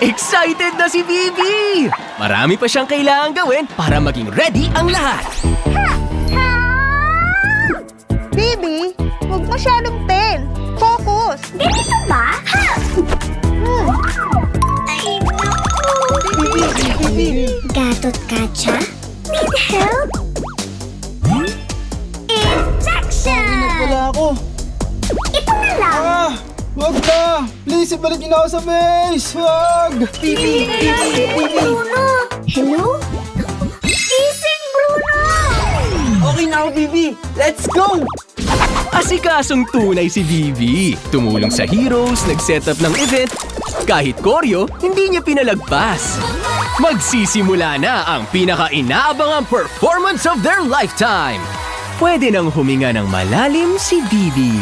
Excited na si Bibi! Marami pa siyang kailangan gawin para maging ready ang lahat. Bibi, huwag masyadong ten. Focus! Ganito ba? Ay, naku. Gatot Kacha? Need help? Injection! Wala ako. Ito na lang! Wag na! Please, ibalik niyo na ako sa base! Wag! Bruno! Hello? Gising, Bruno! Okay na ako, Bibi! Let's go! Asikasong tunay si Bibi. Tumulong sa heroes, nag-set up ng event. Kahit koryo, hindi niya pinalagpas. Magsisimula na ang pinaka-inaabangang performance of their lifetime. Pwede nang huminga ng malalim si Bibi.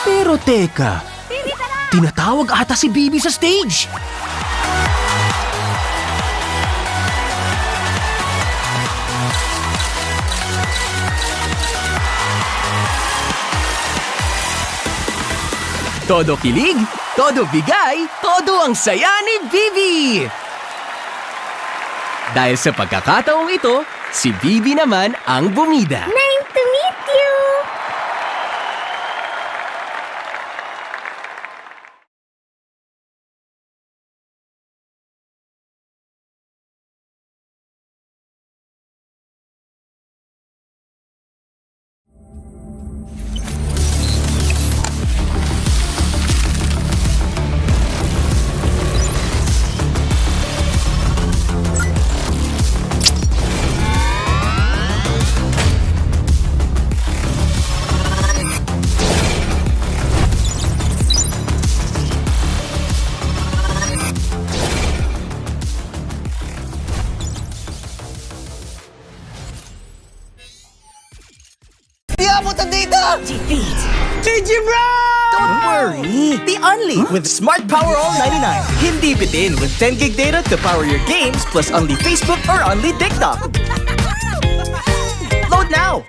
Pero teka, tinatawag ata si Bibi sa stage. Todo kilig, todo bigay, todo ang saya ni Bibi! Dahil sa pagkakataong ito, si Bibi naman ang bumida. Nice to meet you! JJ Bro! Don't worry! The Only with Smart Power All 99. Hindi bitin with 10 gig data to power your games plus only Facebook or only TikTok. Load now!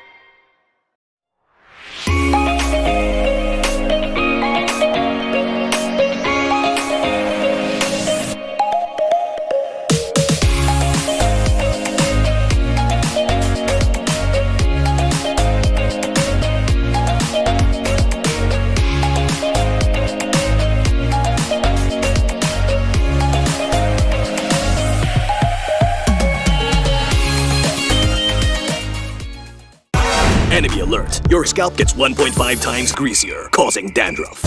Enemy alert. Your scalp gets 1.5 times greasier, causing dandruff.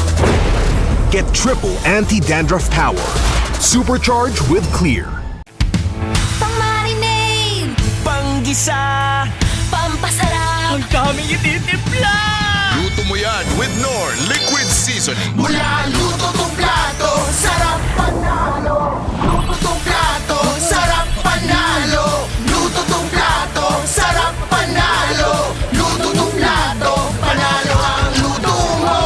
Get triple anti-dandruff power. Supercharge with Clear. Pang-marinade! Panggisa! Pampasarap! Ang daming ititimpla! Luto mo yan with Knorr Liquid Seasoning. Mula luto tong plato, sarap panalo. Luto tong plato, sarap panalo. Luto tong plato, sarap panalo. Luto tong plato, panalo ang luto mo.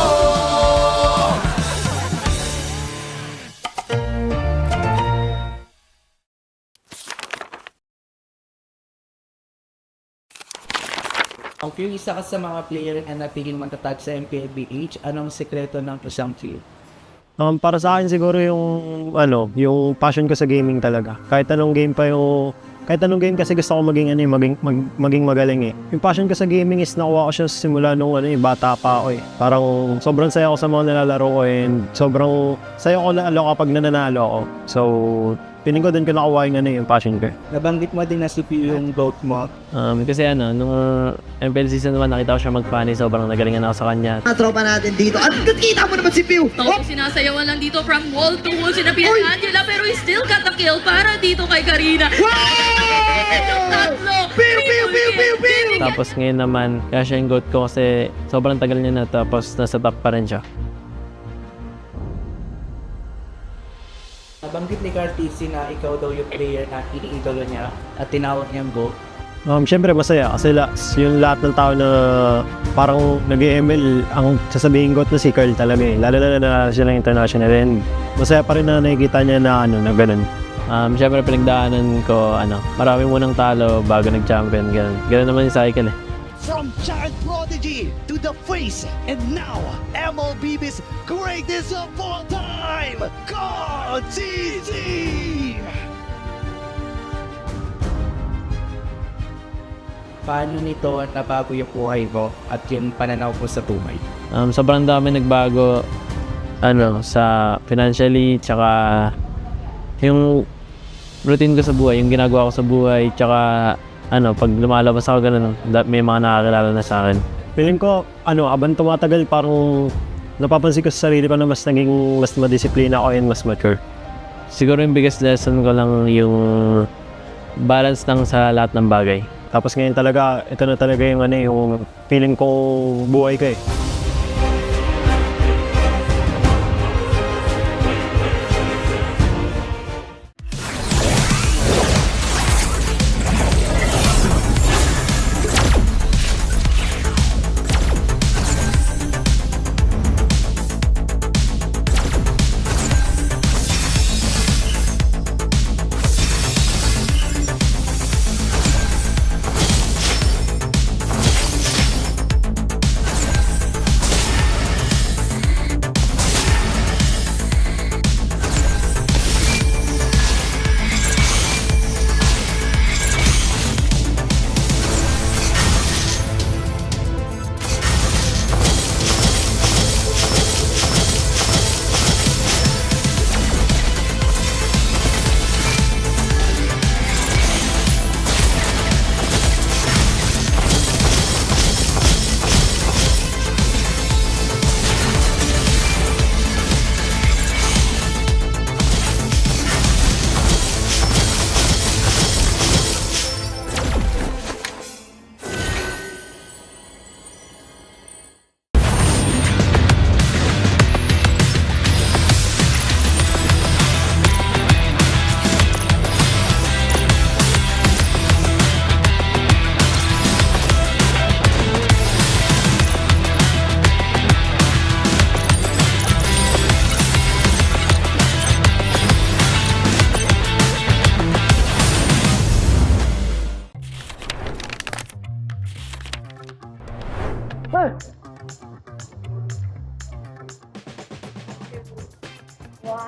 Kung isa ka sa mga player na natigil matatag sa MPL PH, anong sekreto ng isang field? Para sa akin siguro yung passion ko sa gaming talaga. Kahit anong game kasi gusto ko maging magaling eh. Yung passion ko sa gaming is nakuha ko siya simula nung bata pa ako eh. Parang sobrang saya ko sa mga nilalaro ko and sobrang saya ko lalo kapag nananalo ako. So, piling ko din ko nakuha yung passion ko. Nabanggit mo din na CPU yung GOAT mo. Kasi nung MPL Season 1 nakita ko siya mag-funny, sobrang nagalingan ako sa kanya. Mga tropa natin dito, at nakita mo naman si Pew! Sinasayawan lang dito from wall to wall, sinabihan ni Angela, pero he still got the kill para dito kay Karina. Tapos ngayon naman, kaya siya yung GOAT ko kasi sobrang tagal niya na, tapos nasa top pa rin siya. Nabanggit ni Cartesi na ikaw daw yung player na iniidolo niya at tinawag niyang GOAT. Siyempre masaya kasi yung lahat ng tao na parang nag-ML ang sasabihin GOAT na si Carl talaga eh. Lalo na siya ng international and masaya pa rin na nakikita niya na ganun. Siyempre pinagdaanan ko, marami munang talo bago nag-champion, ganun naman yung cycle eh. From child prodigy to the face, and now MLB's greatest of all time, God CC! Paano nito nabago yung buhay mo at yung pananaw mo sa buhay? Sobrang dami nagbago sa financially, tsaka yung routine ko sa buhay, yung ginagawa ko sa buhay, tsaka pag lumalabas ako ganun, may mga nakakilala na sa akin. Feeling ko, habang tumatagal, parang napapansin ko sa sarili ko na mas madisiplina ako and mas mature. Siguro yung biggest lesson ko lang yung balance lang sa lahat ng bagay. Tapos ngayon talaga, ito na talaga yung feeling ko buhay ko eh.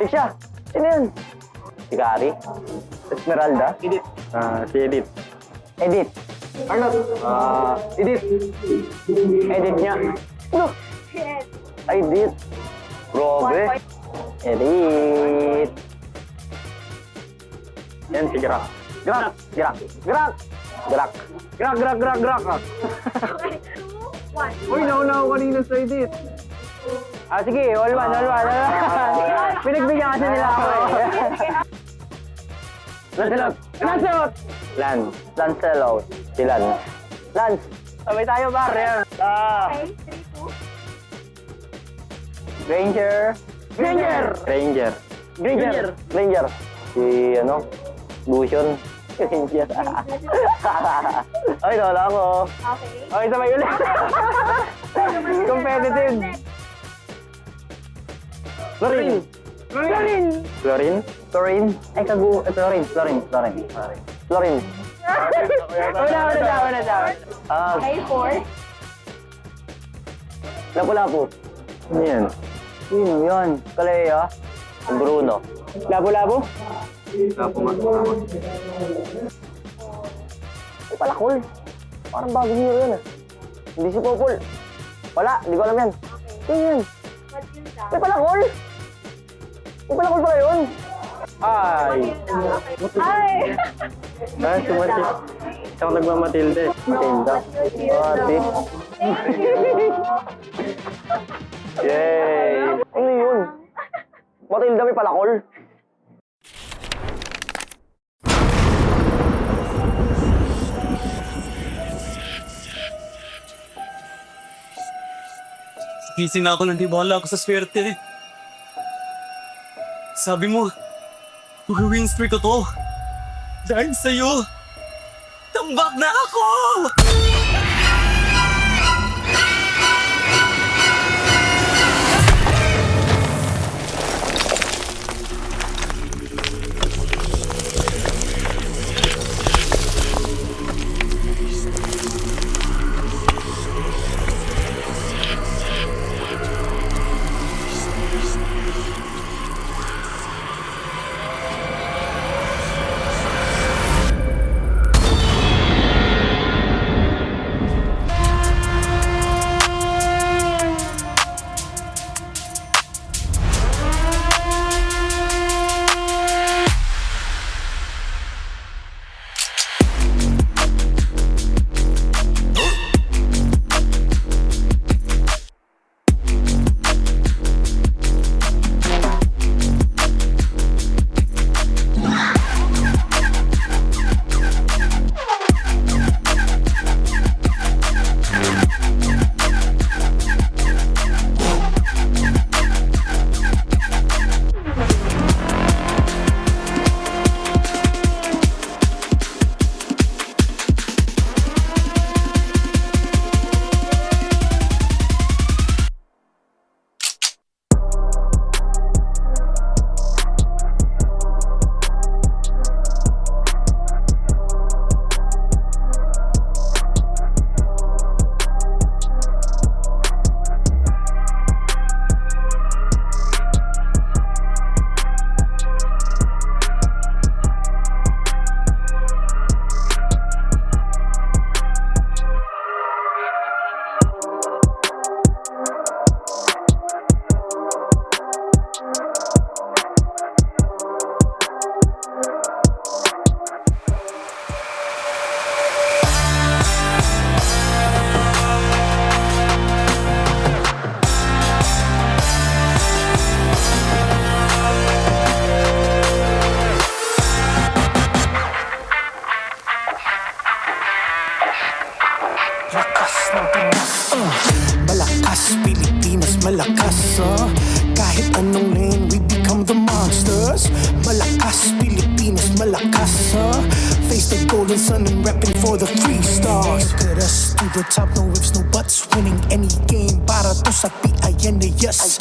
Siya, sino yun? Si Gary? Esmeralda? Edith. Si Edith. Edith. Arnold. Edith. Edith niya. Ano? Edith. Robe. Edith. Yan si Gerak. Gerak. Gerak. Gerak. Gerak. Gerak, gerak, gerak, gerak. Uy, naunaw kanina sa Edith. Sige, all one. Pinagbigyan kasi nila ako eh. Lancelot! Lancelot! Lancelot. Si Lance. Lance! Sabay tayo, bar. Okay, 3, 2. Granger. Granger! Granger. Granger. Granger. Si, Lucian. Granger. Ay, wala ako. Okay, sabay ulit. Competitive. Florin! Florin! Florin? Florin? Ay, Florin. Florin. Wala. Okay, 4. Lapu-lapu. Ano yan? Sino yan? Kalea? Bruno. Lapu-lapu? Lapu nga. Ay, palakol. Parang bagong hero yan ah. Hindi si Popol. Wala, hindi ko alam yan. Sino yan? Ay, palakol! Ay, palakol pala yun! Ay! Ay! Ay, sumati. Siyang nagmamatilde. Matilda. Ate. Yay! Ano yun? Matilda may palakol? Gising na ako nang di wala ako sa swerte. Sabi mo, mag-win streak ko to. Dahil sa'yo, tambak na ako! stars. Malakas, Pilipinas, malakas, face the golden sun and repping for the 3 stars. Look at us to the top, no ifs, no buts. Winning any game para to sa PIN, yes.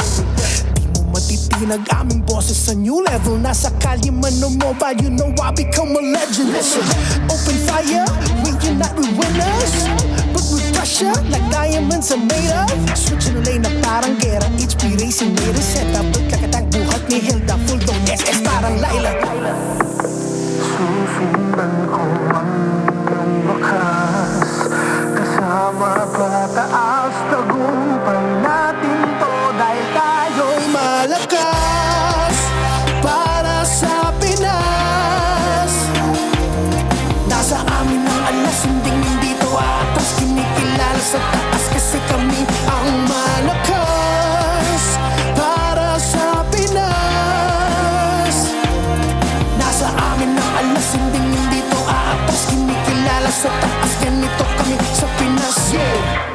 Di mo matitinag aming boses sa new level. Nasa kalye man o mobile, you know I become a legend. Listen, open fire, we unite, we winners. But with pressure, like diamonds are made of. Switching lane na parang gera, HP racing made a setup. Pagkakatang buhat ni Hilda, full dome SS parang Laila. Susundan ko ang iyong wakas, kasama pataas, tagumpay natin to dahil tayo'y malakas para sa Pinas. Nasa amin ang alas, hindi to atas, kinikilala sa taas kasi kami ang malakas para sa Pinas. Nasa amin ang alas, hindi to atas, kinikilala sa taas, ganito kami sa Pinas, yeah.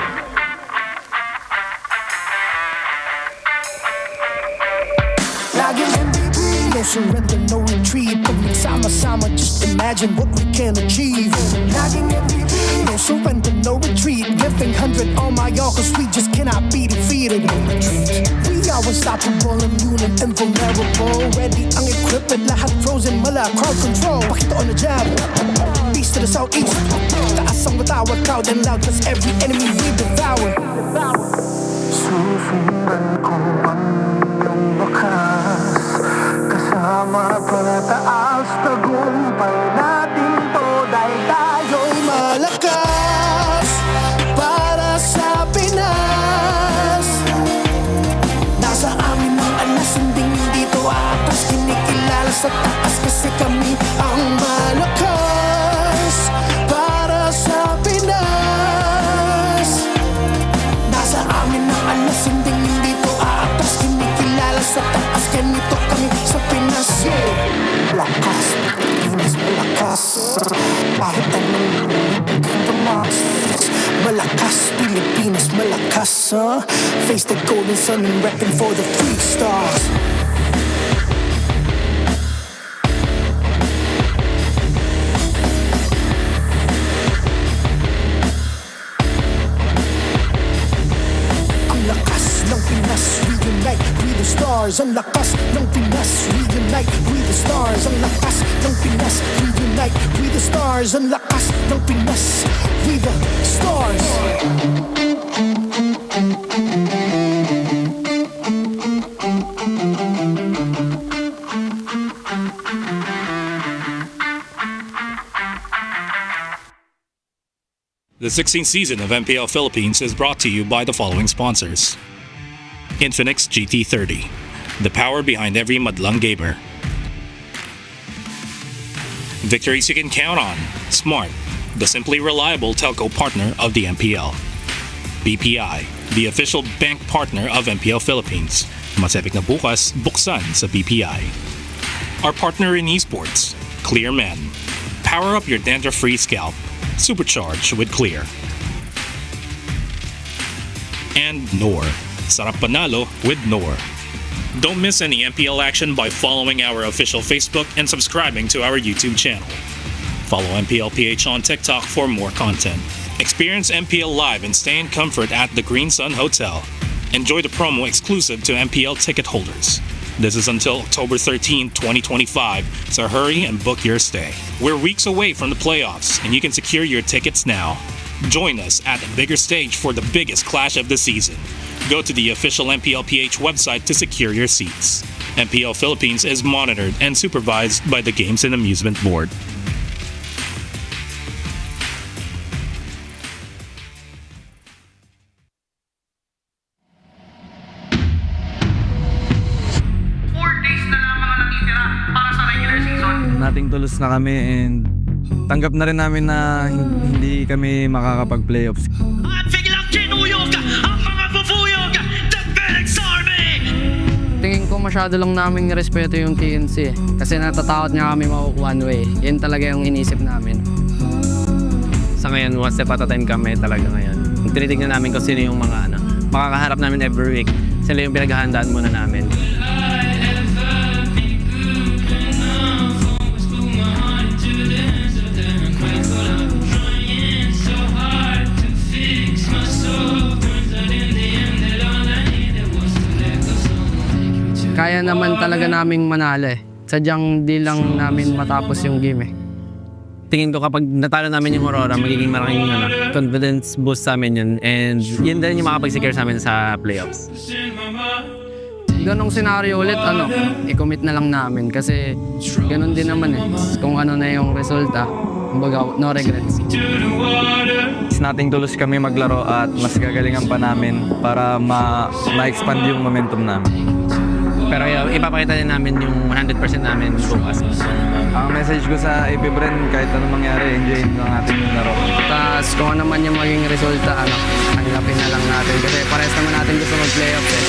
Laging MVP, no surrender, no retreat. Pag nagsama-sama, just imagine what we can achieve. Laging MVP, no surrender, no retreat. Giving 100 on my all, cause we just cannot be defeated. We are unstoppable, immune and invulnerable. Ready ang equipment, lahat frozen, mala, crowd control. Pakita on the jab, east to the southeast. Taas ang watawat, proud and loud, cause every enemy we devour. Susundan ko ang iyong wakas, kasama pataas, tagumpay natin to dahil tayo'y malakas para sa Pinas. Nasa amin ang alas, hindi to atas, kinikilala sa taas kasi kami ang malakas para sa Pinas. Nasa amin ang alas, hindi to atas, kinikilala sa taas, ganito kami sa Pinas, yeah. Malakas, Pilipinas, malakas, kahit anong tumas. Malakas, Pilipinas, malakas, face the golden sun and repping for the 3 stars. Ang lakas ng Pinas, reunite with the stars. Ang lakas ng Pinas, reunite with the stars. Ang lakas ng Pinas, with the stars. The 16th season of MPL Philippines is brought to you by the following sponsors: Infinix GT30, the power behind every madlang gamer. Victories you can count on. Smart, the simply reliable telco partner of the MPL. BPI, the official bank partner of MPL Philippines. Mas epic na bukas, buksan sa BPI. Our partner in esports, Clear Men. Power up your dandruff-free scalp. Supercharge with Clear. And Nor. Sarap panalo with Nor. Don't miss any MPL action by following our official Facebook and subscribing to our YouTube channel. Follow MPL PH on TikTok for more content. Experience MPL live and stay in comfort at the Green Sun Hotel. Enjoy the promo exclusive to MPL ticket holders. This is until October 13, 2025, so hurry and book your stay. We're weeks away from the playoffs, and you can secure your tickets now. Join us at the bigger stage for the biggest clash of the season. Go to the official MPL PH website to secure your seats. MPL Philippines is monitored and supervised by the Games and Amusement Board. Nating tulos na kami and tanggap na rin namin na hindi kami makakapag-playoffs. Tingin ko masyado lang namin nirespeto yung TNC kasi natatakot nga kami makukuha one way. Yan talaga yung inisip namin. Sa ngayon, one step at a time kami talaga ngayon. Tinitignan namin kung sino yung mga makakaharap namin every week. Sila yung pinaghahandaan muna namin. kaya naman talaga naming manalo eh. Sadyang di lang namin matapos yung game eh. Tingin ko kapag natalo namin yung Aurora, magiging malaking confidence boost sa amin yun. And yun din yung makapag-secure sa amin sa playoffs. Ganong senaryo ulit, i-commit na lang namin kasi ganon din naman eh. Kung ano na yung resulta, kumbaga, no regrets. It's nothing to lose kami maglaro at mas gagalingan pa namin para ma-expand yung momentum namin. Pero ipapakita din namin yung 100% namin bukas. Ang message ko sa APBR, kahit anong mangyari, enjoyin lang natin yung laro. Tapos kung ano man yung maging resulta, hanapin na lang natin kasi parehas naman natin gusto mag-playoff eh.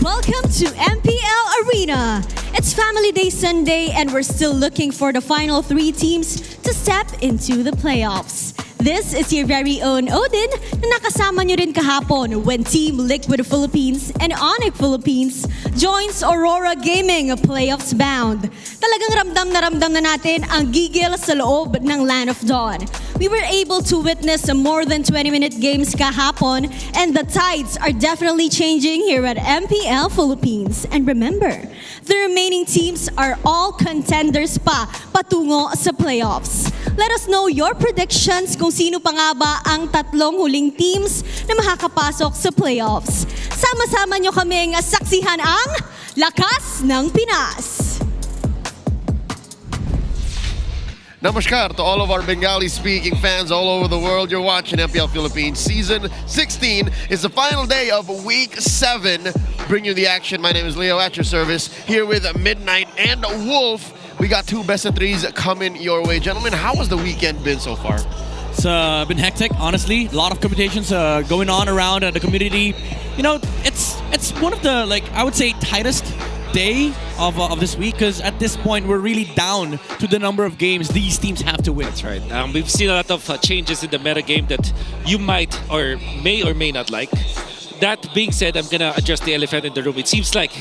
Welcome to MPL Arena. It's Family Day Sunday and we're still looking for the final 3 teams to step into the playoffs. This is your very own Odin na nakasama nyo rin kahapon when Team Liquid Philippines and Onyx Philippines joins Aurora Gaming playoffs bound. Talagang ramdam na natin ang gigil sa loob ng Land of Dawn. We were able to witness some more than 20-minute games kahapon and the tides are definitely changing here at MPL Philippines. And remember, the remaining teams are all contenders pa patungo sa playoffs. Let us know your predictions kung sino pa nga ba ang 3 huling teams na makakapasok sa playoffs. Sama-sama nyo kaming saksihan ang Lakas ng Pinas! Namaskar to all of our Bengali-speaking fans all over the world. You're watching MPL Philippines Season 16. It's the final day of Week 7. Bring you the action. My name is Leo at your service. Here with Midnight and Wolf. We got 2 best-of-3s coming your way. Gentlemen, how has the weekend been so far? It's been hectic, honestly. A lot of competitions going on around the community. You know, it's one of the, I would say, tightest day of this week because at this point we're really down to the number of games these teams have to win. That's right. We've seen a lot of changes in the meta game that you might or may not like. That being said, I'm gonna address the elephant in the room. It seems like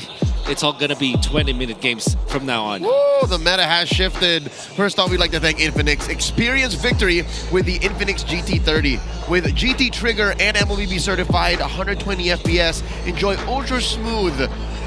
it's all gonna be 20-minute games from now on. Woo, the meta has shifted. First off, we'd like to thank Infinix. Experience victory with the Infinix GT30. With GT Trigger and MLBB certified 120 FPS, enjoy ultra smooth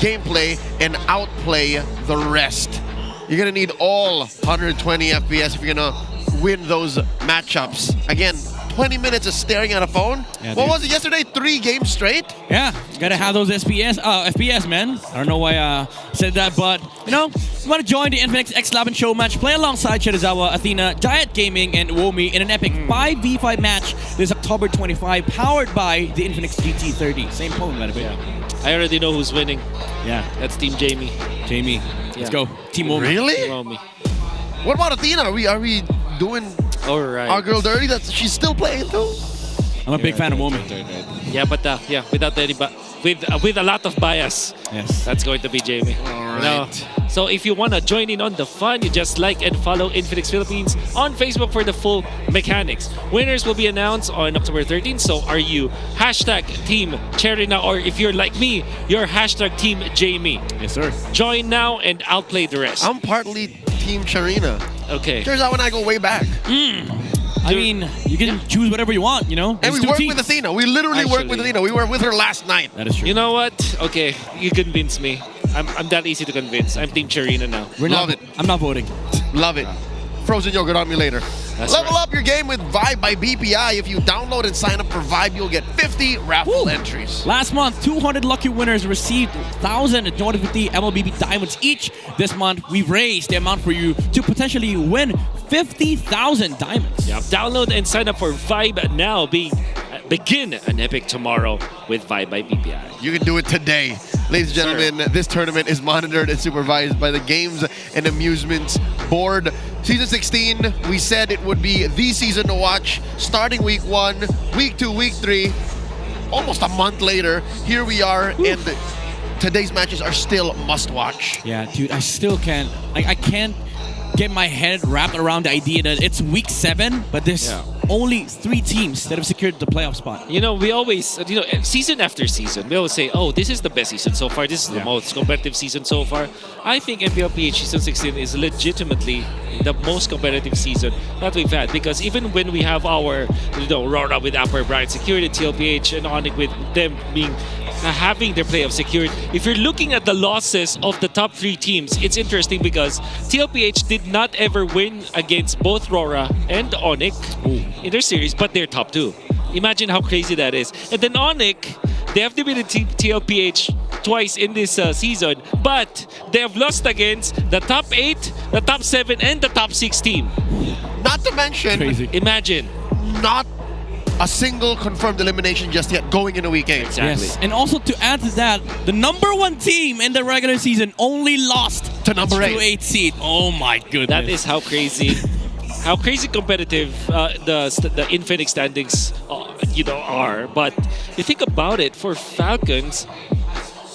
gameplay and outplay the rest. You're gonna need all 120 FPS if you're gonna win those matchups. Again, 20 minutes of staring at a phone. Yeah, what was it yesterday? 3 games straight? Yeah, you gotta have those FPS, man. I don't know why I said that, but you know, you want to join the Infinix X11 show match, play alongside Shirazawa, Athena, Giant Gaming, and Womi in an epic 5v5 match this October 25, powered by the Infinix GT30. Same phone, by the way. Yeah. I already know who's winning. Yeah, that's Team Jamie. Jamie, let's go. Team Womi. Really? Team Womi. What about Athena? Are we doing our girl dirty? She's still playing too. I'm a big fan of Womi. Yeah, but without any with a lot of bias. Yes, that's going to be Jamie. All right. So if you want to join in on the fun, you just like and follow Infinix Philippines on Facebook for the full mechanics. Winners will be announced on October 13th. So are you #Team Cherina, or if you're like me, you're #Team Jamie? Yes, sir. Join now and outplay the rest. I'm partly Team Cherina. Okay. Turns out when I go way back. I mean, you can choose whatever you want, you know? And we work with Athena. We literally work with Athena. We were with her last night. That is true. You know what? Okay, you convinced me. I'm that easy to convince. I'm Team Cherina now. Love it. I'm not voting. Love it. Frozen yogurt on me later. Level up your game with Vibe by BPI. If you download and sign up for Vibe, you'll get 50 raffle entries. Last month, 200 lucky winners received 1,000 250 MLBB diamonds each. This month, we've raised the amount for you to potentially win 50,000 diamonds. Yeah, download and sign up for Vibe now. Begin an epic tomorrow with Vibe by BPI. You can do it today. Ladies and gentlemen, this tournament is monitored and supervised by the Games and Amusements Board. Season 16, we said it would be the season to watch, starting week 1, week 2, week 3, almost a month later. Here we are, and today's matches are still must watch. Yeah, dude, I still can't. I can't get my head wrapped around the idea that it's week 7, but there's only 3 teams that have secured the playoff spot. You know, we always, season after season, we always say, oh, this is the best season so far. This is the most competitive season so far. I think MPL PH Season 16 is legitimately the most competitive season that we've had, because even when we have our, RORA with APBR secured, TLPH and Onyx with them being having their playoff secured. If you're looking at the losses of the top 3 teams, it's interesting because TLPH did not ever win against both RORA and Onyx in their series, but they're top 2. Imagine how crazy that is. And then Onyx, they have defeated TLPH twice in this season, but they have lost against the top 8, the top 7, and the top 6 team. Not to mention, imagine, not a single confirmed elimination just yet going in a week 8. Exactly. Yes. And also to add to that, the number 1 team in the regular season only lost to number 8 seed. Oh my goodness. That is how crazy, how crazy competitive the Infinix standings are. But you think about it, for Falcons,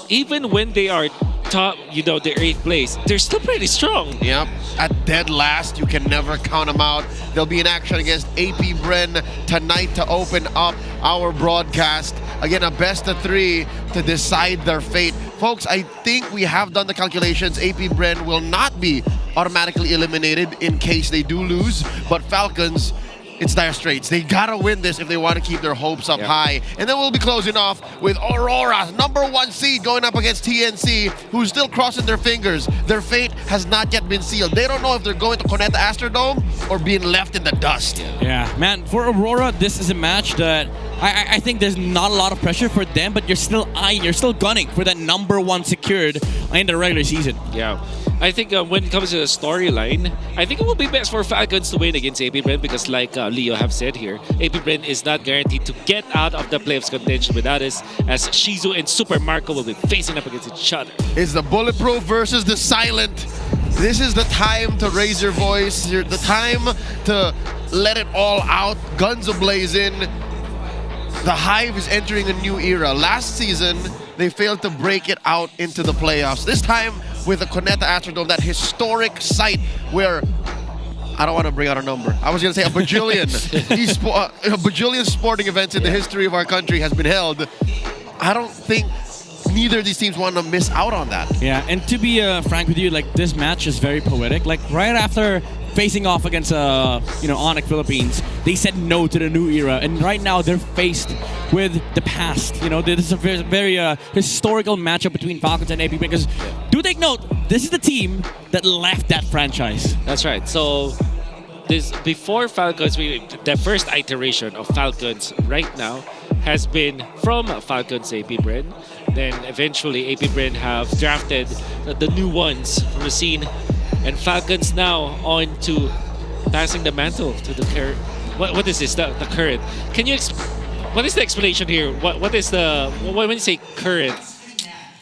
even when they are top, their 8th place, they're still pretty strong. Yep. At dead last, you can never count them out. They'll be in action against APBR tonight to open up our broadcast. Again, a best of 3 to decide their fate. Folks, I think we have done the calculations. APBR will not be automatically eliminated in case they do lose, but Falcons, it's dire straits. They gotta win this if they want to keep their hopes up high. And then we'll be closing off with Aurora, number 1 seed, going up against TNC, who's still crossing their fingers. Their fate has not yet been sealed. They don't know if they're going to Cuneta Astrodome or being left in the dust. Yeah, man, for Aurora, this is a match that I think there's not a lot of pressure for them, but you're still gunning for that number 1 secured in the regular season. Yeah. I think when it comes to the storyline, I think it will be best for Falcons to win against APBR because, like Leo have said here, APBR is not guaranteed to get out of the playoffs contention without us, as Shizu and Super Marco will be facing up against each other. It's the bulletproof versus the silent. This is the time to raise your voice, the time to let it all out, guns a-blazing. The Hive is entering a new era. Last season, they failed to break it out into the playoffs. This time, with the Cuneta Astrodome, that historic site where, I don't want to bring out a number, I was going to say a bajillion, a bajillion sporting events in the history of our country has been held. I don't think neither of these teams want to miss out on that. Yeah, and to be frank with you, like, this match is very poetic. Like, right after facing off against Onyx Philippines, they said no to the new era, and right now they're faced with the past. This is a very historical matchup between Falcons and AP, because do take note, this is the team that left that franchise. That's right. So this before Falcons, the first iteration of Falcons right now has been from Falcons APBR. Then eventually APBR have drafted the new ones from the scene, and Falcons now on to passing the mantle to the current. What is this? The current. Can you what is the explanation here? What is the when you say current?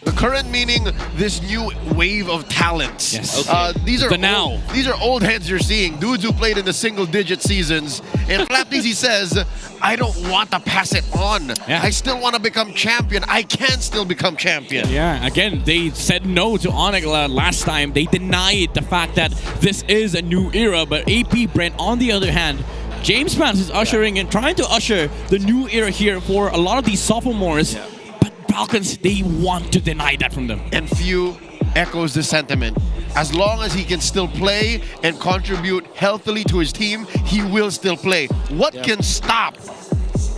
The current meaning this new wave of talents. Yes. Okay. These are now. These are old heads you're seeing. Dudes who played in the single-digit seasons. And Flapdeezy says, I don't want to pass it on. Yeah. I still want to become champion. I can still become champion. Yeah, again, they said no to Onyx last time. They denied the fact that this is a new era, but APBR, on the other hand, James Pans is ushering and trying to usher the new era here for a lot of these sophomores. Yeah. But Falcons, they want to deny that from them. And few echoes the sentiment. As long as he can still play and contribute healthily to his team, he will still play. What can stop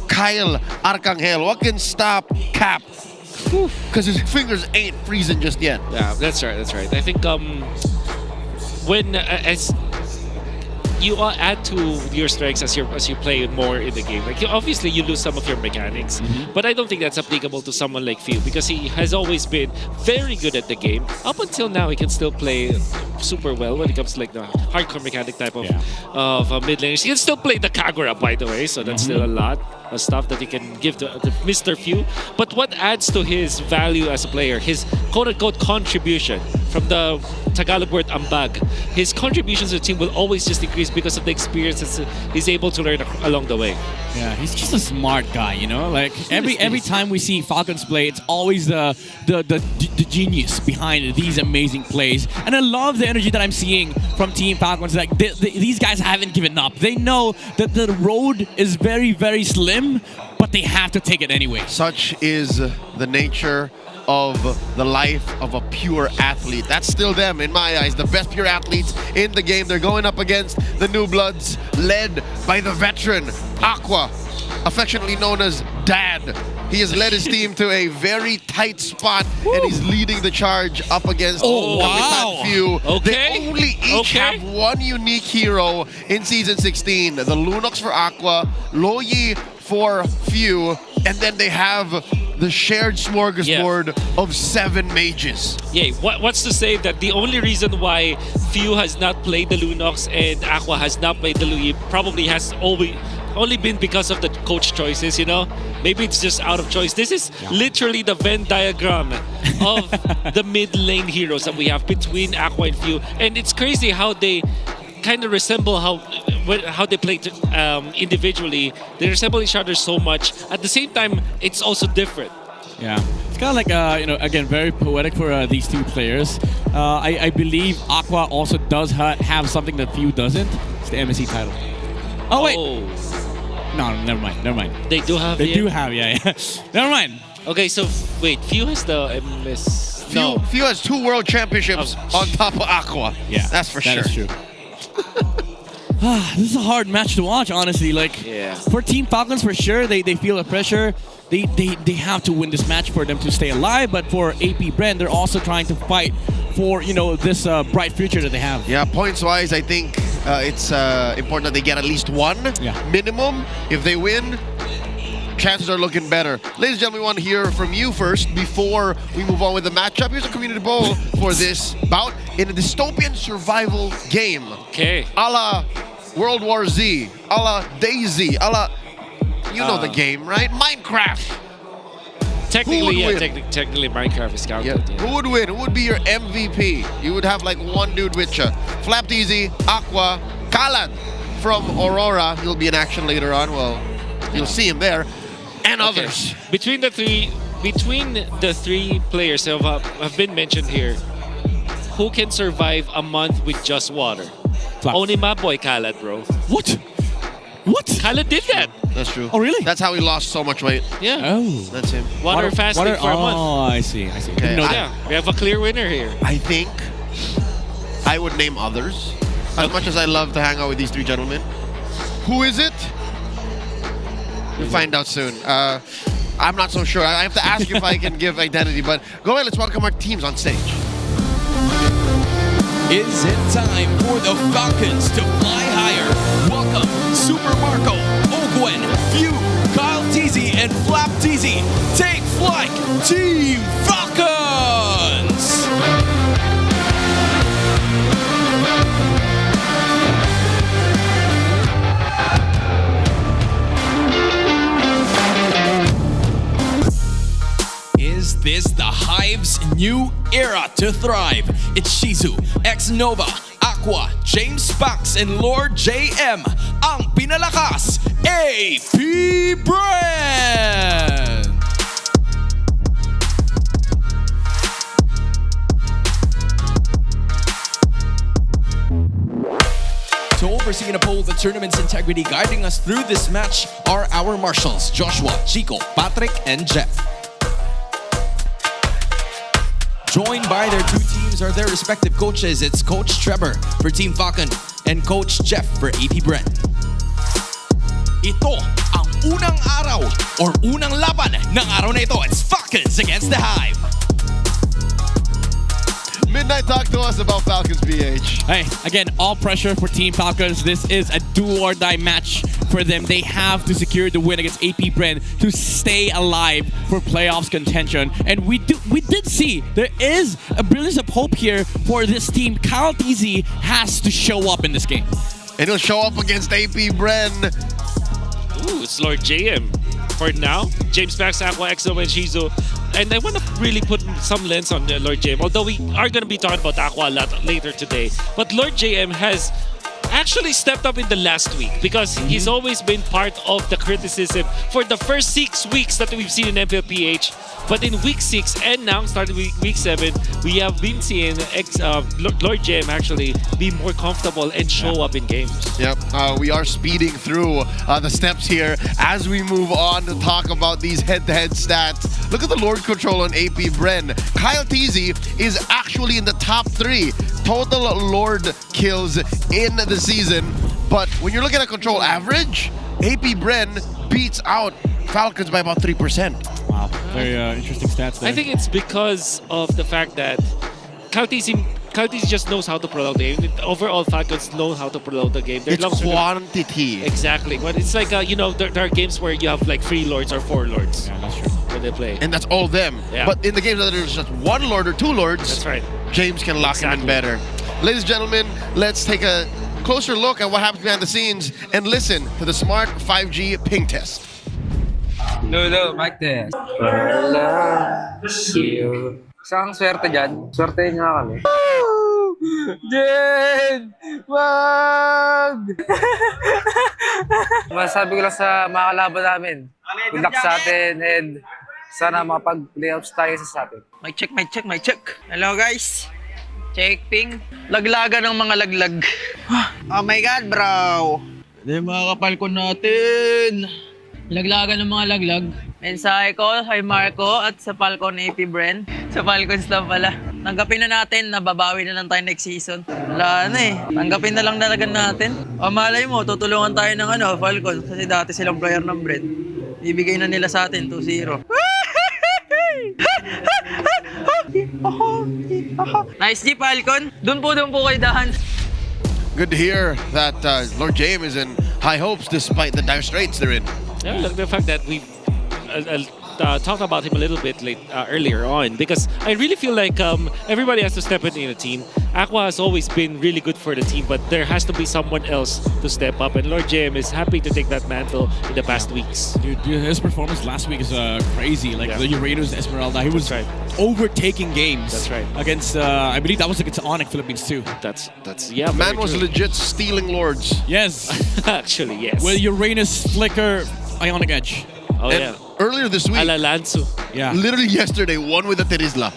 Kyle Arcangel? What can stop Cap? Because his fingers ain't freezing just yet. Yeah, that's right. That's right. I think when as you add to your strengths as you play more in the game. Like, obviously, you lose some of your mechanics, but I don't think that's applicable to someone like Phil, because he has always been very good at the game. Up until now, he can still play super well when it comes to like the hardcore mechanic type of mid laners. He can still play the Kagura, by the way, so that's still a lot. stuff that he can give to Mr. Few. But what adds to his value as a player, his quote-unquote contribution from the Tagalog word ambag, his contributions to the team will always just increase because of the experiences he's able to learn along the way. Yeah, he's just a smart guy, you know. Like every time we see Falcons play, it's always the genius behind these amazing plays. And I love the energy that I'm seeing from Team Falcons. Like these guys haven't given up. They know that the road is very, very slim, but they have to take it anyway. Such is the nature of the life of a pure athlete. That's still them, in my eyes, the best pure athletes in the game. They're going up against the New Bloods, led by the veteran, Aqua, affectionately known as Dad. He has led his team to a very tight spot, and he's leading the charge up against Kapitan Few. They only each have one unique hero in Season 16. The Lunox for Aqua, Loyi for Few, and then they have the shared smorgasbord of 7 mages. Yeah, what's to say that the only reason why Few has not played the Lunox and Aqua has not played the Loyi probably has only been because of the coach choices, you know? Maybe it's just out of choice. This is literally the Venn diagram of the mid lane heroes that we have between Aqua and Few. And it's crazy how they kind of resemble how they play individually. They resemble each other so much. At the same time, it's also different. Yeah, it's kind of like, you know, again, very poetic for these two players. I believe Aqua also does have something that Few doesn't. It's the MSC title. Oh, wait. No, never mind. They do have yeah. Never mind. Okay, so wait, Few has the MS... Few has 2 world championships on top of Aqua. Yeah, that's for sure. That is true. This is a hard match to watch, honestly. Like, for Team Falcons, for sure, they feel the pressure. They have to win this match for them to stay alive. But for APBR, they're also trying to fight for, you know, this bright future that they have. Yeah, points-wise, I think it's important that they get at least 1 minimum. If they win, chances are looking better. Ladies and gentlemen, we want to hear from you first before we move on with the matchup. Here's a community poll for this bout in a dystopian survival game. Okay. A la World War Z, a la DayZ, a la... You know the game, right? Minecraft. Technically, technically Minecraft is counted. Yeah. Who would win? Who would be your MVP? You would have like one dude with you. Flapteasy, Aqua, Kalad from Aurora. He'll be in action later on. Well, you'll see him there. And others. Between the three players that have been mentioned here, who can survive a month with just water? Only my boy Kalad, bro. What? Kalad did that. That's true. Oh, really? That's how he lost so much weight. Yeah. Oh. That's him. Water fasting for a month. Oh, I see. Okay, We have a clear winner here. I think I would name others. As much as I love to hang out with these 3 gentlemen. Who is it? We'll find out soon. I'm not so sure. I have to ask you if I can give identity, but go ahead, let's welcome our teams on stage. Is it time for the Falcons to fly higher? Welcome, Super Marco, Ogwen, Few, Kyle Teasy, and Flap Teasy. Take flight, Team Falcons! Is this the Hive's new era to thrive? It's Shizu, X-Nova, Aqua, James Banks, and Lord JM, ang pinalakas, APBR! To oversee and uphold the tournament's integrity, guiding us through this match are our marshals, Joshua, Chico, Patrick, and Jeff. Joined by their 2 teams are their respective coaches. It's Coach Trevor for Team Falcon and Coach Jeff for APBR. Ito ang unang araw or unang laban ng araw na ito. It's Falcons against the Hive. Midnight, talk to us about Falcons PH. Hey, again, all pressure for Team Falcons. This is a do-or-die match for them. They have to secure the win against APBR to stay alive for playoffs contention. And we did see there is a brilliance of hope here for this team. Kyle Teasy has to show up in this game. And he'll show up against APBR. Ooh, it's Lord JM. for now. James Max, Aqua, Exo, and Shizu. And I want to really put some lens on Lord JM, although we are going to be talking about Aqua a lot later today. But Lord JM has actually stepped up in the last week because he's always been part of the criticism for the first 6 weeks that we've seen in MPL PH. But in week 6 and now starting week 7, we have been seeing Lord JM actually be more comfortable and show up in games. Yep, we are speeding through the steps here as we move on to talk about these head-to-head stats. Look at the Lord control on APBR. Kyle Teasy is actually in the top 3 total Lord kills in the season. But when you're looking at control average, APBR beats out Falcons by about 3%. Wow, very interesting stats there. I think it's because of the fact that Kyle Teasy just knows how to prolong the game. Overall, Falcons know how to prolong the game. It's quantity. Exactly. But it's like, you know, there are games where you have like 3 Lords or 4 Lords. Yeah, that's true. When they play. And that's all them. Yeah. But in the games that there's just 1 Lord or 2 Lords, that's right. James can lock him in better. Ladies and gentlemen, let's take a closer look at what happens behind the scenes and listen to the Smart 5G ping test. Lolo, mic test. Wala. Cute. Saan swerte dyan? Swertein nga kami. Jen! Wag! Masabi ko lang sa mga kalaban namin, good luck sa atin and sana makapag-playoffs tayo sa atin. Mic check, mic check, mic check. Hello guys. Check ping. Laglaga ng mga laglag. Oh my God, bro. Hindi mga kapalkon natin. Laglaga ng mga laglag. Mensahe ko kay Marco at sa Falcon APBR. Sa Falcons lang pala. Tanggapin na natin, nababawi na lang tayo next season. Wala na eh. Tanggapin na lang talaga natin. O malay mo, tutulungan tayo ng Falcons. Kasi dati silang player ng bread. Ibigay na nila sa atin 2-0. Nice G, Falcon. Doon po kayo dahan. Good to hear that Lord James is in high hopes despite the dire straits they're in. Yeah, look, the fact that we talked about him a little bit earlier on, because I really feel like everybody has to step in a team. Aqua has always been really good for the team, but there has to be someone else to step up, and Lord JM is happy to take that mantle in the past weeks. Dude, his performance last week is crazy. Like the Uranus Esmeralda, he was overtaking games. That's right. Against, I believe that was against Onyx Philippines too. That's yeah. Man was legit stealing Lords. Yes. Actually, yes. With Uranus, Flicker, Ionic Edge. Oh and yeah. Earlier this week, Alalanzo. Yeah. Literally yesterday, won with a Terizla.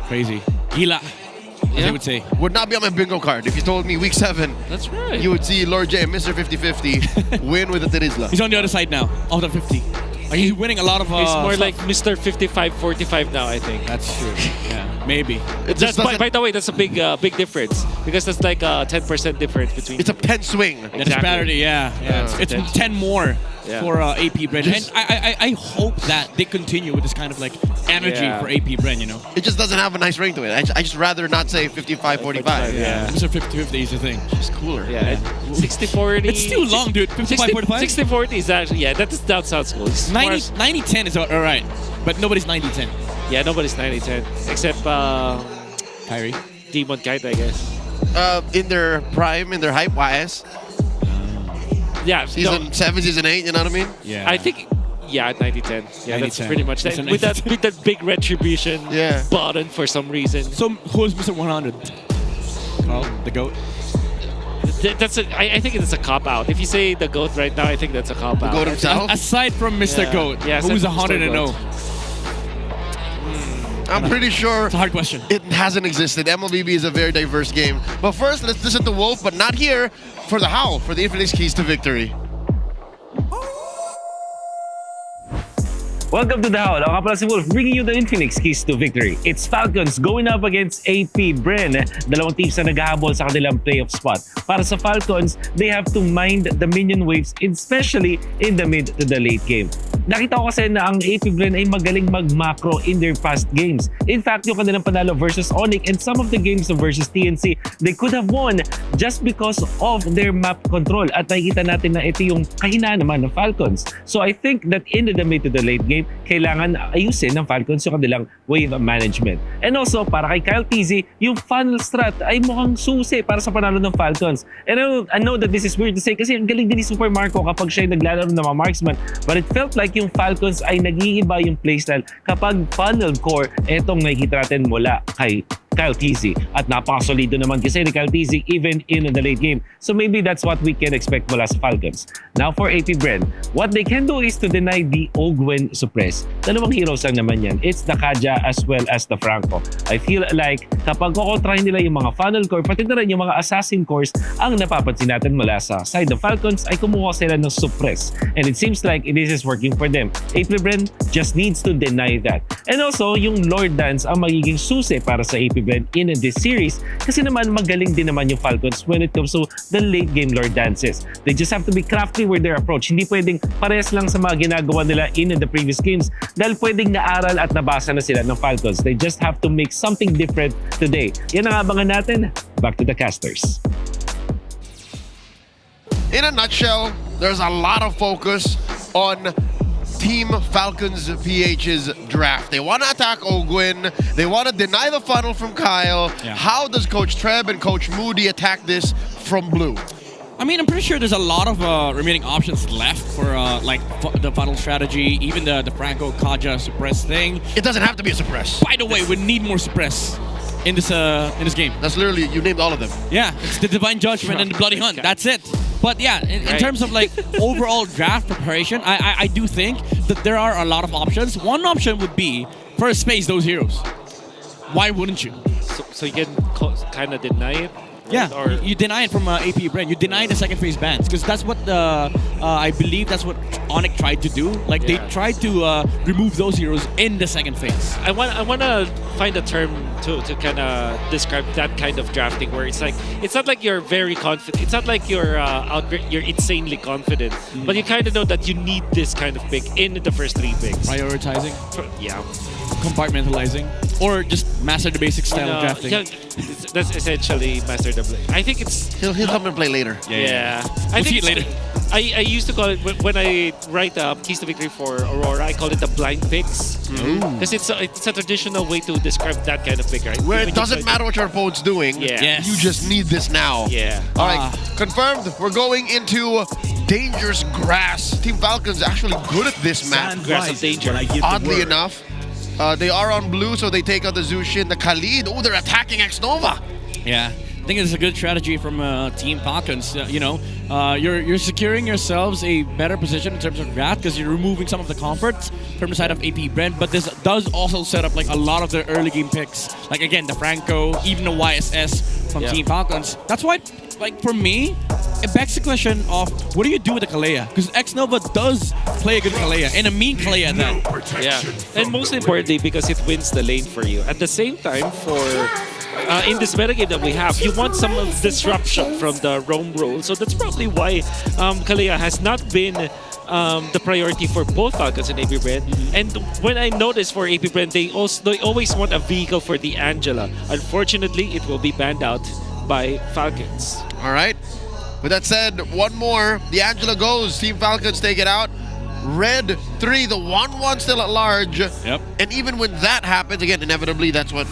Crazy. Gila. As they would say. Would not be on my bingo card. If you told me week 7, that's right. You would see Lord J, Mr. 50-50, win with a Terizla. He's on the other side now, of the 50. He's winning a lot of He's more stuff. like Mr. 55-45 now, I think. That's true. Yeah, maybe. That's, by the way, that's a big difference, because that's like a 10% difference between. It's a 10 swing. The disparity, yeah. It's 10 more for APBR. And I hope that they continue with this kind of like energy for APBR, you know? It just doesn't have a nice ring to it. I just rather not say 55-45. Yeah. Mr. 50-50 is the thing. It's cooler. Yeah. 60-40. It's too long, dude. 55-45? 60-40 is actually, that sounds cool. 90-10 is alright, but nobody's 90-10. Yeah, nobody's 90-10. Except Kyrie. Demon Kite, I guess. In their prime, in their hype-wise. Yeah. Season 7, Season 8, you know what I mean? Yeah. I think, 90-10. Yeah, that's 90-10. pretty much that. With that big retribution button for some reason. So, who's Mr. 100? Carl, the GOAT? I think it's a cop-out. If you say the GOAT right now, I think that's a cop-out. The GOAT himself? Aside from Mr. GOAT, who's 100-0? I'm pretty sure it's a hard question. It hasn't existed. MLBB is a very diverse game. But first, let's listen to Wolf, but not here, for the Howl, for the Infinix Keys to Victory. Welcome to the Howl. Ako pala si Wolf, bringing you the Infinix Keys to Victory. It's Falcons going up against APBR. Dalawang teams na naghahabol sa kanilang playoff spot. Para sa Falcons, they have to mind the minion waves, especially in the mid to the late game. Nakita ko kasi na ang APBR ay magaling mag-macro in their past games. In fact, yung kanilang panalo versus Onyx and some of the games versus TNC, they could have won just because of their map control. At nakikita natin na ito yung kahinaan naman ng Falcons. So I think that in the mid to the late game, kailangan ayusin ng Falcons yung kanilang wave management. And also, para kay Kyle Teasy, yung funnel strat ay mukhang susi para sa panalo ng Falcons. And I know that this is weird to say kasi ang galing din ni Super Marco kapag siya naglalaro ng mga marksman, but it felt like like yung Falcons ay nag-iiba yung playstyle kapag funnel core etong nakikita natin mula kay Kyle Tizzy. At napakasolido naman kasi ni Kyle Tizzy even in the late game. So maybe that's what we can expect mula sa Falcons. Now for AP Bren, what they can do is to deny the Ogwen suppress. Dalawang heroes lang naman yan. It's the Kaja as well as the Franco. I feel like kapag kukontrahin nila yung mga funnel core, pati na rin yung mga assassin cores, ang napapansin natin mula sa side of Falcons ay kumuha sila ng suppress. And it seems like this is working for them. AP Bren just needs to deny that. And also, yung Lord Dance ang magiging susi para sa AP Bren in this series kasi naman magaling din naman yung Falcons when it comes to the late game Lord Dances. They just have to be crafty with their approach. Hindi pwedeng parehas lang sa mga ginagawa nila in the previous games dahil pwedeng naaral at nabasa na sila ng Falcons. They just have to make something different today. Yan ang abangan natin. Back to the casters. In a nutshell, there's a lot of focus on Team Falcons PH's draft. They want to attack Ogwen. They want to deny the funnel from Kyle. Yeah. How does Coach Treb and Coach Moody attack this from Blue? I mean, I'm pretty sure there's a lot of remaining options left for like the funnel strategy, even the Franco Kaja suppress thing. It doesn't have to be a suppress. By the way, we need more suppress in this game. That's literally, you named all of them. Yeah, it's the Divine Judgment and the Bloody Hunt. That's it. But yeah, in terms of like overall draft preparation, I do think that there are a lot of options. One option would be first space those heroes. Why wouldn't you? So you can kind of deny it? Yeah, or you deny it from AP Bren. You deny the second phase bans because that's what I believe that's what Onyx tried to do. Like they tried to remove those heroes in the second phase. I want to find a term to kind of describe that kind of drafting where it's not like you're very confident. It's not like you're you're insanely confident, but you kind of know that you need this kind of pick in the first 3 picks. Prioritizing. Yeah. Compartmentalizing, or just master the basic style of drafting. Yeah, that's essentially master the play. I think it's he'll come and play later. Yeah. We'll see it later. I used to call it when I write Keys to Victory for Aurora. I call it the blind picks because it's a traditional way to describe that kind of pick, right? Where it doesn't matter what your opponent's doing. Yeah. Yes. You just need this now. Yeah. All right, confirmed. We're going into dangerous grass. Team Falcons actually good at this map. Grass of danger. Oddly enough, they are on blue, so they take out the Zushin, the Khalid. Oh, they're attacking X-Nova. Yeah, I think it's a good strategy from Team Falcons. You're securing yourselves a better position in terms of draft because you're removing some of the comforts from the side of AP Brent. But this does also set up like a lot of the early game picks. Like again, the Franco, even the YSS from Team Falcons. That's why, like for me, it begs the question of what do you do with the Kalea? Because X-Nova does play a good Kalea and a mean Kalea at that. Yeah, and most importantly because it wins the lane for you. At the same time, for in this metagame that we have, you want some of disruption from the roam role. So that's probably why Kalea has not been the priority for both Falcons and AP Brand. And when I noticed for AP Brand, they always want a vehicle for the Angela. Unfortunately, it will be banned out by Falcons. All right. With that said, one more. The Angela goes. Team Falcons take it out. Red 3, the 1-1 still at large. Yep. And even when that happens, again, inevitably, that's what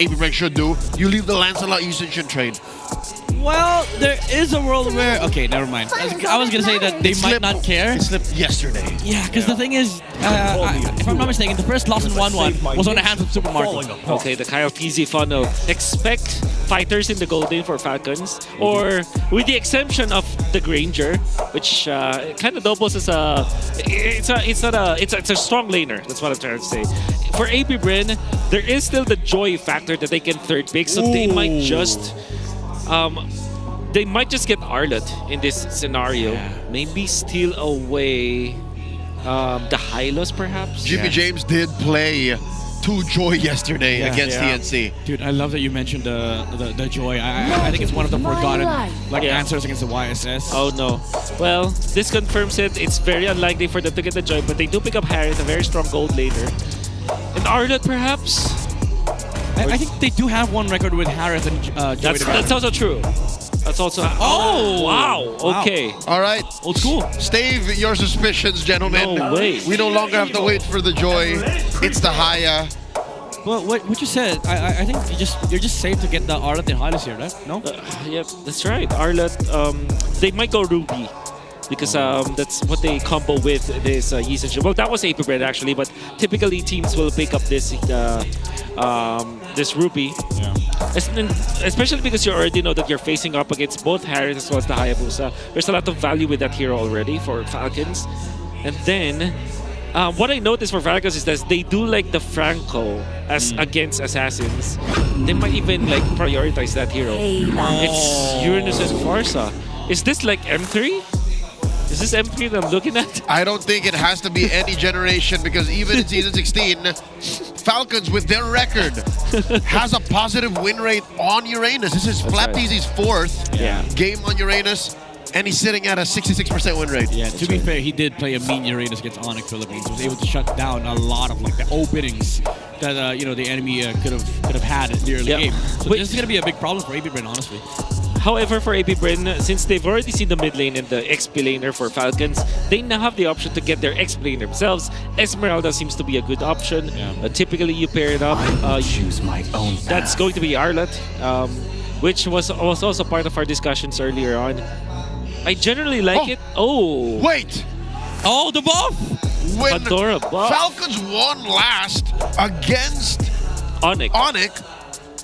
AP Break should do. You leave the Lancelot Yusenshin trade. Well, there is a world where... Okay, never mind. I was going to say that they might not care. It slipped yesterday. Yeah, because the thing is, if I'm not mistaken, the first loss in 1-1 was on the hands of Super Marco. Okay, the Kyle PZ funnel. Expect fighters in the gold lane for Falcons, or with the exception of the Granger, which kind of doubles as a... It's a strong laner. That's what I'm trying to say. For AP Brin, there is still the joy factor that they can third pick, so they might just... they might just get Arlet in this scenario. Maybe steal away the Hylos, perhaps? Jimmy James did play 2 Joy yesterday against TNC. Dude, I love that you mentioned the Joy. I think it's one of the forgotten answers against the YSS. Oh no. Well, this confirms it. It's very unlikely for them to get the Joy, but they do pick up Harriet, a very strong gold laner. And Arlet, perhaps? I think they do have one record with Harris and Joy. That's also true. That's also... wow. Okay. All right. Old school. Stave your suspicions, gentlemen. No way. We no longer have to wait for the Joy. It's the Haya. Well, what you said, I think you're just safe to get the Arlet and Hylos here, right? No? Yep, that's right. Arlet, they might go Ruby. because that's what they combo with this Yi Shin. Well, that was APBR actually, but typically teams will pick up this this Ruby. Yeah. Especially because you already know that you're facing up against both Harris as well as the Hayabusa. There's a lot of value with that hero already for Falcons. And then, what I noticed for Falcons is that they do like the Franco as against Assassins. They might even like prioritize that hero. It's Uranus and Farsa. Is this like M3? Is this M3 that I'm looking at? I don't think it has to be any generation because even in Season 16, Falcons, with their record, has a positive win rate on Uranus. This is Flapteezy's fourth game on Uranus, and he's sitting at a 66% win rate. Yeah, to be fair, he did play a mean Uranus against Onyx Philippines. Was able to shut down a lot of like the openings that you know, the enemy could have had in the early game. So this is gonna be a big problem for APBR, honestly. However, for APBR, since they've already seen the mid lane and the XP laner for Falcons, they now have the option to get their XP lane themselves. Esmeralda seems to be a good option. Typically, you pair it up. Choose my own path. That's going to be Arlet, which was also part of our discussions earlier on. I generally like it. Oh! Wait! Oh, the buff! When Pandora buff. Falcons won last against Onyx,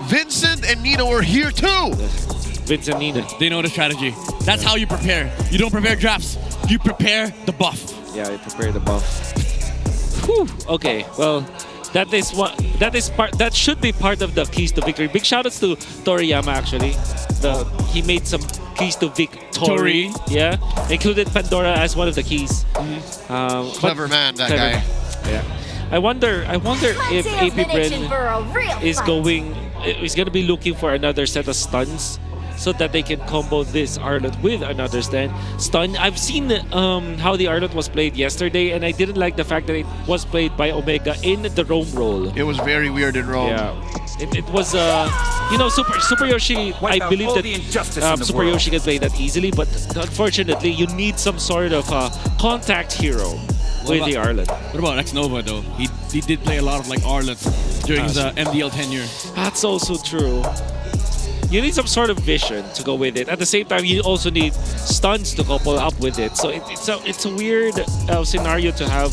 Vincent and Nina were here too! Vincent and Nina. They know the strategy. That's how you prepare. You don't prepare drafts. You prepare the buff. Yeah, you prepare the buff. Whew. Okay, well, that should be part of the keys to victory. Big shoutouts to Toriyama actually. He made some keys to victory. Yeah, included Pandora as one of the keys. Clever man, that guy. Yeah. I wonder if APBR is going to be looking for another set of stuns so that they can combo this Arlet with another stun. I've seen how the Arlet was played yesterday, and I didn't like the fact that it was played by Omega in the roam role. It was very weird in roam. Yeah. It was, you know, Super Yoshi, I believe that Super Yoshi can play that easily, but unfortunately, you need some sort of contact hero with the Arlet. What about X-Nova though? He did play a lot of like Arlets during his MDL tenure. That's also true. You need some sort of vision to go with it. At the same time, you also need stuns to couple up with it. So it's a weird scenario to have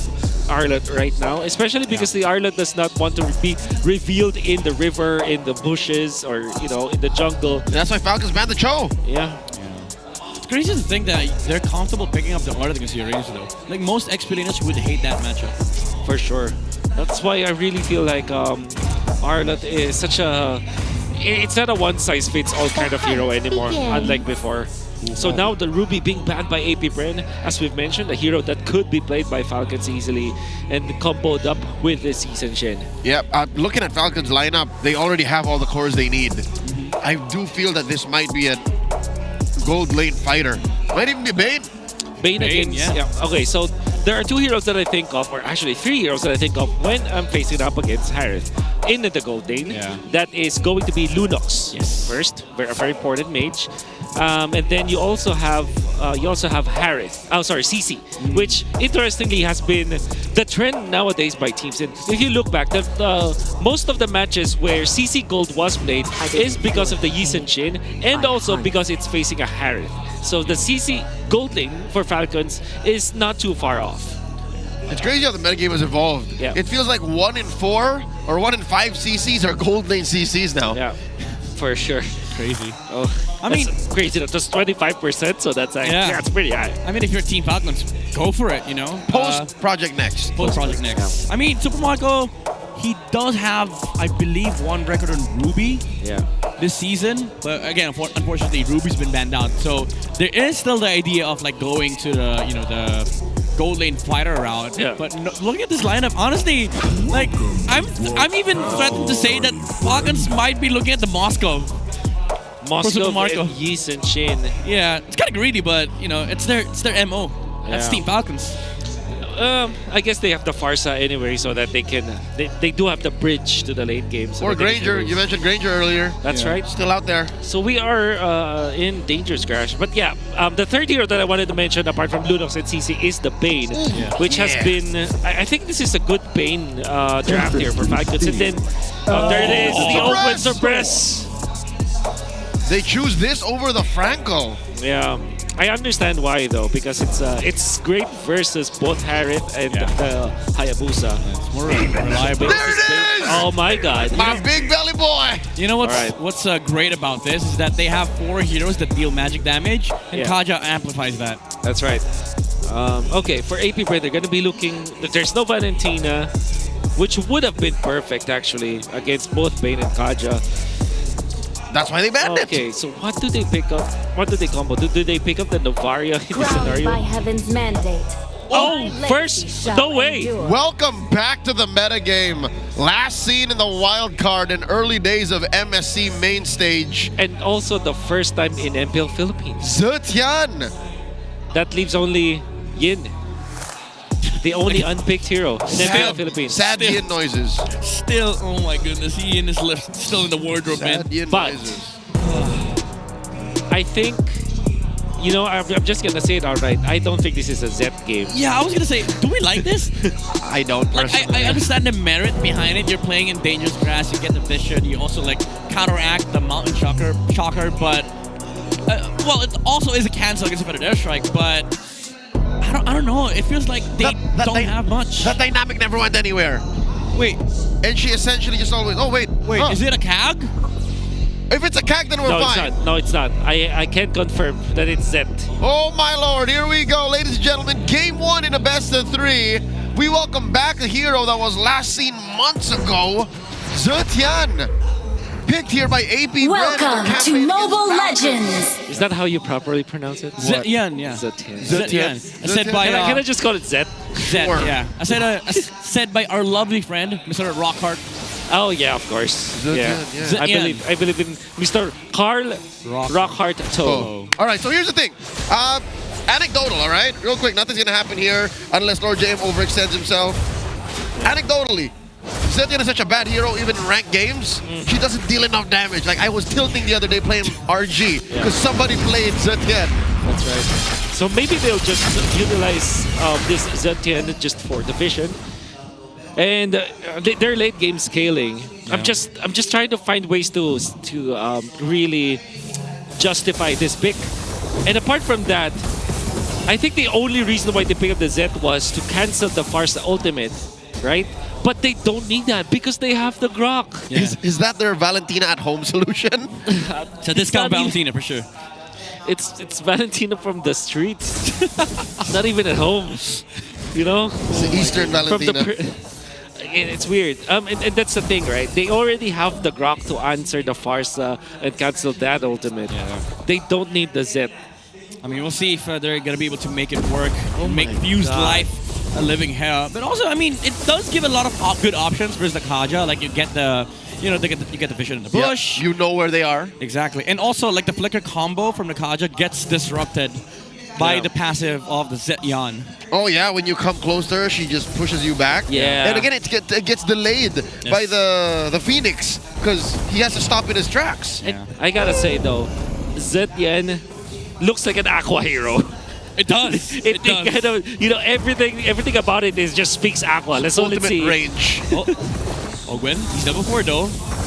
Arlet right now, especially because the Arlet does not want to be revealed in the river, in the bushes, or you know, in the jungle. And that's why Falcons banned the Cho. Yeah. It's crazy to think that they're comfortable picking up the Arlet against Uranus though. Like most XP laners would hate that matchup. For sure. That's why I really feel like Arlet is such a... It's not a one-size-fits-all kind of hero anymore, unlike before. So now the Ruby being banned by APBR, as we've mentioned, a hero that could be played by Falcons easily and comboed up with the Season Shin. Yep, looking at Falcons lineup, they already have all the cores they need. I do feel that this might be a gold lane fighter. Might even be Bane. Bane against... Yeah. Okay, so there are two heroes that I think of, or actually three heroes that I think of when I'm facing up against Harith in the gold lane. That is going to be Lunox first, a very important mage. And then you also have Harith. Oh, sorry, CC, which interestingly has been the trend nowadays by teams. And if you look back, most of the matches where CC Gold was played is because of the Yi Shin and also because it's facing a Harith. So the CC Gold lane for Falcons is not too far off. It's crazy how the metagame has evolved. Yeah. It feels like 1 in 4 or 1 in 5 CCs are gold lane CCs now. Yeah, for sure. Crazy. Oh, I mean, crazy. That's 25%, so that's that's pretty high. I mean, if you're Team Falcons, go for it. You know, Post Project Next. Post Project Next. I mean, Super Marco, he does have, I believe, one record on Ruby. This season, but again, unfortunately, Ruby's been banned out. So there is still the idea of like going to the the gold lane fighter route. But looking at this lineup, honestly, like I'm even threatened to say that Falcons might be looking at the Moscow and Yi Shin. Yeah, it's kind of greedy, but you know, it's their MO. That's Team Falcons. I guess they have the Farsa anyway, so that they can they do have the bridge to the late game. So or Granger. You mentioned Granger earlier. That's right. Still out there. So we are in Dangerous Crash. But yeah, the third hero that I wanted to mention, apart from Lunox and CC, is the Bane, which has been... I think this is a good Bane draft here for Falcons. And then there it is, the open suppress. They choose this over the Franco. Yeah. I understand why though, because it's great versus both Harith and the Hayabusa. It's more reliable. There it is! Oh my god. My big belly boy! You know what's great about this is that they have 4 heroes that deal magic damage, and Kaja amplifies that. That's right. Okay, for AP Bren, they're going to be looking... There's no Valentina, which would have been perfect actually against both Bane and Kaja. That's why they banned it. Okay, so what do they pick up? What do they combo? Do they pick up the Novaria in this scenario? By heaven's mandate. Oh, first? No way. Welcome back to the metagame. Last seen in the wild card in early days of MSC main stage. And also the first time in MPL Philippines. Zetian. That leaves only Yin. The only unpicked hero in MPL Philippines. Sad Yin noises. Still, oh my goodness, Yin is still in the wardrobe, man. Sad Yin But noises. I think, you know, I'm just gonna say it outright. I don't think this is a Z game. Yeah, I was gonna say, do we like this? I don't personally. I understand the merit behind it. You're playing in dangerous grass, you get the vision, you also like counteract the mountain shocker, but well, it also is a cancel against a better Air Strike, but I don't know. It feels like they don't have much. That dynamic never went anywhere. Wait. And she essentially just always... Oh, wait. Is it a CAG? If it's a CAG, then we're fine. It's not. No, it's not. I can't confirm that it's Z. Oh, my lord. Here we go, ladies and gentlemen. Game 1 in a best of 3. We welcome back a hero that was last seen months ago. Zetian. Picked here by AP Welcome to Mobile Legends. Is that how you properly pronounce it? Zetian, yeah. Zetian. I said by... Can I just call it Z? Z, yeah. I said by our lovely friend, Mr. Rockhart. Oh yeah, of course. Zetian, yeah. I believe in Mr. Carl Rockhart Toe. All right, so here's the thing. Anecdotal, all right? Real quick, nothing's going to happen here unless Lord JM overextends himself. Anecdotally, Zetian is such a bad hero, even in ranked games. She doesn't deal enough damage. Like, I was tilting the other day playing RG because somebody played Zetian. That's right. So maybe they'll just utilize this Zetian just for the vision. And their late game scaling. Yeah. I'm just trying to find ways to really justify this pick. And apart from that, I think the only reason why they picked up the Z was to cancel the Farsa ultimate, right? But they don't need that because they have the Grok. Yeah. Is that their Valentina at home solution? It's a discount Valentina for sure. It's Valentina from the streets. Not even at home. You know? It's the Eastern Valentina. It's weird. And that's the thing, right? They already have the Grok to answer the Farsa and cancel that ultimate. Yeah. They don't need the Z. I mean, we'll see if they're going to be able to make it work. Make Fused life a living hell. But also, I mean, it does give a lot of good options versus the Kaja. Like, you get the... You know, you get the vision in the bush. You know where they are. Exactly. And also, like, the flicker combo from the Kaja gets disrupted by the passive of the Zetian. Oh yeah, when you come close to her, she just pushes you back. Yeah. And again, it gets delayed by the Phoenix because he has to stop in his tracks. And I gotta say though, Zetian looks like an Aqua hero. It does. It does. Kind of, you know, everything about it is just speaks Aqua. Let's only see. Ultimate range. Gwen, he's level 4 though.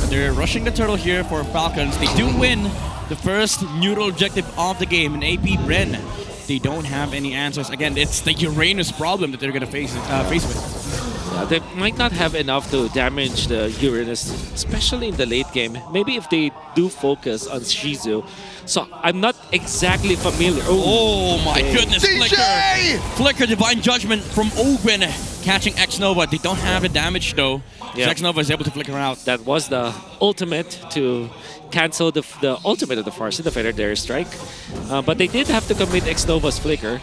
They're rushing the turtle here for Falcons. They do win the first neutral objective of the game in AP Bren. They don't have any answers. Again, it's the Uranus problem that they're going to face with. Yeah, they might not have enough to damage the Uranus, especially in the late game. Maybe if they do focus on Shizu. So I'm not exactly familiar. Oh my goodness, Flicker! Flicker, Divine Judgment from Ogwen catching X-Nova. They don't have the damage though. Yeah. So X-Nova is able to flicker out. That was the ultimate to cancel the ultimate of the Farsa, the Feather Dare Strike. But they did have to commit X-Nova's flicker.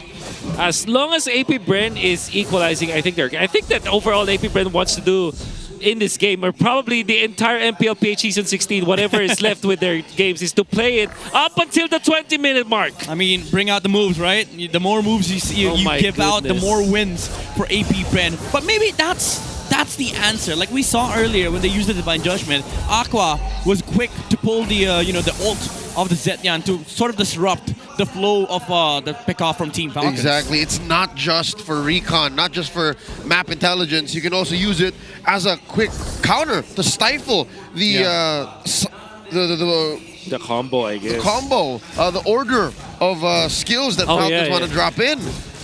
As long as AP Bren is equalizing, I think that overall AP Bren wants to do in this game, or probably the entire MPL PH Season 16, whatever is left with their games, is to play it up until the 20-minute mark. I mean, bring out the moves, right? The more moves you give out, the more wins for AP Bren. But maybe that's the answer. Like we saw earlier when they used the Divine Judgment, Aqua was quick to pull the the ult of the Zetian to sort of disrupt the flow of the pickoff from Team Falcons. Exactly. It's not just for recon, not just for map intelligence. You can also use it as a quick counter to stifle the The combo, I guess. The combo, the order of skills that Falcons want to drop in.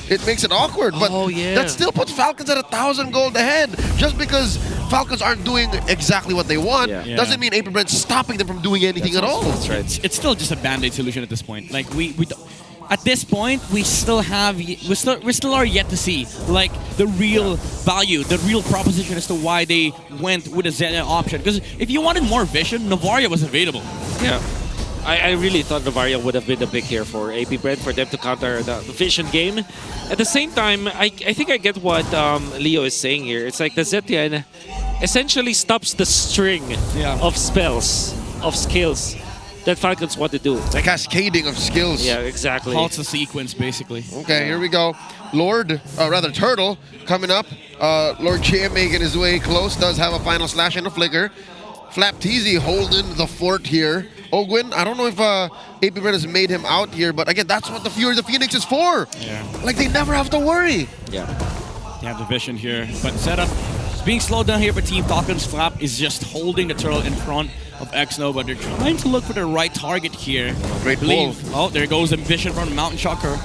It makes it awkward, but that still puts Falcons at 1,000 gold ahead. Just because Falcons aren't doing exactly what they want doesn't mean APBR's stopping them from doing anything at all. That's right. It's still just a band-aid solution at this point. Like we at this point, we still are yet to see like the real value, the real proposition as to why they went with a Xenia option. Because if you wanted more vision, Novaria was available. Yeah. I really thought Novaria would have been the pick here for APBR for them to counter the vision game. At the same time, I think I get what Leo is saying here. It's like the Zetian essentially stops the string of spells, of skills that Falcons want to do. It's a cascading of skills. Yeah, exactly. Halts the sequence, basically. Okay, here we go. Turtle coming up. Lord Jam making his way close. Does have a final slash and a flicker. Flapteezy holding the fort here. Ogwin, I don't know if APBR has made him out here, but again, that's what the Fury of the Phoenix is for. Yeah. Like, they never have to worry. Yeah. They have the vision here, but setup is being slowed down here, but Team Falcons Flap is just holding the turtle in front of X-Nova. They're trying to look for the right target here. Great pull. Oh, there goes the vision from the Mountain Shocker.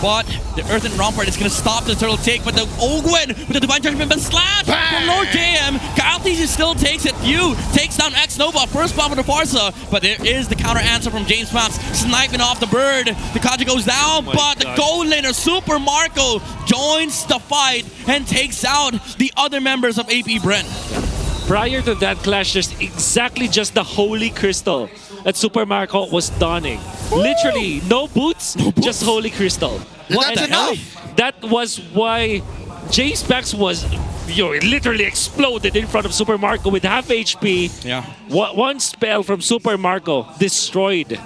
But the Earthen Rampart is going to stop the turtle take, but the Ogwin with the Divine Judgment, but slash from Lord JM. Kaltis still takes it. Few takes down X-Nova, first bomb of the Farsa, but there is the counter answer from James Maps, sniping off the bird. The Kaji goes down, but the gold laner, Super Marco, joins the fight and takes out the other members of APBR. Prior to that clash, there's exactly just the Holy Crystal that Super Marco was donning. Literally, no boots, just Holy Crystal. And that's enough. That was why Jace Pax was literally exploded in front of Super Marco with half HP. Yeah. One spell from Super Marco destroyed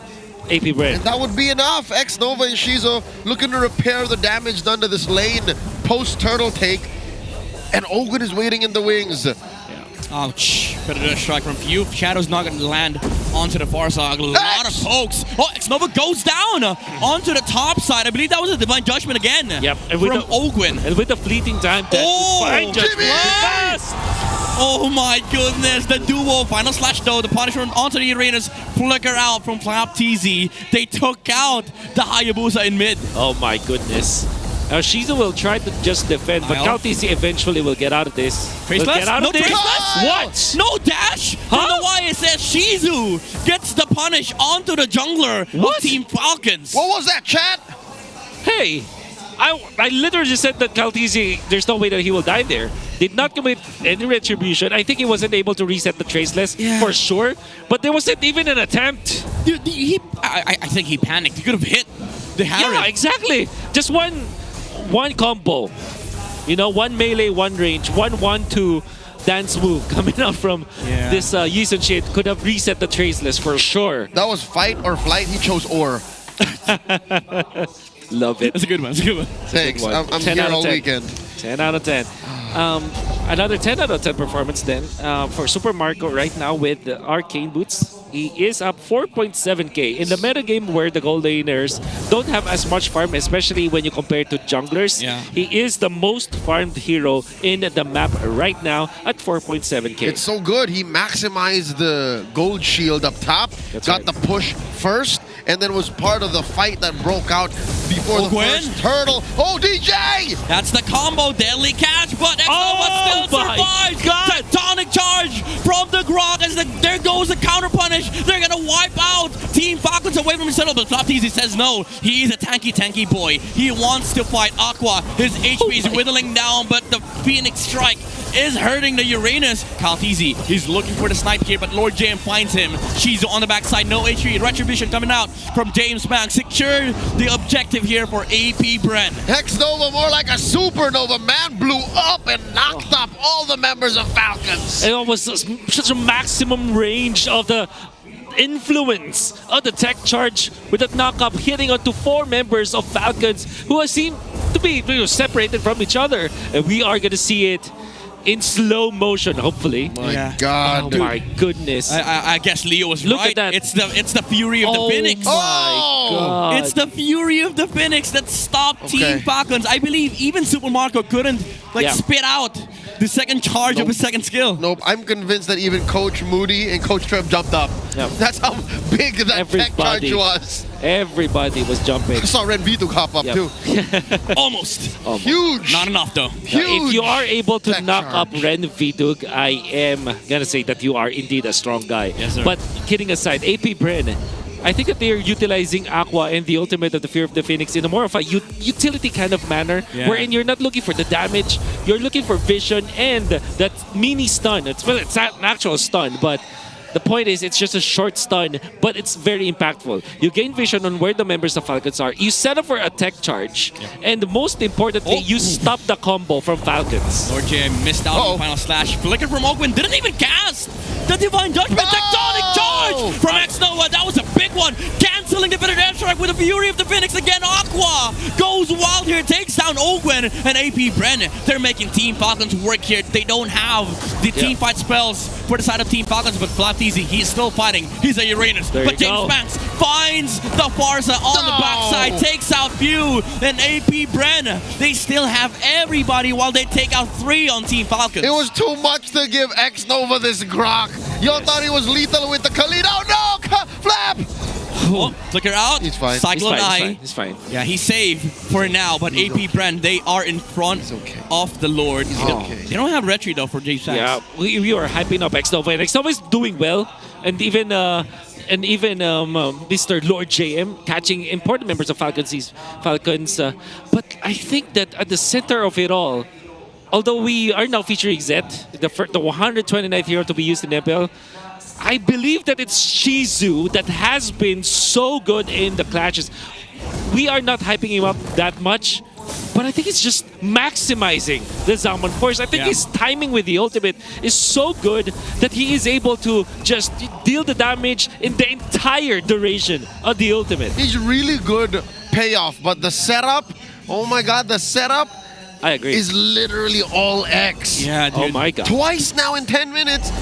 APBR. And that would be enough. X-Nova and Shizo looking to repair the damage done to this lane post-turtle take. And Ogwin is waiting in the wings. Ouch. Predator strike from Few. Shadow's not going to land onto the far side. A lot of pokes. Oh, X-Nova goes down onto the top side. I believe that was a Divine Judgment again. Yep. And from Ogwin. And with the fleeting time, Divine Judgment. Oh my goodness. The duo. Final slash though. The punishment onto the arenas. Flicker out from Flapteezy. They took out the Hayabusa in mid. Oh my goodness. Now Shizu will try to just defend, but Kaltisi eventually will get out of this. Traceless? Get out No of this. Traceless? What? No dash! I don't know why it says Shizu gets the punish onto the jungler of Team Falcons. What was that, chat? Hey, I literally just said that Kaltisi, there's no way that he will die there. Did not commit any retribution. I think he wasn't able to reset the Traceless for sure, but there wasn't even an attempt. Dude, I think he panicked. He could have hit the Harry. Yeah, exactly. Just one combo, one melee, one range, 1-1-2 dance move coming out from this Yisun shit could have reset the Traceless for sure. That was fight or flight. He chose or. Love it. That's a good one. That's a good one. Thanks. I'm here all weekend. 10 out of 10. Another 10 out of 10 performance then for Super Marco right now with the Arcane Boots. He is up 4.7k in the metagame where the gold laners don't have as much farm, especially when you compare to junglers. Yeah. He is the most farmed hero in the map right now at 4.7k. It's so good. He maximized the gold shield up top, got the push first, and then was part of the fight that broke out before the first turtle. Oh, DJ! That's the combo. Deadly catch, but X-Nova still survives. Tectonic charge from the Grog as there goes the counter punish. They're gonna wipe out Team Falcons away from his settle, but Flapteezy says no. He is a tanky boy. He wants to fight Aqua. His HP is whittling down, but the Phoenix Strike is hurting the Uranus. Kaltisi, he's looking for the snipe here, but Lord Jam finds him. Shizu on the backside, no HP. Retribution coming out from James Banks. Secured the objective here for APBR. X-Nova more like a supernova. Man blew up and knocked up all the members of Falcons. And it was such a maximum range of the influence of the tech charge with that knockup hitting onto 4 members of Falcons who seem to be separated from each other. And we are going to see it in slow motion, hopefully. My God. Oh my goodness. I guess Leo was Look right. at that. It's the fury of the Phoenix. Oh my God. It's the fury of the Phoenix that stopped Team Falcons. I believe even Super Marco couldn't spit out the second charge of his second skill. Nope, I'm convinced that even Coach Moody and Coach Trev jumped up. Yep. That's how big that tech charge was. Everybody was jumping. I saw Ren Vito hop up too. Almost. Huge. Not enough though. Huge. If you are able to knock charge. up Ren Vidug, I am gonna say that you are indeed a strong guy. Yes, sir. But kidding aside, AP Bren, I think that they're utilizing Aqua and the ultimate of the Fear of the Phoenix in a more of a utility kind of manner, wherein you're not looking for the damage, you're looking for vision and that mini stun. It's not an actual stun, but the point is, it's just a short stun, but it's very impactful. You gain vision on where the members of Falcons are. You set up for a tech charge, and most importantly, you stop the combo from Falcons. Lord J missed out on the final slash. Flicker from Ogwen didn't even cast the Divine Judgment. Tectonic charge from X-Nova. That was a big one. Canceling the Bitter Death Strike with the Fury of the Phoenix again. Aqua goes wild here, takes down Ogwen and AP Bren. They're making Team Falcons work here. They don't have the team fight spells for the side of Team Falcons, but Easy, he's still fighting. He's a Uranus. But James Banks finds the Farsa on the backside, takes out Few and AP Bren. They still have everybody while they take out 3 on Team Falcons. It was too much to give X-Nova this grok. Y'all thought he was lethal with the Khalid. Oh no! Flap! Oh, Flicker out. He's fine. Cyclone Eye. He's fine. Yeah, he's safe for now, but AP Bren, they are in front of the Lord. They don't have retreat though for James Banks. Yeah, we are hyping up X-Nova, and X-Nova is doing well, and even Mr. Lord JM catching important members of Falcons. But I think that at the center of it all, although we are now featuring Zed, the 129th hero to be used in MPL, I believe that it's Shizu that has been so good in the clashes. We are not hyping him up that much, but I think it's just maximizing the Zaman Force. I think his timing with the ultimate is so good that he is able to just deal the damage in the entire duration of the ultimate. He's really good payoff, but the setup, oh my god, the setup I agree. is literally all X. Yeah, dude. Oh my god. Twice now in 10 minutes.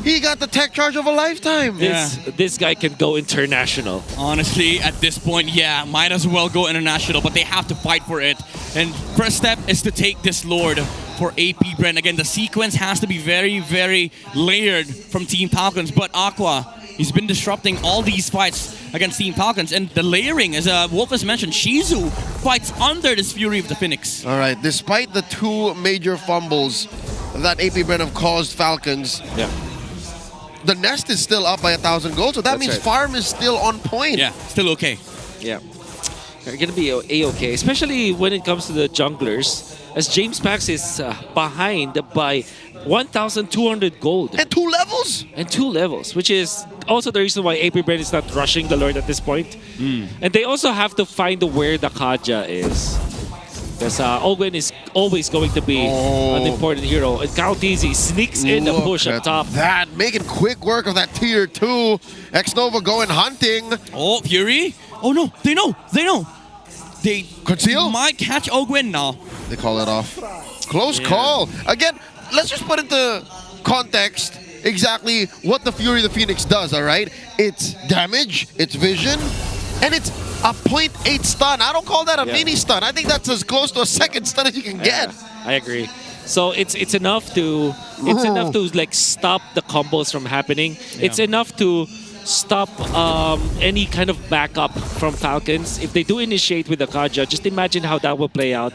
He got the tech charge of a lifetime. This guy can go international. Honestly, at this point, yeah, might as well go international, but they have to fight for it. And first step is to take this Lord for AP Bren. Again, the sequence has to be very, very layered from Team Falcons, but Aqua, he's been disrupting all these fights against Team Falcons, and the layering, as Wolf has mentioned, Shizu fights under this Fury of the Phoenix. All right, despite the 2 major fumbles that AP Bren have caused Falcons, the nest is still up by 1,000 gold, so that means farm is still on point. Yeah, still okay. Yeah. They're going to be A-okay, especially when it comes to the junglers, as James Pax is behind by 1,200 gold. And 2 levels? And 2 levels, which is also the reason why AP Bren is not rushing the Lord at this point. And they also have to find where the Kaja is. Because Ogwen is always going to be an important hero. And Kautizi sneaks in the push up top. That, making quick work of that tier 2. X-Nova going hunting. Oh, Fury? Oh no, they know. They conceal? Might catch Ogwen now. They call it off. Close call. Again, let's just put into context exactly what the Fury of the Phoenix does, all right? It's damage, it's vision, and it's a 0.8 stun. I don't call that a mini stun. I think that's as close to a second stun as you can get. I agree. So it's enough to like stop the combos from happening. It's enough to stop any kind of backup from Falcons. If they do initiate with the Kaja, just imagine how that will play out.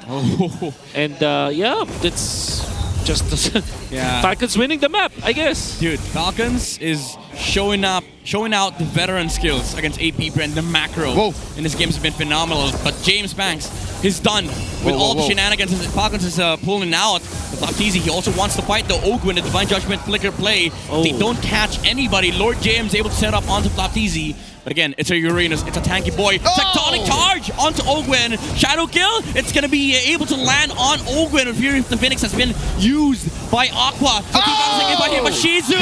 And that's just Falcons winning the map, I guess. Dude, Falcons is showing out the veteran skills against AP Bren. The macro in this game has been phenomenal. But James Banks is done with all the shenanigans that Falcons is pulling out. But easy. He also wants to fight the Ogwen, the Divine Judgment Flicker play. They don't catch anybody. Lord James able to set up onto Flapteezy. But again, it's a Uranus, it's a tanky boy. Tectonic charge onto Ogwen. Shadow kill, it's going to be able to land on Ogwen. Fury of the Phoenix has been used by Aqua. But Shizu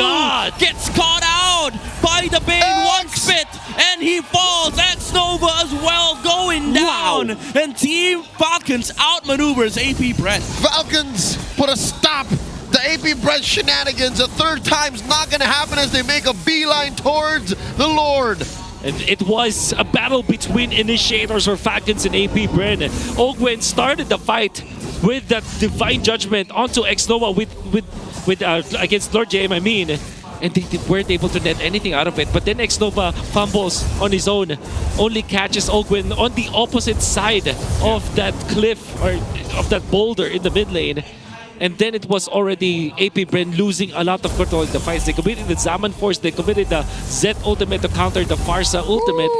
gets caught out by the Bane. One spit, and he falls. X-Nova as well going down. And Team Falcons outmaneuvers AP Bren. Falcons put a stop to AP Bren shenanigans. A third time's not going to happen as they make a beeline towards the Lord. And it was a battle between initiators or Falcons and APBREN. Ogwen started the fight with that divine judgment onto Xnova with against Lord JM, I mean. And they weren't able to net anything out of it. But then Xnova fumbles on his own, only catches Ogwen on the opposite side of that cliff or of that boulder in the mid lane. And then it was already APBREN losing a lot of control in the fights. They committed the Zaman Force, they committed the Z ultimate to counter the Farsa ultimate.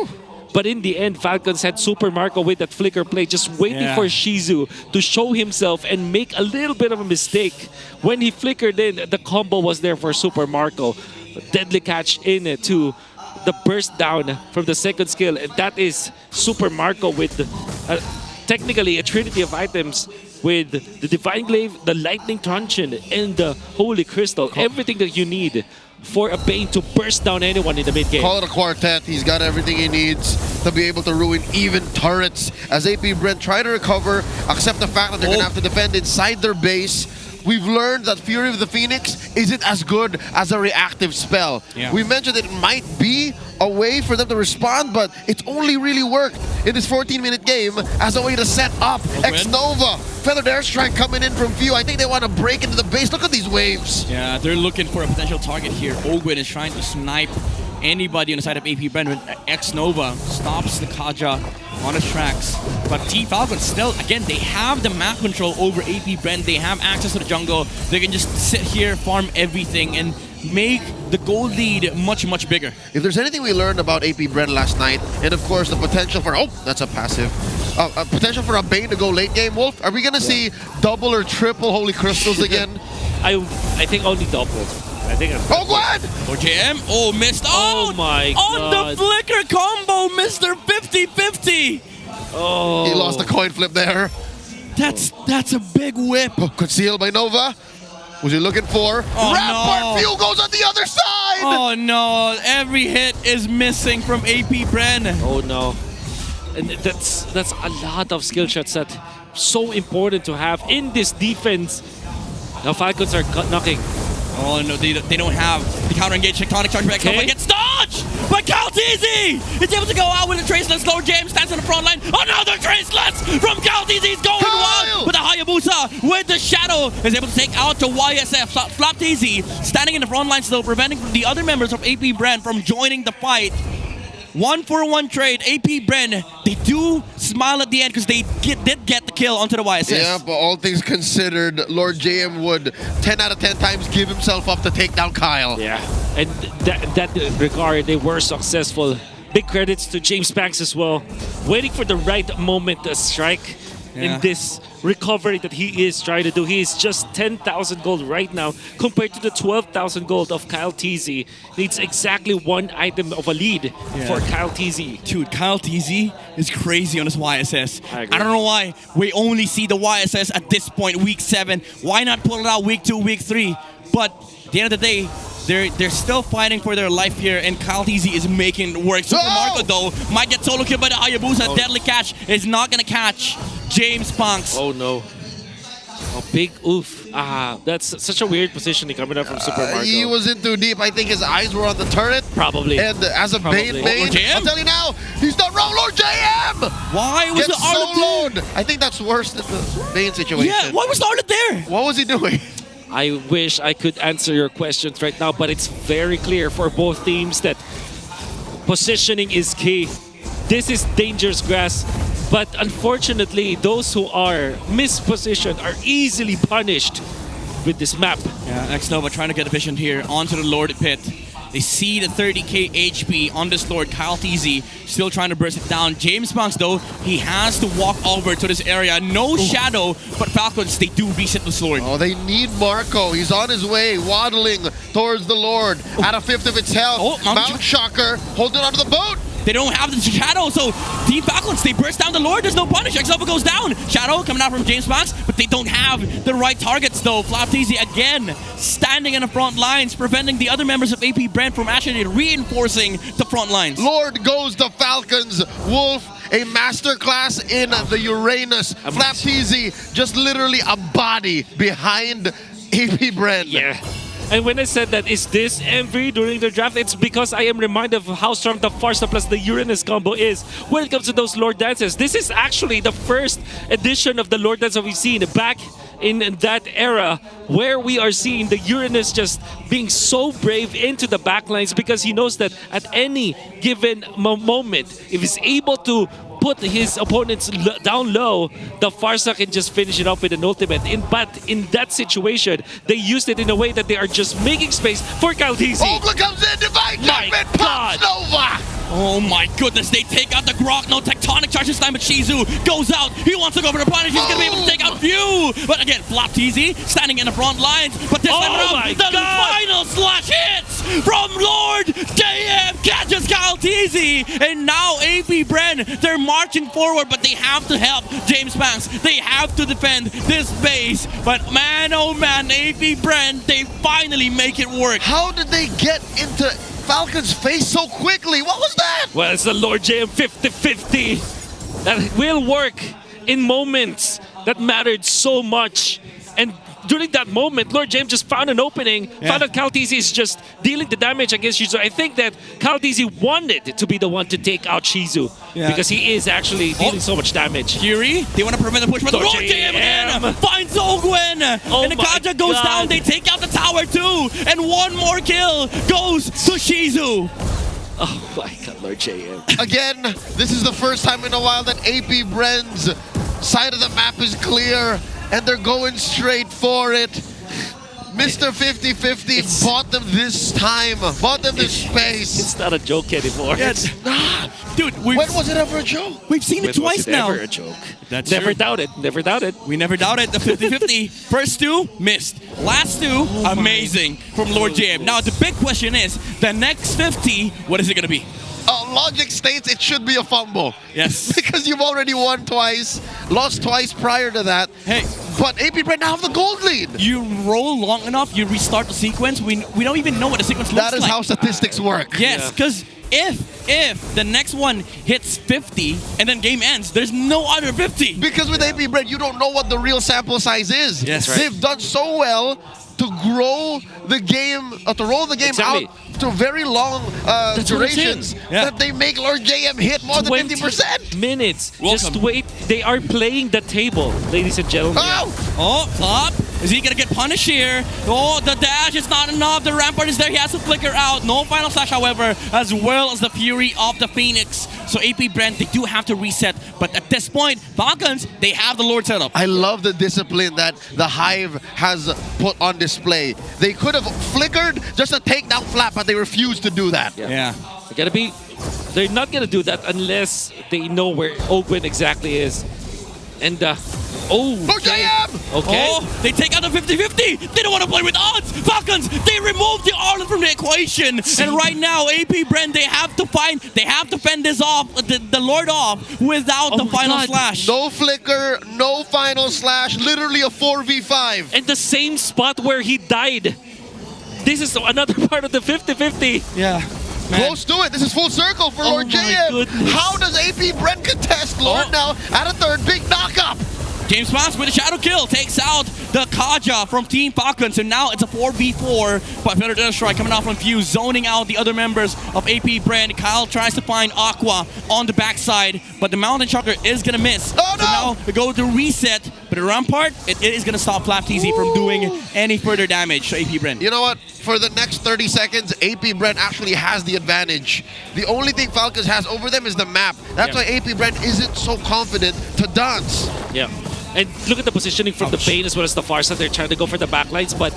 But in the end, Falcons had Super Marco with that flicker play, just waiting for Shizu to show himself and make a little bit of a mistake. When he flickered in, the combo was there for Super Marco. Deadly catch in to the burst down from the second skill. And that is Super Marco with technically a trinity of items with the Divine Glaive, the Lightning Truncheon, and the Holy Crystal. Everything that you need for a Bane to burst down anyone in the mid game. Call it a quartet. He's got everything he needs to be able to ruin even turrets. As APBREN try to recover, accept the fact that they're going to have to defend inside their base. We've learned that Fury of the Phoenix isn't as good as a reactive spell. We mentioned it might be a way for them to respond, but it's only really worked in this 14-minute game as a way to set up Xnova. Feathered Airstrike coming in from Few. I think they want to break into the base. Look at these waves. Yeah, they're looking for a potential target here. Ogwen is trying to snipe anybody on the side of APBREN when Xnova stops the Kaja on his tracks. But Team Falcon still, again, they have the map control over APBREN. They have access to the jungle. They can just sit here, farm everything, and make the goal lead much, much bigger. If there's anything we learned about APBREN last night, and of course the potential for, that's a passive. Potential for a Bane to go late game, Wolf. Are we going to see double or triple Holy Crystals again? I think only double. I think it's Ogwen! Or JM. Oh, missed out! Oh my on god. the flicker combo, Mr. 50-50. Oh. He lost the coin flip there. That's a big whip. Concealed by Nova. Was he looking for? Rampart Fuel goes on the other side! Oh no, every hit is missing from APBREN. Oh no. And that's a lot of skill shots that so important to have in this defense. Now Falcons are knocking. Oh no, they don't have the counter-engage tectonic charge back. Nova gets dodged by Calteezy! It's able to go out with a Traceless. Lord James stands on the front line. Another Traceless from Calteezy. He's going wild with a Hayabusa with the Shadow. Is able to take out the YSF. Flapteezy standing in the front line still, preventing the other members of APBREN from joining the fight. 1-for-1 trade. APBREN, they do smile at the end because they did get the kill onto the YSS. Yeah, but all things considered, Lord JM would 10 out of 10 times give himself up to take down Kyle. Yeah, and that regard, they were successful. Big credits to James Banks as well. Waiting for the right moment to strike in this recovery that he is trying to do. He is just 10,000 gold right now compared to the 12,000 gold of Kyle TZ. Needs exactly one item of a lead for Kyle TZ. Dude, Kyle TZ is crazy on his YSS. I don't know why we only see the YSS at this point, week 7. Why not pull it out week 2, week 3? But at the end of the day, they're still fighting for their life here, and Kyle TZ is making it work. Super Marco, though, might get solo killed by the Hayabusa. Deadly catch is not going to catch James Punks. Oh, no. Oh, big oof. That's such a weird positioning coming up from Super Marco. He was in too deep. I think his eyes were on the turret. Probably. And as a Bane, I'll tell you now, he's not wrong, Lord JM! Why was the soloed? I think that's worse than the Bane situation. Yeah, why was the Arlet there? What was he doing? I wish I could answer your questions right now, but it's very clear for both teams that positioning is key. This is dangerous grass, but unfortunately, those who are mispositioned are easily punished with this map. Yeah, Xnova trying to get a vision here onto the Lord Pit. They see the 30k HP on this Lord, Kyle TZ, still trying to burst it down. James Punks, though, he has to walk over to this area. No Shadow, but Falcons, they do reset this Lord. Oh, they need Marco. He's on his way, waddling towards the Lord. At a fifth of its health. Mount Shocker holding onto the boat. They don't have the Shadow, so Team Falcons, they burst down the Lord. There's no punish. Xnova goes down. Shadow coming out from James Banks, but they don't have the right targets, though. Flapteezy again standing in the front lines, preventing the other members of APBREN from actually reinforcing the front lines. Lord goes to Falcons. Wolf, a masterclass in the Uranus. Flapteezy, just literally a body behind APBREN. Yeah. And when I said that, is this MV during the draft? It's because I am reminded of how strong the Farsa plus the Uranus combo is when it comes to those Lord Dances. This is actually the first edition of the Lord Dance that we've seen back in that era, where we are seeing the Uranus just being so brave into the backlines because he knows that at any given moment, if he's able to put his opponents down low, the Farsa can just finish it off with an ultimate. But in that situation, they used it in a way that they are just making space for Kaltizi. Ogla comes in, Divine Judgment, pops Nova! Oh my goodness, they take out the Grok, no tectonic charge this time, but Shizu goes out. He wants to go for the punish, he's gonna be able to take out View. But again, Flap TZ standing in the front lines, but this time around, the final slash hits from Lord JM catches Kyle TZ. And now AP Bren, they're marching forward, but they have to help James Banks. They have to defend this base. But man, oh man, AP Bren, they finally make it work. How did they get into Falcon's face so quickly? What was that? Well, it's the Lord JM 50-50 that will work in moments that mattered so much. And during that moment, Lord James just found an opening, found that Kaltizi is just dealing the damage against Shizu. I think that Kaltizi wanted to be the one to take out Shizu because he is actually dealing so much damage. Fury, they want to prevent the push, but the Lord JM again finds Ogwen, and the Kaja goes down. They take out the tower too, and one more kill goes to Shizu. Oh my god, Lord JM. Again, this is the first time in a while that AP Bren's side of the map is clear, and they're going straight for it. Mr. 50-50 bought them this time, bought them this space. It's not a joke anymore. It's not. Dude, when was it ever a joke? We've seen it twice now. Never a joke. That's never true. doubted. Never doubted. We never doubted the 50-50. First two, missed. Last two, amazing from Lord JM. Now, the big question is, the next 50, what is it going to be? Logic states it should be a fumble. Yes. Because you've already won twice, lost twice prior to that. Hey. But AP Bren now have the gold lead. You roll long enough, you restart the sequence. We don't even know what the sequence looks like. That is how statistics work. Yes, because if the next one hits 50 and then game ends, there's no other 50. Because with AP Bren, you don't know what the real sample size is. Yes, right. They've done so well to grow the game, to roll the game out to very long durations that they make Lord JM hit more than 50%. Minutes. Just wait. They are playing the table, ladies and gentlemen. Oh, Flop. Is he going to get punished here? Oh, the dash is not enough. The Rampart is there. He has to flicker out. No final slash, however, as well as the Fury of the Phoenix. So AP Brent, they do have to reset. But at this point, Falcons, they have the Lord setup. I love the discipline that the Hive has put on display. They could have flickered just to take down Flap, but they refused to do that. Yeah. They're not gonna do that unless they know where Ogwen exactly is. And Lord JM! Okay. Oh, they take out the 50-50. They don't want to play with odds. Falcons, they remove the Arlen from the equation. And right now, AP Brent, they have to fend this off, the Lord off, without the final slash. No flicker, no final slash, literally a 4v5. And the same spot where he died. This is another part of the 50-50. Yeah. Close to it. This is full circle for Lord JM. How does AP Brent contest Lord now at a third? Big knock-up. James Bonds with a shadow kill takes out the Kaja from Team Falcons, and now it's a 4v4. But Feather Destroy coming out from Fuse, zoning out the other members of AP Brand. Kyle tries to find Aqua on the backside, but the Mountain Chakra is gonna miss. Oh, no! So now we go to reset, but the Rampart, it is gonna stop Flap TZ from doing any further damage to AP Brand. You know what? For the next 30 seconds, AP Brent actually has the advantage. The only thing Falcons has over them is the map. That's why AP Brent isn't so confident to dance. Yeah. And look at the positioning from the Bane as well as the Farsa. They're trying to go for the backlines, but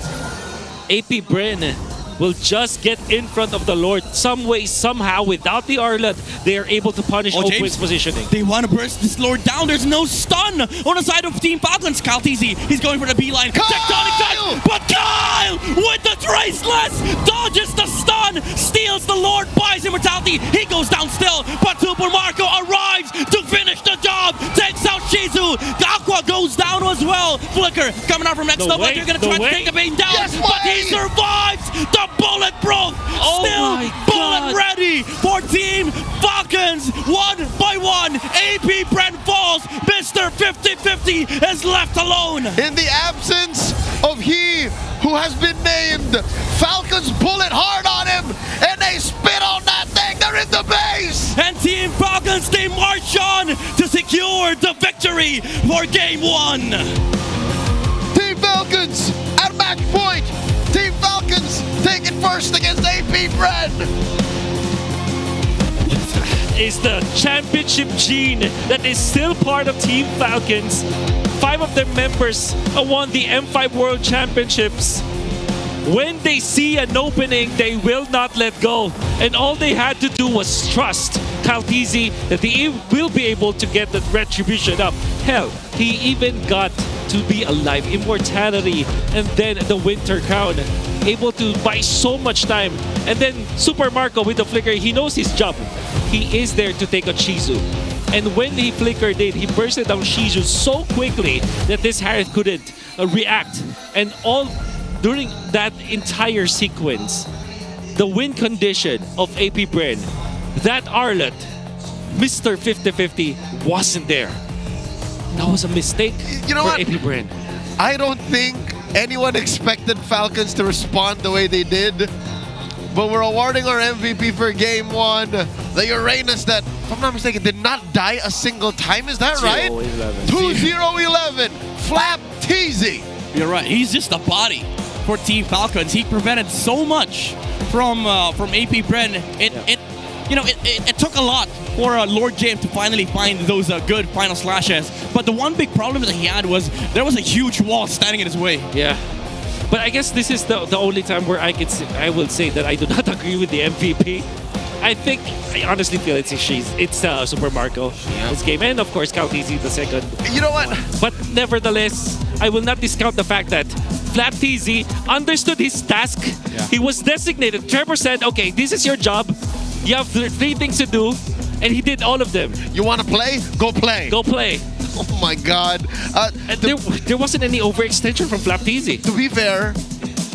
AP Bren will just get in front of the Lord some way, somehow. Without the Arlad, they are able to punish Ogwen's positioning. They want to burst this Lord down. There's no stun on the side of Team Falcons. Kyle TZ, he's going for the beeline. Tectonic touch, but Kyle with the Traceless dodges the stun, steals the Lord, buys immortality. He goes down still, but Super Marco arrives to finish the job, takes out Shizu. Aqua goes down as well. Flicker coming out from next level. They're going to try to take the Bane down, but he survives. The bulletproof, still bullet ready for Team Falcons. 1 by 1, AP Brent falls. Mr. 50-50 is left alone. In the absence of he who who has been named. Falcons pull it hard on him, and they spit on that thing. They're in the base. And Team Falcons, they march on to secure the victory for Game 1. Team Falcons at match point. Team Falcons take it first against APBR. Is the championship gene that is still part of Team Falcons. 5 of their members won the M5 World Championships. When they see an opening, they will not let go. And all they had to do was trust Calteezy that he will be able to get the retribution up. Hell, he even got to be alive, immortality, and then the Winter Crown. Able to buy so much time. And then Super Marco with the flicker, he knows his job. He is there to take out Shizu. And when he flickered it, he bursted down Shizu so quickly that this Harith couldn't react. And all during that entire sequence, the win condition of APBR, that Arlet, Mr. 50-50, wasn't there. That was a mistake You know for what? APBR. I don't think anyone expected Falcons to respond the way they did. But we're awarding our MVP for Game 1. The Uranus that, if I'm not mistaken, did not die a single time. Is that right? 2-0-11. Flap Teasy. You're right. He's just a body for Team Falcons. He prevented so much from APBR. It took a lot for Lord James to finally find those good final slashes. But the one big problem that he had was there was a huge wall standing in his way. Yeah. But I guess this is the only time where I will say that I do not agree with the MVP. I honestly feel it's Super Marco this game, and of course Calteezy the second. You know what? But nevertheless, I will not discount the fact that Flapteezy understood his task. Yeah. He was designated. Trevor said, "Okay, this is your job. You have 3 things to do," and he did all of them. You want to play? Go play. Go play. Oh my God. There wasn't any overextension from Flapteezy. To be fair,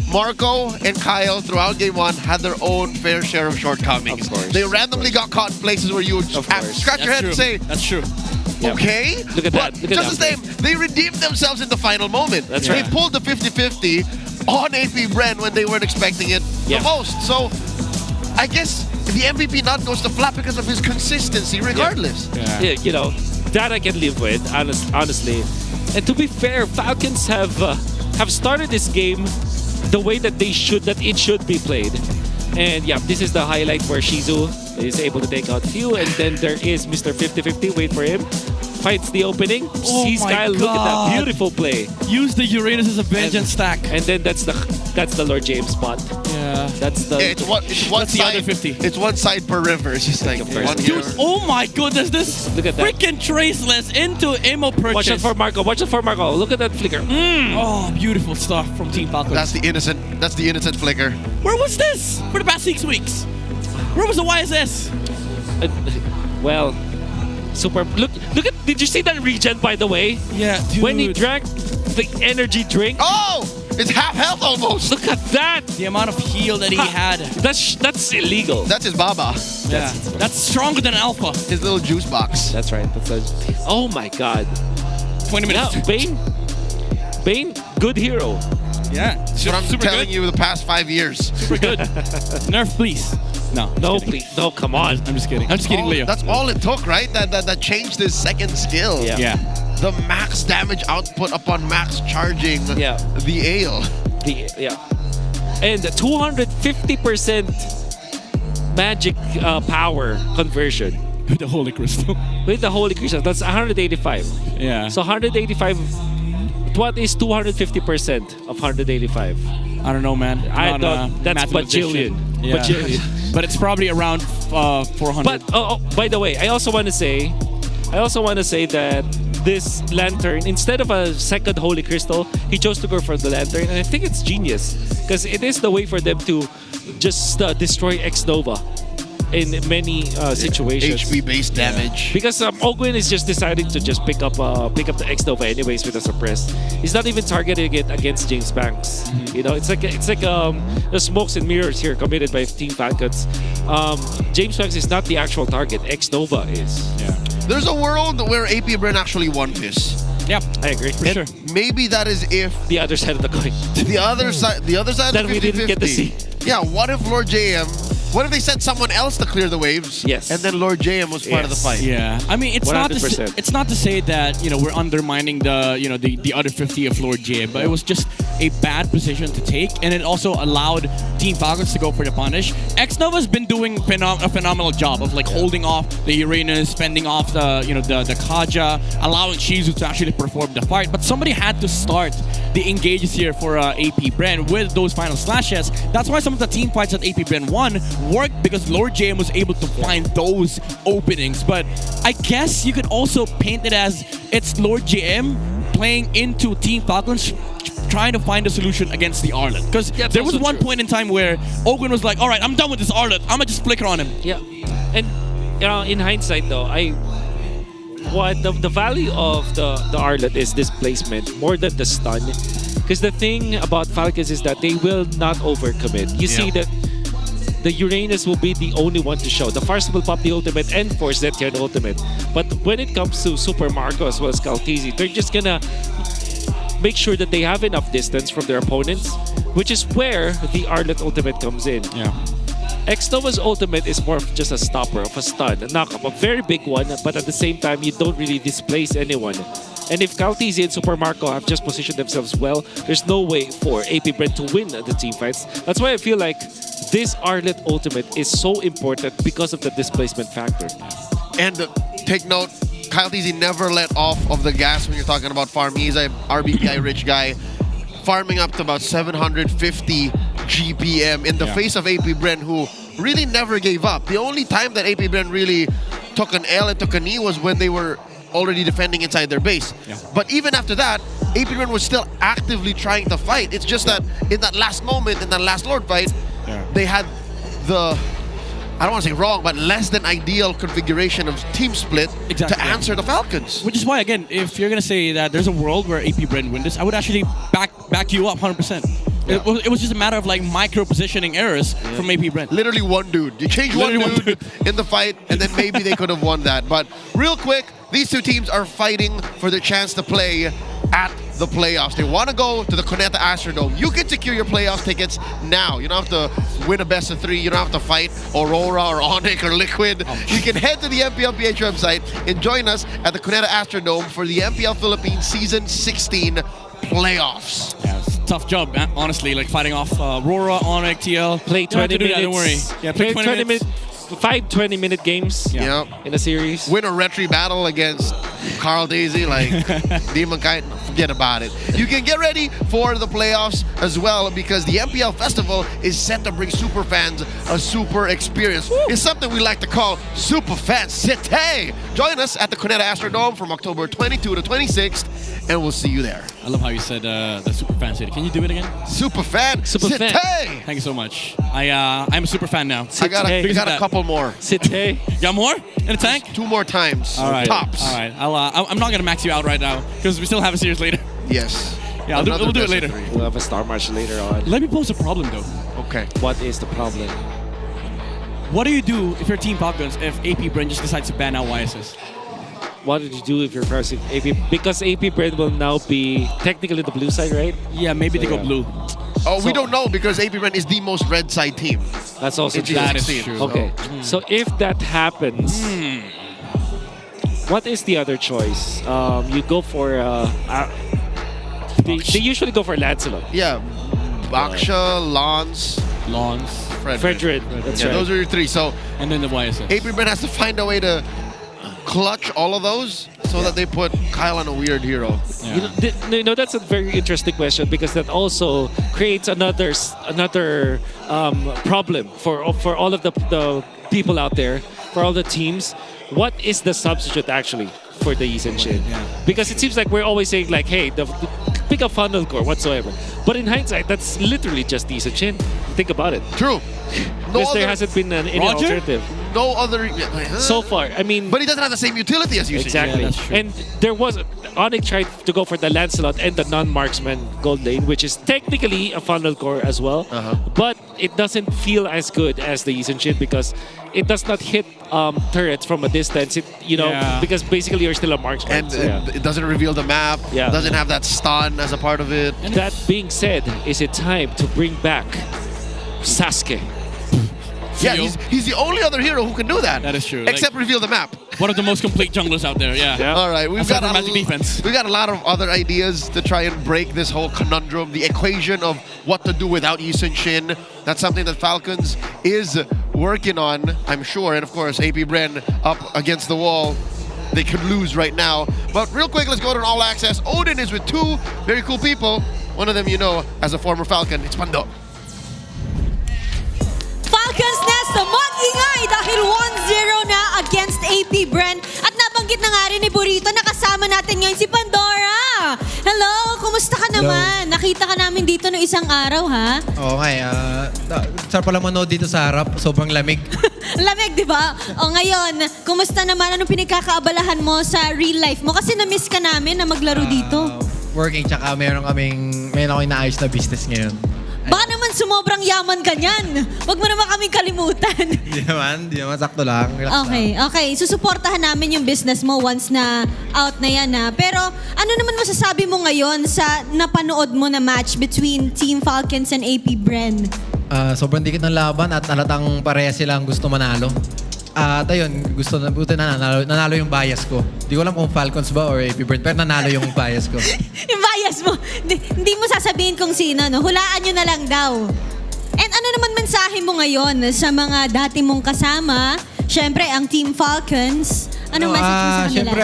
Marco and Kyle throughout Game 1 had their own fair share of shortcomings. Of course. They randomly got caught in places where you would scratch your head and say, "That's true." Okay. Look at that. Look at just the same, they redeemed themselves in the final moment. That's They right. pulled the 50-50 on APBR when they weren't expecting it the most. So I guess the MVP nod goes to Flap because of his consistency regardless. Yeah, that I can live with, honestly. And to be fair, Falcons have started this game the way that it should be played. And yeah, this is the highlight where Shizu is able to take out few, and then there is Mr. 50-50, wait for him. Finds the opening. Oh Sees my Kyle, look at that God. beautiful play. Use the Uranus as a vengeance stack. And then that's the Lord James spot. Yeah. That's the It's one That's the side. other 50. It's one side per river. It's just like one here. Dude, oh my goodness, this Look at that. freaking traceless into ammo purchase. Watch out for Marco. Watch out for Marco. Look at that flicker. Oh, beautiful stuff from Team Falcons. That's the innocent flicker. Where was this for the past 6 weeks? Where was the YSS? Well, super. Look at. Did you see that regen, by the way? Yeah, dude. When he drank the energy drink. Oh, it's half health almost. Look at that. The amount of heal that he had. That's illegal. That's his baba. Yeah, that's stronger than Alpha. His little juice box. That's right. Oh my God. 20 minutes. Yeah, Bane, good hero. Yeah. That's what I'm Super telling good. you the past 5 years. Super good. Nerf, please. No, please. No, come on. I'm just kidding. I'm just kidding, Leo. That's all it took, right? That changed his second skill. Yeah. The max damage output upon max charging the ale. And 250% magic power conversion. With the Holy Crystal. With the Holy Crystal, that's 185. Yeah. So 185, what is 250% of 185? I don't know, man. That's bajillion. Yeah. Bajillion. But it's probably around 400. But by the way, I also want to say that this lantern, instead of a second Holy Crystal, he chose to go for the lantern, and I think it's genius because it is the way for them to just destroy X Nova in many situations. HP-based damage. Because Ogwin is just deciding to just pick up the X Nova anyways with a suppress. He's not even targeting it against James Banks. It's like the smokes and mirrors here committed by Team Falcons. James Banks is not the actual target. X Nova is. Yeah. There's a world where APBR actually won this. Yep, I agree. for sure. Maybe that is if The other side of the coin. the other side That we didn't get to 50-50. Yeah, what if Lord JM? What if they sent someone else to clear the waves? Yes. And then Lord JM was part of the fight. Yeah, I mean it's not to 100%. it's not to say that we're undermining the other 50 of Lord J, but it was just a bad position to take, and it also allowed Team Falcons to go for the punish. X-Nova's been doing a phenomenal job of like holding off the Uranus, fending off the Kaja, allowing Shizu to actually perform the fight. But somebody had to start the engages here for AP Bren with those final slashes. That's why some of the team fights that AP Bren won worked, because Lord JM was able to find those openings. But I guess you could also paint it as it's Lord JM playing into Team Falcons, trying to find a solution against the Arlet. Because there was one point in time where Ogwen was like, all right, I'm done with this Arlet. I'm going to just flicker on him. Yeah. And in hindsight, though, the value of the Arlet is displacement more than the stun. Because the thing about Falcons is that they will not overcommit. You see that the Uranus will be the only one to show. The Farsa will pop the ultimate and force that the ultimate. But when it comes to Super Marco as well as Caltizi, they're just gonna make sure that they have enough distance from their opponents, which is where the Arlet ultimate comes in. Yeah. X-Nova's ultimate is more of just a stopper, of a stun, a knockup, a very big one, but at the same time, you don't really displace anyone. And if Caltizi and Super Marco have just positioned themselves well, there's no way for AP Bren to win the team fights. That's why I feel like this Arlet ultimate is so important because of the displacement factor. And take note, Caltizi never let off of the gas when you're talking about farm. He's a RBPI rich guy, farming up to about 750 GPM in the face of AP Bren, who really never gave up. The only time that AP Bren really took an L and took a knee was when they were already defending inside their base. Yeah. But even after that, AP Bren was still actively trying to fight. It's just that in that last moment, in that last Lord fight, they had the, I don't want to say wrong, but less than ideal configuration of team split to answer the Falcons. Which is why, again, if you're going to say that there's a world where AP Bren win this, I would actually back you up 100%. Yeah. It was just a matter of like micro positioning errors from AP Bren. Literally one dude. You change one dude in the fight, and then maybe they could have won that. But real quick, these two teams are fighting for the chance to play at the playoffs. They want to go to the Cuneta Astrodome. You can secure your playoffs tickets now. You don't have to win a best of 3. You don't have to fight Aurora or Onyx or Liquid. You can head to the MPL PH website and join us at the Cuneta Astrodome for the MPL Philippines Season 16 playoffs. Yeah, it's a tough job, man. Honestly, like fighting off RORA, Onyx, TL. Play 20 minutes. Don't worry. Yeah, play 20 minutes. 5 20-minute games in a series. Win a retry battle against Carl Daisy, like Demon Kite, forget about it. You can get ready for the playoffs as well, because the MPL Festival is set to bring super fans a super experience. It's something we like to call Super Fan City. Join us at the Cuneta Astrodome from October 22 to 26th, and we'll see you there. I love how you said the Super Fan City. Can you do it again? Super Fan City. Thank you so much. I'm a super fan now. I got a couple more. City. Got more in the tank? 2 more times. All right. Tops. All right. I'm not gonna max you out right now because we still have a series later. Yes. Yeah, we'll do it later. We'll have a star match later on. Let me pose a problem though. Okay. What is the problem? What do you do if you're Team Falcons if AP Bren just decides to ban out YSS? What did you do if you're first AP? Because AP Bren will now be technically the blue side, right? Yeah, maybe they go blue. Oh, we don't know because AP Bren is the most red side team. That's also true. That is true. Okay. So if that happens, what is the other choice? You go for they usually go for Lancelot. Yeah, Baksha, Lance, Fredrin. That's yeah, right. those are your 3. So and then the YSS. AP Bren has to find a way to clutch all of those so that they put Kyle on a weird hero. Yeah. You know, that's a very interesting question because that also creates another problem for all of the people out there, for all the teams. What is the substitute actually for the Yi Shin? Because it seems like we're always saying like, hey, pick a funnel core whatsoever. But in hindsight, that's literally just Yi Shin. Think about it. True. Because there hasn't been any alternative. No other. So far, I mean. But he doesn't have the same utility as you. Exactly. Yeah, that's true. And there was Onyx tried to go for the Lancelot and the non-marksman gold lane, which is technically a funnel core as well. But it doesn't feel as good as the Yisun Shin because it does not hit turrets from a distance. Because basically you're still a marksman. And it doesn't reveal the map. Yeah. Doesn't have that stun as a part of it. That being said, is it time to bring back Sasuke? Yeah, he's the only other hero who can do that. That is true. Except reveal the map. One of the most complete junglers out there, yeah. All right, we've got magic defense. We got a lot of other ideas to try and break this whole conundrum, the equation of what to do without Yisun Shin. That's something that Falcons is working on, I'm sure. And of course, AP Bren up against the wall. They could lose right now. But real quick, let's go to an All Access. Odin is with two very cool people. One of them, you know, as a former Falcon, it's Pando. Falcons Nest, mag-ingay dahil 1-0 na against AP Bren. At nabanggit na nga rin ni Burrito na kasama natin ngayon si Pandora. Hello, kumusta ka naman? Nakita ka namin dito ng isang araw, ha? Okay, sarap pala manood dito sa harap. Sobrang lamig. Lamig, di ba? O ngayon, kumusta naman? Anong pinagkakaabalahan mo sa real life mo? Kasi na-miss ka namin na maglaro dito. Working, tsaka meron akong inaayos na business ngayon. Baka naman sumobrang yaman ka niyan. Huwag mo naman kaming kalimutan. Di naman, sakto lang. Relax Okay. Susuportahan namin yung business mo once na out na yan, ha? Pero ano naman masasabi mo ngayon sa napanood mo na match between Team Falcons and AP Bren? Sobrang dikit ng laban at halatang pareha silang gusto manalo. At ayun, buti na nanalo yung bias ko. Di ko alam kung Falcons ba or AP Bren, pero nanalo yung bias ko. Yung bias mo, hindi mo sasabihin kung sino, no? Hulaan nyo na lang daw. And ano naman mensahe mo ngayon sa mga dati mong kasama? Siyempre, ang Team Falcons. Anong message mo sa kanila? Siyempre,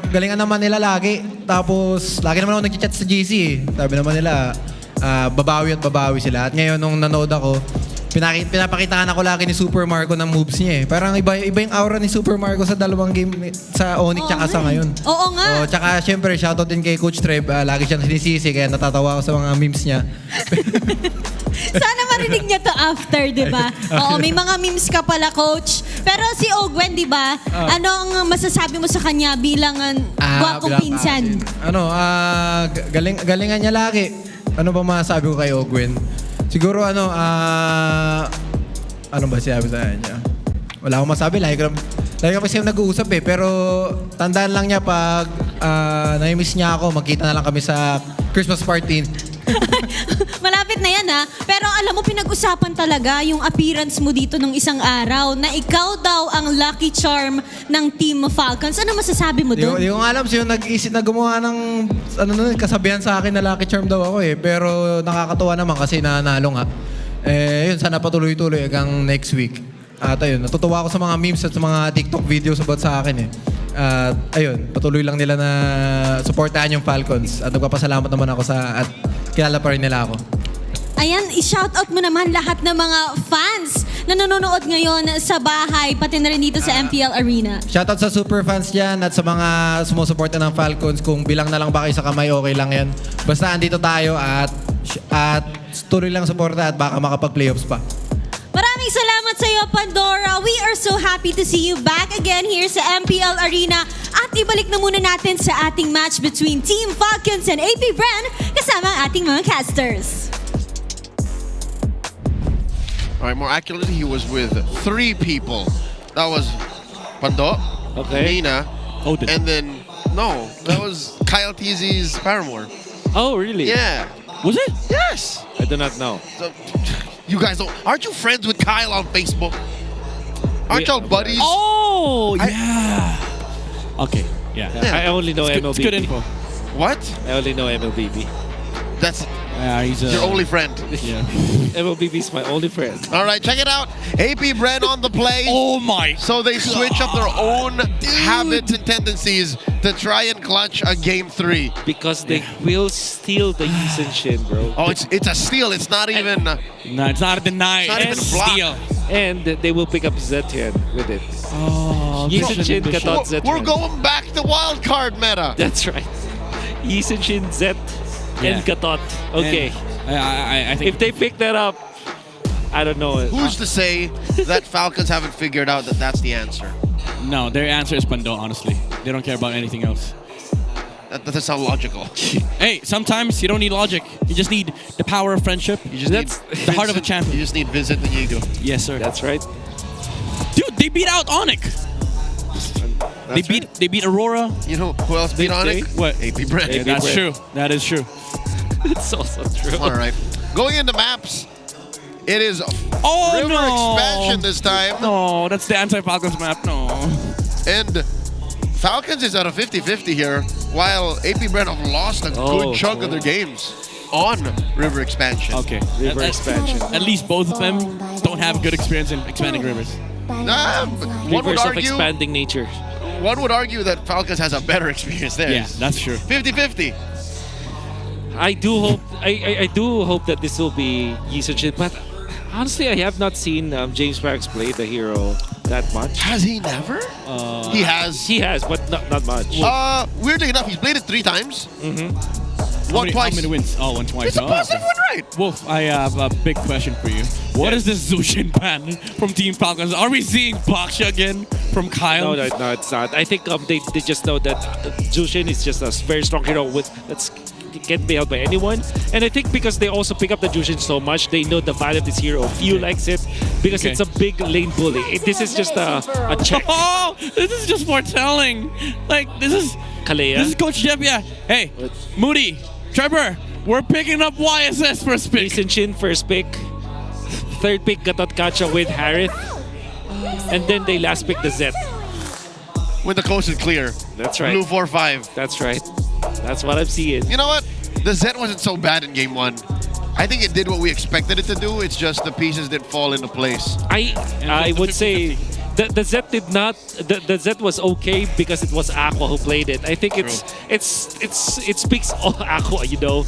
galingan naman nila lagi. Tapos, lagi naman ako nag-chat sa GC. Sabi naman nila, babawi sila. At ngayon, nung nanood ako, pinapakita ako lagi ni Super Marco ng moves niya eh. Parang iba yung aura ni Super Marco sa dalawang game sa Onyx tsaka sa ngayon. Oo nga. Tsaka syempre, shoutout din kay Coach Trev. Lagi siyang sinisisi kaya natatawa ako sa mga memes niya. Sana marinig niya to after, di ba? Oo, may mga memes ka pala, Coach. Pero si Ogwen, di ba? Anong masasabi mo sa kanya bilang gwapong pinsan? Galingan niya lagi. Ano ba masasabi ko kay Ogwen? Siguro ano ba sinabi sa kanya? Wala akong masabi. Lagi kami siya nag-uusap eh. Pero tandaan lang niya pag na-miss niya ako, magkita na lang kami sa Christmas party. Malapit na yan, ha? Pero alam mo, pinag-usapan talaga yung appearance mo dito nung isang araw na ikaw daw ang lucky charm ng Team Falcons. Ano masasabi mo doon? Di ko alam siya nag-isip na gumawa ng kasabihan sa akin na lucky charm daw ako eh. Pero nakakatuwa naman kasi nanalo nga. Yun, sana patuloy-tuloy hanggang next week. At ayun, natutuwa ako sa mga memes at sa mga TikTok videos about sa akin eh. At ayun, patuloy lang nila na supportahan yung Falcons. At nagpapasalamat naman ako at kilala pa rin nila ako. Ayan, i-shoutout mo naman lahat ng mga fans na nanonood ngayon sa bahay, pati na rin dito sa MPL Arena. Shoutout sa super fans dyan at sa mga sumusuporta ng Falcons. Kung bilang na lang ba kayo sa kamay, okay lang yan. Basta andito tayo at tuloy lang suporta at baka makapag-playoffs pa. Maraming salamat sa iyo, Pandora. We are so happy to see you back again here sa MPL Arena. At ibalik na muna natin sa ating match between Team Falcons and AP Bren kasama ang ating mga casters. Alright, more accurately, he was with 3 people. That was Pando, Nina, Odin. And then, no, that was Kyle TZ's paramour. Oh, really? Yeah. Was it? Yes. I do not know. So, you guys don't, aren't you friends with Kyle on Facebook? Aren't y'all buddies? Oh, yeah. Okay, yeah. I only know MLBB. It's good info. What? I only know MLBB. That's he's your only friend. Yeah. MLBB is my only friend. All right, check it out. AP Bren on the play. Oh my! So they switch up their own habits and tendencies to try and clutch a game 3. Because they will steal the Yisun Shin, bro. Oh, it's a steal. It's not even. No, it's not a deny. It's not even It's block. steal. And they will pick up Zetian with it. Oh, Yisun Shin, Katot, Zetian. We're going back to wild card meta. That's right. Yisun Shin, Zet, and Katot. Okay. I think if they pick that up, I don't know. Who's to say that Falcons haven't figured out that that's the answer? No, their answer is Pando, honestly. They don't care about anything else. That doesn't sound logical. Hey, sometimes you don't need logic. You just need the power of friendship. You just need the heart of a champion. You just need Vincent Inigo. Yes, sir. That's right. Dude, they beat out Onyx. They beat Aurora. You know who else beat Onyx? What? AP Brand. Yeah, that's true. That is true. It's also true. All right. Going into maps, it is Oh, River no. Expansion this time. No, that's the anti-Falcons map. No. And Falcons is at a 50-50 here, while AP Brand have lost a good chunk of their games on River Expansion. Okay. River Expansion. At least both of them don't have good experience in expanding rivers. One would Rivers of argue, expanding nature. one would argue that Falcons has a better experience there. Yeah, that's true. 50-50. I do hope that this will be Yi Sun-shin, but honestly, I have not seen James Sparks play the hero that much. Has he never? He has. He has, but not much. Weirdly enough, he's played it 3 times. One twice. How many wins? Oh, one twice. It's a positive win rate. Wolf, I have a big question for you. What is this Zushin ban from Team Falcons? Are we seeing Baksha again from Kyle? No, it's not. I think they just know that Zushin is just a very strong hero that's can't be held by anyone. And I think because they also pick up the Jushin so much, they know the value of this hero. Few likes it because it's a big lane bully. This is just a check. Oh, this is just foretelling. Like, this is Kalea. This is Coach Jeff, yeah. Hey, Moody, Trevor, we're picking up YSS first pick. Shin first pick. Third pick, Gatot Kacha with Harith. And then they last pick the Zet. When the coast is clear. That's right. Blue 4-5. That's right. That's what I'm seeing. You know what? The Zet wasn't so bad in game 1. I think it did what we expected it to do. It's just the pieces didn't fall into place. I would say the Zet did not. The Zet was okay because it was Aqua who played it. I think it speaks all Aqua. You know,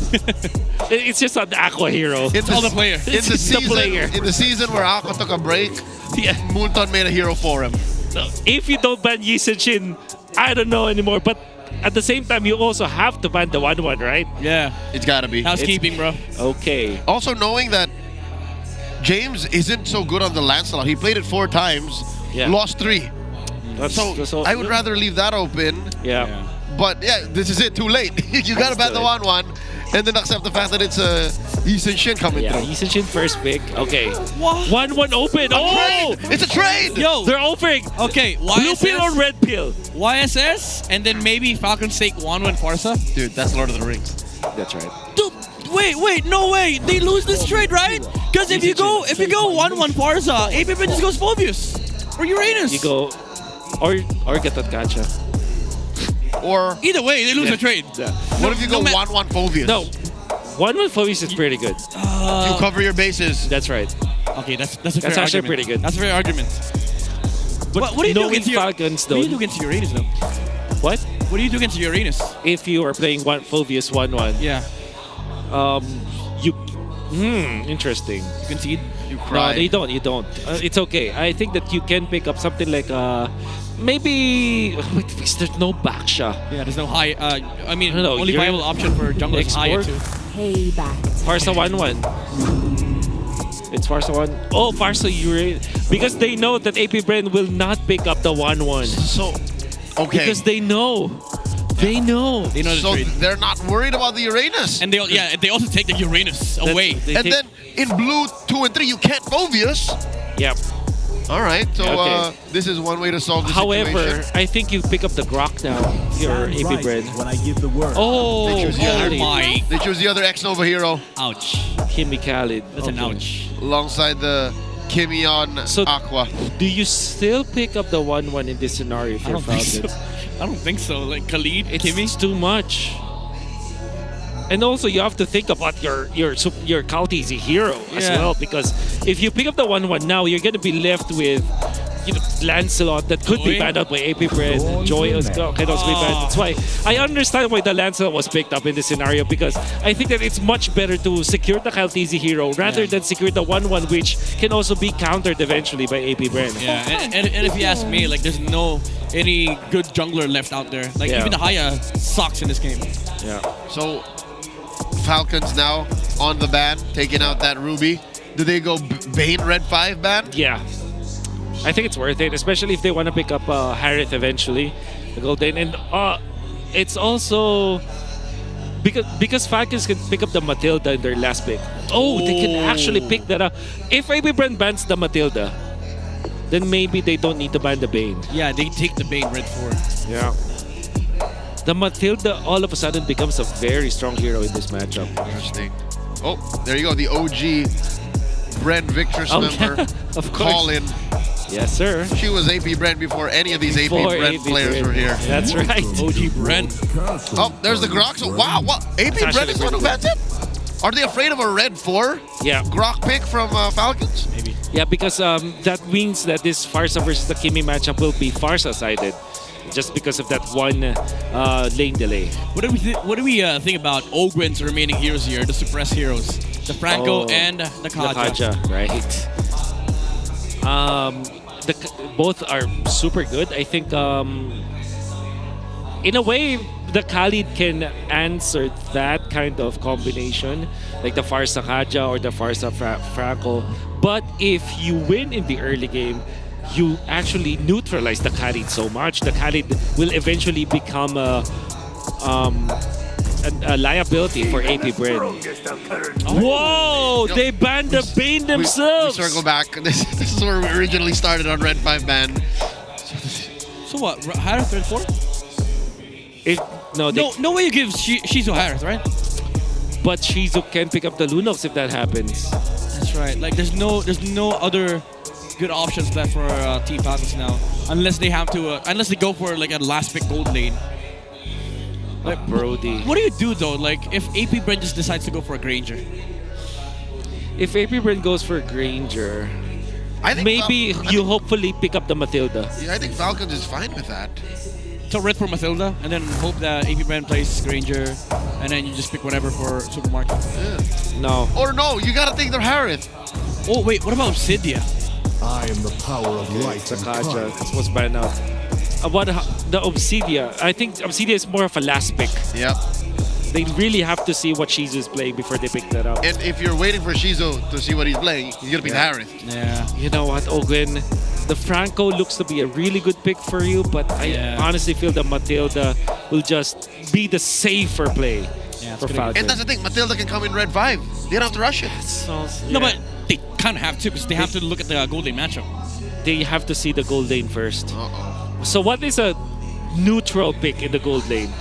it's just an Aqua hero. It's all the player. In the season where Aqua took a break, Moonton made a hero for him. So if you don't ban Yi Sun-shin, I don't know anymore. But at the same time, you also have to ban the 1-1, right? Yeah. It's gotta be. Housekeeping, bro. Okay. Also knowing that James isn't so good on the Lancelot. He played it 4 times, lost 3. So I would rather leave that open. Yeah. But yeah, this is it. Too late. You gotta ban the 1-1 and then accept the fact that it's Yi Sun-shin coming through. Yi Sun-shin first pick. Okay. 1-1 open. Oh! It's a trade! Yo! They're offering. Okay, Blue pill or red pill? YSS, and then maybe Falcons take 1-1 Farsa. Dude, that's Lord of the Rings. That's right. Dude, wait, no way. They lose this trade, right? Because if you go 1-1 Farsa, APBR just goes Phobius. Or Uranus. You go or Gatot Kacha. Or either way, they lose the trade. What if you go 1-1 Phobius? No. 1-1 Phobius is pretty good. You cover your bases. That's right. Okay, that's a fair actually argument. pretty good. That's a fair argument. But what do you do against Falcons, What do you do against Uranus, though? What? What do you do against Uranus? If you are playing Phobius 1-1. Yeah. Interesting. You concede? You cry. No, you don't. It's okay. I think that you can pick up something like maybe there's no Baksha. Yeah, there's no high. I mean, No, only you're viable option for jungle is Haya export. too. Payback. Farsa 1-1. It's Farsa 1. Oh, Farsa Uranus. Because they know that APBR will not pick up the 1-1. So, okay. Because they know. They know. They know the So trade. they're not worried about the Uranus. And they also take the Uranus away. And then in blue 2 and 3, you can't Phobius. Yep. All right, so Okay. This is one way to solve the However, situation. I think you pick up the Grok now. Your APBR. When I give the word. Oh, They choose the other. Khalid. They choose the other X-Nova hero Ouch. Kimi Khalid. That's an ouch. alongside the Kimion So- Aqua. Do you still pick up the 1-1 in this scenario I for don't think Falcons? so. I don't think so. Like Khalid, Kimi. It's too much. And also, you have to think about your Kaltizi hero as Yeah. well, because if you pick up the 1-1 now, you're going to be left with Lancelot that could be Joy. banned out by APBR. Joy can also be banned. That's why I understand why the Lancelot was picked up in this scenario, because I think that it's much better to secure the Kaltizi hero rather than secure the 1-1, which can also be countered eventually by APBR. Yeah, and if you ask me, like, there's no any good jungler left out there. Like, Yeah. even the Haya sucks in this game. Yeah. So Falcons now on the ban, taking out that Ruby. Do they go Bane Red 5 ban? Yeah. I think it's worth it, especially if they want to pick up Harith eventually. The Golden. And it's also because Falcons can pick up the Matilda in their last pick. Oh, they can actually pick that up. If AB Brand bans the Matilda, then maybe they don't need to ban the Bane. Yeah, they take the Bane red 4. Yeah. The Matilda all of a sudden becomes a very strong hero in this matchup. Interesting. Oh, there you go. The OG Brand Victress member. Of course. Call in. Yes, sir. She was AP Brand before any of these AP Brand players were here. That's right. OG Brand. Oh, there's the Grok. So, wow, what? AP Brand is one who bans it? Are they afraid of a red 4? Yeah. Grok pick from Falcons? Maybe. Yeah, because that means that this Farsa versus the Kimi matchup will be Farsa-sided. Just because of that one lane delay. What do we think about Ogwen's remaining heroes here, the suppressed heroes? The Franco and the Kaja. Right. Both are super good. I think in a way, the Khalid can answer that kind of combination, like the Farsa Kaja or the Farsa Franco. But if you win in the early game, you actually neutralize the Khalid so much. The Khalid will eventually become a liability for AP Brand. Whoa! Yo, they banned the Bane themselves! We circle back. This is where we originally started on Red 5 ban. So what? Harith red 4? No way you give Shizu Harith, right? But Shizu can pick up the Lunox if that happens. That's right. Like there's no other good options left for Team Falcons now, unless they have to, unless they go for like a last pick gold lane. Like, Brody. What do you do though? Like if AP Brand just decides to go for a Granger? If AP Brand goes for a Granger, I think maybe you hopefully pick up the Matilda. Yeah, I think Falcons is fine with that. So red for Matilda, and then hope that AP Brand plays Granger, and then you just pick whatever for Supermarket. Yeah. No. Or no, you gotta think they're Harith. Oh wait, what about Obsidia? I am the power of light and Kaja color. was banned out. About the Obsidia, I think Obsidia is more of a last pick. Yep. They really have to see what Shizu is playing before they pick that up. And if you're waiting for Shizu to see what he's playing, he's gonna be Harith. Yeah. You know what, Ogwen? The Franco looks to be a really good pick for you, but I honestly feel that Matilda will just be the safer play for Falcon. And that's the thing, Matilda can come in Red 5. They don't have to rush it. No, but they kind of have to, because they have to look at the gold lane matchup. They have to see the gold lane first. Uh-oh. So what is a neutral pick in the gold lane?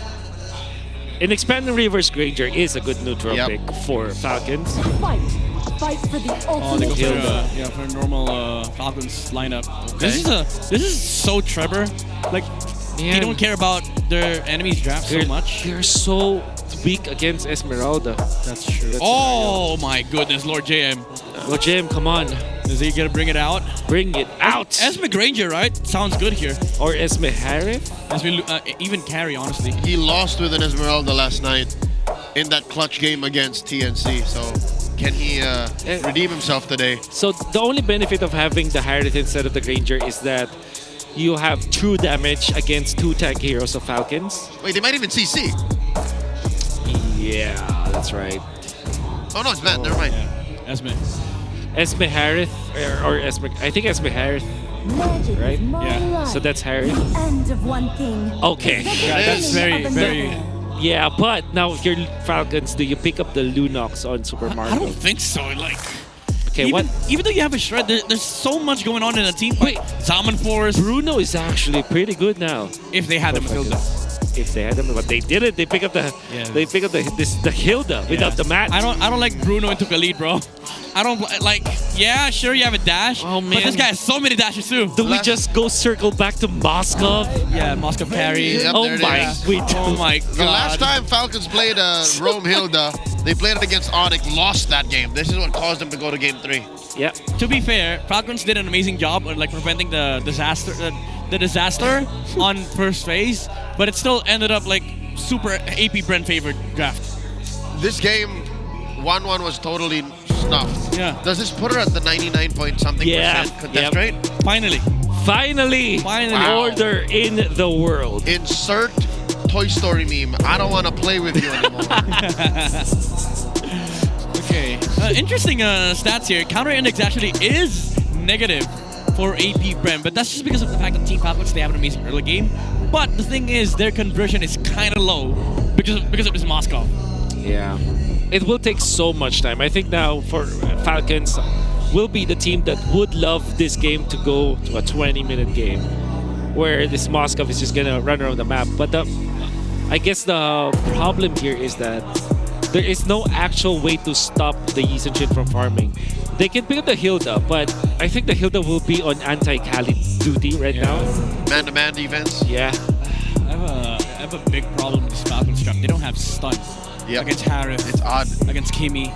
An Expanding Reverse Granger is a good neutral pick for Falcons. Fight for the Oh, they ultimate. go for a normal Falcons lineup. This is so Trevor. Like they don't care about their enemies' draft so much. They're so weak against Esmeralda. That's true. Oh my goodness, Lord JM. Lord JM, come on. Is he gonna bring it out? Bring it out. Esme Granger, right? Sounds good here. Or Esme Harith? Even carry, honestly. He lost with an Esmeralda last night in that clutch game against TNC. So can he redeem himself today? So the only benefit of having the Harith instead of the Granger is that you have true damage against 2 tank heroes of Falcons. Wait, they might even CC. Yeah, that's right. Oh no, it's Matt. Never mind. Esme Harith, or Esme, I think Esme Harith, right? Yeah. So that's Harith. End of one thing. Okay. Yeah, that's very. Yeah, but now if you're Falcons, do you pick up the Lunox on Super Mario? I don't think so. Like, okay, even though you have a Shred, there's so much going on in a team fight. Zaman Force. Bruno is actually pretty good now. If they had the Matilda. If they had them, but they did it. They pick up the the Hilda without the mat. I don't like Bruno into Khalid, bro. I don't like. Yeah, sure you have a dash. Oh man, but this guy has so many dashes too. Do we just go circle back to Moskov? Yeah, Moskov carry. Yep, Oh my god. The last time Falcons played Rome Hilda, they played it against Onyx, lost that game. This is what caused them to go to game 3. Yeah. To be fair, Falcons did an amazing job of like preventing the disaster on first phase, but it still ended up like super AP Brand favored draft. This game, 1-1 was totally snuffed. Yeah. Does this put her at the 99 point something percent contest rate? Finally. Wow. Order in the world. Insert Toy Story meme. I don't want to play with you anymore. Okay. Interesting stats here. Counter index actually is negative for AP Bren, but that's just because of the fact that Team Falcons, they have an amazing early game. But the thing is, their conversion is kind of low because of this Moskov. Yeah. It will take so much time. I think now for Falcons will be the team that would love this game to go to a 20-minute game where this Moskov is just gonna run around the map. But I guess the problem here is that there is no actual way to stop the Yi Sun Shin from farming. They can pick up the Hilda, but I think the Hilda will be on anti-Kali duty right now. Man-to-man defense. Yeah. I have a big problem with this Falcons trap. They don't have stun against Harith. It's odd. Against Kimi.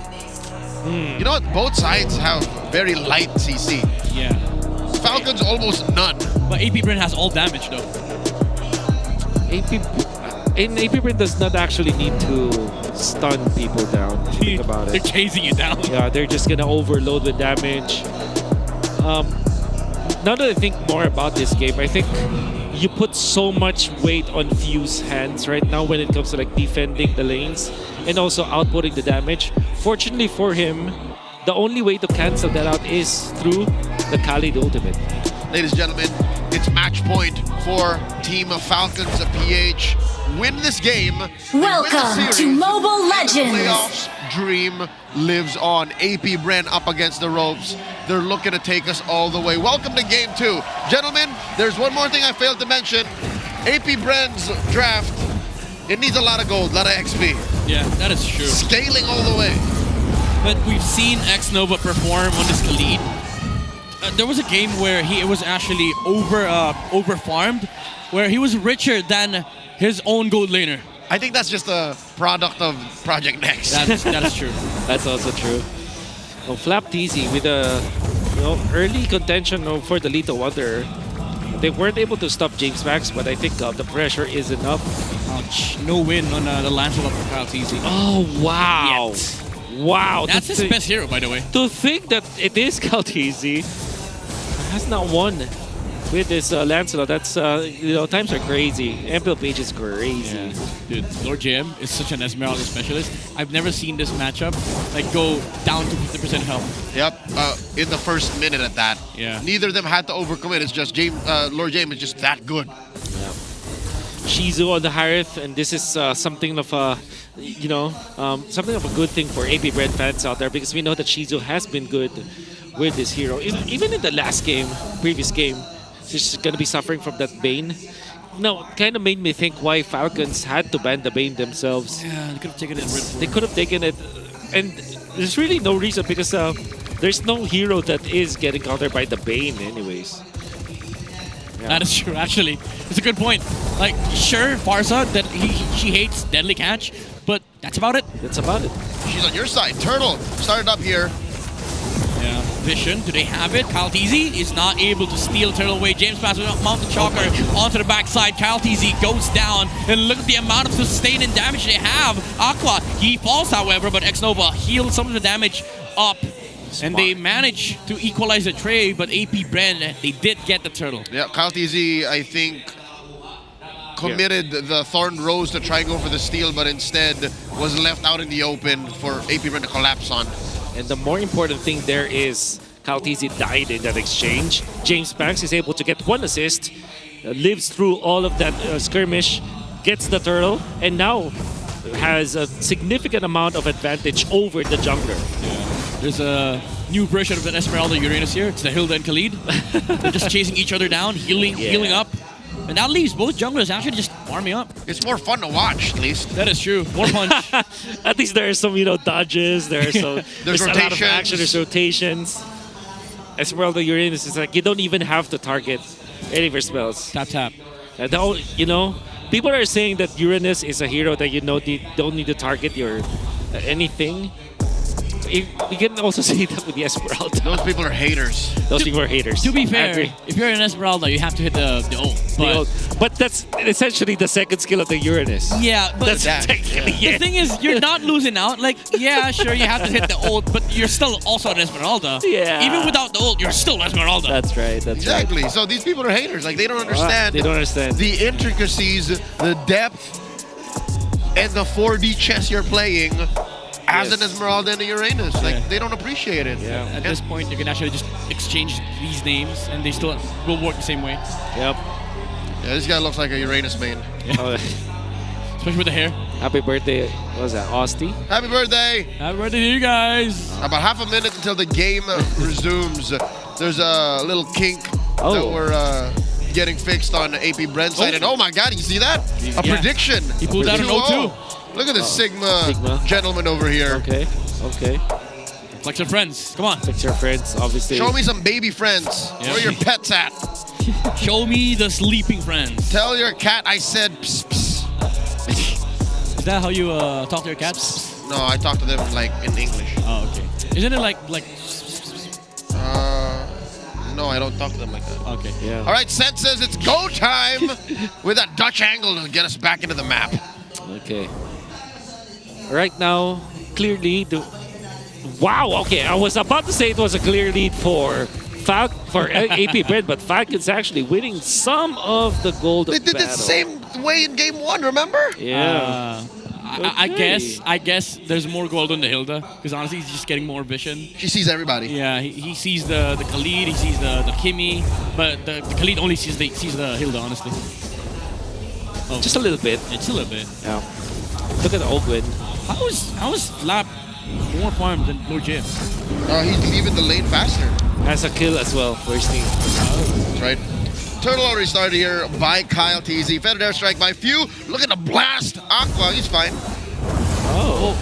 You know what? Both sides have very light CC. Yeah. Falcons almost none. But AP Bren has all damage though. AP Bren does not actually need to stun people down. If you think about it. They're chasing you down. Yeah, they're just gonna overload with damage. Now that I think more about this game, I think you put so much weight on Fuse hands right now when it comes to like defending the lanes and also outputting the damage. Fortunately for him, the only way to cancel that out is through the Khalid ultimate. Ladies and gentlemen, it's match point for Team Falcons of PH. Win this game. Welcome to Mobile Legends. The playoffs dream lives on. AP Bren up against the ropes. They're looking to take us all the way. Welcome to game 2. Gentlemen, there's one more thing I failed to mention. AP Bren's draft, it needs a lot of gold, a lot of XP. Yeah, that is true. Scaling all the way. But we've seen X-Nova perform on this Khalid. There was a game where he was actually over-farmed, where he was richer than his own gold laner. I think that's just a product of Project Next. That is true. That's also true. Oh, Flap TZ with a early contention for the Lethal Wonder. They weren't able to stop James Max, but I think the pressure is enough. Ouch. No win on the Lancelot for Kyle TZ. Oh, wow. Yet. Wow. That's his best hero, by the way. To think that it is Kaltizi has not won with this Lancelot. That's, times are crazy. MPL PH is crazy. Yeah. Dude, Lord JM is such an Esmeralda specialist. I've never seen this matchup go down to 50% health. Yep, in the first minute at that. Yeah. Neither of them had to overcommit. It's just Lord James is just that good. Yeah. Shizu on the Harith, and this is something of a, something of a good thing for AP Bren fans out there, because we know that Shizu has been good with this hero. Even in the previous game, she's going to be suffering from that Bane. Now, it kind of made me think why Falcons had to ban the Bane themselves. Yeah, they could have taken it. They could have taken it, and there's really no reason, because there's no hero that is getting countered by the Bane anyways. Yeah. That is true, actually. It's a good point. Like, sure, Farsa, that she hates Deadly Catch, but that's about it. That's about it. She's on your side. Turtle started up here. Yeah. Vision, do they have it? Kyle TZ is not able to steal Turtle away. James Pass with Mountain Chalker onto the backside. Kyle TZ goes down, and look at the amount of sustain and damage they have. Aqua, he falls, however, but X-Nova healed some of the damage up. And they managed to equalize the tray, but AP Bren, they did get the turtle. Yeah, Kyle TZ, I think, committed the Thorn Rose to try and go for the steal, but instead was left out in the open for AP Bren to collapse on. And the more important thing there is Kyle TZ died in that exchange. James Banks is able to get 1 assist, lives through all of that skirmish, gets the turtle, and now has a significant amount of advantage over the jungler. Yeah. There's a new version of an Esmeralda Uranus here. It's the Hilda and Khalid. They're just chasing each other down, healing up. And that leaves both junglers actually just farming up. It's more fun to watch, at least. That is true. More punch. At least there are some, dodges. There are some. There's a lot of action. There's rotations. Esmeralda Uranus is like, you don't even have to target any of your spells. Tap. People are saying that Uranus is a hero that don't need to target your anything. You can also say that with the Esmeralda. Those people are haters. Those people are haters. To be fair, if you're an Esmeralda, you have to hit the ult. But that's essentially the second skill of the Uranus. Yeah, but that's technically it. The thing is, you're not losing out. Like, yeah, sure, you have to hit the ult, but you're still also an Esmeralda. Yeah. Even without the ult, you're still Esmeralda. That's right. Exactly. So these people are haters. Like, they don't understand. They don't understand the intricacies, the depth, and the 4D chess you're playing as an Esmeralda and a Uranus. Like, they don't appreciate it. Yeah. At this point, you can actually just exchange these names and they still will work the same way. Yep. Yeah, this guy looks like a Uranus main. Yeah. Especially with the hair. Happy birthday, what was that, Austin? Happy birthday! Happy birthday to you guys! About half a minute until the game resumes. There's a little kink that we're getting fixed on AP Brent's side. And oh my god, you see that? A prediction. He pulled out an 0-2. Look at this Sigma gentleman over here. Okay. Flex your friends. Come on. Flex your friends, obviously. Show me some baby friends. Yep. Where are your pets at? Show me the sleeping friends. Tell your cat I said psst, psst. Is that how you talk to your cats? No, I talk to them like in English. Oh, okay. Isn't it like? No, I don't talk to them like that. Okay. Yeah. All right, Seth says it's go time with that Dutch angle to get us back into the map. Okay. Right now, clear lead. Wow. Okay, I was about to say it was a clear lead for AP Bren, but Falcons actually winning some of the gold. They did the same way in game 1. Remember? Yeah. I guess there's more gold on the Hilda because honestly he's just getting more vision. She sees everybody. Yeah, he sees the Khalid, he sees the Kimmy, but the Khalid only sees the Hilda honestly. Oh. Just a little bit. Just a little bit. Yeah. Look at Ogwin. How is Flap more farmed than Lord Jim? He's leaving the lane faster. Has a kill as well. First thing. That's right. Turtle already started here by Kyle TZ. Feathered airstrike by Few. Look at the blast. Aqua, he's fine. Oh.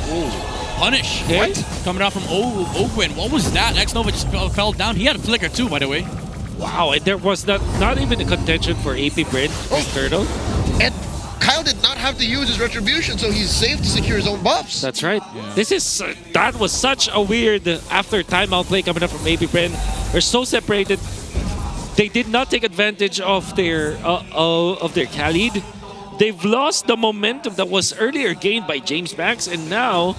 Punish. Okay. What? Coming out from Ogwin. What was that? X-Nova just fell down. He had a flicker too, by the way. Wow, and there was not even a contention for AP Bren with Turtle. And Kyle did not have to use his retribution, so he's safe to secure his own buffs. That's right. Yeah. That was such a weird after timeout play coming up from AP Bren. They're so separated. They did not take advantage of their Khalid. They've lost the momentum that was earlier gained by James Banks, and now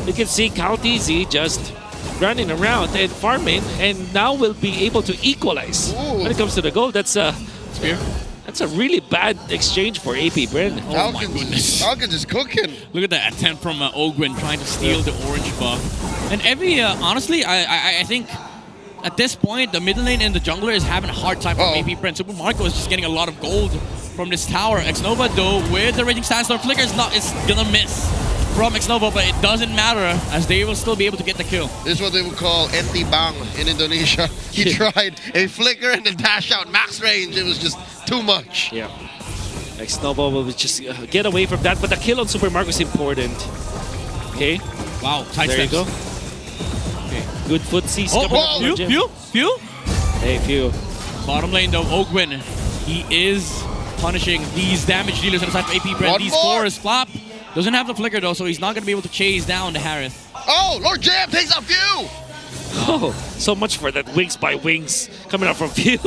you can see Caltizi just running around and farming, and now will be able to equalize. Ooh. When it comes to the goal. That's a really bad exchange for AP Bren. Oh my goodness. Falcons is cooking. Look at that attempt from Ogwin trying to steal the orange buff. And honestly, I think at this point, the middle lane and the jungler is having a hard time from AP Bren. Super Marco is just getting a lot of gold from this tower. X-Nova, though, with the Raging Sandstorm Flicker, it's gonna miss from X-Nova, but it doesn't matter as they will still be able to get the kill. This is what they would call Enti Bang in Indonesia. He tried a flicker and a dash out max range. It was just too much. Yeah. X-Nova will just get away from that, but the kill on Super Marco is important. Okay. Wow, tight there steps. You go. Okay. Good footsies coming up from Jim. Few. Hey, Few. Bottom lane though, Ogwin. He is punishing these damage dealers on the side of AP Bren. These four is Flop. Doesn't have the flicker though, so he's not going to be able to chase down the Harith. Oh, Lord Jam takes a Few! Oh, so much for that wings by wings coming up from Few.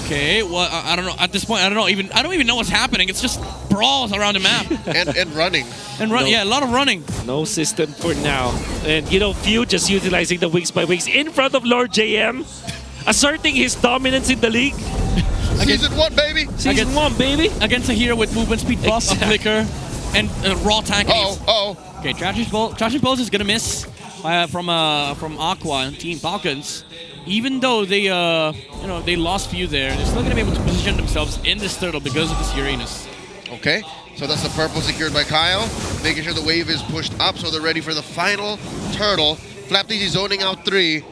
Okay, well, I don't know. At this point, I don't even know what's happening. It's just brawls around the map. and running. Yeah, a lot of running. No system for now. And, Few just utilizing the wings by wings in front of Lord JM, asserting his dominance in the league. Season 1, baby! Season 1, baby! Against a hero with movement speed buff, a flicker, and raw tank. Okay, Trash Pulse is gonna miss from Aqua and Team Falcons. Even though they they lost Few there, they're still gonna be able to position themselves in this turtle because of this Uranus. Okay, so that's the purple secured by Kyle, making sure the wave is pushed up so they're ready for the final turtle. Flap TZ zoning out 3,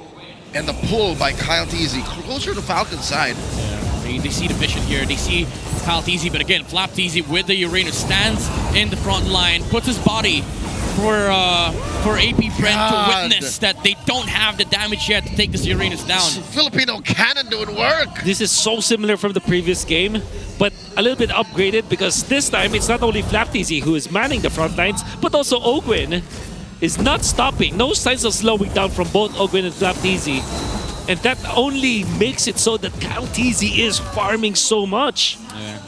and the pull by Kyle TZ closer to Falcon's side. Yeah, they see the vision here. They see Kyle TZ, but again, Flap TZ with the Uranus stands in the front line, puts his body for AP Bren to witness that they don't have the damage yet to take this Uranus down. Filipino cannon doing work. This is so similar from the previous game, but a little bit upgraded because this time it's not only FlapTZ who is manning the front lines, but also Ogwin is not stopping. No signs of slowing down from both Ogwin and FlapTZ. And that only makes it so that Kyle TZ is farming so much. Yeah.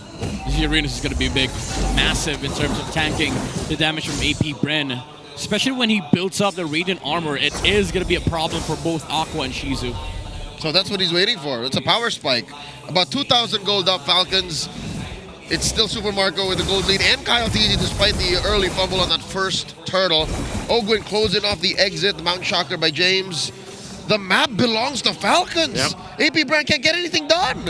This Uranus is going to be big, massive in terms of tanking the damage from AP Bren. Especially when he builds up the Radiant Armor, it is going to be a problem for both Aqua and Shizu. So that's what he's waiting for. It's a power spike. About 2,000 gold up, Falcons. It's still Super Marco with the gold lead and Kyle TZ despite the early fumble on that first turtle. Ogwin closing off the exit, the Mountain Shocker by James. The map belongs to Falcons. AP Brand can't get anything done.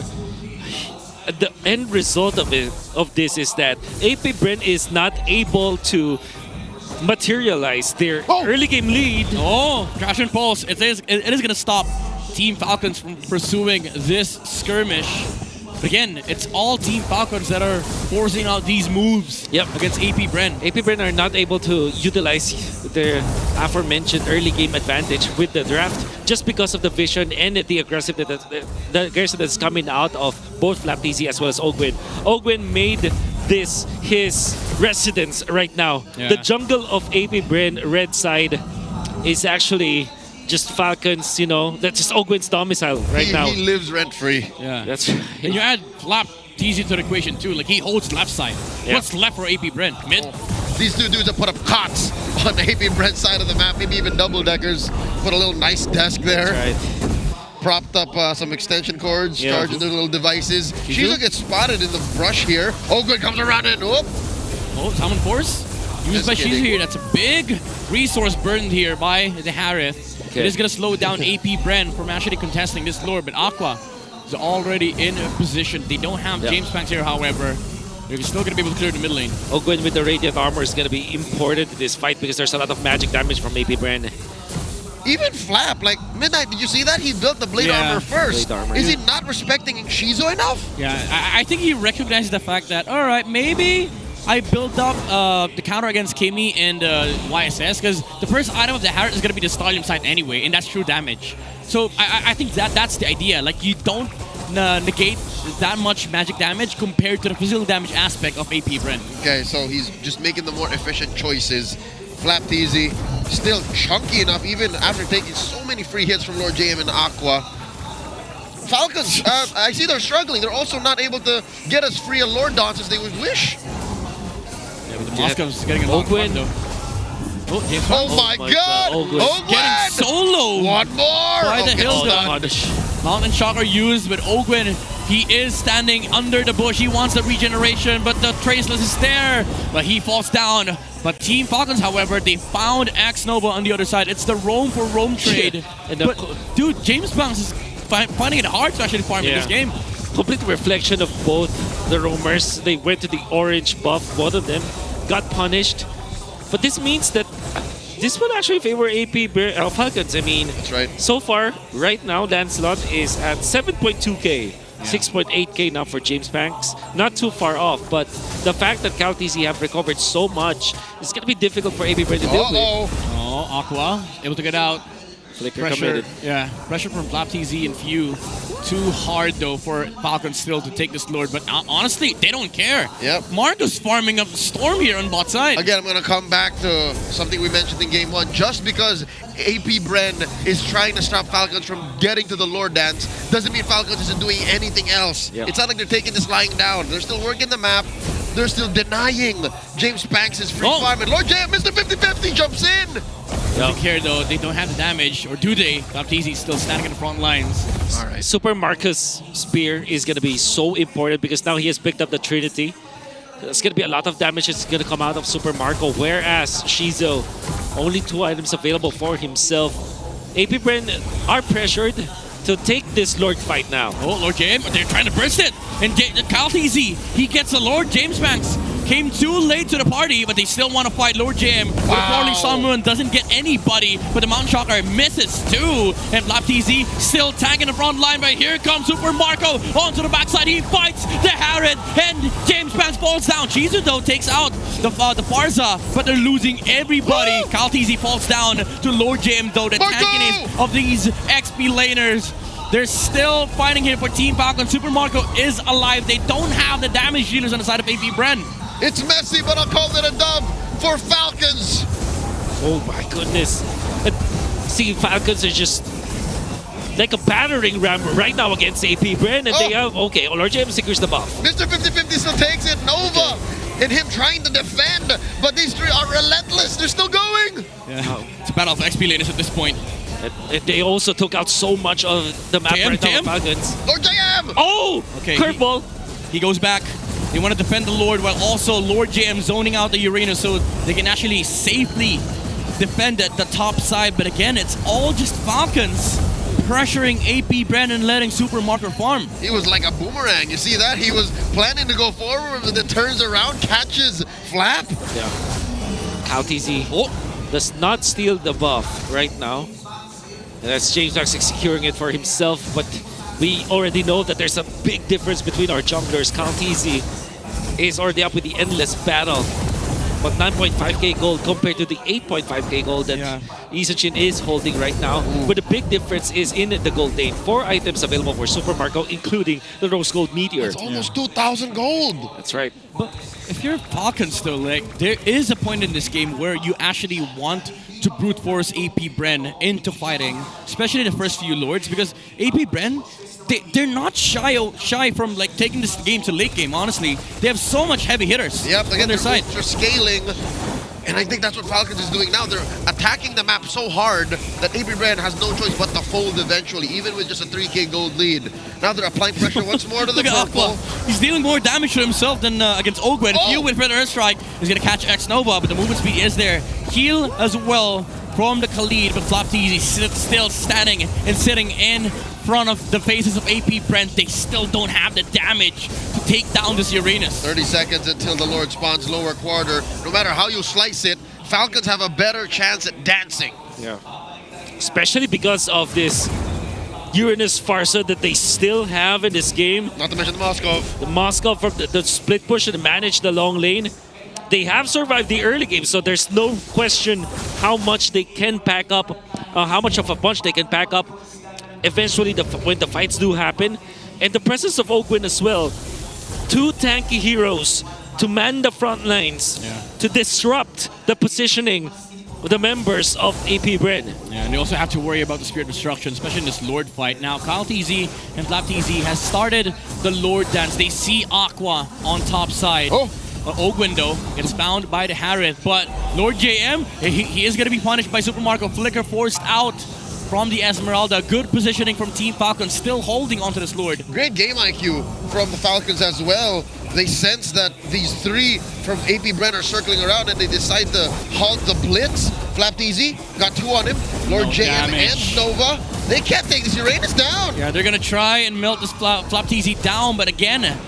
The end result of this is that AP Bren is not able to materialize their early game lead. Oh, Crash and Pulse. It is going to stop Team Falcons from pursuing this skirmish. But again, it's all Team Falcons that are forcing out these moves against AP Bren. AP Bren are not able to utilize their aforementioned early game advantage with the draft just because of the vision and the aggressiveness that's coming out of both Flap TZ as well as Ogwin. Ogwin made this his residence right now. Yeah. The jungle of AP Bren red side is actually just Falcons, you know, that's just Ogwin's domicile right now. He lives rent-free. Yeah. That's And you add Flap TZ to the equation too. Like, he holds left side. What's left for AP Bren? Mid? These two dudes have put up cots on the AP Brent side of the map, maybe even double-deckers. Put a little nice desk there. That's right. Propped up some extension cords, charging their little devices. Shizu? Shizu gets spotted in the brush here. Ogwin comes around and whoop. Oh, Talon Force used by Shizu here. That's a big resource burned here by the Harith. It is going to slow down AP Bren from actually contesting this lure, but Aqua is already in a position. They don't have James Banks here, however. They're still going to be able to clear the mid lane. Ogwin with the Radiant Armor is going to be important in this fight because there's a lot of magic damage from AP Bren. Even Flap, like Midnight, did you see that? He built the Blade Armor first. Blade Armor. Is he not respecting Shizu enough? Yeah, I think he recognizes the fact that, all right, maybe I built up the counter against Kimmy and YSS because the first item of the Harriet is going to be the Stallion sight anyway, and that's true damage. So I think that's the idea. Like, you don't negate that much magic damage compared to the physical damage aspect of AP Bren. Okay, so he's just making the more efficient choices. Flap TZ still chunky enough even after taking so many free hits from Lord JM and Aqua. Falcons, I see they're struggling. They're also not able to get as free a Lord Dance as they would wish. Yeah, but the Moscow's getting a long run, though. Oh my God! Ogwin! Getting solo! One more! By the Hilda. Mountain Shocker used, but Ogwin, he is standing under the bush. He wants the regeneration, but the Traceless is there. But he falls down. But Team Falcons, however, they found Axe Nova on the other side. It's the roam for roam trade. But dude, James Banks is finding it hard to actually farm in this game. Complete reflection of both the roamers. They went to the orange buff, both of them got punished. But this means that this will actually favor AP Falcons. I mean, that's right. So far, right now, Lancelot is at 7.2k. 6.8k now for James Banks. Not too far off, but the fact that Cal TZ have recovered so much is going to be difficult for AP to deal with. Oh, Aqua able to get out. Flicker Pressure, committed. pressure from Flap TZ and Few. Too hard though for Falcons still to take this Lord, but honestly, they don't care. Yep. Marco's farming up the Storm here on bot side. Again, I'm going to come back to something we mentioned in Game 1. Just because AP Bren is trying to stop Falcons from getting to the Lord Dance doesn't mean Falcons isn't doing anything else. Yep. It's not like they're taking this lying down. They're still working the map. They're still denying James Banks' free farm. And Lord J, Mr. 50-50 jumps in. Doesn't care though, they don't have the damage, or do they? Flap TZ still standing in the front lines. All right. Super Marcus Spear is going to be so important because now he has picked up the Trinity. There's going to be a lot of damage that's going to come out of Super Marco, whereas Shizo, only 2 items available for himself. AP Bren are pressured to take this Lord fight now. Oh, Lord James, they're trying to burst it. And Kyle TZ, he gets the Lord. James Banks came too late to the party, but they still want to fight Lord Jam. Wow. The Falling Sun Moon doesn't get anybody, but the Mountain Shocker misses too. And Flap TZ still tagging the front line, but here comes Super Marco onto the backside. He fights the Harriet, and James Banks falls down. Shizu though takes out the Farza, but they're losing everybody. Kyle TZ falls down to Lord Jam though, the tankiness of these XP laners. They're still fighting here for Team Falcon. Super Marco is alive. They don't have the damage dealers on the side of AP Bren. It's messy, but I'll call it a dub for Falcons. Oh my goodness. See, Falcons are just like a battering ram right now against AP Bren, and they have, okay, Lord James secures the buff. Mr. 50-50 still takes it. Nova and him trying to defend, but these three are relentless. They're still going. Yeah, it's a battle of XP laners at this point. And they also took out so much of the map right now, Falcons. Lord JM! Oh! Okay, curveball. He goes back. They want to defend the Lord while also Lord JM zoning out the Uranus so they can actually safely defend at the top side. But again, it's all just Falcons pressuring AP Bren and letting Super Marco farm. He was like a boomerang. You see that? He was planning to go forward, and then turns around, catches Flap. Yeah. CalTZ does not steal the buff right now. And that's James Max securing it for himself, but we already know that there's a big difference between our junglers. CalTZ is already up with the endless battle. But 9.5k gold compared to the 8.5k gold that Isachin is holding right now. But the big difference is in the gold lane. 4 items available for Super Marco, including the Rose Gold Meteor. It's almost 2,000 gold. That's right. But if you're Falcons though, like, there is a point in this game where you actually want to brute force AP Bren into fighting, especially the first few Lords, because AP Bren, they're not shy from like taking this game to late game, honestly. They have so much heavy hitters on their side. They're scaling, and I think that's what Falcons is doing now. They're attacking the map so hard that AP Bren has no choice but to fold eventually, even with just a 3k gold lead. Now they're applying pressure once more to the purple. He's dealing more damage to himself than against Ogwen. Few with Predator Strike. He's going to catch X-Nova, but the movement speed is there. Heal as well from the Khalid, but FlapTZ is still standing and sitting in front of the faces of AP Brent. They still don't have the damage to take down this Uranus. 30 seconds until the Lord spawns lower quarter. No matter how you slice it, Falcons have a better chance at dancing. Yeah. Especially because of this Uranus Farsa that they still have in this game. Not to mention the Moskov. The Moskov from the split push and manage the long lane. They have survived the early game, so there's no question how much they can pack up, how much of a punch they can pack up eventually when the fights do happen. And the presence of Ogwen as well. 2 tanky heroes to man the front lines, to disrupt the positioning of the members of AP Bren. Yeah, and they also have to worry about the Spirit of Destruction, especially in this Lord fight. Now, CalTZ and FlapTZ has started the Lord dance. They see Aqua on top side. Ogwen, though, gets found by the Harith, but Lord JM, he is going to be punished by Super Marco. Flicker forced out from the Esmeralda. Good positioning from Team Falcon, still holding onto this Lord. Great game IQ from the Falcons as well. They sense that these 3 from AP Bren are circling around, and they decide to halt the blitz. FlapTZ got 2 on him. Lord JM and Nova. They can't take this Uranus down. Yeah, they're going to try and melt this FlapTZ down, but again,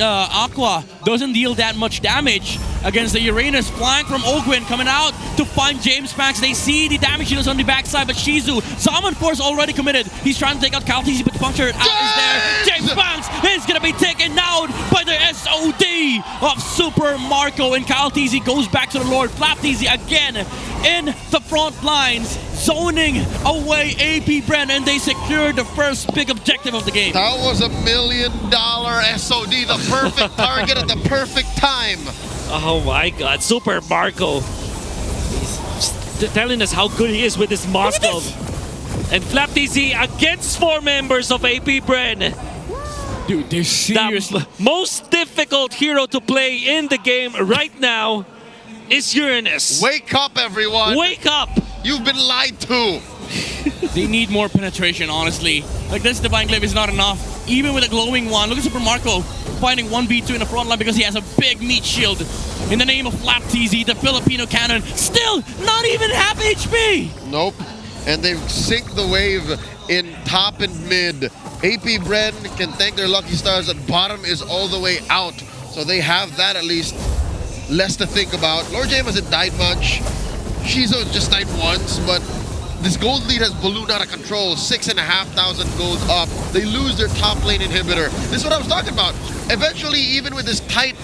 Aqua doesn't deal that much damage against the Uranus. Flying from Ogwen coming out to find James Max. They see the damage he does on the backside, but Shizu, Summon Force already committed. He's trying to take out CalTZ, but the puncture out is there. James Max is going to be taken out by the SOD of Super Marco, and CalTZ goes back to the Lord. FlapTZ again in the front lines, zoning away AP Bren, and they secure the first big objective of the game. That was $1 million SOD, the perfect target at the perfect time. Oh my god, Super Marco. He's telling us how good he is with his Moskov. And FlapTZ against 4 members of AP Bren. Dude, they're seriously... The most difficult hero to play in the game right now is Uranus. Wake up, everyone. Wake up. You've been lied to. They need more penetration, honestly. Like, this Divine Glaive is not enough. Even with a glowing one, look at Super Marco fighting 1v2 in the front line because he has a big meat shield. In the name of FlapTZ, the Filipino cannon, still not even half HP. Nope. And they've synced the wave in top and mid. AP Bren can thank their lucky stars that bottom is all the way out. So they have that at least less to think about. Lord James hasn't died much. Shizo just died once, but this gold lead has ballooned out of control. 6,500 gold up. They lose their top lane inhibitor. This is what I was talking about. Eventually, even with this tight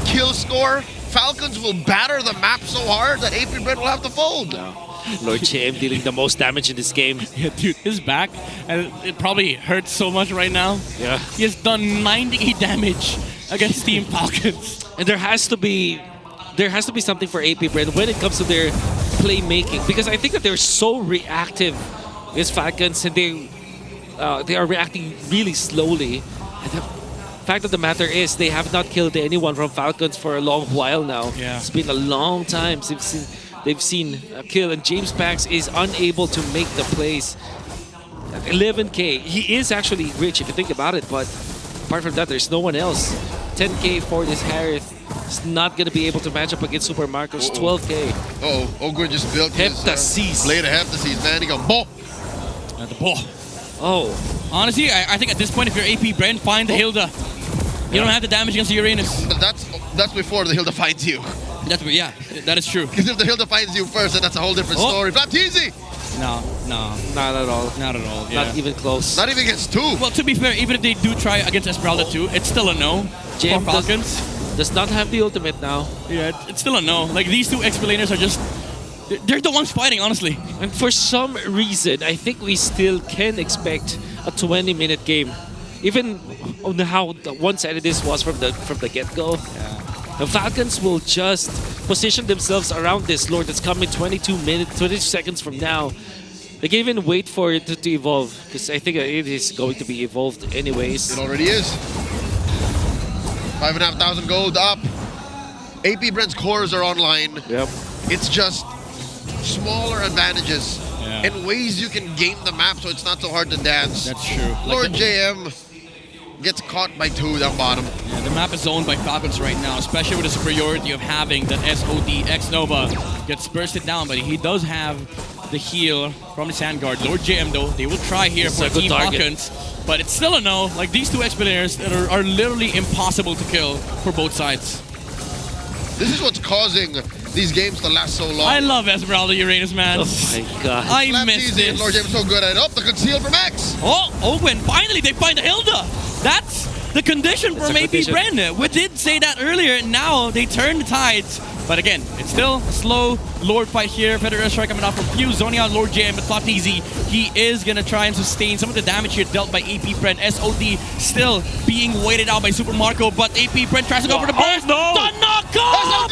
kill score, Falcons will batter the map so hard that AP Bren will have to fold. Lord JM dealing the most damage in this game. Yeah, dude, his back, and it probably hurts so much right now. Yeah. He has done 90 damage against Team Falcons. And there has to be something for AP Bren when it comes to their playmaking, because I think that they're so reactive as Falcons, and they are reacting really slowly. And the fact of the matter is they have not killed anyone from Falcons for a long while now. Yeah. It's been a long time since they've seen a kill, and James Pax is unable to make the plays. 11k. He is actually rich if you think about it, but apart from that, there's no one else 10K for this Harith is not gonna be able to match up against Super Marco's 12K. Ogwen just built his blade of Heptases, man. He got bo. The ball. Oh. Honestly, I think at this point, if you're AP Brent, find the Hilda. You don't have the damage against the Uranus. That's before the Hilda finds you. Yeah, that is true. Because if the Hilda finds you first, then that's a whole different story. Flapteezy! No. Not at all. Not at all, yeah. Not even close. Not even against 2. Well, to be fair, even if they do try against Esmeralda 2, it's still a no JM for Falcons. Does not have the ultimate now. Yeah, it's still a no. Like, these 2 X-Planers are just... They're the ones fighting, honestly. And for some reason, I think we still can expect a 20-minute game. Even on how one-sided this was from the get-go. The Falcons will just position themselves around this Lord that's coming 22 seconds from now. They can even wait for it to evolve, because I think it is going to be evolved anyways. It already is. 5,500 gold up. AP Brent's cores are online. Yep. It's just smaller advantages and ways you can game the map so it's not so hard to dance. That's true. Lord JM gets caught by 2 down bottom. Yeah, the map is owned by Falcons right now, especially with the superiority of having that SOD X-Nova gets bursted down, but he does have the heal from the Sandguard. Lord JM though, they will try here for Team Falcons, but it's still a no. Like, these 2 X-Players that are literally impossible to kill for both sides. This is what's causing these games to last so long. I love Esmeralda Uranus, man. Oh my god. I miss this. Lord James is so good at it. Oh, the conceal from X. Ogwen, finally they find the Hilda. That's the condition from AP Bren. We did say that earlier. Now they turn the tides. But again, it's still a slow Lord fight here. Federer strike coming out from Fuse, zoning out Lord JM, but Flapteezy, he is going to try and sustain some of the damage here dealt by AP Brent. SOD still being weighted out by Super Marco, but AP Brent tries to go for the burst. No! The knockoff!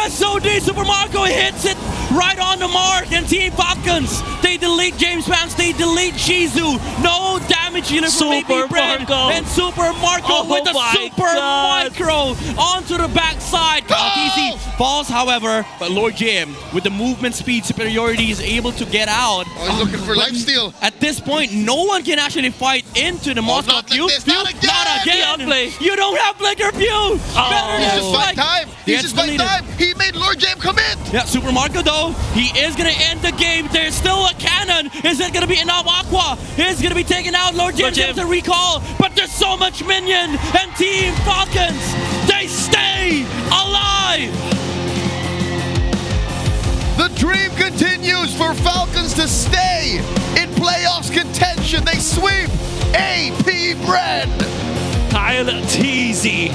SOD! Super Marco hits it right on the mark, and Team Falcons, they delete James Vance, they delete Shizu. No damage healer from AP Brent. And Super Marco with a Super Micro onto the backside. Flapteezy falls, however, but Lord JM, with the movement speed superiority, is able to get out. Oh, he's looking for lifesteal. At this point, no one can actually fight into the Moscow Fuse. Not again! You don't have Blinker Fuse! He's just buying time. He's just buying time. He made Lord JM commit. Yeah, Super Marco though, he is gonna end the game. There's still a cannon. Is it gonna be enough? Aqua is gonna be taken out. Lord JM gets a recall, but there's so much minion, and Team Falcons, they stay alive! The dream continues for Falcons to stay in playoffs contention. They sweep AP Bren. Kyle Teasy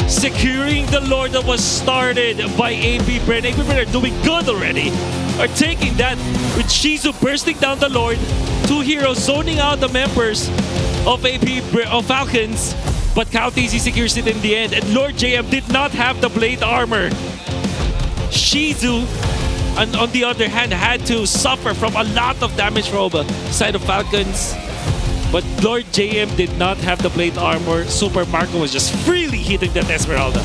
securing the Lord that was started by AP Bren. AP Bren are doing good already. Are taking that with Shizu bursting down the Lord. 2 heroes zoning out the members of of Falcons. But Kyle Teasy secures it in the end. And Lord JM did not have the blade armor. Shizu, and on the other hand, had to suffer from a lot of damage from the side of Falcons. But Lord JM did not have the blade armor. Super Marco was just freely hitting that Esmeralda.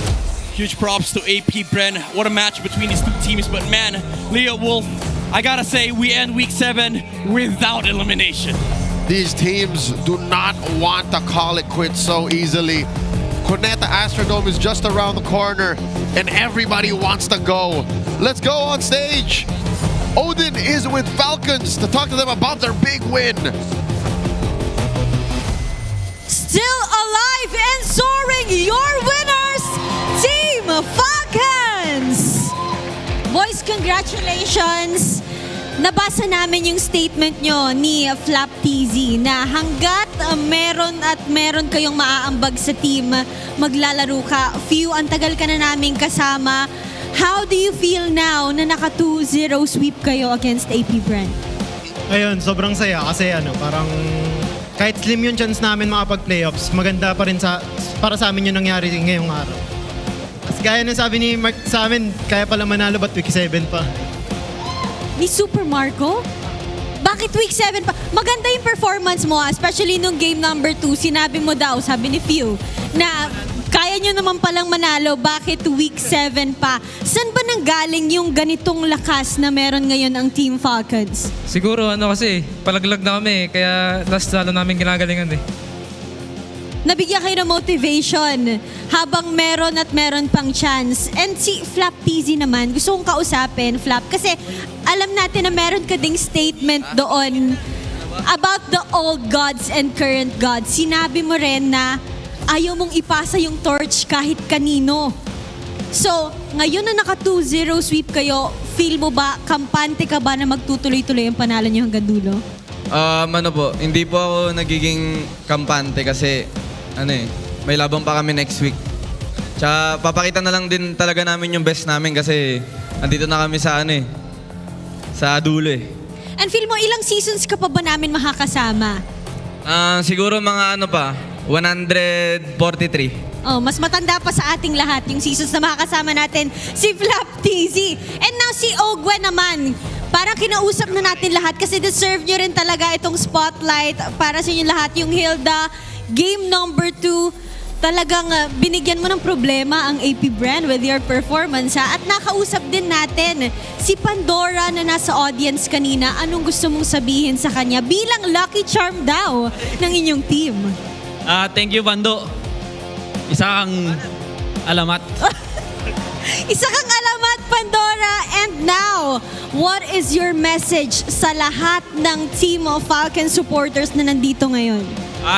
Huge props to AP Bren. What a match between these 2 teams. But man, Leo Wolf, I gotta say, we end week 7 without elimination. These teams do not want to call it quits so easily. Cuneta Astrodome is just around the corner, and everybody wants to go. Let's go on stage. Odin is with Falcons to talk to them about their big win. Still alive and soaring, your winners, Team Falcons! Boys, congratulations! Nabasa namin yung statement nyo ni Flapteezy na hanggat meron kayong maaambag sa team, maglalaro ka. Few, ang tagal ka na namin kasama. How do you feel now na naka 2-0 sweep kayo against AP Bren? Ayun, sobrang saya kasi parang kahit slim yung chance namin makapag-playoffs, maganda pa rin para sa amin yung nangyari ngayong araw. Kasi gaya ng sabi ni Mark sa amin, kaya pala manalo ba't week 7 pa? Ni Super Marco? Bakit week 7 pa? Maganda yung performance mo, especially nung game number 2. Sinabi mo daw, sabi ni Few, na kaya nyo naman palang manalo. Bakit week 7 pa? Saan ba nanggaling yung ganitong lakas na meron ngayon ang Team Falcons? Siguro kasi, palaglag na kami. Kaya last lalo namin ginagalingan eh. nabigyan kayo ng motivation habang meron at meron pang chance. And si Flap TZ naman, gusto kong kausapin, Flap, kasi alam natin na meron ka ding statement doon about the old gods and current gods. Sinabi mo rin na ayaw mong ipasa yung torch kahit kanino. So, ngayon na naka 2-0 sweep kayo, feel mo ba, kampante ka ba na magtutuloy-tuloy ang panalo niyo hanggang dulo? Ano po, hindi po ako nagiging kampante kasi may labang pa kami next week. Tsaka papakita na lang din talaga namin yung best namin kasi andito na kami sa sa dulo eh. And feel mo, ilang seasons ka pa ba namin makakasama? Siguro mga 143. Oh, mas matanda pa sa ating lahat yung seasons na makakasama natin, si Flap TZ. And now si Ogwen naman, parang kinausap na natin lahat kasi deserve nyo rin talaga itong spotlight para sa inyo lahat. Yung Hilda, game number 2, talagang binigyan mo ng problema ang APBR with your performance. At nakausap din natin si Pandora na nasa audience kanina. Anong gusto mong sabihin sa kanya bilang lucky charm daw ng inyong team? Thank you, Pando. Isa kang alamat. Isa kang alamat, Pandora. And now, what is your message sa lahat ng Team of Falcons supporters na nandito ngayon?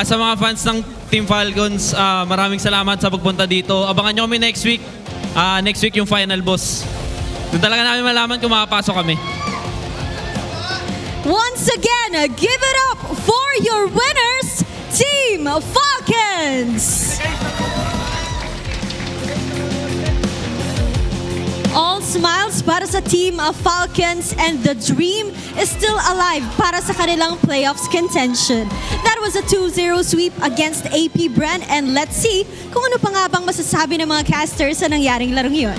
Sa mga fans ng Team Falcons, maraming salamat sa pagpunta dito. Abangan nyo kami next week. Next week yung final boss. Doon talaga namin malaman kung makapasok kami. Once again, give it up for your winners, Team Falcons! All smiles para sa Team of Falcons, and the dream is still alive para sa kanilang playoffs contention. That was a 2-0 sweep against APBR, and let's see kung ano pa nga bang masasabi ng mga casters sa nangyaring larong yun.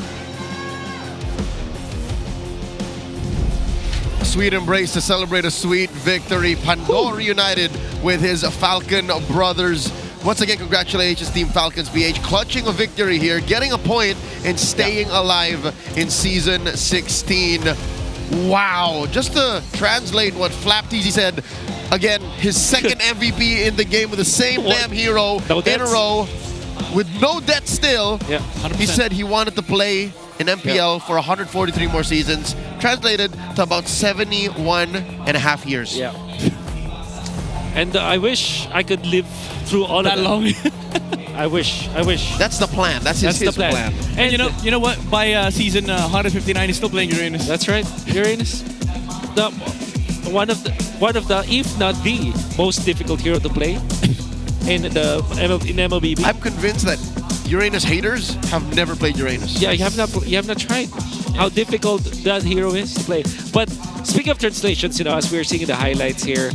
Sweet embrace to celebrate a sweet victory. Pandora United with his Falcon brothers. Once again, congratulations, Team Falcons PH, clutching a victory here, getting a point, and staying alive in Season 16. Wow. Just to translate what Flap TZ said, again, his second MVP in the game with the same damn hero in a row, with no debt still. Yeah, 100%. He said he wanted to play in MPL for 143 more seasons, translated to about 71 and a half years. Yeah. And I wish I could live through all that of that. Long. I wish. That's the plan. That's his plan. And you know what? By season 159, he's still playing Uranus. That's right, Uranus. One of the, if not the most difficult hero to play in MLBB. I'm convinced that Uranus haters have never played Uranus. Yeah, you have not tried how difficult that hero is to play. But speaking of translations, as we're seeing the highlights here,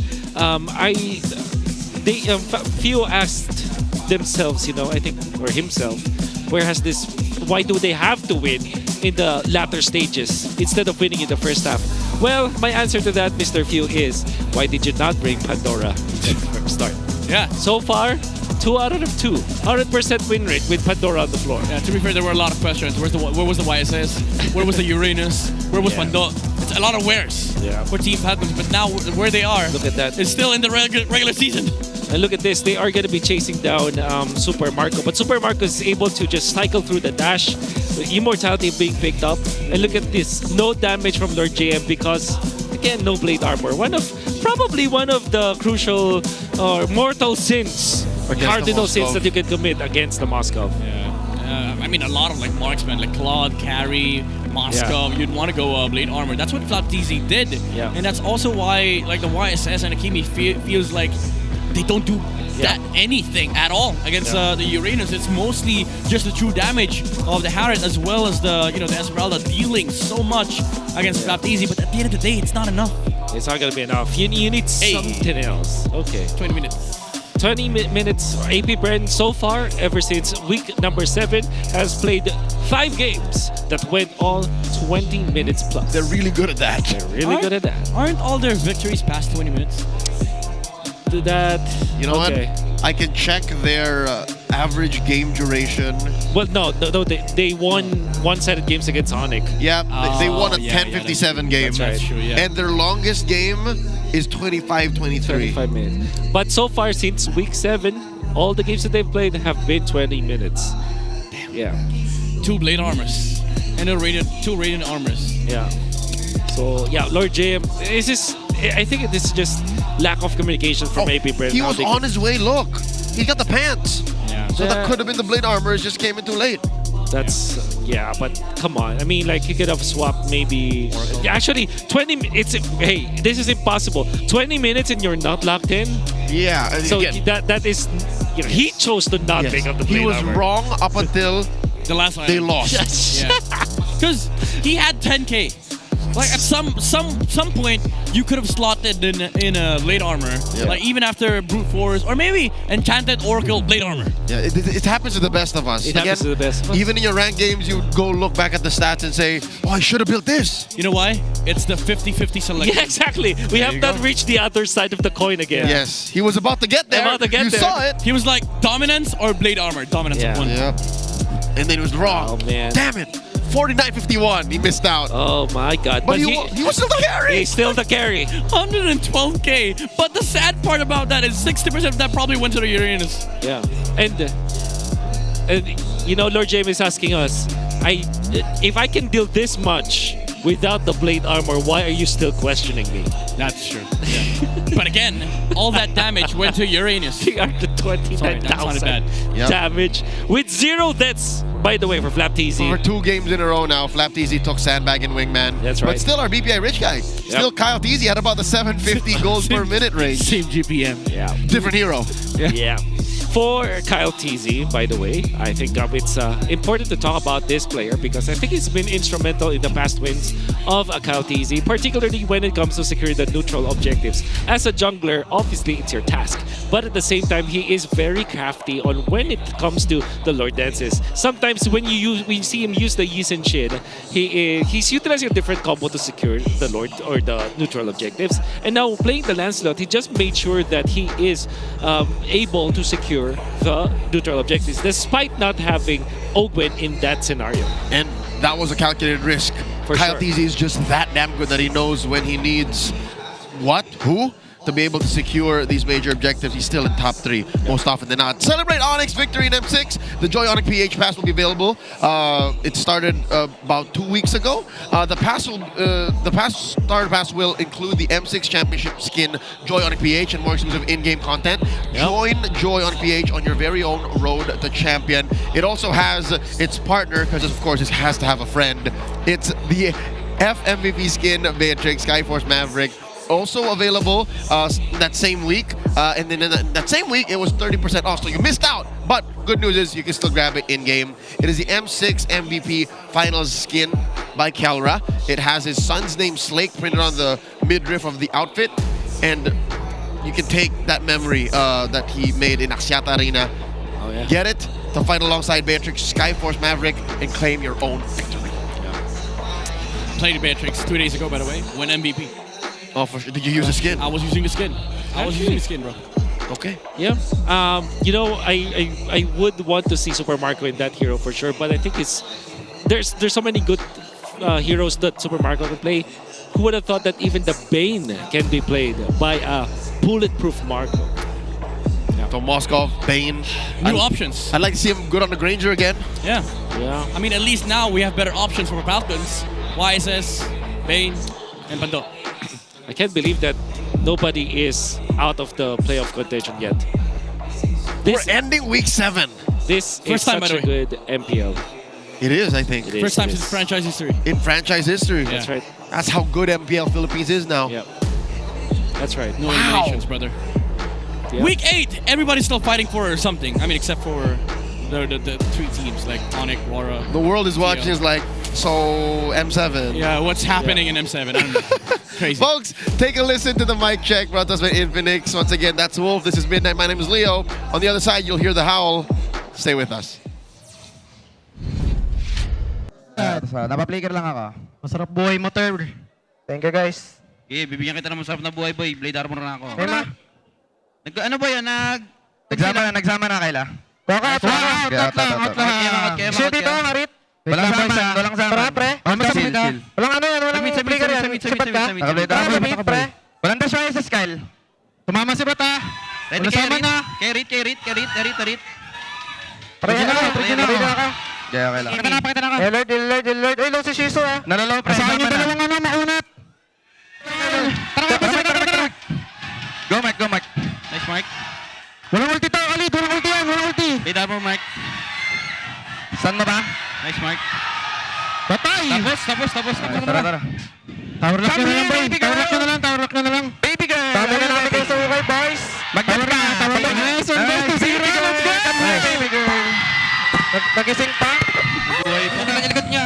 few asked themselves, I think, or himself, why do they have to win in the latter stages instead of winning in the first half? Well, my answer to that, Mr. Few, is why did you not bring Pandora from start? Yeah. So far, 2 out of 2. 100% win rate with Pandora on the floor. Yeah, to be fair, there were a lot of questions. Where was the YSS? Where was the Uranus? Where was Pandora? It's a lot of wheres for Team Falcons, but now where they are, look at that. It's still in the regular season. And look at this, they are going to be chasing down Super Marco. But Super Marco is able to just cycle through the dash, with Immortality being picked up. And look at this, no damage from Lord JM because, again, no blade armor. Probably one of the crucial or mortal sins, or cardinal sins that you can commit against the Moscow. Yeah. I mean, a lot of marksmen, like Claude, Carry, Moscow, you'd want to go blade armor. That's what Flap TZ did. Yeah. And that's also why the YSS and Akimi feels like they don't do anything at all against the Uranus. It's mostly just the true damage of the Harriet as well as the the Esmeralda dealing so much against Flap TZ. But at the end of the day, it's not enough. It's not going to be enough. You need something else. Okay. 20 minutes. 20 minutes. APBR so far, ever since week number 7, has played 5 games that went all 20 minutes plus. They're really good at that. Good at that. Aren't all their victories past 20 minutes? That you know what? I can check their average game duration. Well, no, they won one-sided games against Sonic. Yeah, they won a 10:57 game. That's true, yeah. And their longest game is 25-23. 25 minutes. But so far, since week 7, All the games that they've played have been 20 minutes. Yeah. 2 blade armors. And two radiant armors. Yeah. So, yeah, Lord Jim, I think this is just lack of communication from APBR. He was on his way, look. He got the pants. Yeah. So that could have been the blade armor, it just came in too late. That's, yeah, but come on. I mean, like, he could have swapped maybe... Actually, 20 minutes... Hey, this is impossible. 20 minutes and you're not locked in? Yeah. So that is... You know, he chose to not pick up the blade He was armor. wrong up until the last line. They lost. Yeah. Because he had 10k. Like at some point, you could have slotted in a blade armor. Yeah. Like even after brute force, or maybe enchanted oracle blade armor. Yeah, it happens to the best of us. It happens to the best of us. Even in your ranked games, you go look back at the stats and say, "Oh, I should have built this." You know why? It's the 50-50 selection. Yeah, exactly. We have not reached the other side of the coin again. Yes, he was about to get there. You saw it. He was like dominance or blade armor. Dominance of one. Yeah. And then he was wrong. Oh man. Damn it. 49-51. He missed out. Oh my god. But he was still the carry. He's still the carry. 112k. But the sad part about that is 60% of that probably went to the Uranus. Yeah. And you know, Lord James is asking us, if I can deal this much without the blade armor, why are you still questioning me? That's true. Yeah. But again, all that damage went to Uranus. He got the 29,000 damage with 0 deaths. By the way, for Flap TZ. For 2 games in a row now, Flap TZ took Sandbag and Wingman. That's right. But still our BPI rich guy. Still Kyle TZ had about the 750 goals per minute range. Same GPM. Yeah. Different hero. Yeah. For Kyle TZ, by the way, I think it's important to talk about this player because I think he's been instrumental in the past wins of Kyle TZ, particularly when it comes to securing the neutral objectives. As a jungler, obviously it's your task, but at the same time, he is very crafty on when it comes to the Lord dances. Sometimes when you see him use the Yisen Shin, he's utilizing a different combo to secure the Lord or the neutral objectives. And now playing the Lancelot, he just made sure that he is able to secure the neutral objectives despite not having Ogwen in that scenario. And that was a calculated risk. For Kyle sure. TZ is just that damn good that he knows when he needs who to be able to secure these major objectives. He's still in top 3 most often than not. Celebrate Onyx victory in M6. The Joy Onyx PH pass will be available. It started about 2 weeks ago. The starter pass will include the M6 Championship skin Joy Onyx PH and more exclusive in-game content. Join Joy Onyx PH on your very own road to champion. It also has its partner, because of course it has to have a friend. It's the FMVP skin Beatrix Skyforce Maverick. Also available that same week, and then in that same week it was 30% off, so you missed out. But good news is you can still grab it in game. It is the M6 MVP Finals skin by Calra. It has his son's name Slake printed on the midriff of the outfit, and you can take that memory that he made in Axiata Arena, get it to fight alongside Beatrix Skyforce Maverick and claim your own victory. Played Beatrix 2 days ago, by the way. Won MVP. Oh, for sure. Did you use the skin? I was using the skin. Bro. Okay. Yeah. You know, I would want to see Super Marco in that hero for sure, but I think there's so many good heroes that Super Marco can play. Who would have thought that even the Bane can be played by a bulletproof Marco? Yeah. So Moskov, Bane. New options. I'd like to see him good on the Granger again. Yeah. Yeah. I mean, at least now we have better options for Falcons. YSS, Bane, and Pando. I can't believe that nobody is out of the playoff contention yet. We're ending week 7. This First is time, by such the a way. good MPL. It is, I think. First time since franchise history. In franchise history. Yeah. That's right. That's how good MPL Philippines is now. Yep. That's right. No eliminations, brother. Yeah. Week 8, everybody's still fighting for something. I mean, except for the 3 teams like Onyx, RORA. The world is watching is like, so M7. Yeah, what's happening in M7? I don't know. Crazy. Folks, take a listen to the mic check brought to us by Infinix. Once again, that's Wolf. This is Midnight. My name is Leo. On the other side, you'll hear the howl. Stay with us. Napaplaker lang ako. Masarap buhay mo, Ter. Thank you, guys. Okay, bibigyan kita ng masarap na buhay, boy. Blade armor na ako. Hey, ma. Ano ba yan? Nagsama na kaila. Out lang. Shit dito, Marit. Walang sama. Para, pre. Walang ano yan, walang plaker yan. Sipat ka. Nakablade pre. Walang dash sa Skyle. Tumama si Bata. Ready, Wala sama na. Carrit. Erit. Pre na ka. Kaya okay lang. Pakita na ka. Alert. Ay, low si Shiso ah. Nalalaw, pre. Asahan yung dalawang maunat. Tara. Go, Mike. Nice, Mike. Walang ulti to, Khalid. Walang ulti. Bida mo, Mike. Saan na ba? Nice, Mike. Patay. Tapos. Tara. Tower lock na lang, boy. Tower lock na lang. Baby girl. Tama na natin kayo sa ukay, boys. Mag-get ka. Tower lock. Nice, 1-0. Let's go. Baby girl. Nagising pa. Buhay pa na yung likod niya.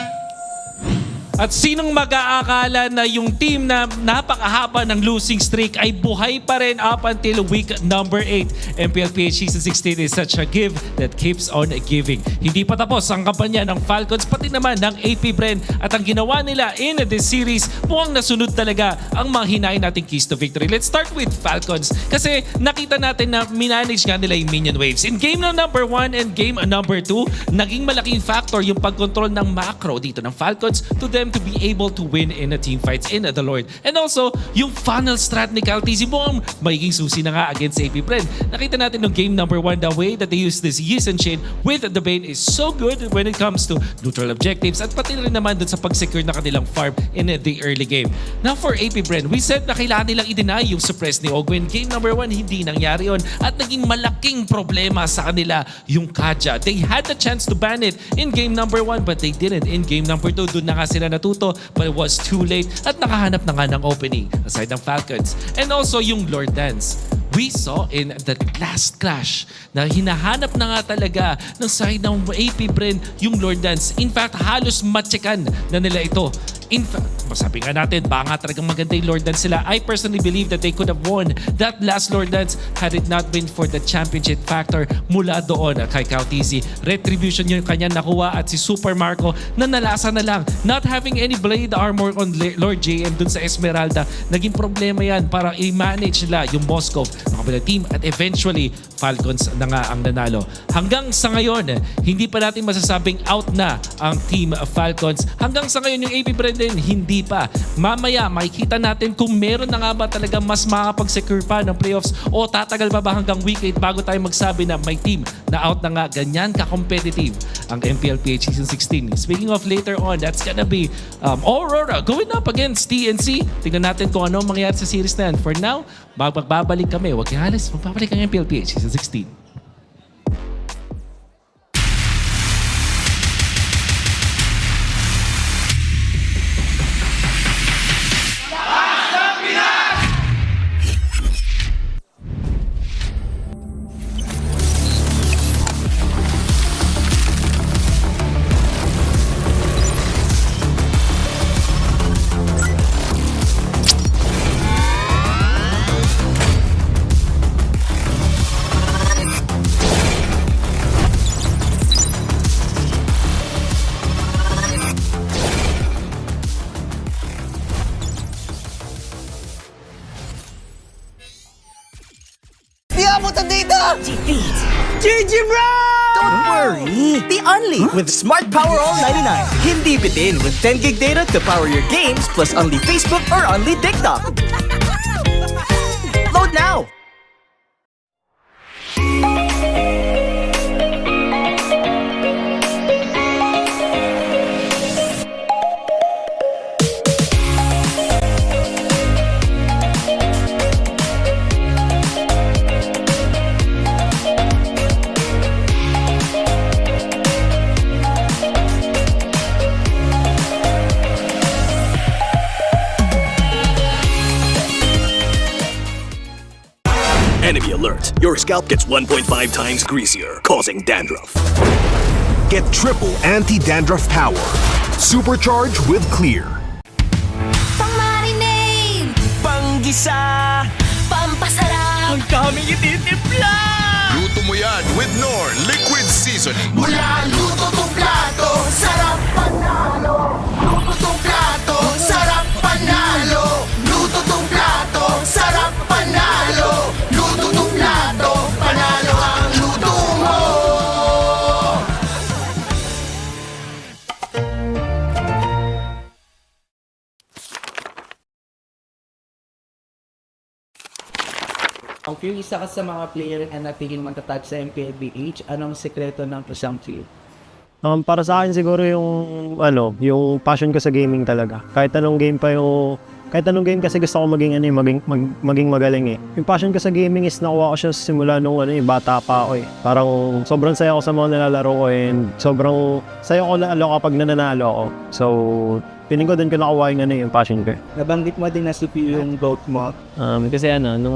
At sinong mag-aakala na yung team na napakahaba ng losing streak ay buhay pa rin up until week number 8. MPL PH S16 is such a give that keeps on giving. Hindi pa tapos ang kampanya ng Falcons pati naman ng APBR at ang ginawa nila in this series mukhang nasunod talaga ang mga hinain nating keys to victory. Let's start with Falcons kasi nakita natin na minanage nga nila yung minion waves. In game na number 1 and game number 2, naging malaking factor yung pagkontrol ng macro dito ng Falcons to them to be able to win in a team fights in the Lord. And also, yung funnel strat ni KalTZ mukhang magiging susi na nga against APBR. Nakita natin ng game number 1, the way that they use this Yisan chain with the Bane is so good when it comes to neutral objectives at pati rin naman dun sa pag-secure na kanilang farm in the early game. Now for APBR, we said na kailangan nilang i-deny yung suppress ni Ogwen. Game number 1, hindi nangyari yun at naging malaking problema sa kanila yung Kaja. They had the chance to ban it in game number 1 but they didn't. In game number 2, dun na nga sila natuto but it was too late at nakahanap na nga ng opening aside ng Falcons. And also yung Lord Dance. We saw in the last clash na hinahanap na nga talaga ng side ng APBR yung Lord Dance. In fact, halos matchekan na nila ito. In fact, masabi nga natin, baka nga talagang maganda yung Lord Dance sila. I personally believe that they could have won that last Lord Dance had it not been for the championship factor mula doon kay KalTZ. Retribution yung kanya nakuha at si Super Marco na nalasa na lang. Not having any blade armor on Lord JM dun sa Esmeralda, naging problema yan para i-manage nila yung Moscow ng kabilang team at eventually Falcons na nga ang nanalo. Hanggang sa ngayon, hindi pa natin masasabing out na ang Team Falcons. Hanggang sa ngayon yung APBR din, hindi pa. Mamaya, makikita natin kung meron na nga ba talaga mas makakapag-secure pa ng playoffs o tatagal pa ba hanggang week 8 bago tayo magsabi na may team na out na nga ganyan ka-competitive ang MPL PH Season 16. Speaking of later on, that's gonna be Aurora going up against TNC. Tingnan natin kung ano mangyayari sa series na yan. For now, magbabalik kami. Huwag kang halis, magbabalik ang MPL PH Season 16. Defeat. GG bro! Don't worry. Be unleashed with Smart Power All 99. Hindi bitin with 10 gig data to power your games plus only Facebook or only TikTok. Load now. Enemy alert. Your scalp gets 1.5 times greasier, causing dandruff. Get triple anti-dandruff power. Supercharged with Clear. Pang-marinade! Pang-gisa! Pampasarap! Ang daming ititimpla! Luto mo yan with Knorr Liquid Seasoning. Mula luto tong plato, sarap panalo! Luto tong plato, sarap panalo! Luto tong plato, sarap panalo! Luto tong plato, panalo ang luto mo! Ang few isa ka sa mga player na natigil magtatag sa MPL PH, anong sekreto ng isang field? Para sa akin siguro yung passion ko sa gaming talaga. Kahit anong game kasi gusto ko maging magaling eh. Yung passion ko sa gaming is nakuha ko siya simula nung bata pa ako eh. Parang sobrang saya ko sa mga nilalaro ko and sobrang saya ko lalo kapag nananalo ako. So, piling ko din ko nakuha yung passion ko. Nabanggit mo din na CPU yung GOAT mo. Kasi nung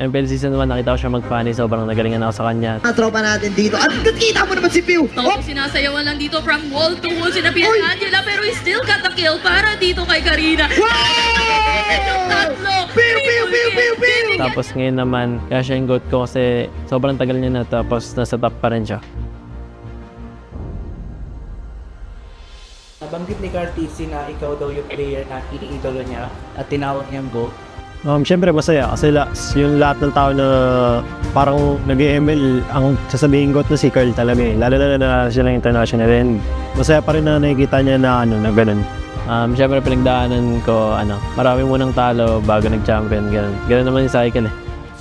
MPL Season 1 nakita ko siya mag-funny, sobrang nagalingan ako sa kanya. Tropa natin dito. At nakita mo naman si Pew! Tapos sinasayawan lang dito from wall to wall sinabihan ni Angela pero he still got the kill para dito kay Karina. Tatlo! Pew! Tapos ngayon naman, kaya siya yung GOAT ko kasi sobrang tagal niya na tapos nasa top pa rin siya. Nabanggit ni Cartesi na ikaw daw yung player na iniidolo niya at tinawag niyang GOAT. Siyempre masaya kasi yung lahat ng tao na parang nag-ML ang sasabihin GOAT na si Carl talaga eh. Lalo na siya ng international and masaya pa rin na nakikita niya na ganun. Siyempre pinagdaanan ko, marami munang talo bago nag-champion, ganun naman yung cycle eh.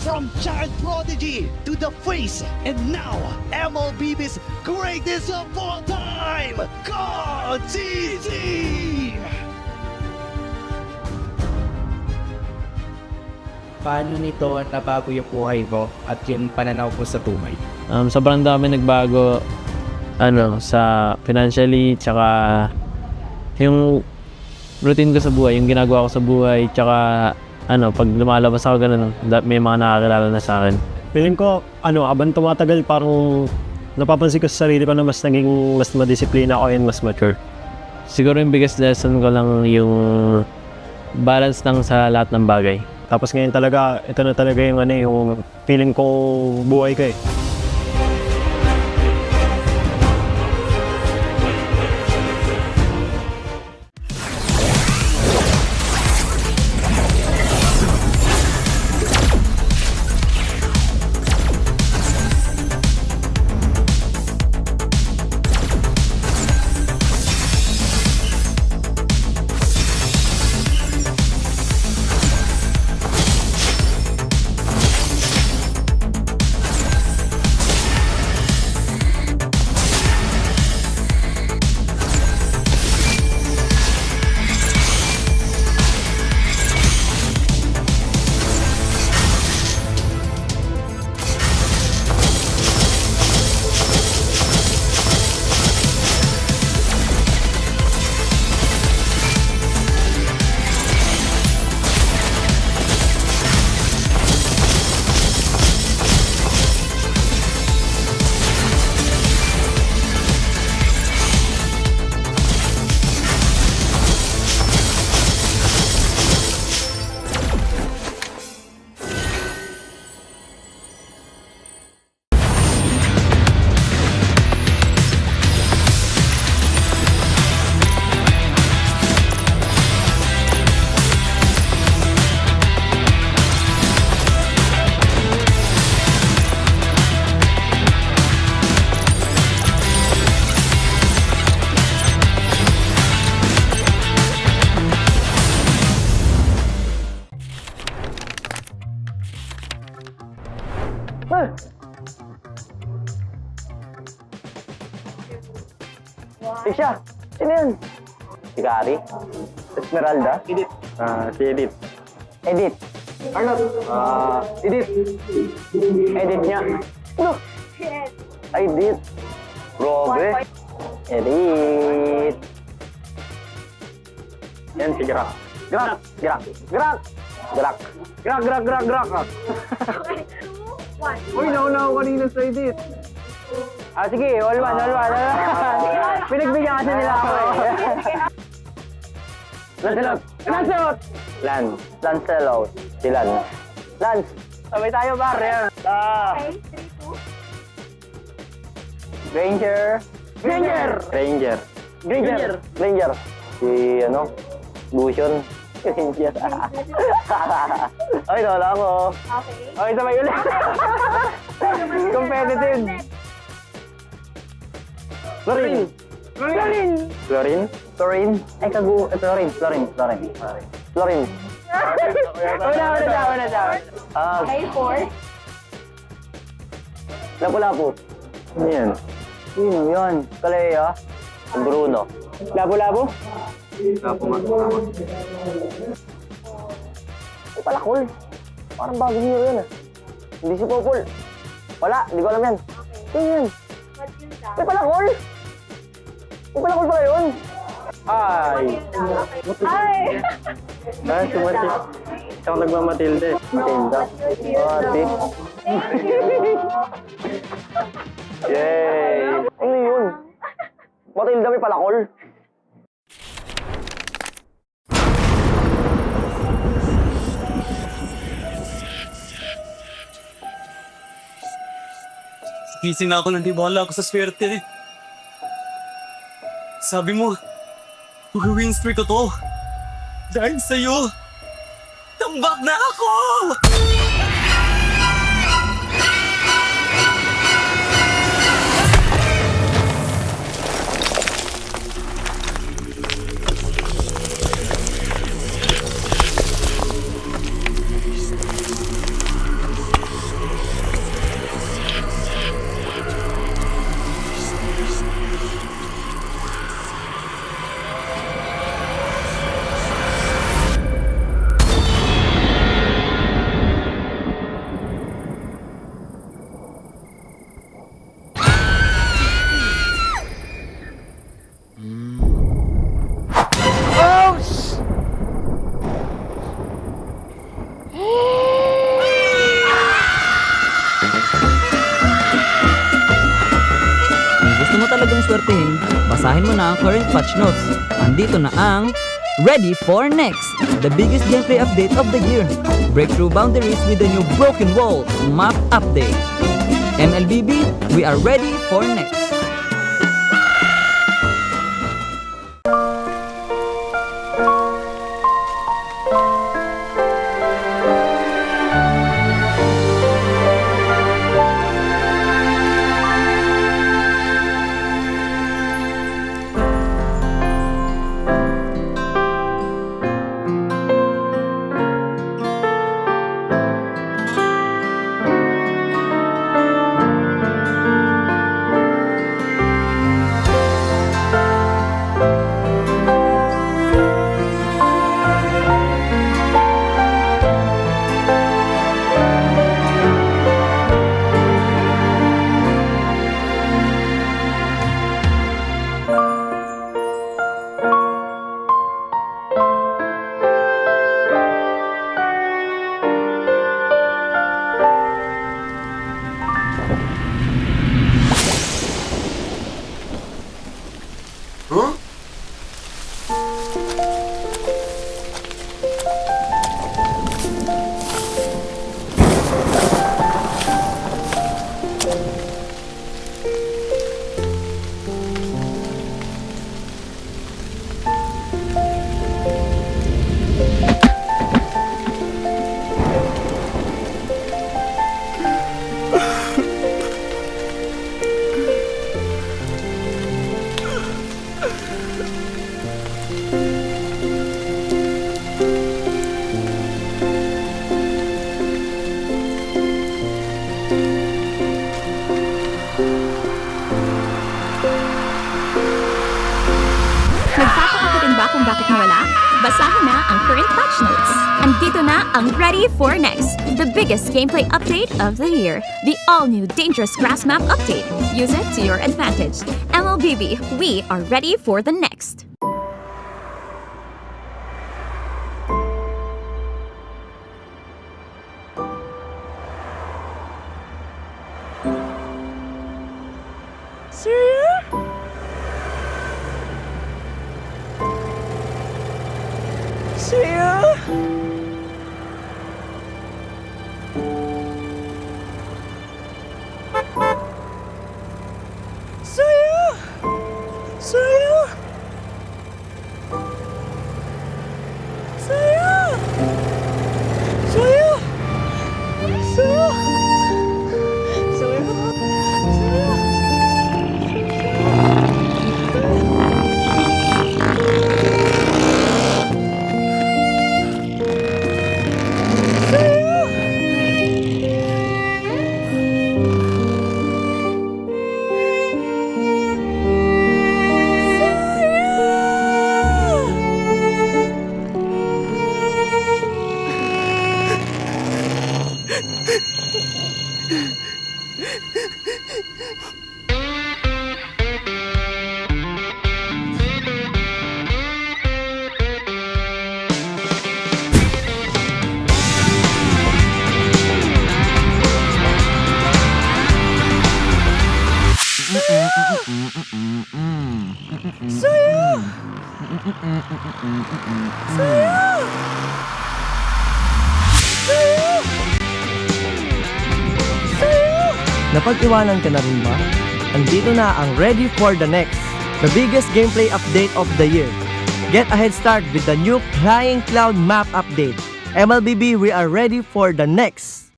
From child prodigy to the face, and now MLBB's greatest of all time, GOAT! Paano nito nabago yung buhay mo at yung pananaw mo sa buhay? Sobrang dami nagbago sa financially, tsaka yung routine ko sa buhay, yung ginagawa ko sa buhay, tsaka pag lumalabas ako ganun, may mga nakakilala na sa akin. Feeling ko, habang tumatagal parang napapansin ko sa sarili ko na mas madisiplina ako and mas mature. Siguro yung biggest lesson ko lang yung balance lang sa lahat ng bagay. Tapos ngayon talaga, ito na talaga yung feeling ko buhay ko eh. Siya, sino yun? Si Gary? Esmeralda? Edith. Si Edith. Edith. Arnold. Edith. Edith niya. Look! Edith. Robe. Edith. Yan si Gerak. Gerak! Gerak! Gerak! Gerak! Gerak! Gerak! Gerak! Gerak! Uy, nauna ako kanina sa Edith. Sige, all one. Pinagbigyan kasi nila ako eh. Lancelot! Lancelot! Lancelot. Si Lance. Lance! Sabay tayo, pare. Granger. Si, Bution. Granger. Okay, wala ako. Okay, sabay ulit. Competitive. Florin. Florin. Florin. Florin. Florin. Una siya. May 4. Lapu-lapu. Ano yan? Sino yan? Kalea? Bruno. Lapu-lapu? Lapu nga. Ay, palakol. Parang bagong hero yan ah. Hindi si Popol. Wala, hindi ko alam yan. Sino yan? Ay, palakol! Ay, palakol pala yun. Ay! Ah, si Matilda. Siyang nagmamatilda eh. Matilda. Ate. Yay! Ano yun? Matilda may palakol. Gising na ako nang di wala ako sa swerte. Sabi mo, mag-win streak ko to. Dahil sa'yo, tambak na ako! Gusto mo talagang swertehin? Basahin mo na ang current patch notes. Andito na ang Ready for Next, the biggest gameplay update of the year. Break through boundaries with the new Broken Walls map update. MLBB, we are ready for next. Nagtataka ba kung bakit nawala? Basahin na ang current patch notes. Andito na ang Ready for Next, the biggest gameplay update of the year. The all-new Dangerous Grass Map update. Use it to your advantage. MLBB, we are ready for the next. Napag-iwanan ka na rin ba? Andito na ang Ready for the Next, the biggest gameplay update of the year. Get a head start with the new Flying Cloud map update. MLBB, we are ready for the next.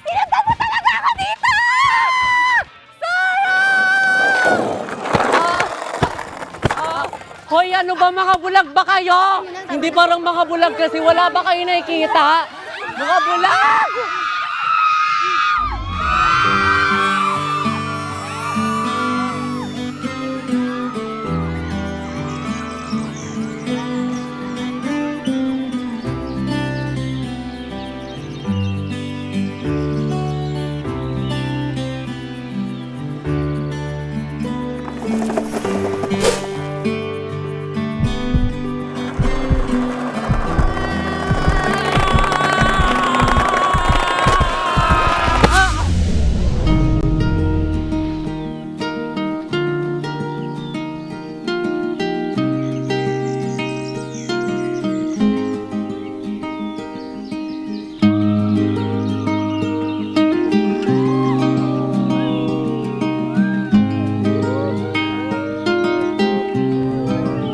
Sinundan mo talaga ako dito! Hoy, ano ba mga bulag ba kayo? Hindi parang mga bulag kasi wala ba kayo nakikita? Mga bulag!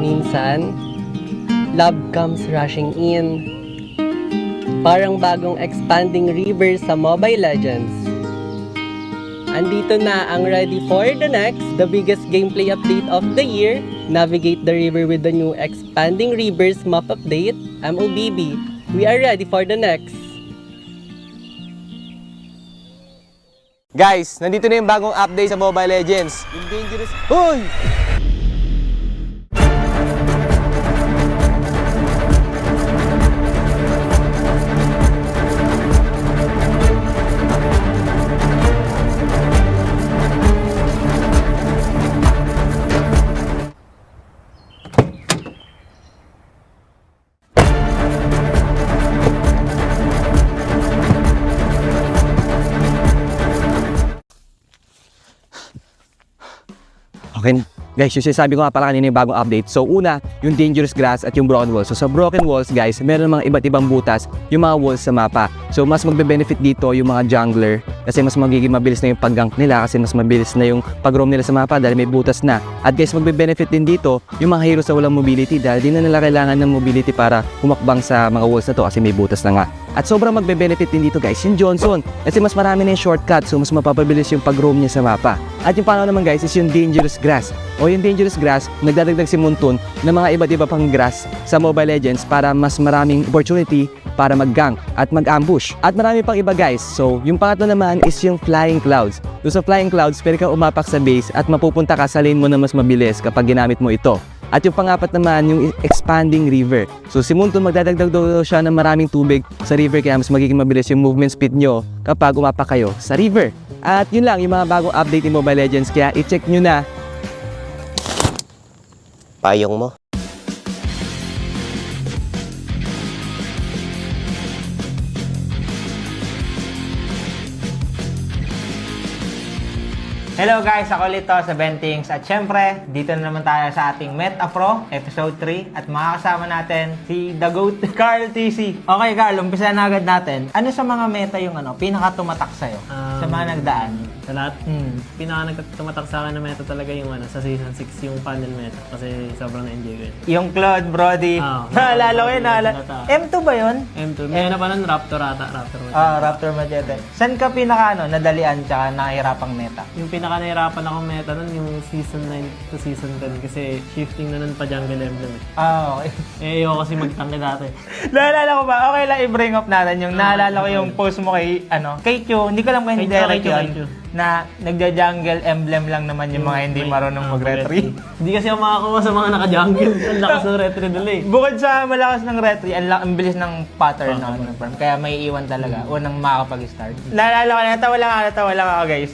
Minsan, love comes rushing in. Parang bagong expanding river sa Mobile Legends. Andito na ang Ready for the Next, the biggest gameplay update of the year. Navigate the river with the new expanding rivers map update, MOBB. We are ready for the next. Guys, nandito na yung bagong update sa Mobile Legends. Yung dangerous... Hoy! Okay, guys, yung sinasabi ko nga pala kanina yung bagong update. So una, yung dangerous grass at yung broken walls. So sa broken walls, guys, meron mga iba't ibang butas yung mga walls sa mapa. So mas magbe-benefit dito yung mga jungler kasi mas magiging mabilis na yung pag-gank nila kasi mas mabilis na yung pag-roam nila sa mapa dahil may butas na. At guys, magbe-benefit din dito yung mga heroes sa walang mobility dahil di na nila kailangan ng mobility para humakbang sa mga walls na to kasi may butas na nga. At sobrang magbe-benefit din dito, guys, yung Johnson kasi mas marami na yung shortcut, so mas mapapabilis yung pag-roam niya sa mapa. At yung pangalawa naman, guys, is yung dangerous grass. O yung dangerous grass, nagdadagdag si Muntun ng mga iba't iba pang grass sa Mobile Legends para mas maraming opportunity para mag-gank at mag-ambush. At marami pang iba, guys. So, yung pangatlo naman is yung flying clouds. So sa flying clouds, pwede kang umapak sa base at mapupunta ka sa lane mo na mas mabilis kapag ginamit mo ito. At yung pangapat naman, yung expanding river. So si Muntun magdadagdag daw siya ng maraming tubig sa river kaya mas magiging mabilis yung movement speed nyo kapag umapak kayo sa river. At yun lang, yung mga bagong update ni Mobile Legends kaya i-check nyo na. Payong mo. Hello guys, ako ulit to sa Bentings at syempre, dito na naman tayo sa ating Meta Pro Episode 3 at makakasama natin si The GOAT, Carl TC. Okay Carl, umpisa na agad natin. Ano sa mga meta yung pinaka-tumatak sa'yo sa mga nagdaan? Sa lahat, pinaka-nagtumatak sa akin na meta talaga yung sa Season 6, yung panel meta kasi sobrang na-enjoy ko yun. Yung Claude, Brody. Naalala ko yun, M2 ba yun? M2. May na pa nun, Raptor ata. Raptor Machete. Saan ka nadalian tsaka nakahirapang meta? Yung pinaka-nahirapan akong meta nun, yung Season 9 to Season 10 kasi shifting na nun pa Jungle Emblem. Okay. Ayoko kasi magtangke dati. Naalala ko ba? Okay lang i-bring up natin yung naalala ko yung post mo kay Q. Hindi ko lang kung direct yun. na nagja-jungle emblem lang naman yung mga hindi marunong mag-retry. Hindi kasi ako makakuha sa mga naka-jungle. Ang lakas ng retry nila eh. Bukod sa malakas ng retry, ang bilis ng pattern ng farm. Kaya may iwan talaga. Unang makakapag-start. Naalala ko, natawa lang ako guys.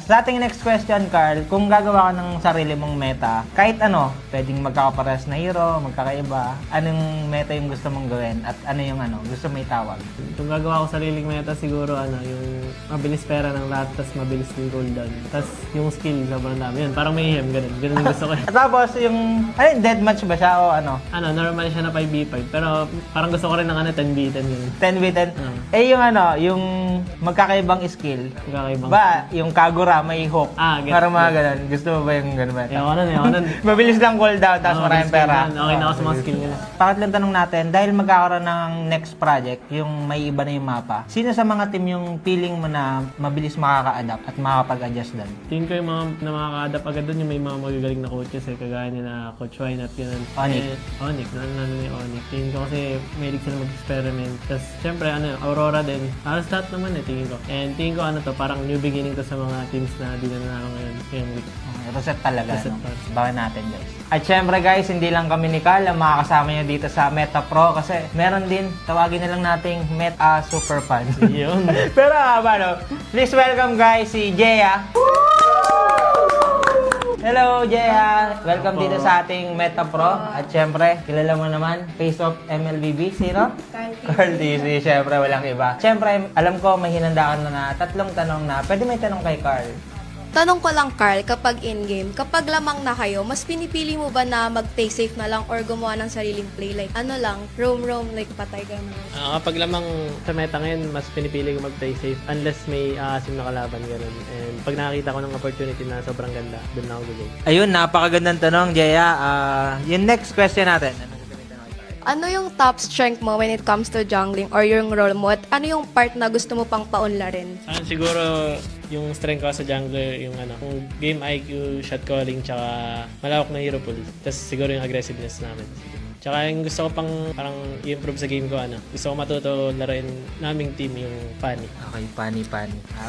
Sa ating next question, Carl, kung gagawa ka ng sarili mong meta, kahit ano, pwedeng magkakapares na hero, magkakaiba, anong meta yung gusto mong gawin at ano yung gusto mo itawag? Kung gagawa ko sariling meta, siguro yung mabilis pera ng lahat, tas mabilis yung cooldown. Tas yung skill, sobrang dami. Yun, parang mayhem, ganun. Ganun yung gusto ko. Tapos yung, deathmatch ba siya o ano? Normal siya na 5v5. Pero parang gusto ko rin ng 10v10 ganun. 10v10? Yung magkakaibang skill. Magkakaibang ba, yung Kagura, may hook. Ganun. Parang mga ganun. Gusto mo ba yung ganun ba? Ayoko nun. Mabilis lang cooldown, tapos maraming pera. Okay na ako sa mga skill nila. Pangatlong tanong natin, dahil magkakaroon ng next project, yung may iba na yung mapa, sino sa mga team yung feeling mo na mabilis makaka-adapt at makakapag-adjust doon? Tingin ko yung mga na makaka-adapt agad doon yung may mga magagaling na coaches kagaya nila Coach Wine at yun. Onyx. Onyx. Tingin ko kasi mahilig sila mag-experiment. Tapos syempre Aurora din. Halos lahat naman tingin ko. And tingin ko parang new beginning to sa mga teams na di na nanalo ngayong week. Reset talaga. Baka natin guys. At syempre guys, hindi lang kami ni Carl ang makakasama nyo dito sa Meta Pro kasi meron din, tawagin na lang nating Meta Super Fan. Yun. Pero please welcome guys si Jeya. Hello Jeya! Welcome dito sa ating Meta Pro. At syempre, kilala mo naman, Face of MLBB. Sino? Carl TC. Syempre, walang iba. Syempre, alam ko may hinandaan na 3 tanong na. Pwede may tanong kay Carl. Tanong ko lang, Carl, kapag in-game, kapag lamang na kayo, mas pinipili mo ba na mag-play safe na lang or gumawa ng sariling play? Like, roam, like patay gano'n? Kapag lamang sa meta ngayon, mas pinipili ko mag-play safe unless may aasim na kalaban gano'n. And pag nakakita ko ng opportunity na sobrang ganda, doon na ako gagawin. Ayun, napakagandang tanong, Jeya. Yung next question natin. Ano yung top strength mo when it comes to jungling or yung role mo? At ano yung part na gusto mo pang paunlarin? Siguro yung strength ko sa jungler, yung game IQ, shot calling, tsaka malawak na hero pool. Tapos siguro yung aggressiveness namin. Tsaka yung gusto ko pang parang i-improve sa game ko, gusto ko matuto laruin naming team yung Pani. Okay, Pani.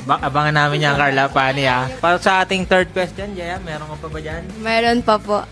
Abangan namin yan, Carla, Pani Para sa ating third question, Jaya, meron ka pa ba dyan? Meron pa po.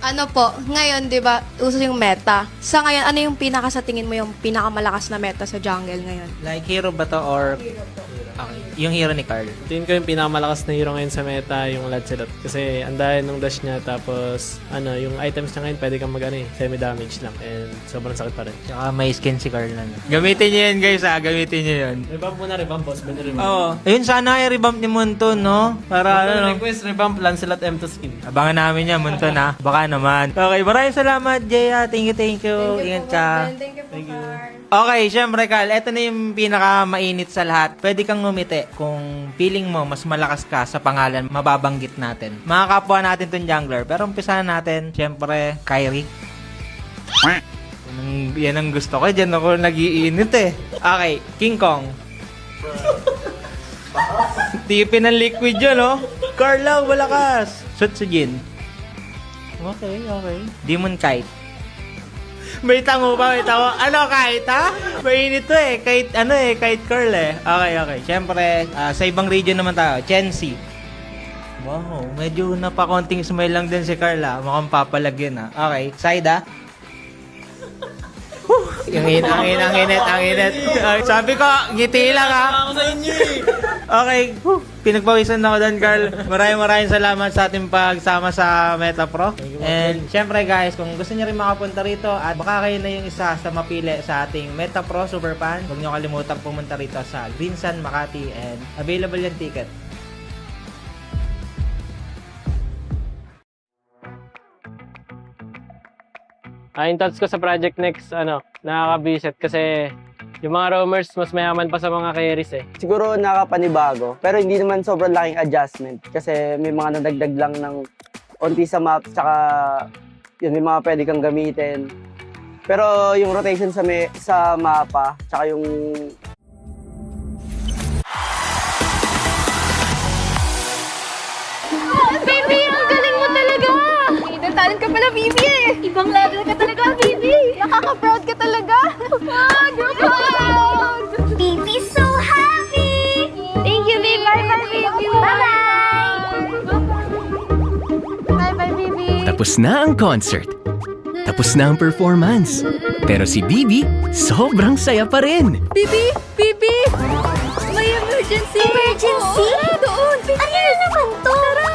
Ngayon, di ba, uso yung meta. Sa ngayon, ano yung sa tingin mo yung pinakamalakas na meta sa jungle ngayon? Like hero ba to or... Hero to. Okay, yung hero ni Carl. Tingin ko yung pinakamalakas na hero ngayon sa meta, yung Lancelot. Kasi ang dahil ng dash niya, tapos yung items niya ngayon, pwede kang semi-damage lang. And sobrang sakit pa rin. Tsaka may skin si Carl na. Gamitin niyo yun guys gamitin niyo yun. Revamp mo na, boss. Oo. Ayun, sana i-revamp ni Munton, no? Para request, revamp Lancelot M2 skin. Abangan namin yan, Munton Baka naman. Okay, maraming salamat, Jeya. Thank you. Ingat ka. Thank you. Okay, syempre Carl, eto na yung pinaka-mainit sa lahat. Pwede kang ngumiti kung feeling mo mas malakas ka sa pangalan mababanggit natin. Mga kapwa natin tong jungler. Pero umpisahan natin, syempre, Kyrie. Yan ang gusto ko. Diyan ako nag-iinit Okay, King Kong. Tipin ng liquid yun, no? Carla, malakas. Sutsujin. Okay. Demon Kite. May tango ba? Ano kahit Mainit to Kahit curl Okay. Siyempre, sa ibang region naman tayo. Chensi. Wow, medyo napakonting smile lang din si Carla. Mukhang papalagyan Okay, Saida. Ang init. Sabi ko, ngiti lang Ako sa inyo Okay, pinagpawisan ako doon, Carl. Maraming salamat sa ating pagsama sa Meta Pro. And syempre guys, kung gusto niyo rin makapunta rito at baka kayo na yung isa sa mapili sa ating Meta Pro Super Fan, huwag niyo kalimutang pumunta rito sa Greensun, Makati, and available yung ticket. Yung thoughts ko sa Project Next, nakaka-visit kasi yung mga roamers mas mayaman pa sa mga carries Siguro nakapanibago, pero hindi naman sobrang laking adjustment kasi may mga nadagdag lang ng onti sa map, tsaka may mga pwede kang gamitin. Pero yung rotation sa mapa, tsaka yung... Baby, ang galing mo talaga! Talent ka pala, Bibi Ibang level ka talaga, Bibi! Nakaka-proud ka talaga! Wow! Bibi so happy! Thank you, Bibi! Bye-bye, Bibi! Bye-bye! Tapos na ang concert. Tapos na ang performance. Pero si Bibi, sobrang saya pa rin. Bibi! Bibi! May emergency! Emergency? Doon! Bibi! Ano na naman to? Tara!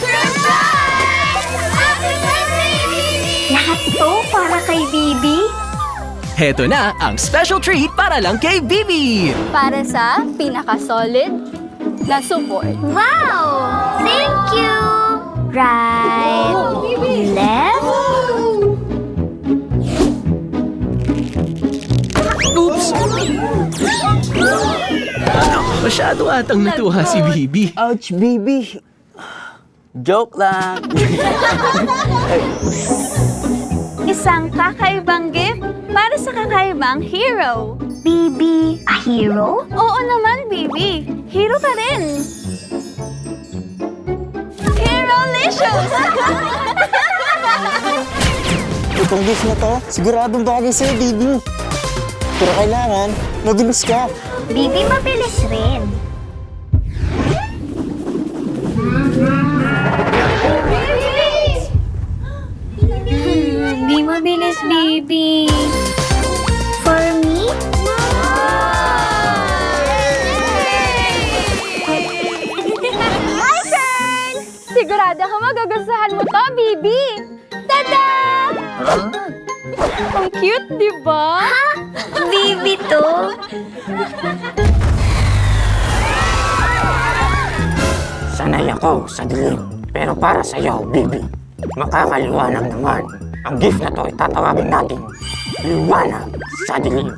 Surprise! Happy birthday, Bibi! Lahat to para kay Bibi? Heto na ang special treat para lang kay Bibi. Para sa pinaka-solid na support. Wow! Thank you! Right, left. Oops! Masyado atang natuwa si Bibi. Ouch, Bibi. Joke lang. Isang kakaibang gift para sa kakaibang hero. Bibi, a hero? Oo naman, Bibi. Hero ka rin. Hero-licious! Itong gift na to, siguradong bagay sa'yo, Bibi. Pero kailangan, mabilis ka. Bibi, mabilis rin. Di mabilis, Bibi. For me? My turn! Sigurado ka magagustuhan mo to, Bibi. Tada! Ang cute, di ba? Ha? Bibi to? Sanay ako sa dilim, pero para sa'yo, Bibi, makakaliwanag naman. Ang gift na to ay tatawagin natin liwanag sa dilim.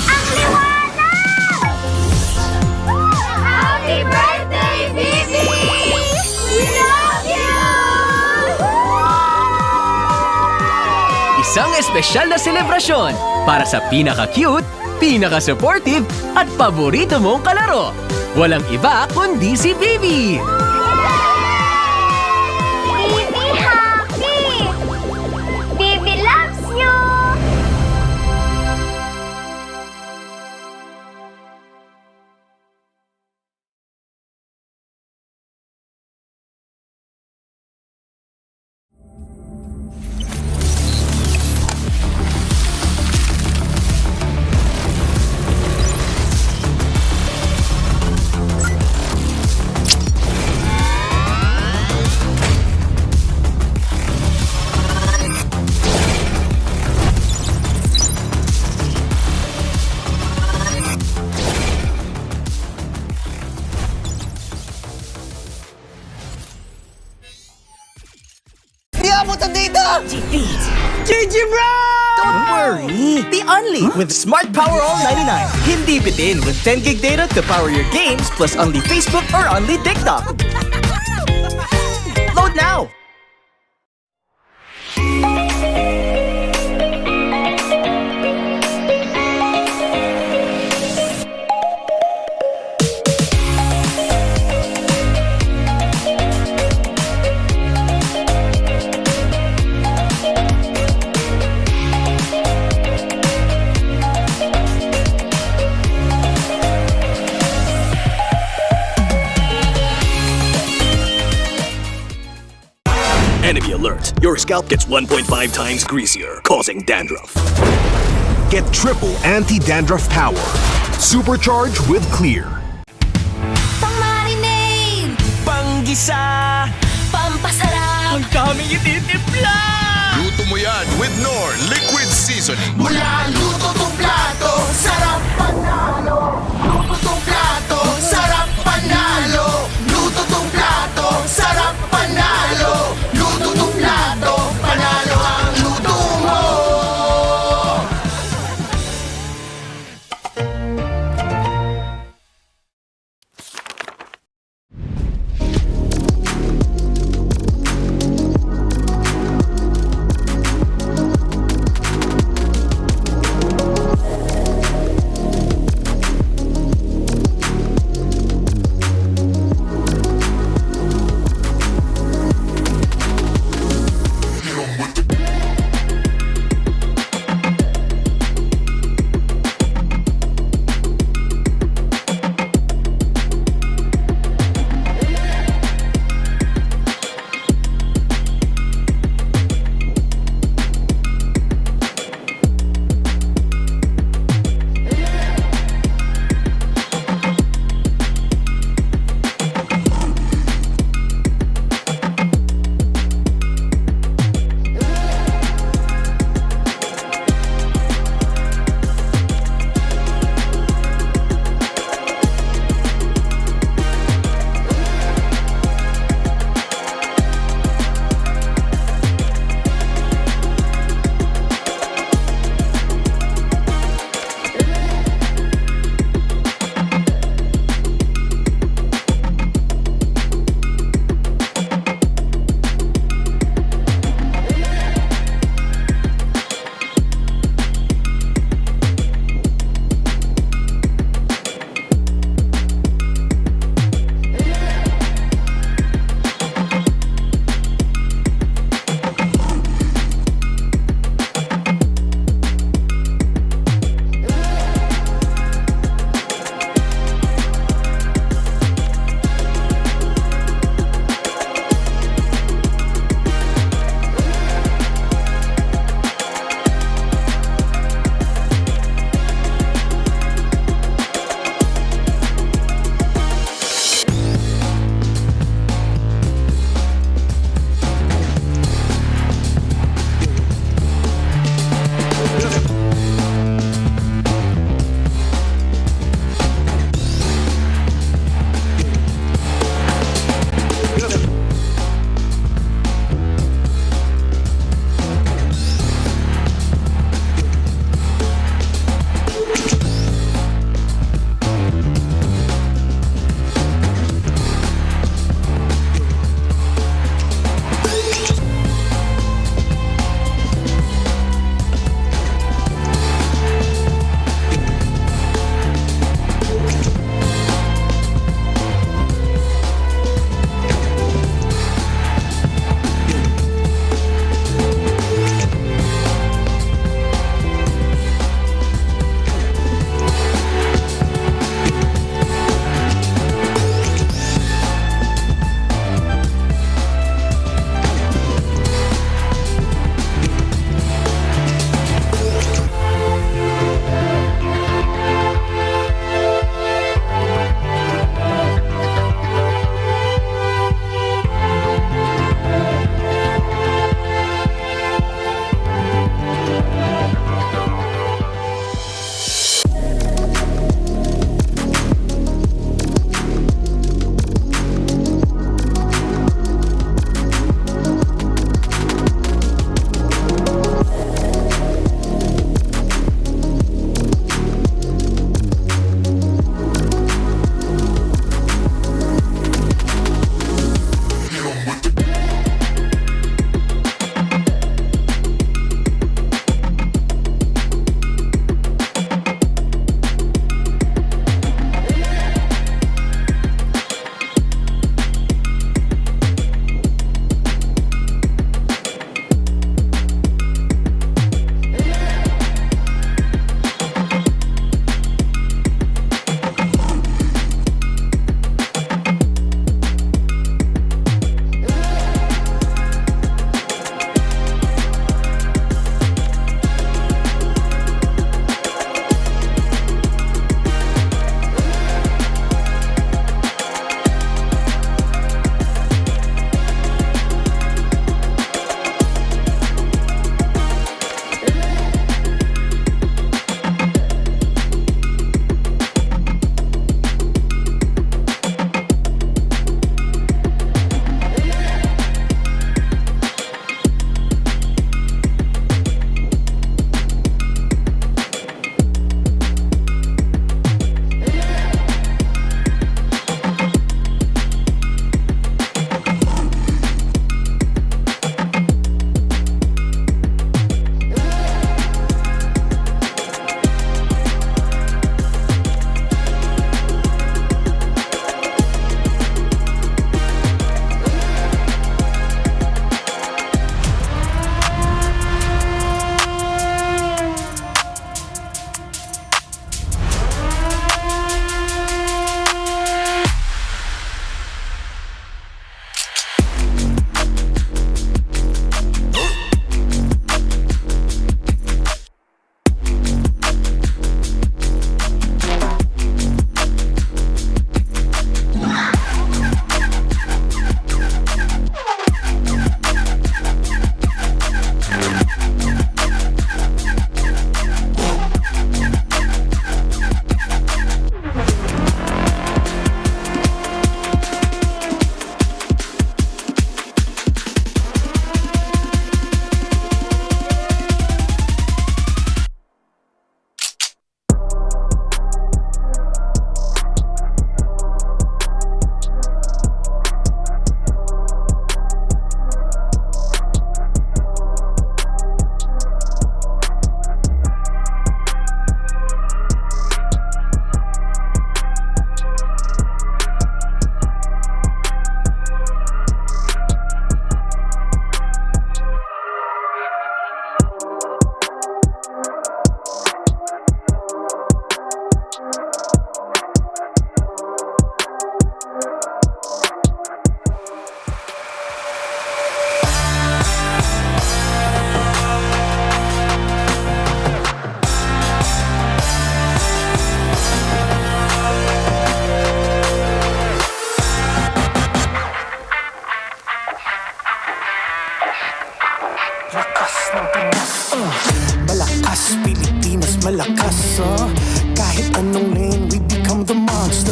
Ang liwanag! Happy birthday, Bibi! We love you! Isang espesyal na selebrasyon para sa pinaka-cute, pinaka-supportive at paborito mong kalaro. Walang iba kundi si Bibi. Bibi happy! Bibi loves you! GG bro! Don't worry! Be only with Smart Power All 99. Hindi bitin with 10 gig data to power your games plus only Facebook or only TikTok. Load now! Enemy alert. Your scalp gets 1.5 times greasier, causing dandruff. Get triple anti-dandruff power. Supercharge with Clear. Pang-marinade! Panggisa! Pampasarap! Ang daming ititimpla! Luto mo yan with Knorr Liquid Seasoning. Mula luto tong plato, sarap panalo! Luto tong plato, sarap panalo! Luto tong plato, sarap panalo! Luto tong plato, panalo ang luto mo!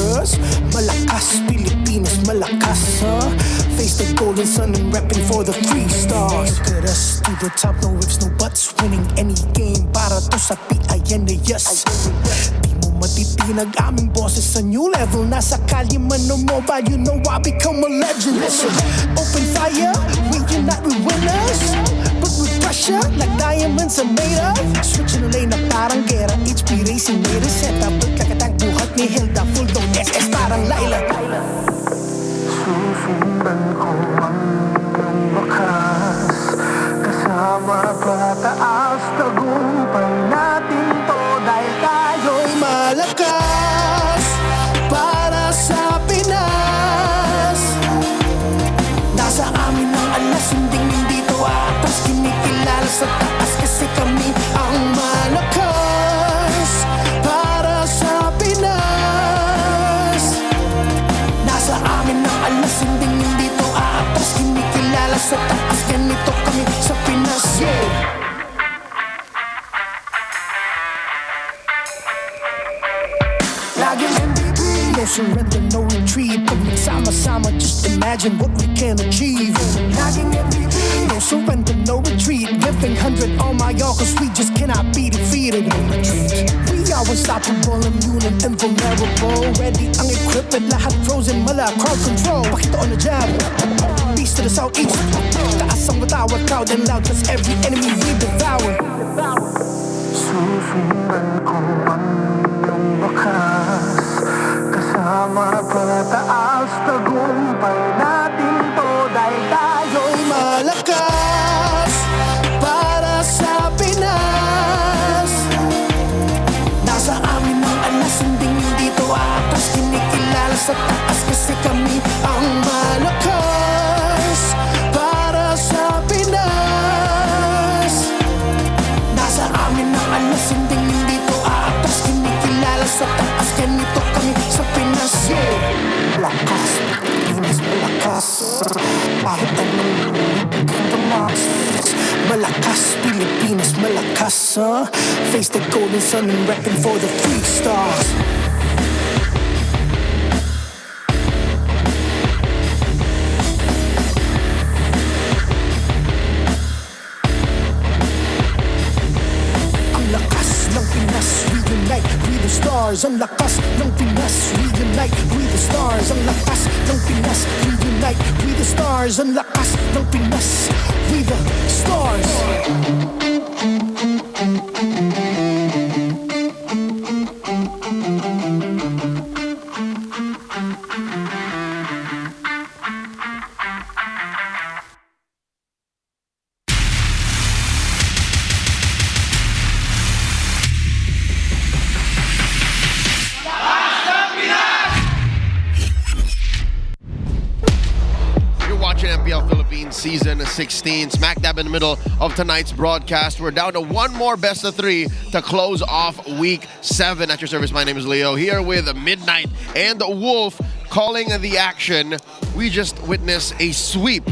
dangerous. Malakas, Pilipinas, malakas, face the golden sun and repping for the 3 stars. Look at us, to the top, no ifs, no buts. Winning any game, para to sa PIN na yes. Di mo matitinag aming boses sa new level. Nasa kalye man o mobile, you know I become a legend. Listen, open fire, we unite, we winners. But with pressure, like diamonds are made of. Switching the lane na parang gera, HP racing made a setup. Look like a tank, buhat ni Hilda, full dome SS parang Laila. Susundan ko ang iyong bakas, kasama pataas, tagumpay natin to dahil tayo'y malakas para sa Pinas. Nasa amin ang alas, hindi to atas, kinikilala sa taas kasi kami ang malakas para sa Pinas. Nasa amin ang alas, hindi to atas, kinikilala sa taas, ganito kami sa Pinas, yeah. Laging MVP, no surrender, no retreat. Pag nagsama-sama, just imagine what we can achieve. Laging MVP, no surrender, no retreat. Giving 100 on my all, cause we just cannot be defeated. No retreat. We are unstoppable, immune and invulnerable. Ready ang equipment, lahat frozen, mala, crowd control. Pakita on the jab, east to the southeast. Taas ang watawat, proud and loud, cause every enemy we devour. Susundan ko ang iyong bakas, kasama pataas, tagumpay natin to dahil tayo'y malakas para sa Pinas. Nasa amin ang alas, hindi to atas, kinikilala sa taas kasi kami ang malakas para sa Pinas. Nasa amin ang alas, hindi to atas, kinikilala sa taas, ganito kami sa Pinas, yeah. Lakas, Pinas, malakas, kahit anong tumas. Malakas, Pilipinas, malakas, face the golden sun and repping for the 3 stars. Ang lakas ng Pinas, we unite, we the stars. Ang lakas ng Pinas, we unite, we the stars. Ang lakas ng Pinas, we unite, we the stars. Ang lakas ng Pinas, we the stars. MPL Philippines Season 16. Smack dab in the middle of tonight's broadcast. We're down to one more best of 3 to close off Week 7. At your service, my name is Leo, here with Midnight and Wolf calling the action. We just witnessed a sweep.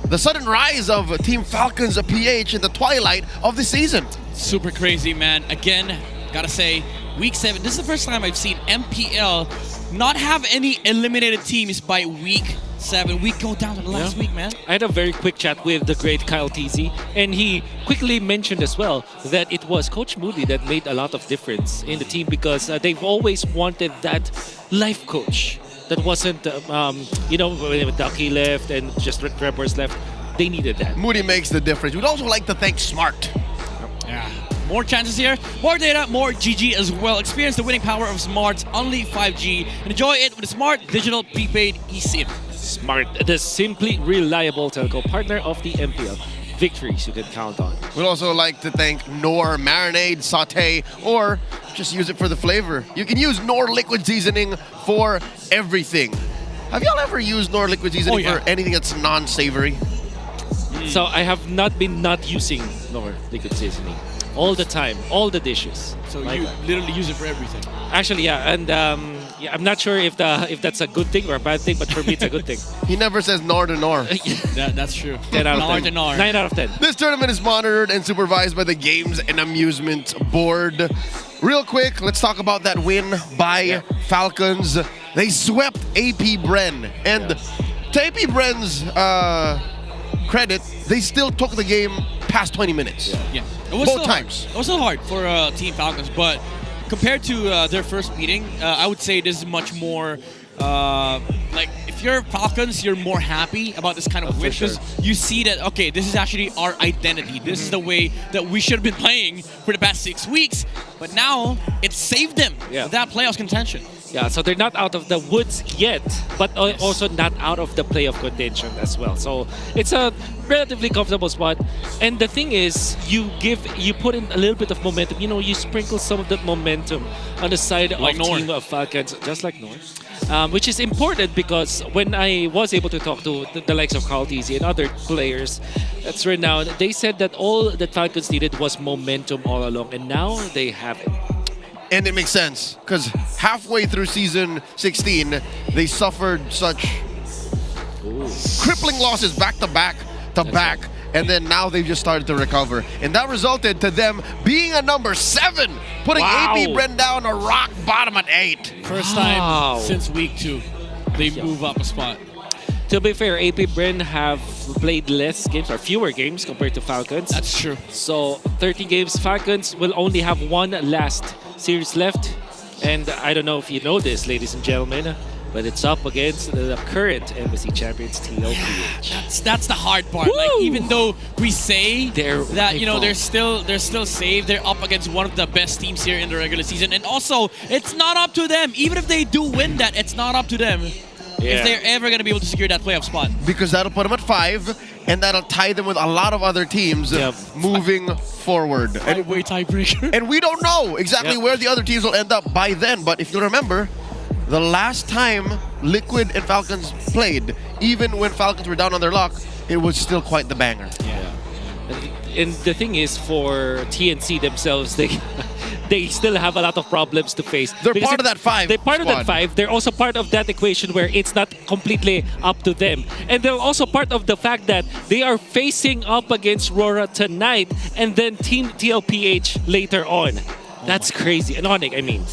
The sudden rise of Team Falcons PH in the twilight of the season. Super crazy, man. Again, gotta say, Week 7, this is the first time I've seen MPL not have any eliminated teams by Week 7. We go down to the last week, man. I had a very quick chat with the great Kyle TZ, and he quickly mentioned as well that it was Coach Moody that made a lot of difference in the team because they've always wanted that life coach that wasn't, when Ducky left and just Trevor's left. They needed that. Moody makes the difference. We'd also like to thank Smart. Yeah. More chances here, more data, more GG as well. Experience the winning power of Smart's only 5G and enjoy it with a Smart Digital Prepaid eSIM. Smart, the simply reliable telco partner of the MPL. Victories you can count on. We'd also like to thank Knorr Marinade, Saute, or just use it for the flavor. You can use Knorr Liquid Seasoning for everything. Have y'all ever used Knorr Liquid Seasoning for anything that's non-savory? So I have not been not using Knorr Liquid Seasoning. All the time, all the dishes. So you literally use it for everything. Actually, yeah, and I'm not sure if that's a good thing or a bad thing, but for me it's a good thing. He never says nor to nor. That's true. 10 out of 10. Nor to nor. 9 out of 10. This tournament is monitored and supervised by the Games and Amusement Board. Real quick, let's talk about that win by Falcons. They swept AP Bren. And to AP Bren's credit, they still took the game past 20 minutes. Yeah. Both times. It was still hard for Team Falcons, but compared to their first meeting, I would say this is much more like if you're Falcons, you're more happy about this kind of win because you see that, okay, this is actually our identity. This is the way that we should have been playing for the past 6 weeks, but now it saved them that playoffs contention. Yeah, so they're not out of the woods yet, but also not out of the playoff contention as well. So it's a relatively comfortable spot. And the thing is, you put in a little bit of momentum. You know, you sprinkle some of that momentum on the side Like of Nor. Team of Falcons, just like North. Which is important because when I was able to talk to the likes of Carl TZ and other players that's renowned, they said that all that Falcons needed was momentum all along, and now they have it. And it makes sense, because halfway through season 16, they suffered such crippling losses back to back to back, and then now they've just started to recover. And that resulted to them being a number 7, putting AP Bren down a rock bottom at 8. First time since week 2, they move up a spot. To be fair, AP Bren have played less games or fewer games compared to Falcons. That's true. So 30 games, Falcons will only have one last series left. And I don't know if you know this, ladies and gentlemen, but it's up against the current Embassy champions, FLCN. Yeah, that's the hard part. Like, even though we say that, you know, they're still safe, they're up against one of the best teams here in the regular season. And also, it's not up to them. Even if they do win that, it's not up to them. If they're ever going to be able to secure that playoff spot. Because that'll put them at 5, and that'll tie them with a lot of other teams moving forward. Five-way tiebreaker. And we don't know exactly where the other teams will end up by then. But if you remember, the last time Liquid and Falcons played, even when Falcons were down on their luck, it was still quite the banger. Yeah. And the thing is, for TNC themselves, they still have a lot of problems to face. They're part of that 5 They're part of that squad. 5. They're also part of that equation where it's not completely up to them. And they're also part of the fact that they are facing up against RORA tonight and then Team TLPH later on. That's crazy. And Onyx, I mean.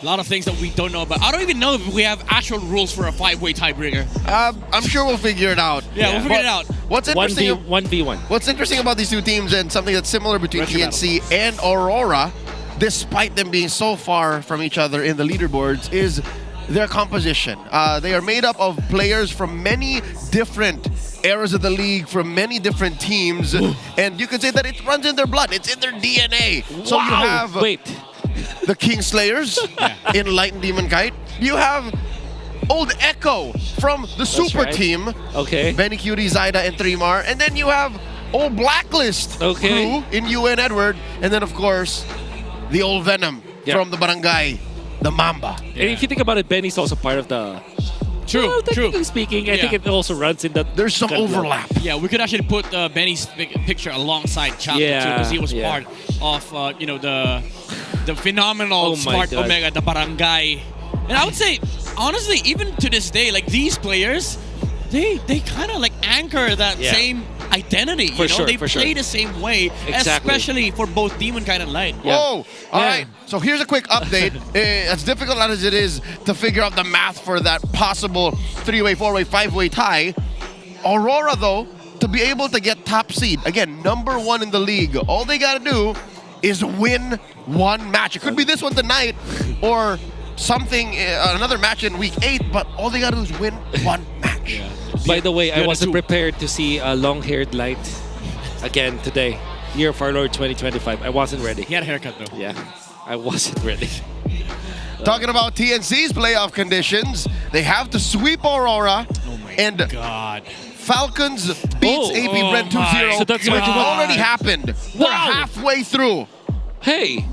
A lot of things that we don't know about. I don't even know if we have actual rules for a 5-way tiebreaker. I'm sure we'll figure it out. Yeah, we'll figure it out. What's interesting? 1v1. What's interesting about these two teams and something that's similar between TNC and Aurora, despite them being so far from each other in the leaderboards, is their composition. They are made up of players from many different eras of the league, from many different teams, and you could say that it runs in their blood. It's in their DNA. So you have the Kingslayers in Light and Demon Kite. You have Old Echo from the Super Team. Okay. Benny Cutie, Zyda, and Trimar. And then you have Old Blacklist crew in UN Edward. And then, of course, the Old Venom from the Barangay, the Mamba. And if you think about it, Benny's also part of the... True, technically speaking, I think it also runs in that... There's some overlap. Yeah, we could actually put Benny's picture alongside Chapter too, because he was part of, you know, the phenomenal Smart Omega, the Barangay. And I would say, honestly, even to this day, like these players, they kind of like anchor that same identity. You know? They play the same way, especially for both Demon Kite and Light. Whoa! All right. So here's a quick update. As difficult as it is to figure out the math for that possible 3-way, 4-way, 5-way tie, Aurora, though, to be able to get top seed, again, number 1 in the league, all they got to do is win one match. It could be this one tonight or something, another match in week 8, but all they got to do is win one match. By the way, I wasn't prepared to see a long-haired Light again today. Year of our Lord 2025. I wasn't ready. He had a haircut though. Yeah, I wasn't ready. Talking about TNC's playoff conditions, they have to sweep Aurora. Oh my and God. Falcons beats AP Bren 2-0, So that's which already happened. They're halfway through. Hey,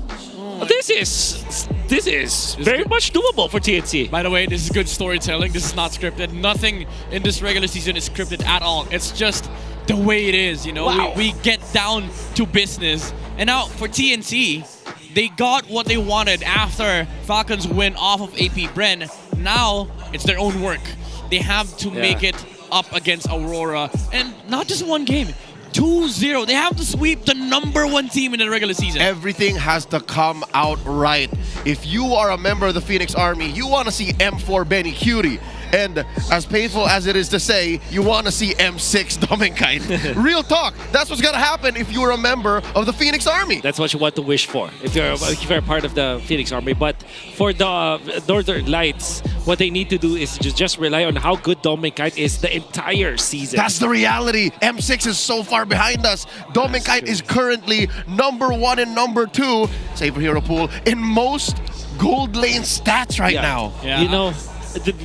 this is very much doable for TNC. By the way, this is good storytelling. This is not scripted. Nothing in this regular season is scripted at all. It's just the way it is, you know. We get down to business. And now for TNC, they got what they wanted after Falcons win off of AP Bren. Now it's their own work. They have to make it up against Aurora, and not just one game. 2-0. They have to sweep the #1 team in the regular season. Everything has to come out right. If you are a member of the Phoenix Army, you want to see M4 Benny Cutie. And as painful as it is to say, you want to see M6 Dominkite. Real talk. That's what's going to happen if you're a member of the Phoenix Army. That's what you want to wish for if you're part of the Phoenix Army. But for the Northern Lights, what they need to do is just rely on how good Dominkite is the entire season. That's the reality. M6 is so far behind us. Dominkite is currently #1 and #2, save for Hero Pool, in most gold lane stats right now. You know,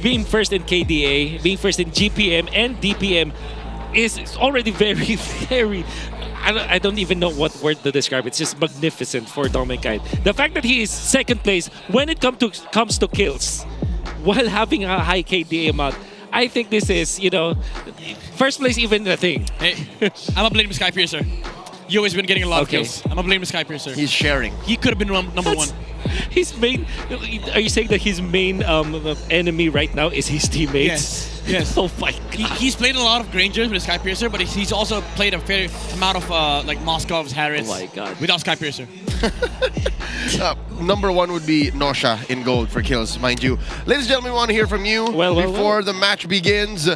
being first in KDA, being first in GPM and DPM is already very, very... I don't even know what word to describe. It's just magnificent for Dominkite. The fact that he is second place when it comes to kills, while having a high KDA amount, I think this is, you know, first place even a thing. Hey, I'm gonna blame Skypiercer. You always been getting a lot of kills. I'm gonna blame Skypiercer. He's sharing. He could have been #1. His main... Are you saying that his main enemy right now is his teammates? Yes. Oh my God. He's played a lot of Grangers with Skypiercer, but he's also played a fair amount of like Moscov's Harris. Oh my God. Without Skypiercer. #1 would be Nosha in gold for kills, mind you. Ladies and gentlemen, we want to hear from you before the match begins.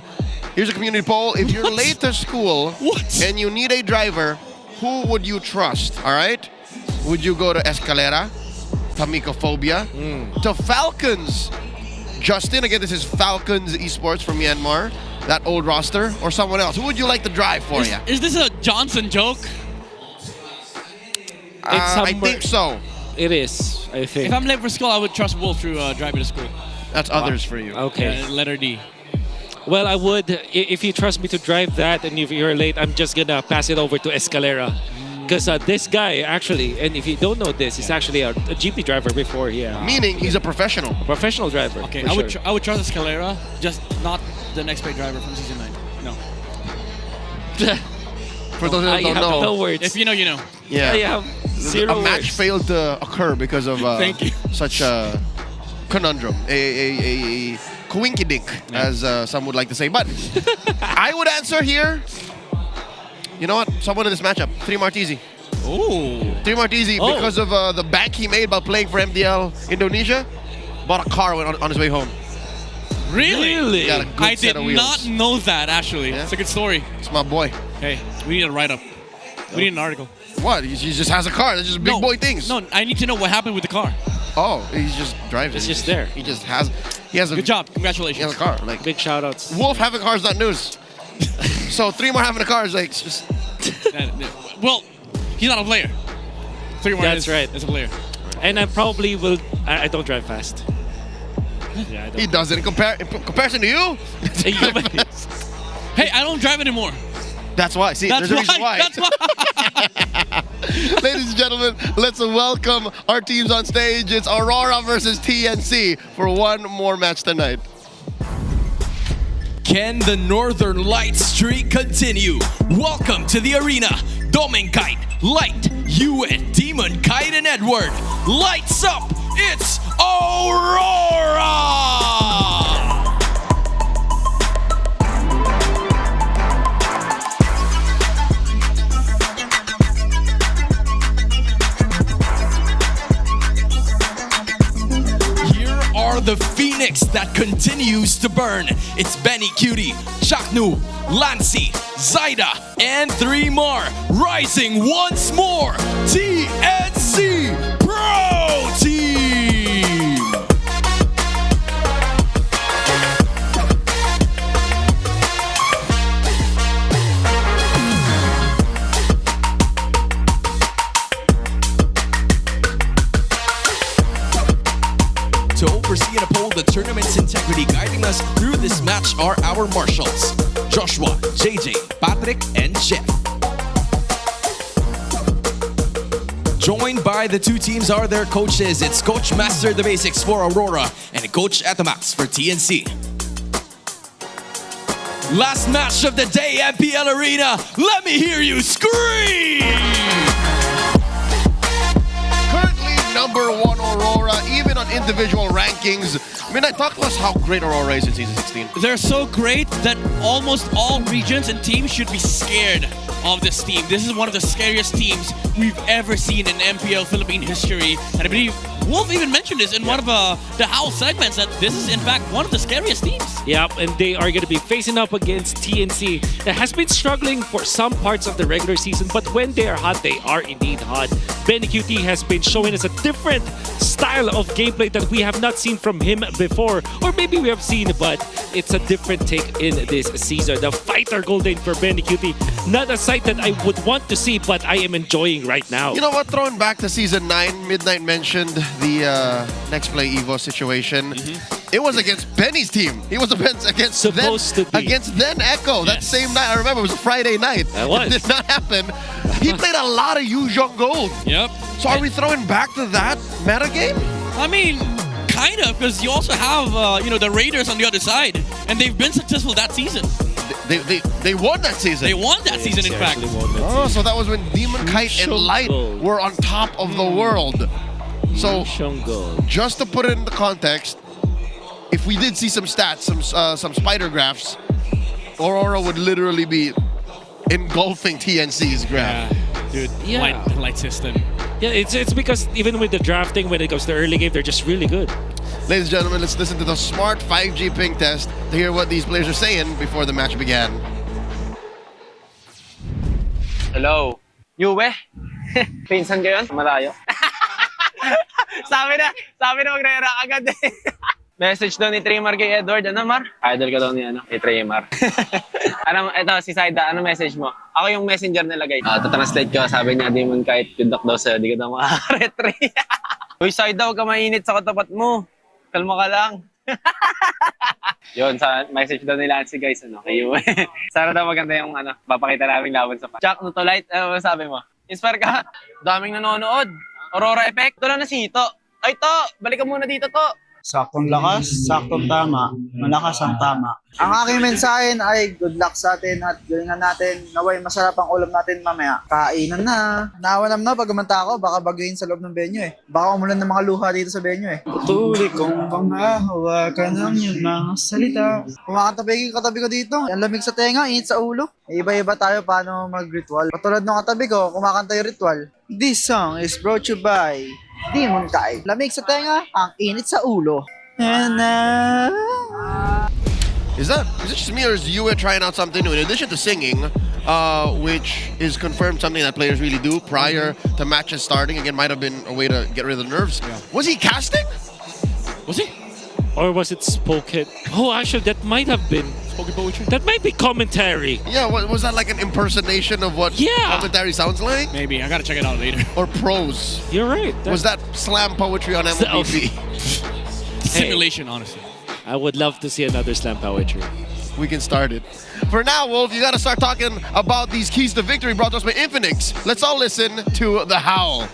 Here's a community poll. If you're late to school and you need a driver, who would you trust? All right? Would you go to Escalera, Tamicophobia, to Falcons? Justin, again, this is Falcons Esports from Myanmar, that old roster, or someone else? Who would you like to drive for you? Is this a Johnson joke? I think so. It is, I think. If I'm late for school, I would trust Wolf through driving to school. That's others for you. Okay. Letter D. Well, I would, if you trust me to drive that and if you're late, I'm just gonna pass it over to Escalera. Because this guy actually, and if you don't know this, he's actually a GP driver before. Meaning he's a professional. Professional driver. Okay, for I would trust Escalera, just not the next paid driver from Season 9. No. For those that don't know. No words. If you know, you know. Yeah. I have zero a match words. failed to occur because of Thank you. such a conundrum, a coinkydink, as some would like to say. But I would answer here. You know what? Someone in this matchup, 3 Martizi. Ooh. 3 Martizi, because of the bank he made by playing for MDL Indonesia, bought a car on his way home. Really? He got a good I set did of wheels. not know that, actually. Yeah. It's a good story. It's my boy. Hey, we need a write-up. We need an article. What? He just has a car. That's just big boy things. No, I need to know what happened with the car. Oh, he's just driving. It's just there. He just has. He has a Good job. Congratulations. He has a car. Like Big shout outs. Wolf having a car is not news. So 3 more having a car is like just. Well, he's not a player. 3 more That's right. is a player. And I probably will. I don't drive fast. Yeah, I don't. He doesn't. In comparison to you. Hey, I don't drive anymore. That's why. See, That's there's a reason why. That's why. Ladies and gentlemen, let's welcome our teams on stage. It's Aurora versus TNC for one more match tonight. Can the Northern Light streak continue? Welcome to the arena. Dominkite, Light, UN, Demon, Kite, and Edward. Lights up! It's Aurora! Are the phoenix that continues to burn. It's Benny Cutie, Chaknu, Lancy, Zaida, and 3 more. Rising once more, TNC Pro Team! To oversee and uphold the tournament's integrity, guiding us through this match are our marshals, Joshua, JJ, Patrick, and Jeff. Joined by the 2 teams are their coaches. It's Coach Master the Basics for Aurora and Coach Atamax for TNC. Last match of the day, MPL Arena. Let me hear you scream! Currently #1 Aurora, even on individual rankings. Midnight, talk to us how great Aurora is in Season 16. They're so great that almost all regions and teams should be scared of this team. This is one of the scariest teams we've ever seen in MPL Philippine history. And I believe Wolf even mentioned this in one of the Howl segments, that this is in fact one of the scariest teams. Yep, and they are going to be facing up against TNC that has been struggling for some parts of the regular season, but when they are hot, they are indeed hot. Benny QT has been showing us a different style of gameplay that we have not seen from him before, or maybe we have seen, but it's a different take in this season. The fighter golden for Benny QT, not a sight that I would want to see, but I am enjoying right now. You know what? Throwing back to Season 9, Midnight mentioned the Next Play Evo situation. It was against Benny's team. He was against then Echo that same night. I remember it was a Friday night. It did not happen. He played a lot of Yu Jong Gold. Yep. So are we throwing back to that meta game? I mean, kind of, because you also have the Raiders on the other side, and they've been successful that season. They won that season. They won that season, in fact. Oh, so that was when Demon Kite and Light were on top of the world. So, just to put it into context, if we did see some stats, some spider graphs, Aurora would literally be engulfing TNC's graph. Yeah, dude, light system. Yeah, it's because even with the drafting, when it comes to early game, they're just really good. Ladies and gentlemen, let's listen to the smart 5G ping test to hear what these players are saying before the match began. Hello. Yue? Pinsan ko yun? Malayo. sabi na magre-react agad eh. Message daw ni Trimar kay Edward. Ano, Mar? Idol ka daw ni Trimar. Ito, si Saida, ano message mo? Ako yung messenger nila, guys. Translate ko, sabi niya, di man kahit good luck daw sa'yo, di ka daw makaka-retry. Uy, Saida, huwag ka mainit sa katapat mo. Kalma ka lang. Yun, sa message daw nila si guys, kayo. Sana daw maganda yung papakita namin laban sa Jack, to light, ano sabi mo? Inspire ka? Daming nanonood. Aurora effect. Ito lang na si Hito. Ay, to! Balik ka muna dito, to! Saktong lakas, saktong tama, malakas ang tama. Ang aking mensahe ay good luck sa atin at galingan natin. Naway masarap ang ulam natin mamaya. Kainan na. Nawanam na pag umanta ako, baka baguhin sa loob ng venue eh. Baka umulan ng mga luha dito sa venue eh. Patuloy kong panghahawakan ng iyong mga salita. Kumakatabi yung katabi ko dito. Ang lamig sa tenga, init sa ulo. Iba-iba tayo paano mag-ritual. Patulad ng katabi ko, kumakanta yung ritual. This song is brought to you by Demon Kite. Lamig sa tenga, ang init sa ulo. Is it just me or is Yue trying out something new? In addition to singing, which is confirmed something that players really do prior to matches starting. Again, might have been a way to get rid of the nerves. Yeah. Was he casting? Was he? Or was it spoken? Oh, actually, that might have been spoken poetry. That might be commentary. Yeah, was that like an impersonation of what commentary sounds like? Maybe. I gotta check it out later. Or prose. You're right. Was that slam poetry on MVP? Simulation, honestly. I would love to see another slam poetry. We can start it. For now, Wolf, you gotta start talking about these keys to victory brought to us by Infinix. Let's all listen to The Howl.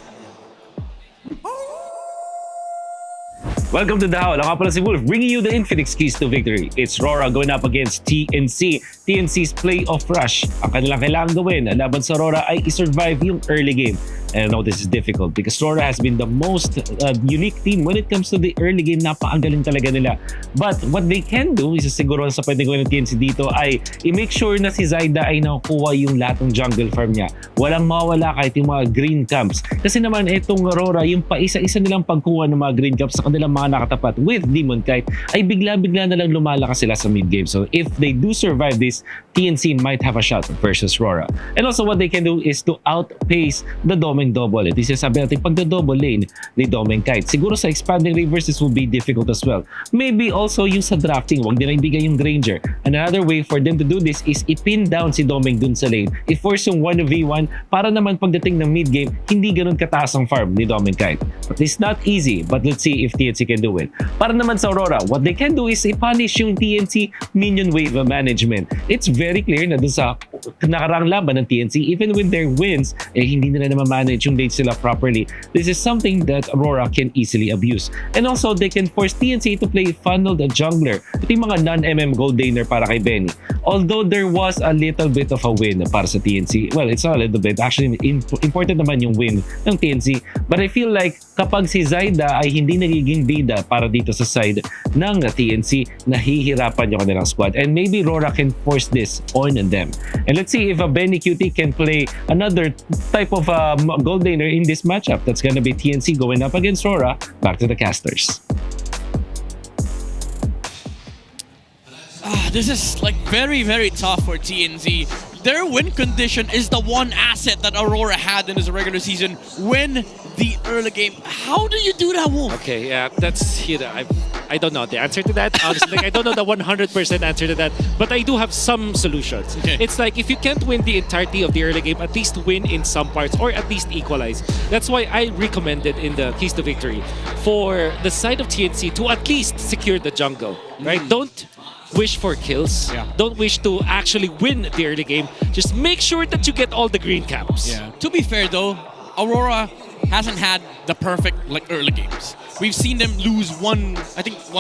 Welcome to The Howl. Ako pala si Wolf, bringing you the Infinix keys to victory. It's RORA going up against TNC. TNC's playoff rush. Ang kanilang kailangan gawin laban sa RORA ay i-survive yung early game. And I know this is difficult because RORA has been the most unique team when it comes to the early game. Napakagaling talaga nila. But what they can do, isa siguro sa pwede gawin ng TNC dito ay i-make sure na si Zaida ay nakukuha yung lahat ng jungle farm niya. Walang mawala kahit yung mga green camps. Kasi naman itong RORA, yung paisa-isa nilang pagkuha ng mga green camps sa kanilang mga nakatapat with Demon Kite ay bigla-bigla na lang lumalakas sila sa mid game. So if they do survive this, TNC might have a shot versus RORA. And also what they can do is to outpace the Domeng double. Ito yung sabi natin pagda-double lane ni Domeng Kite. Siguro sa expanding reverse this will be difficult as well. Maybe also yung sa drafting, wag nila ibigay yung Granger. Another way for them to do this is ipin down si Domeng dun sa lane. I-force yung 1v1 para naman pagdating ng mid game, hindi ganun kataas ang farm ni Domeng Kite. But it's not easy, but let's see if TNC can do it. Para naman sa Aurora, what they can do is i-punish yung TNC minion wave management. It's very clear na dun sa nakarang laban ng TNC, even with their wins, hindi nila naman manage yung lanes sila properly. This is something that Aurora can easily abuse. And also, they can force TNC to play funneled jungler. Ito yung mga non-MM gold laner para kay Benny. although there was a little bit of a win para sa TNC, well, it's not a little bit, actually important naman yung win ng TNC, but I feel like kapag si Zaida ay hindi nagiging bida para dito sa side ng TNC, nahihirapan yung kanilang squad, and maybe RORA can force this on them. And let's see if Benny QT can play another type of gold laner in this matchup. That's gonna be TNC going up against RORA. Back to the casters. This is like very, very tough for TNC. Their win condition is the one asset that Aurora had in this regular season. Win the early game. How do you do that, Wolf? Okay, yeah, that's I don't know the answer to that. Honestly, I don't know the 100% answer to that, but I do have some solutions. Okay. It's like if you can't win the entirety of the early game, at least win in some parts or at least equalize. That's why I recommended in the Keys to Victory for the side of TNC to at least secure the jungle, right? Don't wish for kills. Yeah. Don't wish to actually win the early game. Just make sure that you get all the green caps. Yeah. To be fair though, Aurora hasn't had the perfect early games. We've seen them lose one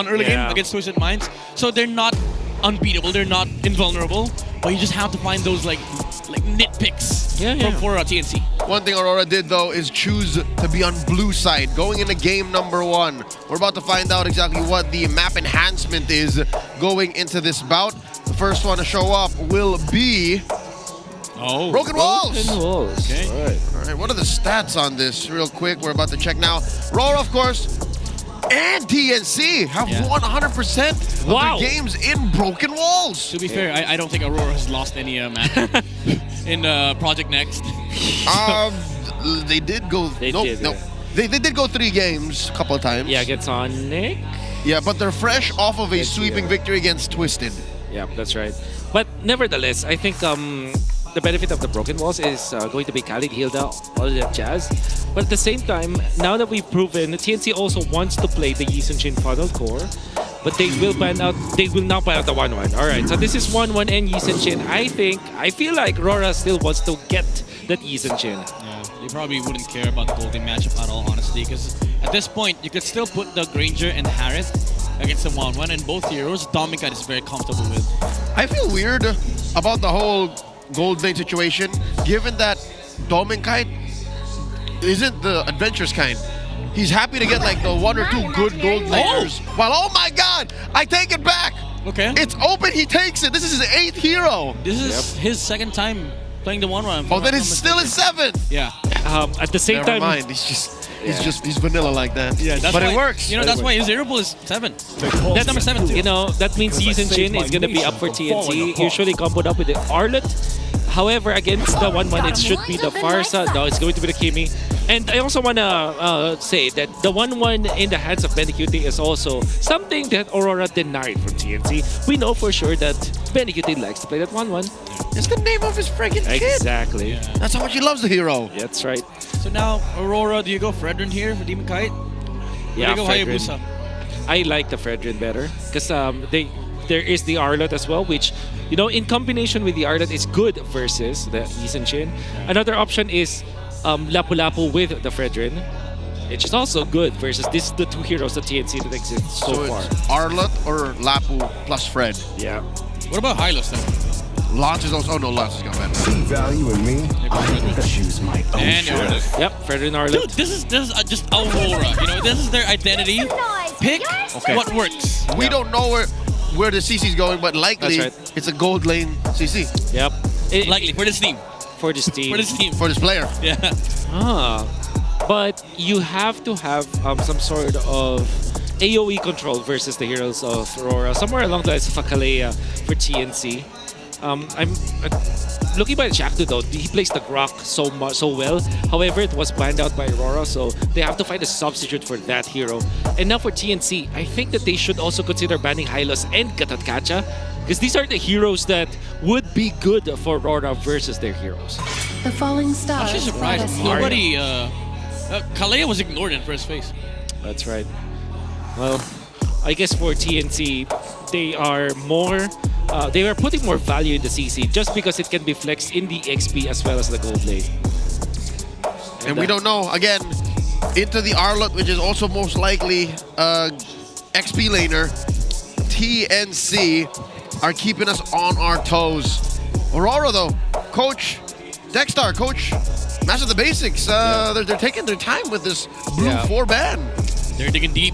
early game against Twisted Minds. So they're not unbeatable, they're not invulnerable, but you just have to find those like nitpicks for TNC. One thing Aurora did though is choose to be on blue side going into game number 1. We're about to find out exactly what the map enhancement is going into this bout. The first one to show up will be Broken Walls. Okay. All right. What are the stats on this real quick? We're about to check now. RORA, of course, and TNC have won 100% of their games in Broken Walls. To be fair, I don't think Aurora has lost any match in Project Next. They did go. They did go 3 games a couple of times. Yeah, against Sonic. Yeah, but they're fresh off of a sweeping victory against Twisted. Yeah, that's right. But nevertheless, I think the benefit of the Broken Walls is going to be Khalid, Hilda, all that jazz. But at the same time, now that we've proven, TNC also wants to play the Yi Sun Shin Funnel Core, but they will now ban out the 1-1. Alright, so this is 1-1 and Yi Sun Shin. I feel like RORA still wants to get that Yi Sun Shin. Yeah, they probably wouldn't care about the golden matchup at all, honestly, because at this point, you could still put the Granger and Harris against the 1-1, and both heroes, Dominica is very comfortable with. I feel weird about the whole gold lane situation, given that Dominkite isn't the adventurous kind. He's happy to get like the 1 or 2 good gold laners. Well, oh my god, I take it back. Okay. It's open, he takes it. This is his 8th hero. This is his 2nd time playing the 1-1. Oh, then he's still his 7th. Yeah. At the same Never time, mind. He's vanilla like that. Yeah, but it works. You know, that's why his hero pool is 7. That's number 7 too. You know, that means Yi Sun Shin is going to be up for TNC. Usually comboed up with the Arlet. However, against the 1-1, it should be the Farsa. No, it's going to be the Kimi. And I also want to say that the 1-1 in the hands of Benny QT is also something that Aurora denied from TNC. We know for sure that Benny QT likes to play that 1-1. It's the name of his friggin' kid. Exactly. Yeah. That's how much he loves the hero. That's right. So now, Aurora, do you go Fredrin here for Demon Kite? Yeah, or do you go Hayabusa? I like the Fredrin better because there is the Arlot as well, which, you know, in combination with the Arlot is good versus the Yi Sun Shin. Yeah. Another option is Lapu-Lapu with the Fredrin, which is also good versus the 2 heroes that TNC that exist so far. It's Arlot or Lapu plus Fred. Yeah. What about Hylos then? Lance is also. Oh no, Lance is gonna better. See value in me? I will choose my own path. Yep, Fredrin Arlot. Dude, this is just Aurora. You know, this is their identity. Pick what works. We don't know where the CC is going, but likely it's a gold lane CC. Yep. Likely for this team. For this team. For this team. For this player. Yeah. But you have to have some sort of AoE control versus the heroes of Aurora, somewhere along the lines of Akalea for TNC. I'm looking by Shaktu though, he plays the Grok so well. However, it was banned out by Aurora, so they have to find a substitute for that hero. And now for TNC, I think that they should also consider banning Hylos and Gatatkacha, because these are the heroes that would be good for Aurora versus their heroes. The falling star. I'm actually surprised. Nobody, Kalea was ignored in first phase. That's right. Well, I guess for TNC, they are more. They are putting more value in the CC just because it can be flexed in the XP as well as the gold lane. And we don't know, again, into the Arlot, which is also most likely XP laner, TNC are keeping us on our toes. Aurora, though, Coach Dexter, Coach Master of the Basics, they're taking their time with this blue 4 ban. They're digging deep.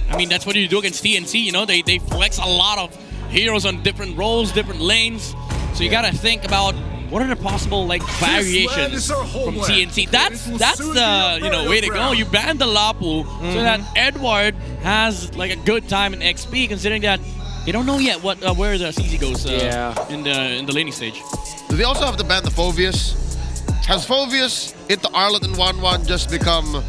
I mean, that's what you do against TNC. You know, they flex a lot of heroes on different roles, different lanes. So you gotta think about what are the possible like variations from TNC. That's the way to go. You ban the Lapu so that Edward has like a good time in XP, considering that they don't know yet where the CZ goes in the laning stage. Do they also have to ban the Phoveus? Has Phoveus into Arlet and 1-1 just become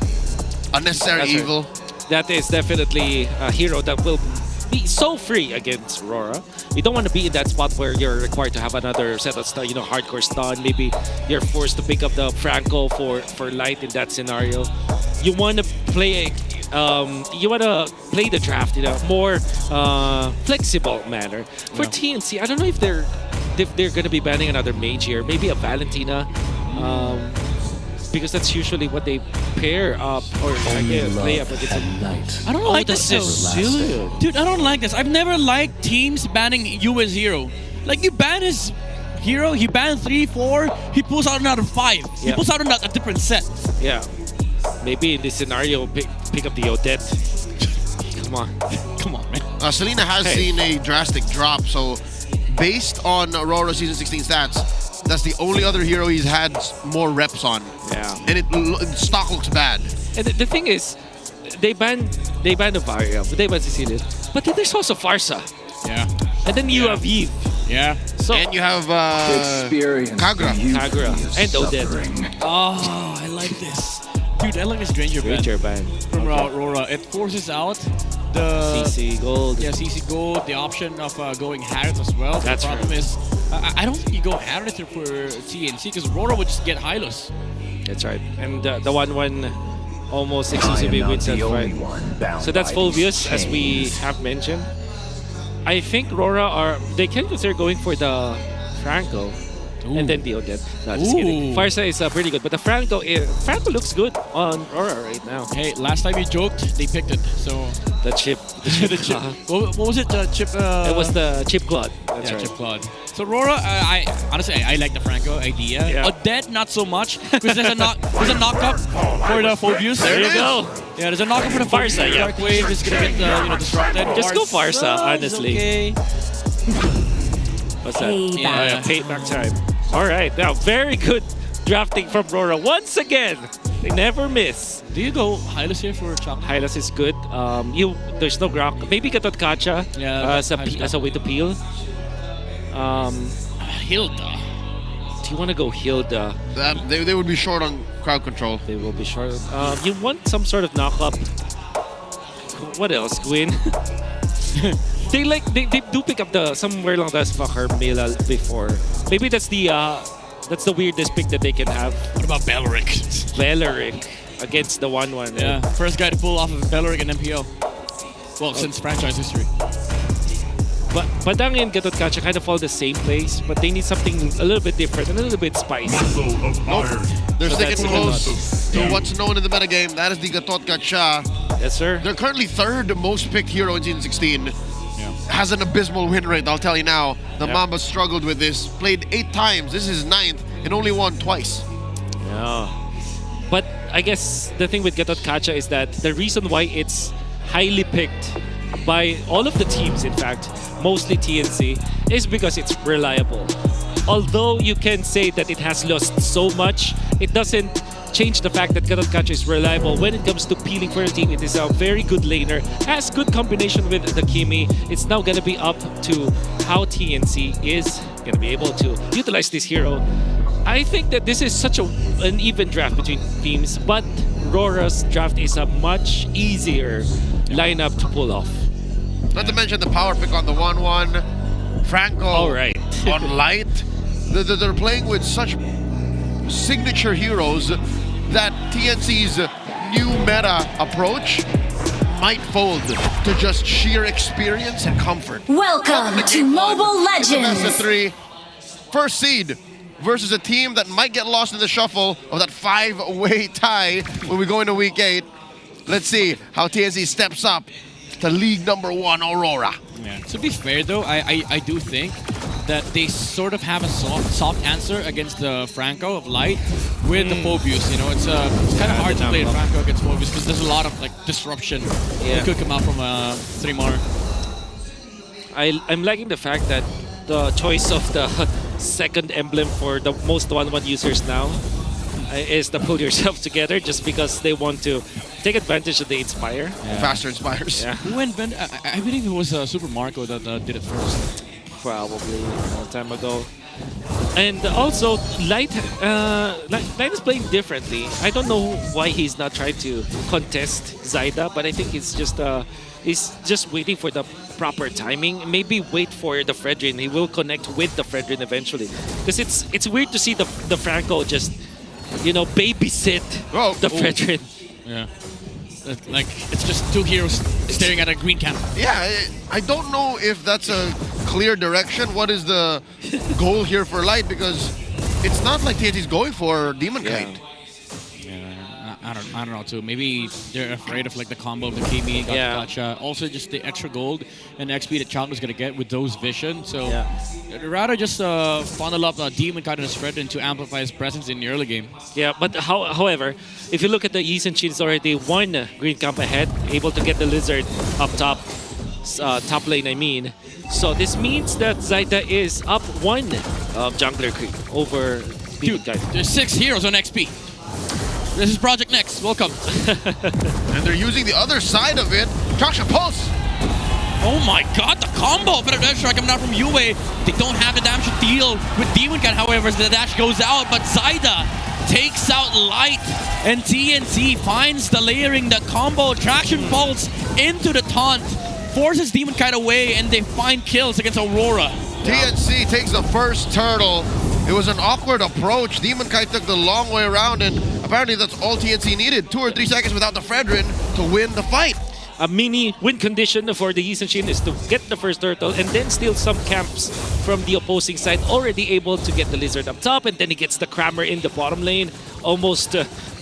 a necessary evil? That is definitely a hero that will be so free against Aurora. You don't want to be in that spot where you're required to have another set of stun, hardcore stun. Maybe you're forced to pick up the Franco for light in that scenario. You want to play the draft in a more flexible manner. For TNC, I don't know if they're going to be banning another mage here. Maybe a Valentina. Because that's usually what they pair up or play up against at night. I don't like this. Dude, I don't like this. I've never liked teams banning you as hero. Like, you ban his hero, he banned 3, 4, he pulls out another 5. He pulls out a different set. Yeah. Maybe in this scenario, pick up the Odette. Come on, man. Selena has seen a drastic drop, so based on Aurora Season 16 stats, that's the only other hero he's had more reps on. Yeah. And stock looks bad. And the thing is, they banned Avaria, but they banned Cecilia. But then there's also Farsa. Yeah. And then you have Eve. Yeah. So, and you have Kagura. And Odette. Oh, I like this. Dude, I like this Granger ban. From Aurora. It forces out the CC Gold. Yeah, CC Gold, the option of going Harris as well. That's the problem is, I don't think you go Harris for TNC because Aurora would just get Hylos. That's right. And the 1-1 almost exclusively wins that fight. So that's Phoveus, as we have mentioned. I think Aurora they can consider going for the Franco. Ooh. And then the Odette. No, just kidding. Farsa is pretty good, but the Franco looks good on Aurora right now. Hey, last time you joked, they picked it. So the chip. What was it? The chip. It was the chip Claude. That's right. Chip Claude. So Aurora, I honestly like the Franco idea. Yeah. Odette, not so much, because there's a knock-up for the Phoveus. There you go. Yeah, there's a knock-up for the Farsa. Yeah. Dark Wave is gonna get disrupted. Just go Farsa, honestly. Okay. What's that? Payback time. All right, now very good drafting from Aurora. Once again, they never miss. Do you go Hylos here for chocolate? Hylos is good. There's no Grok. Maybe Gatot Kacha as a way to peel. Hilda. Do you want to go Hilda? They would be short on crowd control. They will be short. You want some sort of knock-up. What else, Gwyn? They do pick up somewhere lang das fucker Mila before. Maybe that's the weirdest pick that they can have. What about Beleric? Beleric against the 1-1. Yeah, first guy to pull off of Beleric in MPL. Well, since franchise history. But Padang and Gatot Kacha kind of fall the same place, but they need something a little bit different, a little bit spicy. Nope. They're sticking close to what's known in the metagame. That is the Gatot Kacha. Yes, sir. They're currently third most picked hero in Season 16. Has an abysmal win rate, I'll tell you now. The Mamba struggled with this. Played 8 times. This is 9th and only won twice. Yeah. But I guess the thing with Gatot Kacha is that the reason why it's highly picked by all of the teams, in fact, mostly TNC, is because it's reliable. Although you can say that it has lost so much, it doesn't change the fact that Gatot Kacha is reliable. When it comes to peeling for a team, it is a very good laner, has good combination with the Kimi. It's now going to be up to how TNC is going to be able to utilize this hero. I think that this is such an even draft between teams, but Aurora's draft is a much easier lineup to pull off. Not to mention the power pick on the 1-1, Franco on light. They're playing with such signature heroes that TNC's new meta approach might fold to just sheer experience and comfort. Welcome to Mobile Legends! Best of 3, first seed versus a team that might get lost in the shuffle of that 5-way tie when we go into Week 8. Let's see how TNC steps up to League #1 Aurora. Yeah. To be fair though, I do think that they sort of have a soft answer against the Franco of Light with the Phobius. You know, it's kind of hard to play Franco against Phobius because there's a lot of like disruption that could come out from 3-Mar. I'm liking the fact that the choice of the second emblem for the most 1-1 users now is to pull yourself together just because they want to take advantage of the Inspire. Faster Inspires. Yeah. Who invented? I believe it was Super Marco that did it first. Probably a long time ago. And also, Light is playing differently. I don't know why he's not trying to contest Zyda, but I think he's just waiting for the proper timing. Maybe wait for the Fredrin. He will connect with the Fredrin eventually. Because it's weird to see the Franco just, babysit the Fredrin. Yeah. Like, it's just two heroes staring at a green camp. Yeah, I don't know if that's a clear direction. What is the goal here for Light? Because it's not like TNT's going for Demon Kite. I don't know too. Maybe they're afraid of like the combo of the Kimi, gotcha. Also just the extra gold and XP that Chalk is gonna get with those vision. So they'd rather just funnel up Demon Kite and Fredrin to amplify his presence in the early game. Yeah, but however, if you look at the Yi Sun-Shin, is already one green camp ahead, able to get the Lizard up top, top lane I mean. So this means that Zyda is up one jungler creep over Demon Kite. There's 6 heroes on XP. This is Project Next. Welcome. And they're using the other side of it. Traction Pulse. Oh my god, the combo! Better dash strike coming out from Yue. They don't have the damage to deal with Demon Kite, however, as the dash goes out. But Zyda takes out Light, and TNT finds the layering, the combo, Traction Pulse into the taunt, forces Demon Kite away, and they find kills against Aurora. TNC takes the first turtle. It was an awkward approach. Demon Kite took the long way around, and apparently that's all TNC needed. 2 or 3 seconds without the Fredrin to win the fight. A mini win condition for the Yi Sun-Shin is to get the first turtle and then steal some camps from the opposing side. Already able to get the Lizard up top, and then he gets the Crammer in the bottom lane. Almost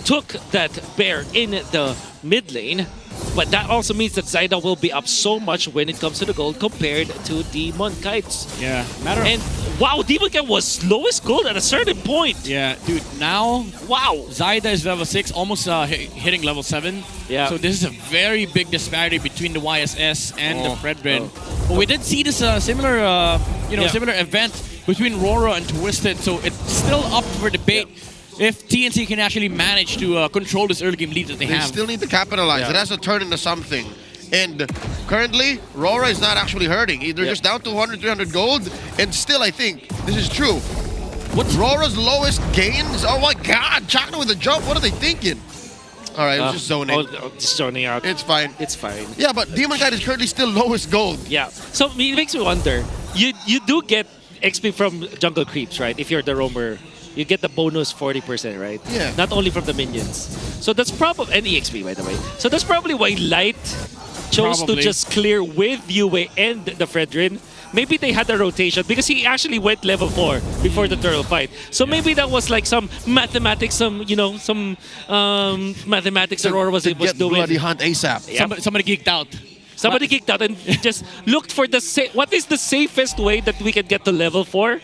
took that bear in the mid lane. But that also means that Zyda will be up so much when it comes to the gold compared to Demon Kites. Yeah, And wow, Demon Kite was lowest gold at a certain point. Yeah, dude, now, wow, Zyda is level 6, almost hitting level 7. Yeah. So this is a very big disparity between the YSS and the Fredrin. But we did see this similar, similar event between RORA and Twisted, so it's still up for debate. If TNC can actually manage to control this early game lead that they have. They still need to capitalize. It has to turn into something. And currently, RORA is not actually hurting. They're just down to 100, 300 gold. And still, I think, this is true. What's RORA's lowest gains? Oh my god, Chakna with a jump. What are they thinking? All right, it was just zoning. Just zoning out. It's fine. It's fine. Yeah, but Demon Kite is currently still lowest gold. Yeah. So it makes me wonder, you do get XP from jungle creeps, right? If you're the roamer. You get the bonus 40%, right? Yeah. Not only from the minions. So that's probably, and EXP by the way. So that's probably why Light chose to just clear with Yue and the Fredrin. Maybe they had a rotation because he actually went level 4 before the turtle fight. So maybe that was like some mathematics, mathematics Aurora was doing. Bloody Hunt ASAP. Yep. Somebody geeked out. Somebody geeked out and just looked for what is the safest way that we can get to level 4?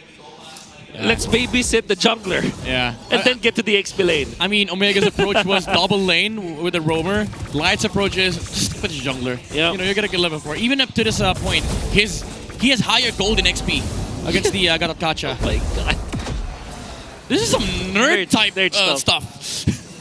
Yeah. Let's babysit the jungler. Yeah. And then get to the XP lane. I mean, Omega's approach was double lane with the roamer. Light's approach is just put the jungler. Yeah. You're gonna get level 4. Even up to this point, he has higher gold in XP against the Garatkacha. Oh my god. This is some nerd type stuff.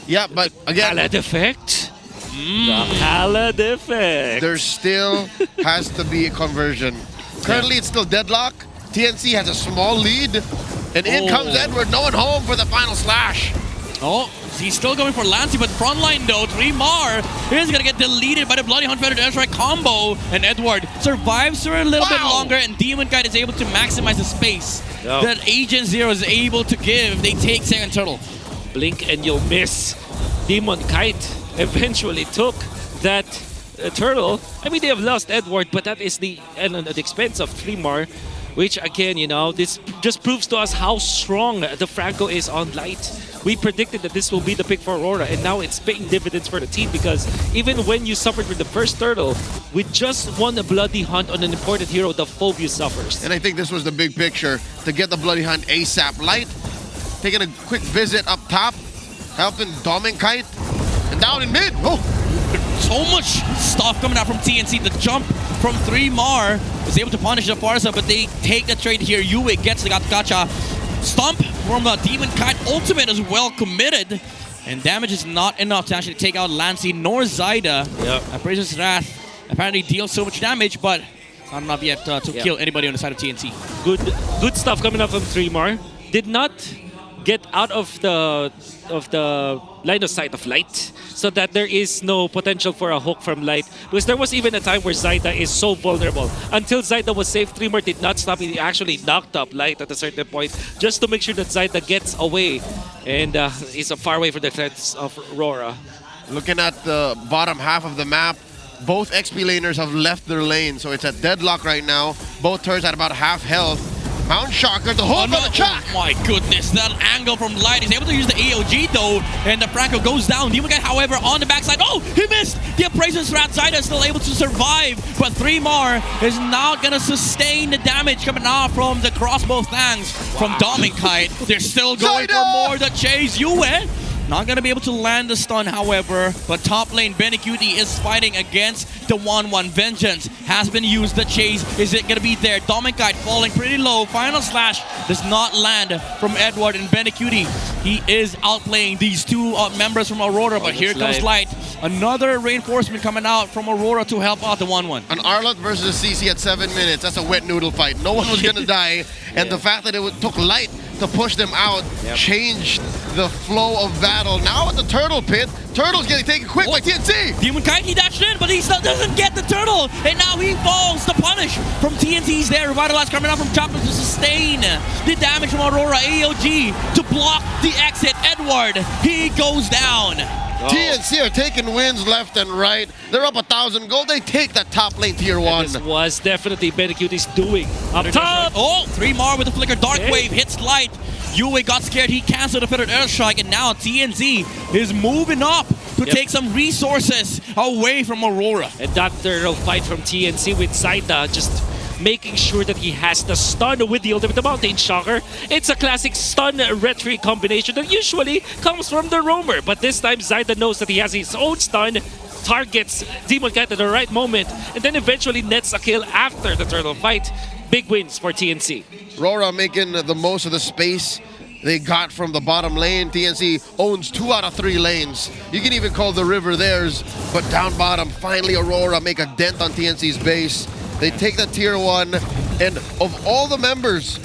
Yeah, but again, Khaled effect. The Khaled effect. There still has to be a conversion. Currently, it's still deadlock. TNC has a small lead, and in comes Edward, no one home for the final slash. Oh, he's still going for Lancey, but frontline though, 3-Mar is gonna get deleted by the Bloody Hunt Feather Airstrike combo, and Edward survives for a little bit longer, and Demon Kite is able to maximize the space that Agent Zero is able to give. They take second turtle. Blink and you'll miss. Demon Kite eventually took that turtle. I mean, they have lost Edward, but that is at the expense of 3-Mar. which again, you know, this just proves to us how strong the Franco is on light. We predicted that this will be the pick for Aurora, and now it's paying dividends for the team because even when you suffered with the first turtle, with just one bloody hunt on an important hero, the Phobius suffers. And I think this was the big picture to get the bloody hunt ASAP. Light taking a quick visit up top, helping Kite, and down in mid. Oh, so much stuff coming out from TNC. The jump from 3mar was able to punish the Farsa, but they take the trade here. Yue gets the gacha. Stomp from the Demon Kite ultimate as well committed. And damage is not enough to actually take out Lancy nor Zyda. Appraiser's Wrath apparently deals so much damage, but it's not enough yet to kill anybody on the side of TNC. Good stuff coming up from 3mar. Did not get out of the line of sight of Light, so that there is no potential for a hook from Light. Because there was even a time where Zyda is so vulnerable. Until Zyda was safe, 3mar did not stop. He actually knocked up Light at a certain point just to make sure that Zyda gets away and is far away from the threats of RORA. Looking at the bottom half of the map, both XP laners have left their lane, so it's a deadlock right now. Both turrets at about half health. Mount Shocker, the hold on the track. Oh my goodness, that angle from Light. He's able to use the AOG though, and the Franco goes down. Demon Kite, however, on the backside. Oh, he missed! The Appraiser's Wrath. Zyda is still able to survive, but 3mar is not gonna sustain the damage coming out from the crossbow thangs from Demon Kite. They're still going for more. The chase, Yue. Not going to be able to land the stun, however, but top lane, Benny Cutie is fighting against the 1-1. Vengeance has been used. The chase, is it going to be there? Dominic falling pretty low. Final slash does not land from Edward and Benny Cutie. He is outplaying these two members from Aurora, but here comes Light. Another reinforcement coming out from Aurora to help out the 1-1. An Arlott versus CC at 7 minutes. That's a wet noodle fight. No one was going to die, and the fact that it took Light to push them out changed the flow of battle. Now at the turtle pit, Turtle's getting taken quick by TNC. Demon Kite, he dashed in, but he still doesn't get the turtle. And now he falls. The punish from TNC's there. Revitalize coming out from Chapter to sustain the damage from Aurora. AOG to block the exit. Edward, he goes down. TNC are taking wins left and right. They're up 1,000 gold. They take that top lane tier 1. This was definitely Benecuti's doing. Up top! Oh, 3mar with the flicker. Dark Wave hits Light. Yue got scared. He canceled the fettered airstrike, and now TNC is moving up to take some resources away from Aurora. And that turtle fight from TNC with Zyda just making sure that he has the stun with the ultimate, the Mountain Shocker. It's a classic stun retreat combination that usually comes from the roamer, but this time Zyda knows that he has his own stun, targets Demon Kite at the right moment, and then eventually nets a kill after the turtle fight. Big wins for TNC. RORA making the most of the space they got from the bottom lane. TNC owns 2 out of 3 lanes. You can even call the river theirs, but down bottom, finally Aurora make a dent on TNC's base. They take the tier 1, and of all the members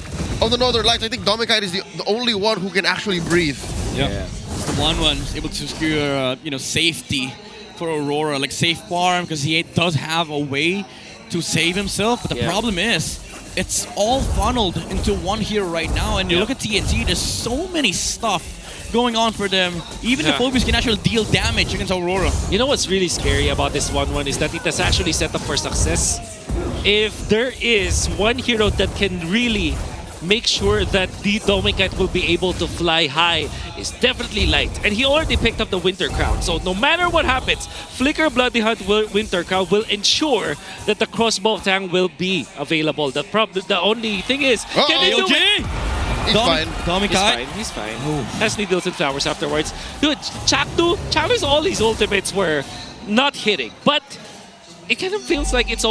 of the Northern Lights, I think Dominic is the only one who can actually breathe. Yep. The 1-1 is able to secure safety for Aurora, like safe farm, because he does have a way to save himself. But the problem is, it's all funneled into one hero right now, and you look at TNT, there's so many stuff going on for them. Even the Phobius can actually deal damage against Aurora. You know what's really scary about this 1-1 is that it has actually set up for success. If there is one hero that can really make sure that the Dominic will be able to fly high, is definitely Light. And he already picked up the Winter Crown. So no matter what happens, Flicker Bloody Hunt Winter Crown will ensure that the crossbow tank will be available. The only thing is, can he do it? He's fine. He's fine. Has needles and flowers afterwards. Dude, Chapter's all these ultimates were not hitting, but it kind of feels like there's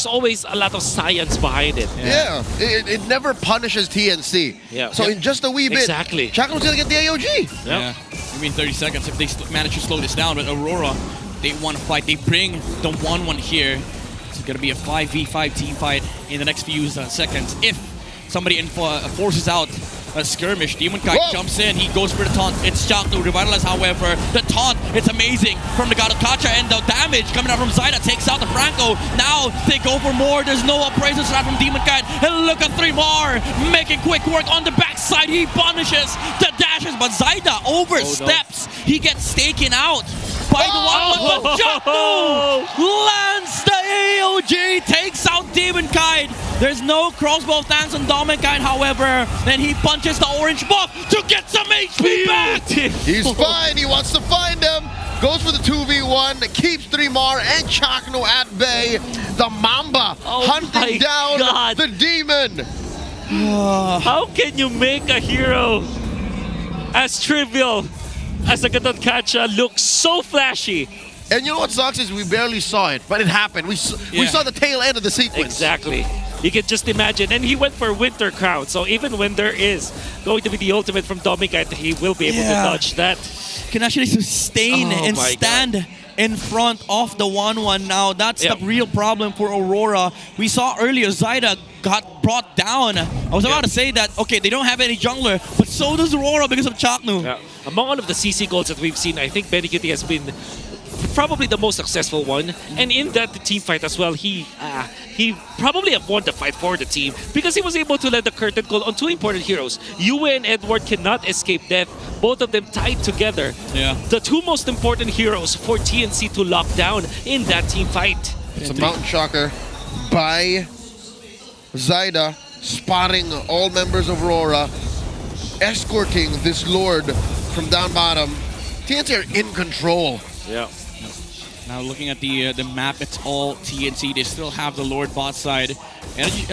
always a lot of science behind it. It never punishes TNC. So in just a wee bit, Chakra was going to get the AOG. Yeah. I mean 30 seconds if they manage to slow this down, but Aurora, they want to fight. They bring the 1-1 here. It's going to be a 5v5 team fight in the next few seconds. If somebody forces out a skirmish, Demon Kite jumps in, he goes for the taunt. It's Shock to revitalize, however. The taunt, it's amazing from the God of Kacha, and the damage coming out from Zyda takes out the Franco. Now they go for more. There's no appraisal strat from Demon Kite. And look at 3mar making quick work on the backside. He punishes the dashes, but Zyda oversteps. He gets taken out by the 1-1, but Shock lands the AOG, takes out Demon Kite. There's no crossbow thanks on Dominicite, however. Then he punches the orange buff to get some HP back. He's fine. He wants to find him. Goes for the 2v1. Keeps 3mar and Chakno at bay. The Mamba hunting down the demon. How can you make a hero as trivial as a Gatot Kacha look so flashy? And you know what sucks is we barely saw it, but it happened. We saw the tail end of the sequence. Exactly. You can just imagine. And he went for Winter Crown, so even when there is going to be the ultimate from Dominicite, he will be able to dodge that. Can actually sustain and stand in front of the 1-1 now. That's the real problem for Aurora. We saw earlier Zyda got brought down. I was about to say that, okay, they don't have any jungler, but so does Aurora because of Chaknu. Yeah. Among all of the CC goals that we've seen, I think Benny Cutie has been probably the most successful one. And in that team fight as well, he probably have won the fight for the team because he was able to let the curtain call on two important heroes. Yue and Edward cannot escape death. Both of them tied together. Yeah. The two most important heroes for TNC to lock down in that team fight. It's a Mountain Shocker by Zyda, spotting all members of Aurora, escorting this Lord from down bottom. TNC are in control. Yeah. Now looking at the map, it's all TNC. They still have the Lord bot side. Energy,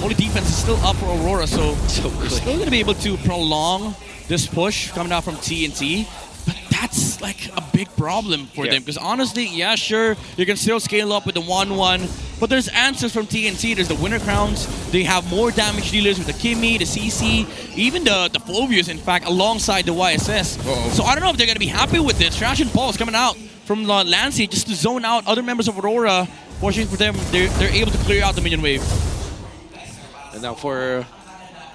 Holy Defense is still up for Aurora, so they're still going to be able to prolong this push coming out from TNC. But that's like a big problem for them. Because honestly, yeah, sure, you can still scale up with the 1-1. But there's answers from TNC. There's the Winter Crowns. They have more damage dealers with the Kimmy, the CC, even the Flovius, in fact, alongside the YSS. So I don't know if they're going to be happy with this. Trash and Pulse coming out from Lancey just to zone out other members of Aurora. Fortunately for them, they're able to clear out the minion wave. And now for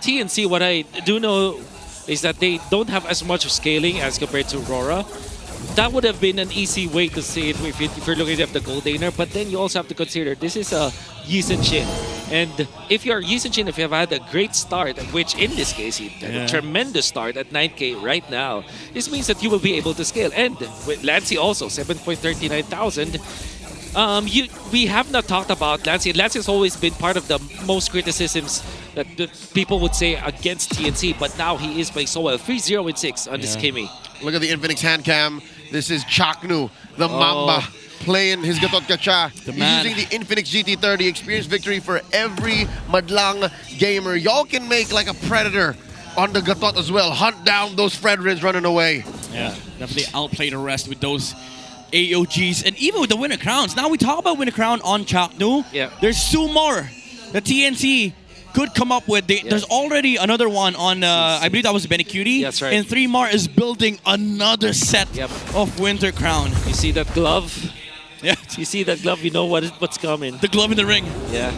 TNC, what I do know is that they don't have as much scaling as compared to Aurora. That would have been an easy way to say it if you're looking at the Goldaner, but then you also have to consider this is a Yi Shin. And if you're Yi Shin, if you have had a great start, which in this case he had a tremendous start at 9K right now, this means that you will be able to scale. And with Lancey also, 7.39,000. We have not talked about Lancey. Lancey has always been part of the most criticisms that people would say against TNC, but now he is playing so well. 3-0-6 on this Kimmy. Look at the Infinix hand cam. This is Chaknu, the Mamba, playing his Gatot Kacha. He's using the Infinix GT30. Experience victory for every Madlang gamer. Y'all can make like a predator on the Gatot as well. Hunt down those Fredrins running away. Yeah, definitely outplay the rest with those AOGs. And even with the Winter Crowns. Now we talk about Winter Crown on Chaknu. Yeah. There's two more. The TNC could come up with. There's already another one on, I believe that was Benny Cutie. That's right. And 3mar is building another set of Winter Crown. You see that glove? Yeah. You see that glove, you know what's coming. The glove in the ring. Yeah.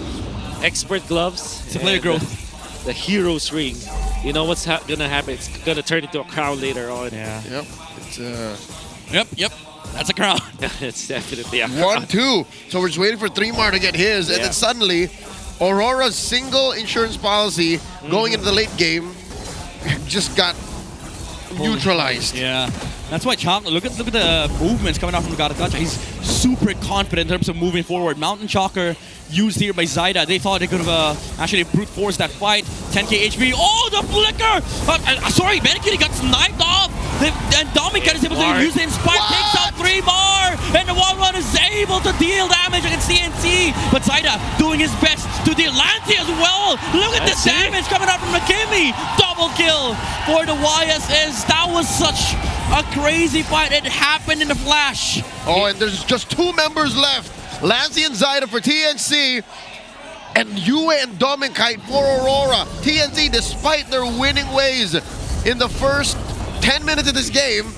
Expert gloves. It's a player growth. The hero's ring. You know what's gonna happen? It's gonna turn into a crown later on. Yeah. Yep. It's Yep. That's a crown. It's definitely a crown. 1-2. So we're just waiting for 3mar to get his, and then suddenly Aurora's single insurance policy going into the late game just got neutralized. Yeah. That's why Chaknu, look at the movements coming out from Gatot Kacha. He's super confident in terms of moving forward. Mountain Shocker used here by Zyda. They thought they could have actually brute forced that fight. 10k HP. Oh, the flicker! Sorry, Benny got sniped off. And Dominicite is able to use the Inspire. Takes out 3mar. And the 1-1 is able to deal damage against CNC. But Zyda doing his best to deal Lancey as well. Look at the damage coming out from McKimmy. Double kill for the YSS. That was such a crazy fight. It happened in a flash. Oh, and there's just two members left. Lancey and Zyda for TNC, and Yue and Dominicite for Aurora. TNC, despite their winning ways in the first 10 minutes of this game,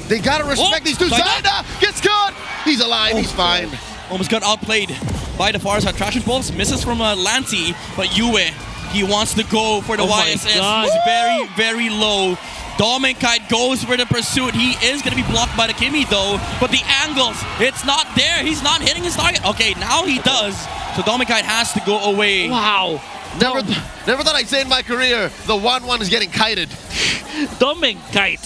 they gotta respect these two. Zyda gets caught. He's alive. He's fine. Almost got outplayed by the far side. Trash and Pulse misses from Lancey, but Yue, he wants to go for the YSS. He's very, very low. Dominicite goes for the pursuit. He is going to be blocked by the Kimmy though, but the angles, it's not there. He's not hitting his target. Okay, now he does. So Dominicite has to go away. Wow. Never thought I'd say in my career, the 1-1 is getting kited. Dominicite,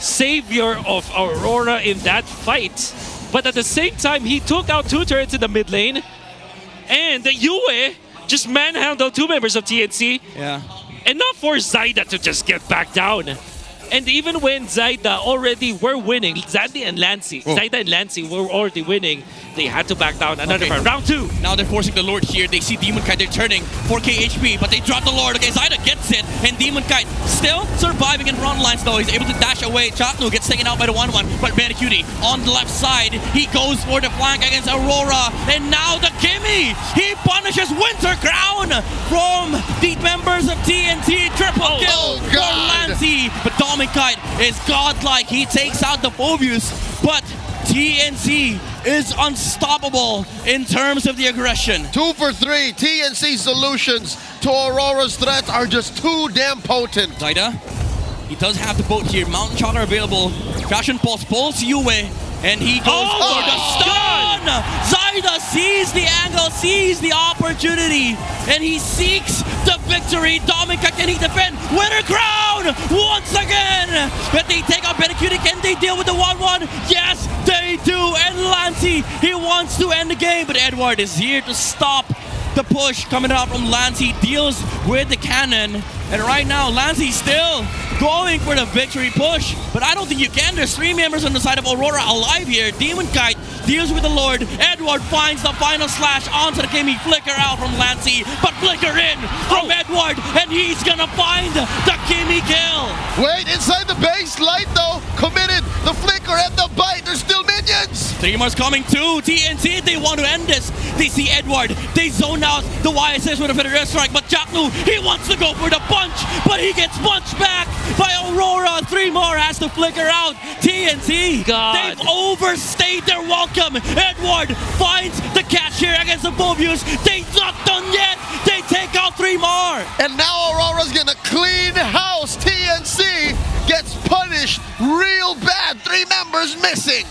savior of Aurora in that fight. But at the same time, he took out two turrets in the mid lane. And Yue just manhandle two members of TNC. Yeah. And not for Zaida to just get back down. And even when Zaida already were winning, Zaida and Lancey were already winning, they had to back down another round. Round 2. Now they're forcing the Lord here. They see Demon Kite, they're turning 4k HP, but they drop the Lord. Okay, Zaida gets it, and Demon Kite still surviving in front lines though. He's able to dash away. Chaknu gets taken out by the 1-1, but Cutie on the left side, he goes for the flank against Aurora, and now the Kimmy! He punishes Winter Crown from the members of TNT. Triple kill for Lancey, but Demon Kite is godlike. He takes out the Phobius, but TNC is unstoppable in terms of the aggression. 2 for 3. TNC solutions to Aurora's threats are just too damn potent. Zaida, he does have the boat here. Mountain Chakra available. Crash and Pulse pulls Yue, and he goes for the stun! Zaida sees the angle, sees the opportunity, and he seeks the victory. Dominica, can he defend? Winner Crown once again! But they take out Benecuti. Can they deal with the 1-1? Yes, they do. And Lancey, he wants to end the game, but Edward is here to stop the push coming out from Lancey. Deals with the cannon, and right now Lancey still going for the victory push, but I don't think you can. There's 3 members on the side of Aurora alive here. Demon Kite deals with the Lord. Edward finds the final slash onto the Kimmy. Flicker out from Lancey, but flicker in from Edward, and he's gonna find the Kimmy kill. Wait, inside the base, Light though, committed the flicker and the bite. There's still minions. 3 more coming to TNT. They want to end this. They see Edward. They zone out the YSS with a Federal Strike, but Chaknu, he wants to go for the punch, but he gets punched back by Aurora. 3 more has to flicker out. TNT, they've overstayed their welcome. Edward finds the catch here against the Phobius. They're not done yet. They take out 3 more. And now Aurora's gonna clean house. TNC gets punished real bad. 3 members missing.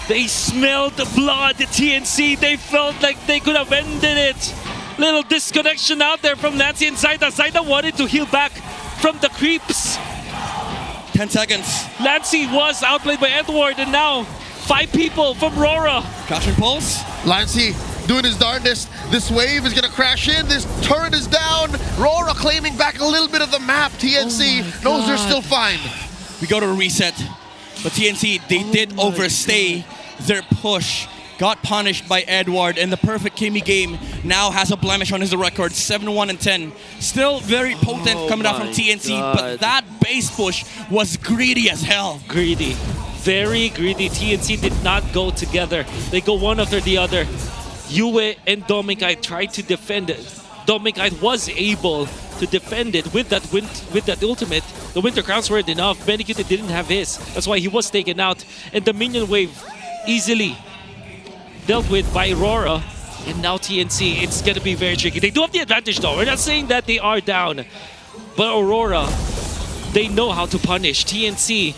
They smelled the blood, the TNC. They felt like they could have ended it. Little disconnection out there from Nancy and Zaida. Zaida wanted to heal back from the creeps. 10 seconds. Lancey was outplayed by Edward, and now 5 people from RORA. Crash and Pulse. Lancey doing his darndest. This wave is gonna crash in. This turret is down. RORA claiming back a little bit of the map. TNC knows they're still fine. We go to a reset, but TNC, they did overstay their push. Got punished by Edward, and the perfect Kimmy game now has a blemish on his record. 7-1 and 10. Still very potent coming out from TNC, but that base push was greedy as hell. Greedy. Very greedy. TNC did not go together. They go one after the other. Yue and Domikite tried to defend it. Domikite was able to defend it with that ultimate. The Winter Crowns weren't enough. Benecuti didn't have his. That's why he was taken out. And the minion wave easily dealt with by RORA. And now TNC, it's going to be very tricky. They do have the advantage though. We're not saying that they are down. But Aurora, they know how to punish. TNC,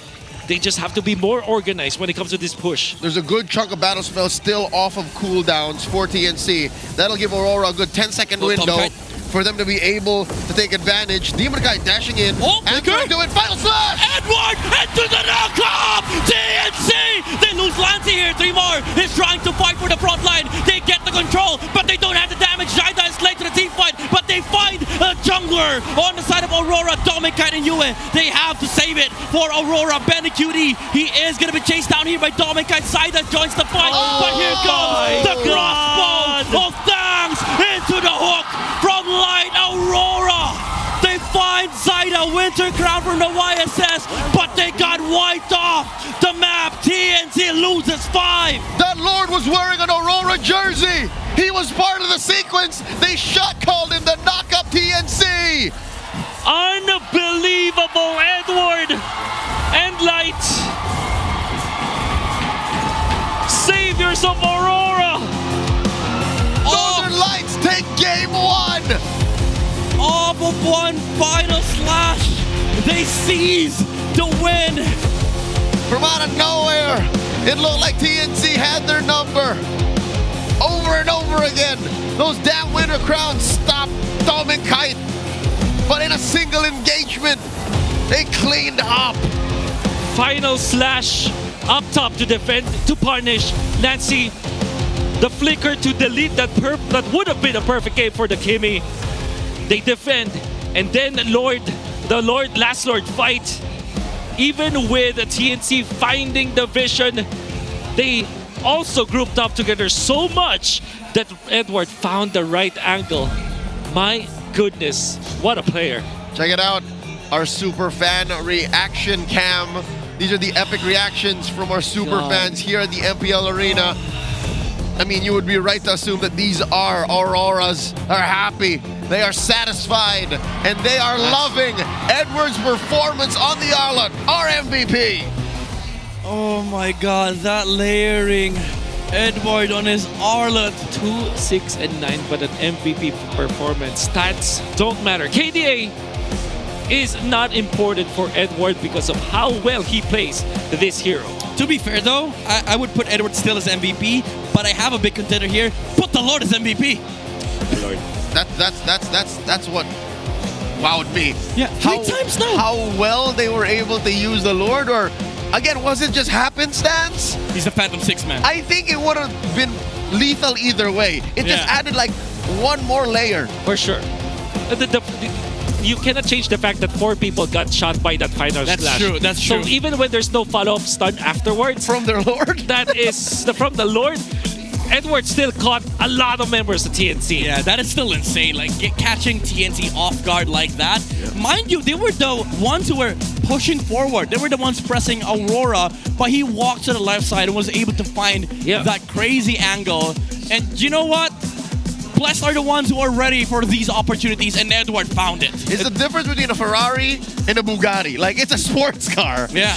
they just have to be more organized when it comes to this push. There's a good chunk of battle spells still off of cooldowns for TNC. That'll give Aurora a good 10-second window for them to be able to take advantage. Demon Kite dashing in. And trying to do it. Final slash! Edward into the knockoff! TNC! They lose Lancey here. 3 more is trying to fight for the front line. They get the control, but they don't have the damage. Zaida is late to the team fight, but they find a jungler on the side of Aurora. Domikite and Yue, they have to save it for Aurora. Benecuti, he is going to be chased down here by Domikite. Zaida joins the fight, but here comes the crossbow of Thangs into the hook from Light. Aurora, they find Zaida, Winter Crown from the YSS, but they got wiped off the map. TNC loses 5. That Lord was wearing an Aurora jersey. He was part of the sequence. They shot called him the knock-up TNC. Unbelievable, Edward and Light. Saviors of Aurora. Northern Lights take game 1. Off of one final slash, they seize the win. From out of nowhere, it looked like TNC had their number. Over and over again, those damn Winter Crowns stopped Domikite. But in a single engagement, they cleaned up. Final slash up top to defend, to punish. Nancy The flicker to delete that would have been a perfect game for the Kimi. They defend, and then Last Lord fight. Even with TNC finding the vision, they also grouped up together so much that Edward found the right angle. My goodness, what a player. Check it out, our super fan reaction cam. These are the epic reactions from our super fans here at the MPL Arena. I mean, you would be right to assume that these are Auroras, are happy, they are satisfied, and they are loving Edward's performance on the Arlot, our MVP. Oh my god, that layering. Edward on his Arlot. 2, 6, and 9, but an MVP performance. Stats don't matter. KDA is not important for Edward because of how well he plays this hero. To be fair though, I would put Edward still as MVP, but I have a big contender here. Put the Lord as MVP. Lord. That's what wowed me. Yeah, three times now. How well they were able to use the Lord, or again, was it just happenstance? He's a Phantom 6 man. I think it would have been lethal either way. It just added like one more layer. For sure. You cannot change the fact that 4 people got shot by that final slash. That's true, that's true. So even when there's no follow-up stun afterwards... From their Lord? That is from the Lord. Edward still caught a lot of members of TNC. Yeah, that is still insane. Like, catching TNC off guard like that. Yeah. Mind you, they were the ones who were pushing forward. They were the ones pressing Aurora, but he walked to the left side and was able to find that crazy angle. And you know what? Blessed are the ones who are ready for these opportunities, and Edward found it. It's the difference between a Ferrari and a Bugatti. Like, it's a sports car. Yeah.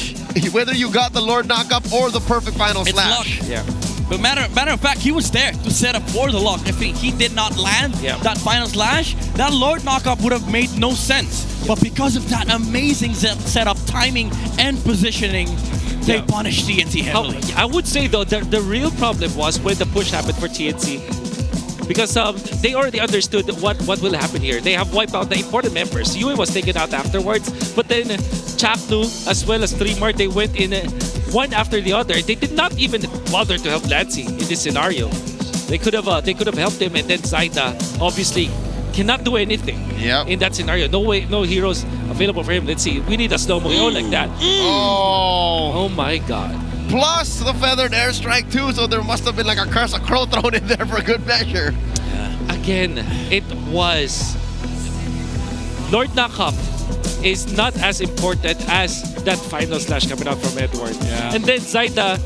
Whether you got the Lord knockup or the perfect final slash. Luck. Yeah. But matter of fact, he was there to set up for the lock. If he did not land that final slash, that Lord knockup would have made no sense. But because of that amazing setup, timing, and positioning, they punished TNC heavily. I would say, though, the real problem was when the push happened for TNC. Because they already understood what will happen here. They have wiped out the important members. Yue was taken out afterwards. But then Chaknu, as well as Streamer, they went in one after the other. They did not even bother to help Lancy in this scenario. They could have helped him, and then Zaida obviously cannot do anything in that scenario. No heroes available for him. Let's see. We need a slow mo like that. Oh my god. Plus the feathered airstrike too, so there must have been like a curse of crow thrown in there for good measure. Again, it was Lord Knockup is not as important as that final slash coming out from Edward. Yeah. And then Zaida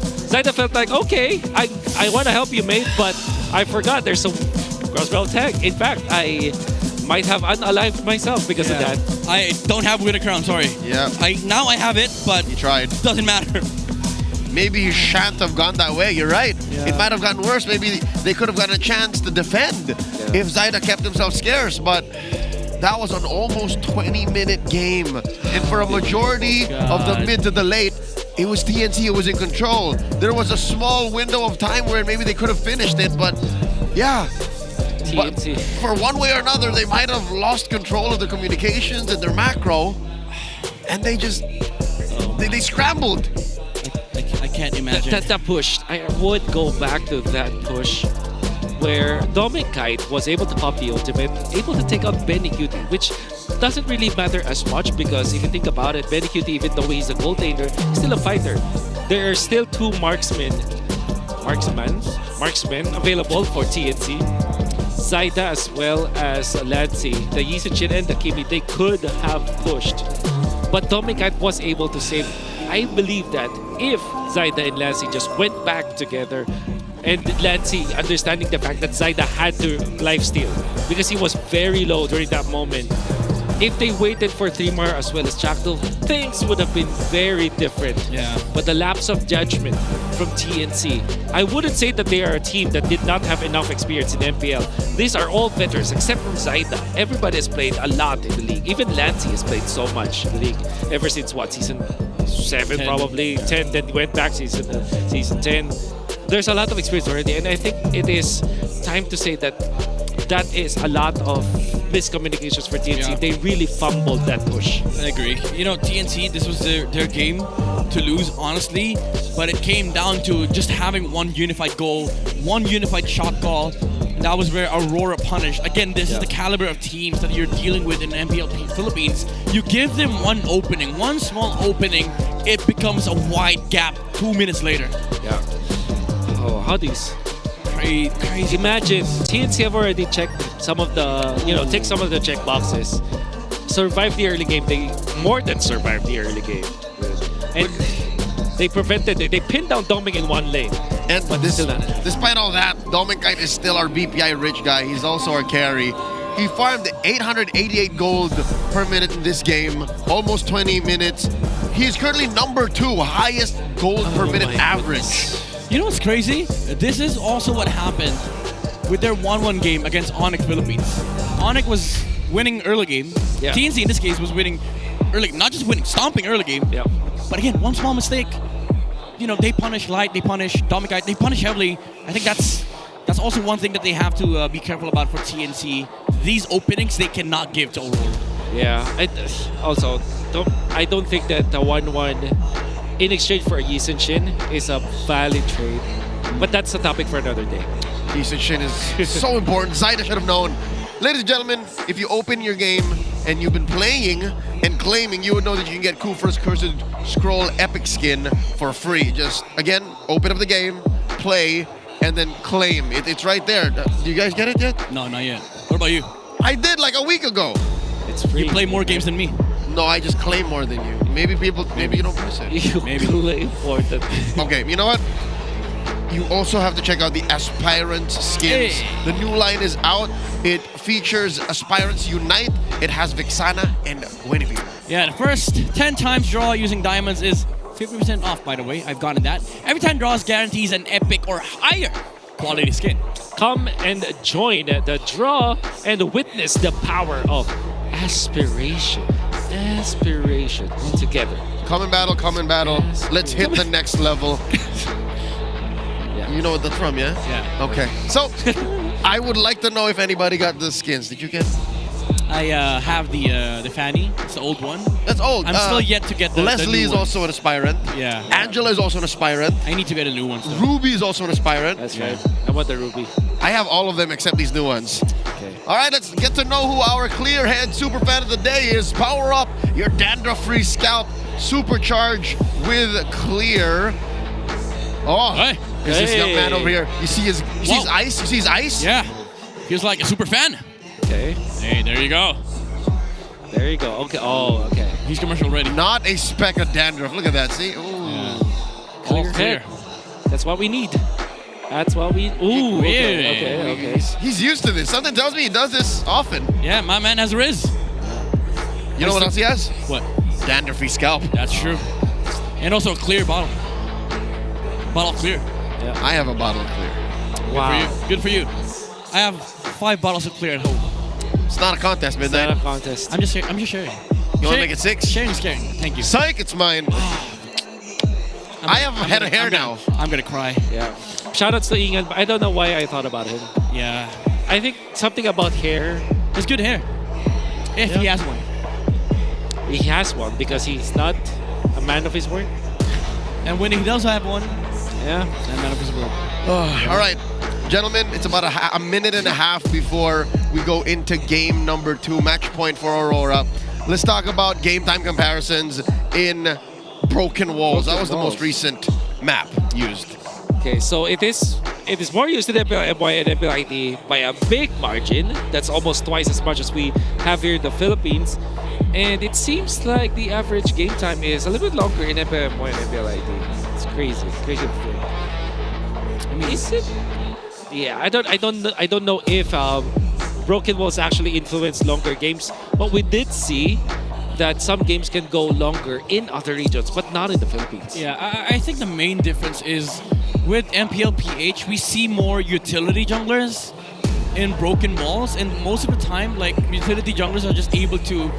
felt like, okay, I want to help you, mate, but I forgot there's a crossbow tag. In fact, I might have unalived myself because of that. I don't have Winter Crown, sorry. Yeah. Now I have it, but he tried. Doesn't matter. Maybe he shan't have gone that way. You're right. Yeah. It might have gotten worse. Maybe they could have gotten a chance to defend if Zaida kept himself scarce. But that was an almost 20-minute game. And for a majority of the mid to the late, it was TNC who was in control. There was a small window of time where maybe they could have finished it. But yeah. TNC. But for one way or another, they might have lost control of the communications and their macro. And they just... They scrambled. I can't imagine. That push, I would go back to that push where Dominic Kite was able to pop the ultimate, able to take out Benny Cutie, which doesn't really matter as much because if you think about it, Benny Cutie, even though he's a gold laner, he's still a fighter. There are still 2 marksmen available for TNC. Zaida as well as Lancy, the Yisichin and the Kimi, they could have pushed. But Dominic Kite was able to save. I believe that if Zaida and Lancy just went back together, and Lancy understanding the fact that Zaida had to lifesteal because he was very low during that moment, if they waited for Three-Mar as well as Chakdal, things would have been very different. Yeah. But the lapse of judgment from TNC, I wouldn't say that they are a team that did not have enough experience in MPL. These are all veterans except from Zaida. Everybody has played a lot in the league. Even Lancy has played so much in the league ever since what, season 7 probably, 10, then went back season 10. There's a lot of experience already, and I think it is time to say that that is a lot of miscommunications for TNC. Yeah. They really fumbled that push. I agree. You know, TNC, this was their game to lose, honestly, but it came down to just having one unified goal, one unified shot call. And that was where Aurora punished. Again, this is the caliber of teams that you're dealing with in MPL Philippines. You give them one opening, one small opening, it becomes a wide gap 2 minutes later. Yeah. Oh, how these? Crazy. Imagine TNC have already checked some of the, tick some of the check boxes. Survived the early game. They more than survived the early game. And they prevented it. They pinned down Doming in one lane. And despite all that, Dominkite is still our BPI rich guy. He's also our carry. He farmed 888 gold per minute in this game, almost 20 minutes. He's currently number 2 highest gold per minute average. You know what's crazy? This is also what happened with their 1-1 game against Onyx Philippines. Onyx was winning early game. Yeah. TNC in this case was winning early, not just winning, stomping early game. Yeah. But again, one small mistake. They punish Light, they punish Domikite, they punish heavily. I think that's also one thing that they have to be careful about for TNC. These openings they cannot give to Aurora. Yeah. Also, I don't think that the 1-1 in exchange for a Yi Shin is a valid trade. But that's a topic for another day. Yi Shin is so important. Zyda should have known. Ladies and gentlemen, if you open your game and you've been playing and claiming, you would know that you can get Kufa's Cursed Scroll Epic Skin for free. Just, again, open up the game, play, and then claim. It's right there. Do you guys get it yet? No, not yet. What about you? I did like a week ago. It's free. You play more games than me. No, I just claim more than you. Maybe you don't press it. Maybe play more than Okay, you know what? You also have to check out the Aspirant skins. Hey. The new line is out. It features Aspirants Unite. It has Vixana and Guinevere. Yeah, the first 10 times draw using diamonds is 50% off, by the way. I've gotten that. Every time draws guarantees an epic or higher quality skin. Come and join the draw and witness the power of aspiration. Aspiration together. Come in battle. Let's hit the next level. You know what that's from, yeah? Yeah. Okay. So, I would like to know if anybody got the skins. Did you get? I have the Fanny. It's the old one. That's old. I'm still yet to get the Leslie new is ones. also an aspirant. Yeah. Angela is also an aspirant. I need to get a new one still. Ruby is also an aspirant. That's right. I want the Ruby. I have all of them except these new ones. Okay. All right, let's get to know who our clear head super fan of the day is. Power up your dandruff-free scalp. Supercharge with clear. Oh, hey. There's this young man over here. You see his ice? You see his ice? Yeah. Feels like a super fan. Okay. Hey, there you go. There you go. Okay. Oh, okay. He's commercial ready. Not a speck of dandruff. Look at that. See? Ooh. Yeah. Clear All clear. head. That's what we need. That's what we. Ooh. Okay. He's used to this. Something tells me he does this often. Yeah, my man has a Riz. You know what else he has? What? Dandruffy scalp. That's true. And also a clear bottle. Bottle clear. Yeah. I have a bottle of clear. Wow. Good for you. I have 5 bottles of clear at home. It's not a contest, It's Midnight. not a contest. I'm just sharing. You want to make it 6? Sharing is caring. Thank you. Psych, it's mine. I have a head of hair now. I'm gonna cry. Yeah. Shoutouts to Ingan, but I don't know why I thought about him. Yeah. I think something about hair. It's good hair. If he has one. He has one because he's not a man of his word. And when he does have one, yeah, a man of his word. All right, gentlemen, it's about a minute and a half before we go into game number 2, match point for Aurora. Let's talk about game time comparisons in Broken Walls. That was the most recent map used. Okay, so it is more used in MPL and MPLIT by a big margin. That's almost twice as much as we have here in the Philippines. And it seems like the average game time is a little bit longer in MPL and MPLIT. It's crazy. Crazy to think. I mean, is it? Yeah, I don't know if Broken Walls actually influence longer games, but we did see that some games can go longer in other regions, but not in the Philippines. Yeah, I think the main difference is with MPL PH, we see more utility junglers in Broken Walls, and most of the time, like, utility junglers are just able to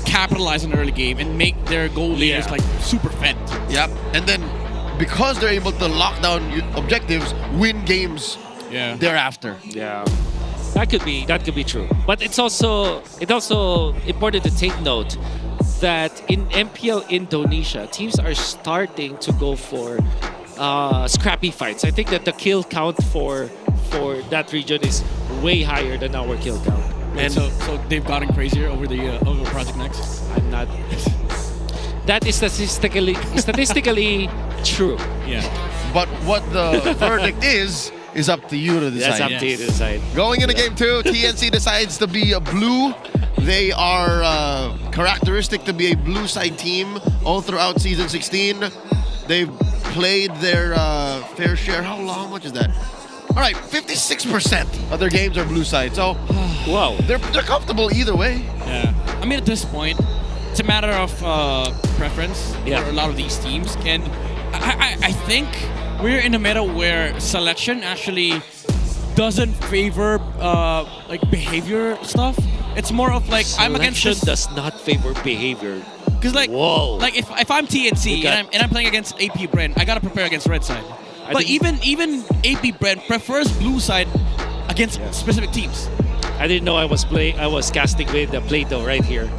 capitalize on early game and make their goal layers like super fed. Yep, and then because they're able to lock down objectives, win games thereafter. Yeah. That could be true. But it's also important to take note that in MPL Indonesia, teams are starting to go for scrappy fights. I think that the kill count for that region is way higher than our kill count. And so they've gotten crazier over over Project Next. I'm not. That is statistically true. Yeah. But what the verdict is up to you to decide. That's up to you to decide. Going into game 2, TNC decides to be a blue. They are characteristic to be a blue side team all throughout season 16. They've played their fair share. How much is that? All right, 56% of their games are blue side. So, wow, they're comfortable either way. Yeah. I mean, at this point, it's a matter of preference for a lot of these teams. And I think we're in the middle where selection actually doesn't favor like behavior stuff. It's more of like Selection I'm against this. does not favor behavior. Because like, whoa, like if I'm TNC and I'm playing against AP Brent, I gotta prepare against red side. But even AP Brent prefers blue side against specific teams. I didn't know I was casting with the Plato right here.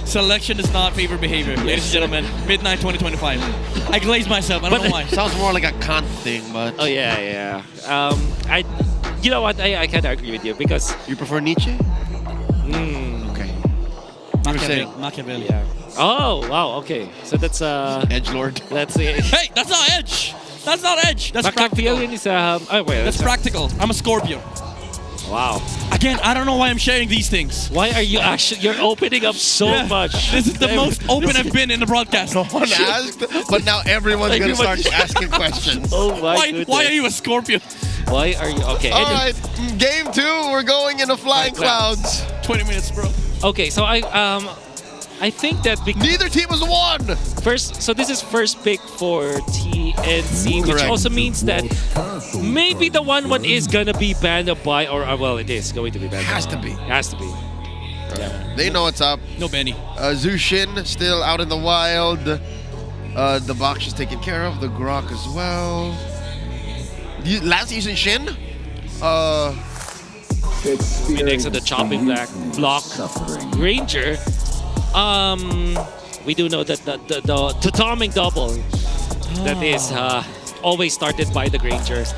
Selection does not favor behavior, ladies and gentlemen. Midnight 2025. I glazed myself. I don't know why. Sounds more like a Kant thing, but oh yeah. You know what? I kind of agree with you because you prefer Nietzsche. Okay. Machiavelli. Yeah. Oh wow. Okay. So that's Edgelord. Let's see. Hey, that's not edge. That's not edge. That's practical. Is that's practical. I'm a Scorpio. Wow. Again, I don't know why I'm sharing these things. Why are you actually? You're opening up so much. This is the most open I've been in the broadcast. No one asked, but now everyone's gonna start asking questions. Oh my goodness. Why are you a Scorpio? Why are you? Okay. All right, game 2. We're going into flying clouds. 20 minutes, bro. Okay, so I think that neither team has won. So this is first pick for TNC, which also means that maybe the 1-1 is gonna be banned by, or well, it is going to be banned. Has to be. Has to be. Yeah. They know what's up. No Benny. Zushin still out in the wild. The box is taken care of. The Grok as well. Last season, Shin. Phoenix and the chopping block. Ranger. We do know that the Totoming double that is always started by the Grangers.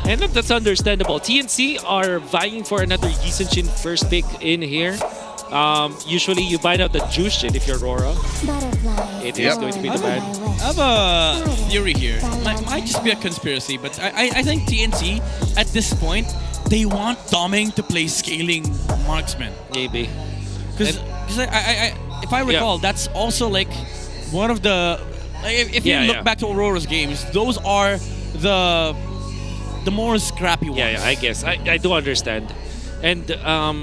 And look, that's understandable. TNC are vying for another Yisenshin first pick in here. Usually you bind out the Jushin if you're RORA. It is going to be the bad. I have a theory here. Might just be a conspiracy, but I think TNC at this point they want Doming to play scaling marksman. Maybe. Because if I recall, that's also like one of the. If you look back to Aurora's games, those are the more scrappy ones. Yeah, I guess. I do understand. And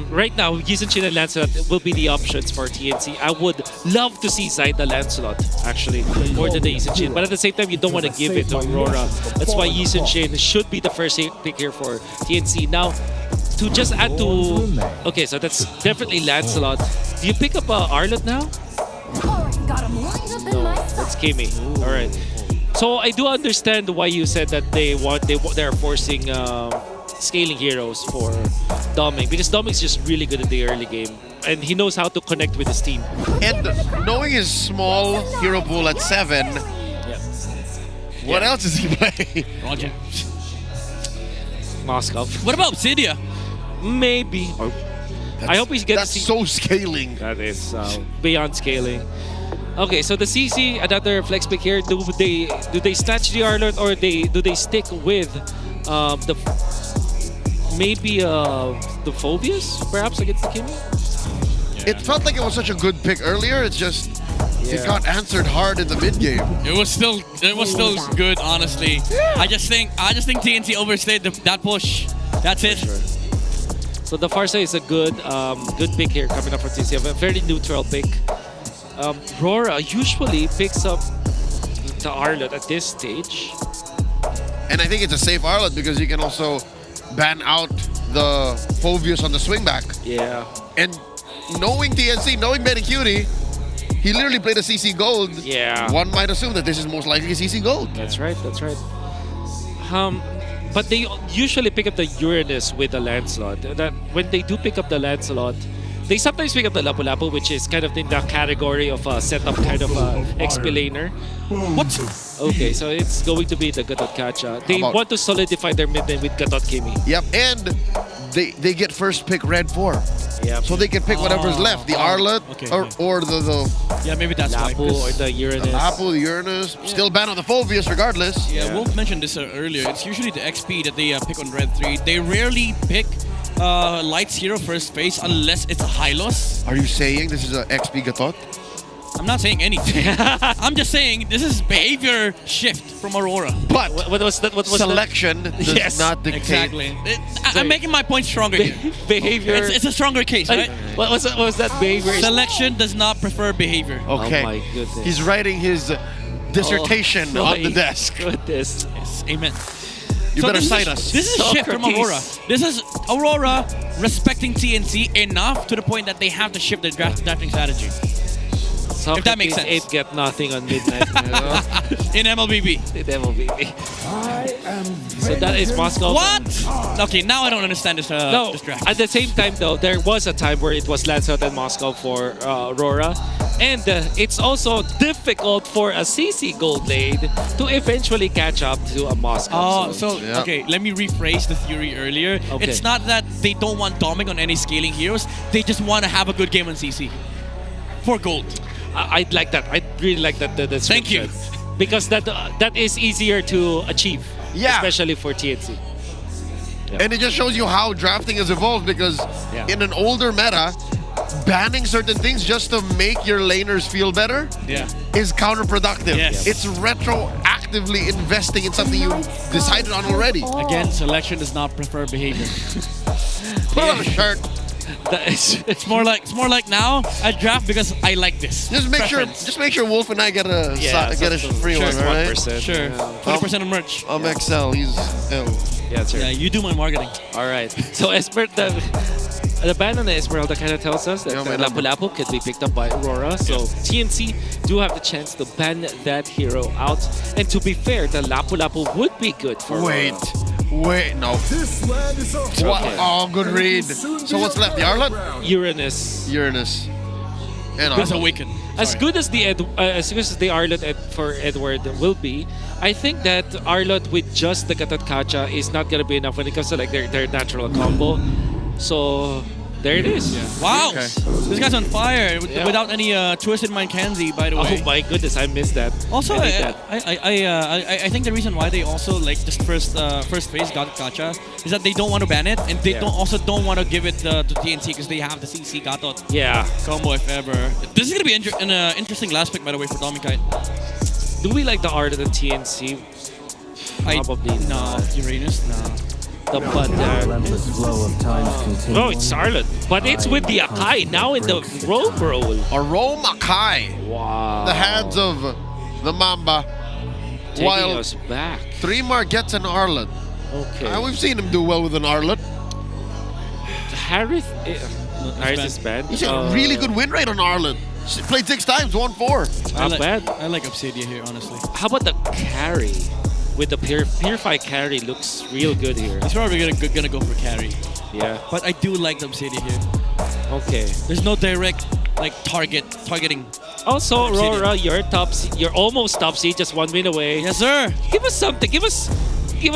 right now, Yisenshin and Lancelot will be the options for TNC. I would love to see Zaida Lancelot, actually, more than the Yisenshin. But at the same time, you don't want to give it to Aurora. That's why Yisenshin should be the first pick here for TNC. Now, to just add to... Okay, so that's definitely Lancelot. Do you pick up Arlot now? No, that's Kimi. All right. So I do understand why you said that they're forcing scaling heroes for Doming, because Doming's just really good in the early game and he knows how to connect with his team. And knowing his small hero pool at 7, what else does he play? Roger. Moskov. What about Obsidia? Maybe. I hope he's getting. That's so scaling. That is beyond scaling. Okay, so the CC, another flex pick here. Do they snatch the Arlot or do they stick with the Phobius perhaps against the Kimi? It felt like it was such a good pick earlier. It's just it got answered hard in the mid game. It was still good, honestly. I just think TNC overstayed that push. That's it. Sure. So the Farsa is a good pick here coming up from TNC. A very neutral pick. RORA usually picks up the Arlot at this stage. And I think it's a safe Arlot because you can also ban out the Phobius on the swingback. Yeah. And knowing TNC, knowing Benny Cutie, he literally played a CC Gold. Yeah. One might assume that this is most likely a CC Gold. That's right. That's right. But they usually pick up the Uranus with the Lancelot. That when they do pick up the Lancelot, they sometimes pick up the Lapu-Lapu, which is kind of in the category of a setup kind of XP laner. What? Okay, so it's going to be the Gatot Kacha. They want to solidify their mid lane with Gatot Kimi. Yep, and they get first pick red 4. Yep. So they can pick whatever's left. The Arlet or the Yeah, maybe that's why. Lapu or the Uranus. The Lapu, the Uranus. Still ban on the Phobius regardless. Yeah, Wolf mentioned this earlier. It's usually the XP that they pick on red 3. They rarely pick Light's hero first phase unless it's a Hylos. Are you saying this is a XP Gatot? I'm not saying anything. I'm just saying this is behavior shift from Aurora. But what was that? What was selection does not dictate. Exactly. I'm making my point stronger here. Behavior. It's a stronger case, right? What was that behavior? Selection does not prefer behavior. Okay. Oh my goodness. He's writing his dissertation on the desk. Goodness. Yes, amen. You better cite us. This is a shift from Aurora. This is Aurora respecting TNC enough to the point that they have to shift their drafting strategy. If that makes sense. 8 get nothing on midnight. You know? In MLBB. In MLBB. So that is Moscow. What? Okay, now I don't understand this, No, this draft. at the same time though, there was a time where it was Lancelot and Moscow for RORA. And it's also difficult for a CC Gold Lane to eventually catch up to a Moscow. Okay, let me rephrase the theory earlier. Okay. It's not that they don't want doming on any scaling heroes. They just want to have a good game on CC. For gold. I'd like that. I'd really like that. Thank you. Because that is easier to achieve. Yeah. Especially for TNC. And it just shows you how drafting has evolved because in an older meta, banning certain things just to make your laners feel better is counterproductive. Yes. It's retroactively investing in something you decided on already. Again, selection does not prefer behavior. Put on a shirt. It's more like now I draft because I like this. Just make sure Wolf and I get a free one, all right? 1%. Sure. 20% of merch. I'm XL. He's L. Yeah, sir. Yeah, you do my marketing. All right. So the ban on the Esmeralda kind of tells us that Lapu-Lapu could be picked up by Aurora. So TNC do have the chance to ban that hero out. And to be fair, the Lapu-Lapu would be good for Aurora. Wait, no. Okay. Oh, good read. So what's left? The Arlet? Uranus. And Because Awaken. As good as the Arlet for Edward will be, I think that Arlet with just the Gatot Kacha is not gonna be enough when it comes to like their natural combo. So there it is. Yeah. Wow, this guy's on fire without any Twisted Mind Kanzi, by the way. Oh my goodness, I missed that. Also, I I think the reason why they also like this first phase Gatot Kacha is that they don't want to ban it, and they don't want to give it to TNC because they have the CC Gatot combo if ever. This is gonna be an interesting last pick, by the way, for Domikite. Do we like the art of the TNC? Probably not. Uranus, no. The no, it's Arlet, but it's with the Akai now in the Rome role. A Rome Akai. Wow. The hands of the Mamba. Taking while us back. Three-Mar gets an Arlet. Okay. We've seen him do well with an Arlet. Harris is banned. He's a really good win rate on Arlet. Played 6 times, 1-4. Not bad. I like Obsidia here, honestly. How about the carry? With the Purify carry looks real good here. He's probably gonna go for carry. Yeah. But I do like the Obsidia here. Okay. There's no direct like targeting. Also, Aurora, you're almost top seed, just 1 win away. Yes, sir. Give us something. Give us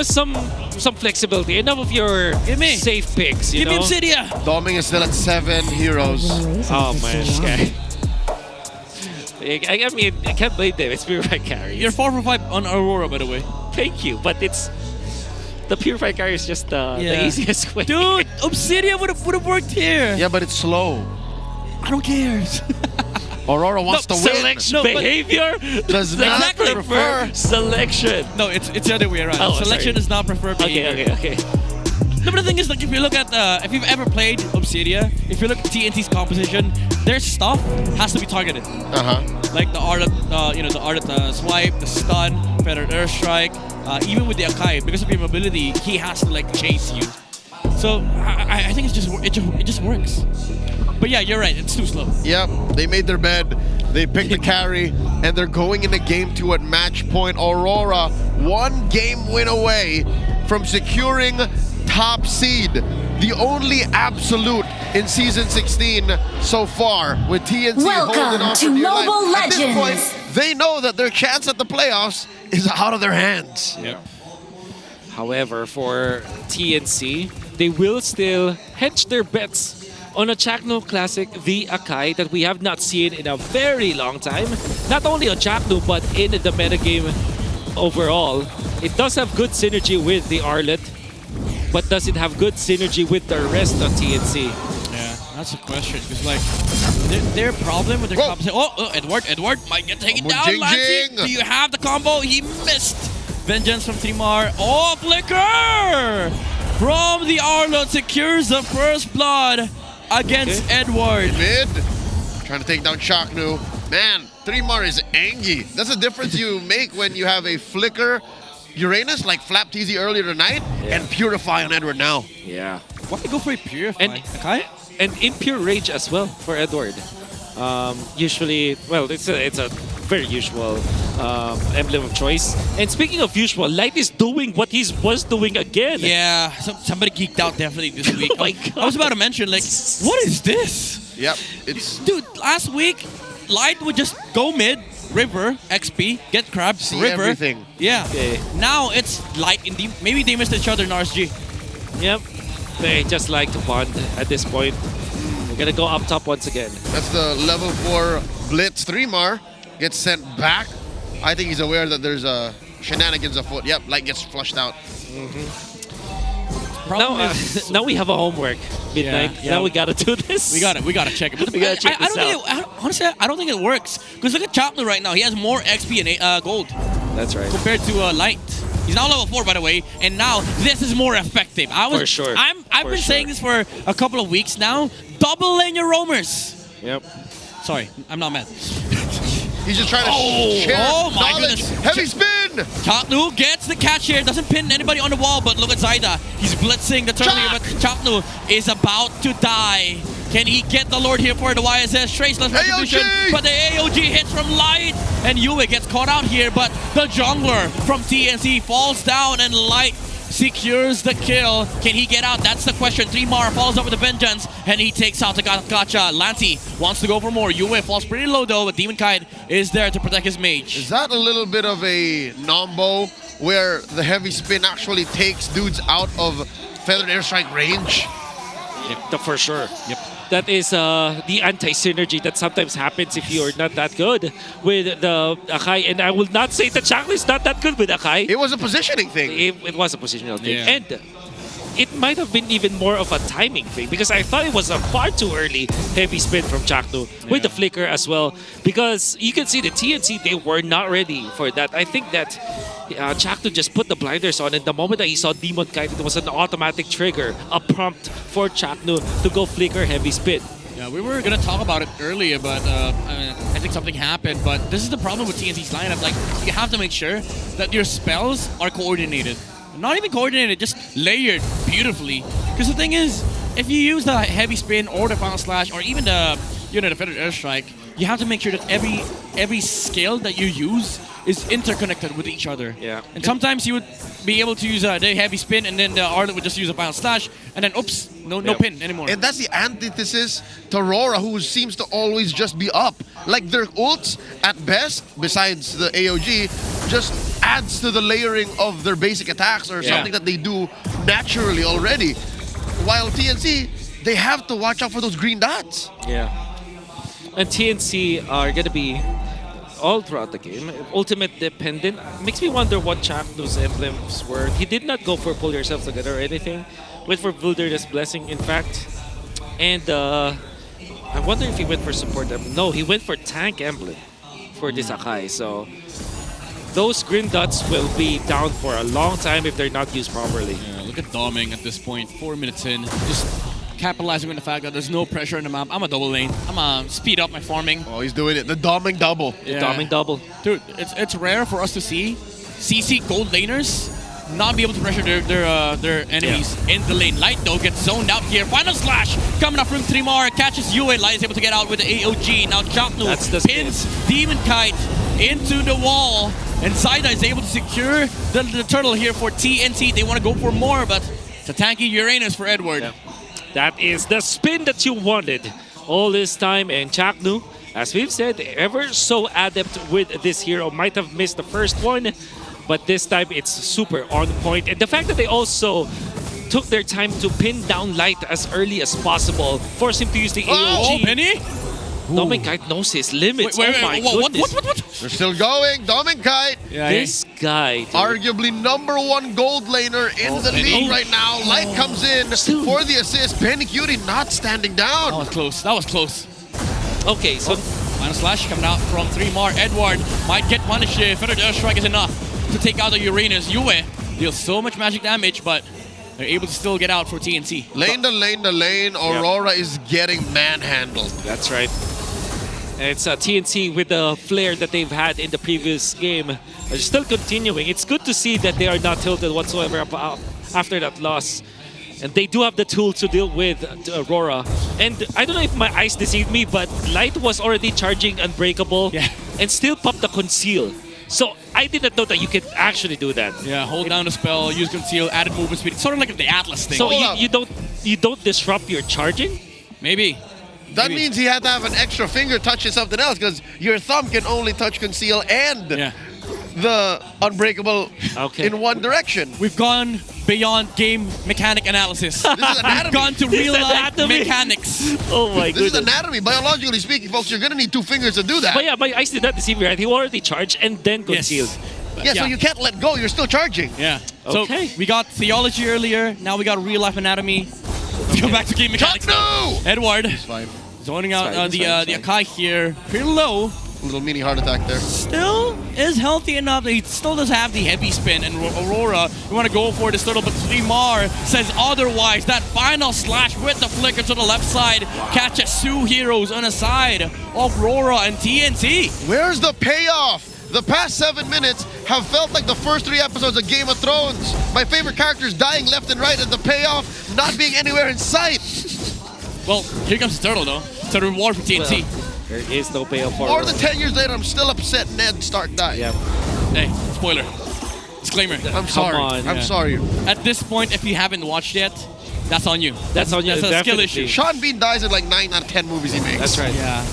some flexibility. Enough of your safe picks. Give me Obsidia. Doming is still at 7 heroes. Oh man, okay. I mean, I can't blame them. It's Purify carry. You're 4 for 5 on Aurora, by the way. Thank you, but it's the Purify carry is just the easiest way. Dude, Obsidia would have worked here. Yeah, but it's slow. I don't care. Aurora wants to win. Selection behavior does not prefer selection. No, it's the other way around. Selection does not prefer behavior. Okay. No, but the thing is, like, if you look at if you've ever played Obsidia, if you look at TNT's composition, their stuff has to be targeted. Like the art of the swipe, the stun, feathered airstrike, even with the Akai, because of your mobility, he has to like chase you. So I think it just works. But yeah, you're right. It's too slow. Yep, they made their bed. They picked the carry, and they're going into game 2 at match point. Aurora, 1 game win away from securing top seed. The only absolute in season 16 so far, with TNC holding on for dear life. At this point, they know that their chance at the playoffs is out of their hands. Yep. However, for TNC, they will still hedge their bets on a Chaknu Classic v Akai that we have not seen in a very long time. Not only on Chaknu, but in the metagame overall. It does have good synergy with the Arlet, but does it have good synergy with the rest of TNC? Yeah, that's a question. Because like, their problem with their combo. Oh, Edward might get taken down. Lancy, do you have the combo? He missed. Vengeance from Trimar. Oh, Flicker from the Arlot secures the first blood against Edward. Mid, trying to take down Chaknu. Man, Trimar is angry. That's the difference you make when you have a Flicker Uranus like Flap TZ earlier tonight and Purify on Edward now. Yeah. Why go for a Purify? And Impure Rage as well for Edward. Usually, well, it's a very usual emblem of choice. And speaking of usual, Light is doing what he was doing again. Yeah, somebody geeked out definitely this week. Oh my God. I was about to mention, like, what is this? Yep, it's... Dude, last week, Light would just go mid, River, XP, get crab, See River. everything. Yeah. Okay. Now it's Light in maybe they missed each other in RSG. Yep. They just like to bond at this point. We're gonna go up top once again. That's the level 4 Blitz. Trimar gets sent back. I think he's aware that there's a shenanigans afoot. Yep, Light gets flushed out. Now we have a homework. Midnight. Yeah. Now we gotta do this. We gotta check it. But We gotta check this out. Honestly, I don't think it works. Because look at Chapter right now. He has more XP and gold. That's right. Compared to Light. He's now level 4, by the way, and now this is more effective. For sure. I've been saying this for a couple of weeks now. Double lane your roamers. Yep. Sorry, I'm not mad. He's just trying to share my knowledge. goodness. Heavy spin! Chaknu gets the catch here. Doesn't pin anybody on the wall, but look at Zaida. He's blitzing the turtle here, but Chaknu is about to die. Can he get the Lord here for the YSS? Traceless retribution, but the AOG hits from Light, and Yue gets caught out here, but the jungler from TNC falls down, and Light secures the kill. Can he get out? That's the question. Trimar falls up with the Vengeance, and he takes out the Gacha. Lancy wants to go for more. Yue falls pretty low, though, but Demon Kite is there to protect his mage. Is that a little bit of a nombo where the heavy spin actually takes dudes out of Feathered Airstrike range? Yep, for sure. Yep. That is the anti-synergy that sometimes happens if you're not that good with the Akai. And I will not say that Chaknu is not that good with Akai. It was a positioning thing. It was a positional thing. Yeah. And it might have been even more of a timing thing because I thought it was a far too early heavy spin from Chaknu with the flicker as well. Because you can see the TNC, they were not ready for that. I think that Chaknu just put the blinders on, and the moment that he saw Demon Kite, it was an automatic trigger, a prompt for Chaknu to go flicker heavy spin. Yeah, we were going to talk about it earlier, but I think something happened. But this is the problem with TNC's lineup. Like, you have to make sure that your spells are coordinated. Not even coordinated, just layered beautifully. Because the thing is, if you use the heavy spin or the final slash or even the the feathered airstrike, you have to make sure that every skill that you use is interconnected with each other. Yeah. And sometimes you would be able to use the heavy spin, and then the Arlet would just use a final slash, and then oops, no pin anymore. And that's the antithesis to RORA, who seems to always just be up. Like their ults, at best, besides the AOG, just adds to the layering of their basic attacks or something that they do naturally already. While TNC, they have to watch out for those green dots. Yeah. And TNC are going to be all throughout the game, ultimate dependent. Makes me wonder what Chaknu's emblems were. He did not go for pull yourself together or anything. Went for Wilderness Blessing, in fact. And I wonder if he went for support emblem. No, he went for tank emblem for this Akai. So those green dots will be down for a long time if they're not used properly. Yeah, look at Doming at this point, 4 minutes in. Just capitalizing on the fact that there's no pressure on the map. I'm a double lane. I'm a speed up my farming. Oh, he's doing it. The Doming double. Yeah. The Doming double. Dude, it's rare for us to see CC gold laners not be able to pressure their enemies in the lane. Light, though, gets zoned out here. Final slash coming up from Trimar. Catches Yue. Light is able to get out with the AOG. Now Chaknu pins Demon Kite into the wall. And Zaida is able to secure the turtle here for TNT. They want to go for more, but it's a tanky Uranus for Edward. Yeah. That is the spin that you wanted all this time. And Chaknu, as we've said, ever so adept with this hero. Might have missed the first one, but this time it's super on point. And the fact that they also took their time to pin down Light as early as possible, force him to use the AOG. Penny? Dominkite knows his limits. Wait, oh my what? goodness. They're still going. Dominkite. This guy. Dude. Arguably #1 gold laner in the league right now. Light comes in for the assist. Benny Cutie not standing down. That was close. That was close. Okay, so final slash coming out from 3mar. Edward might get punished if Feathered Airstrike is enough to take out the Uranus. Yue deals so much magic damage, but they're able to still get out for TNT. Lane to lane to lane. Aurora is getting manhandled. That's right. And it's TNT with the flair that they've had in the previous game. They're still continuing. It's good to see that they are not tilted whatsoever after that loss. And they do have the tool to deal with Aurora. And I don't know if my eyes deceived me, but Light was already charging Unbreakable and still popped the Conceal. So I didn't know that you could actually do that. Yeah, hold down the spell, use Conceal, added movement speed. It's sort of like the Atlas thing. So you don't disrupt your charging? Maybe. That means he had to have an extra finger touching something else, because your thumb can only touch Conceal and the Unbreakable in one direction. We've gone beyond game mechanic analysis. This is anatomy. We've gone to real life mechanics. Oh my goodness. This is anatomy. Biologically speaking, folks, you're going to need 2 fingers to do that. But yeah, my eyes did not deceive me, right? He already charged and then concealed. Yeah, so you can't let go. You're still charging. Yeah. So we got theology earlier. Now we got real life anatomy. Let's go back to game mechanics. Edward. Zoning out the Akai here. Pretty low. A little mini heart attack there. Still is healthy enough. He still does have the heavy spin. And Aurora, we want to go for this turtle, but 3mar says otherwise. That final slash with the flicker to the left side catches 2 heroes on the side of Aurora and TNT. Where's the payoff? The past 7 minutes have felt like the first 3 episodes of Game of Thrones. My favorite characters dying left and right, and the payoff not being anywhere in sight. Well, here comes the turtle, though. It's a reward for TNT. Well, there is no payoff for More than 10 years later, I'm still upset Ned Stark died. Yeah. Hey, spoiler. Disclaimer. I'm sorry. I'm sorry. At this point, if you haven't watched yet, that's on you. That's on you. That's a skill issue. Sean Bean dies in like 9 out of 10 movies he makes. That's right. Yeah.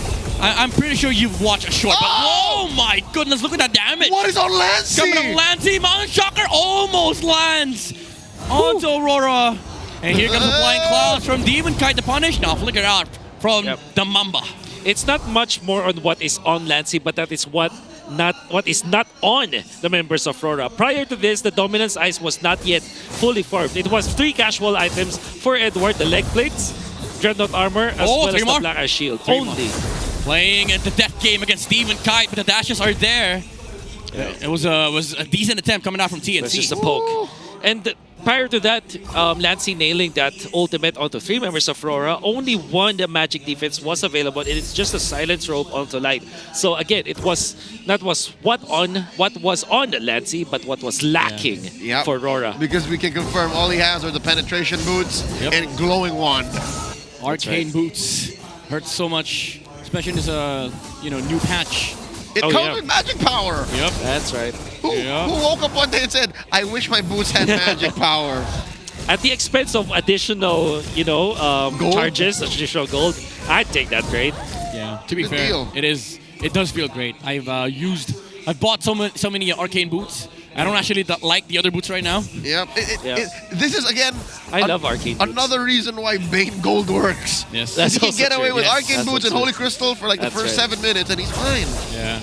I'm pretty sure you've watched a short, but oh my goodness, look at that damage. What is on Lancey? Coming on Lancey, Mountain Shocker almost lands onto Aurora. And here comes the flying clouds from Demon Kite to punish. Now flicker out from the Mamba. It's not much more on what is on Lancey, but that is what is not on the members of Aurora. Prior to this, the Dominance Ice was not yet fully formed. It was 3 casual items for Edward, the leg plates, Dreadnought armor, as well as the Black Ice Shield. Only. Playing into death game against Demon Kite, but the dashes are there. It was a decent attempt coming out from TNT. It's just a poke. And prior to that, Lancey nailing that ultimate onto 3 members of Aurora, only 1 the magic defense was available, and it's just a silence rope onto Light. So again, it was not what was on Lancey, but what was lacking for Aurora. Because we can confirm all he has are the penetration boots and glowing wand. Arcane boots hurt so much, especially in this new patch. It comes with magic power. Yep, that's right. Who woke up one day and said, "I wish my boots had magic power"? At the expense of additional, charges, additional gold, I'd take that trade. Yeah. To be fair, it does feel great. I've bought so many arcane boots. I don't actually like the other boots right now. Yep. This is, again, I love arcane boots. Another reason why Bane Gold works. Yes. He can get away with arcane boots and Holy Crystal for like the first 7 minutes, and he's fine. Yeah.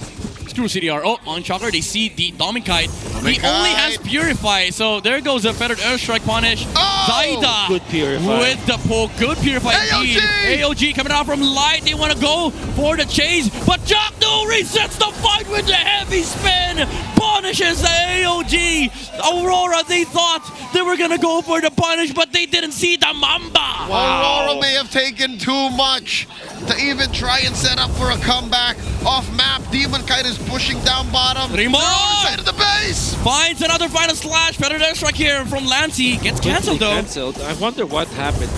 Screw CDR. Oh, on Shocker, they see the Dominkite. He only has Purify, so there goes a Feathered Airstrike punish. Zaida good Purify. with the poke. Good Purify indeed. AOG coming out from Light. They want to go for the chase, but Jackno resets the fight with the heavy spin. Punishes the AOG. Aurora, they thought they were going to go for the punish, but they didn't see the Mamba. Aurora may have taken too much to even try and set up for a comeback. Off map, Demon Kite is pushing down bottom. Remar side of the base. Finds another final slash. Feathered Airstrike here from Lancey. Gets cancelled though. Cancelled. I wonder what happened.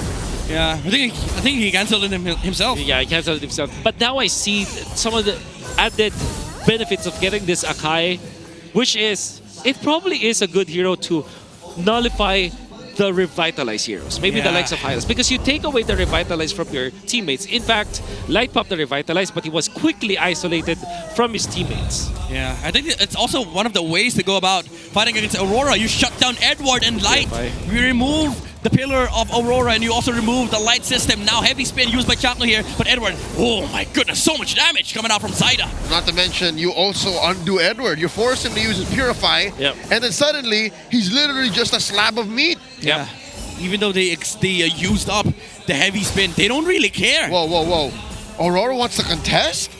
Yeah, I think he cancelled it himself. Yeah, he cancelled it himself. But now I see some of the added benefits of getting this Akai which is, it probably is a good hero to nullify the revitalized heroes. Maybe the likes of Hylas. Because you take away the revitalized from your teammates. In fact, Light popped the revitalized, but he was quickly isolated from his teammates. Yeah, I think it's also one of the ways to go about fighting against Aurora. You shut down Edward and Light. You remove the pillar of Aurora, and you also remove the Light system. Now heavy spin used by Chapno here, but Edward, oh my goodness, so much damage coming out from Zaida. Not to mention, you also undo Edward. You force him to use his Purify, and then suddenly, he's literally just a slab of meat. Yeah. Even though they used up the heavy spin, they don't really care. Whoa, whoa, whoa. Aurora wants to contest?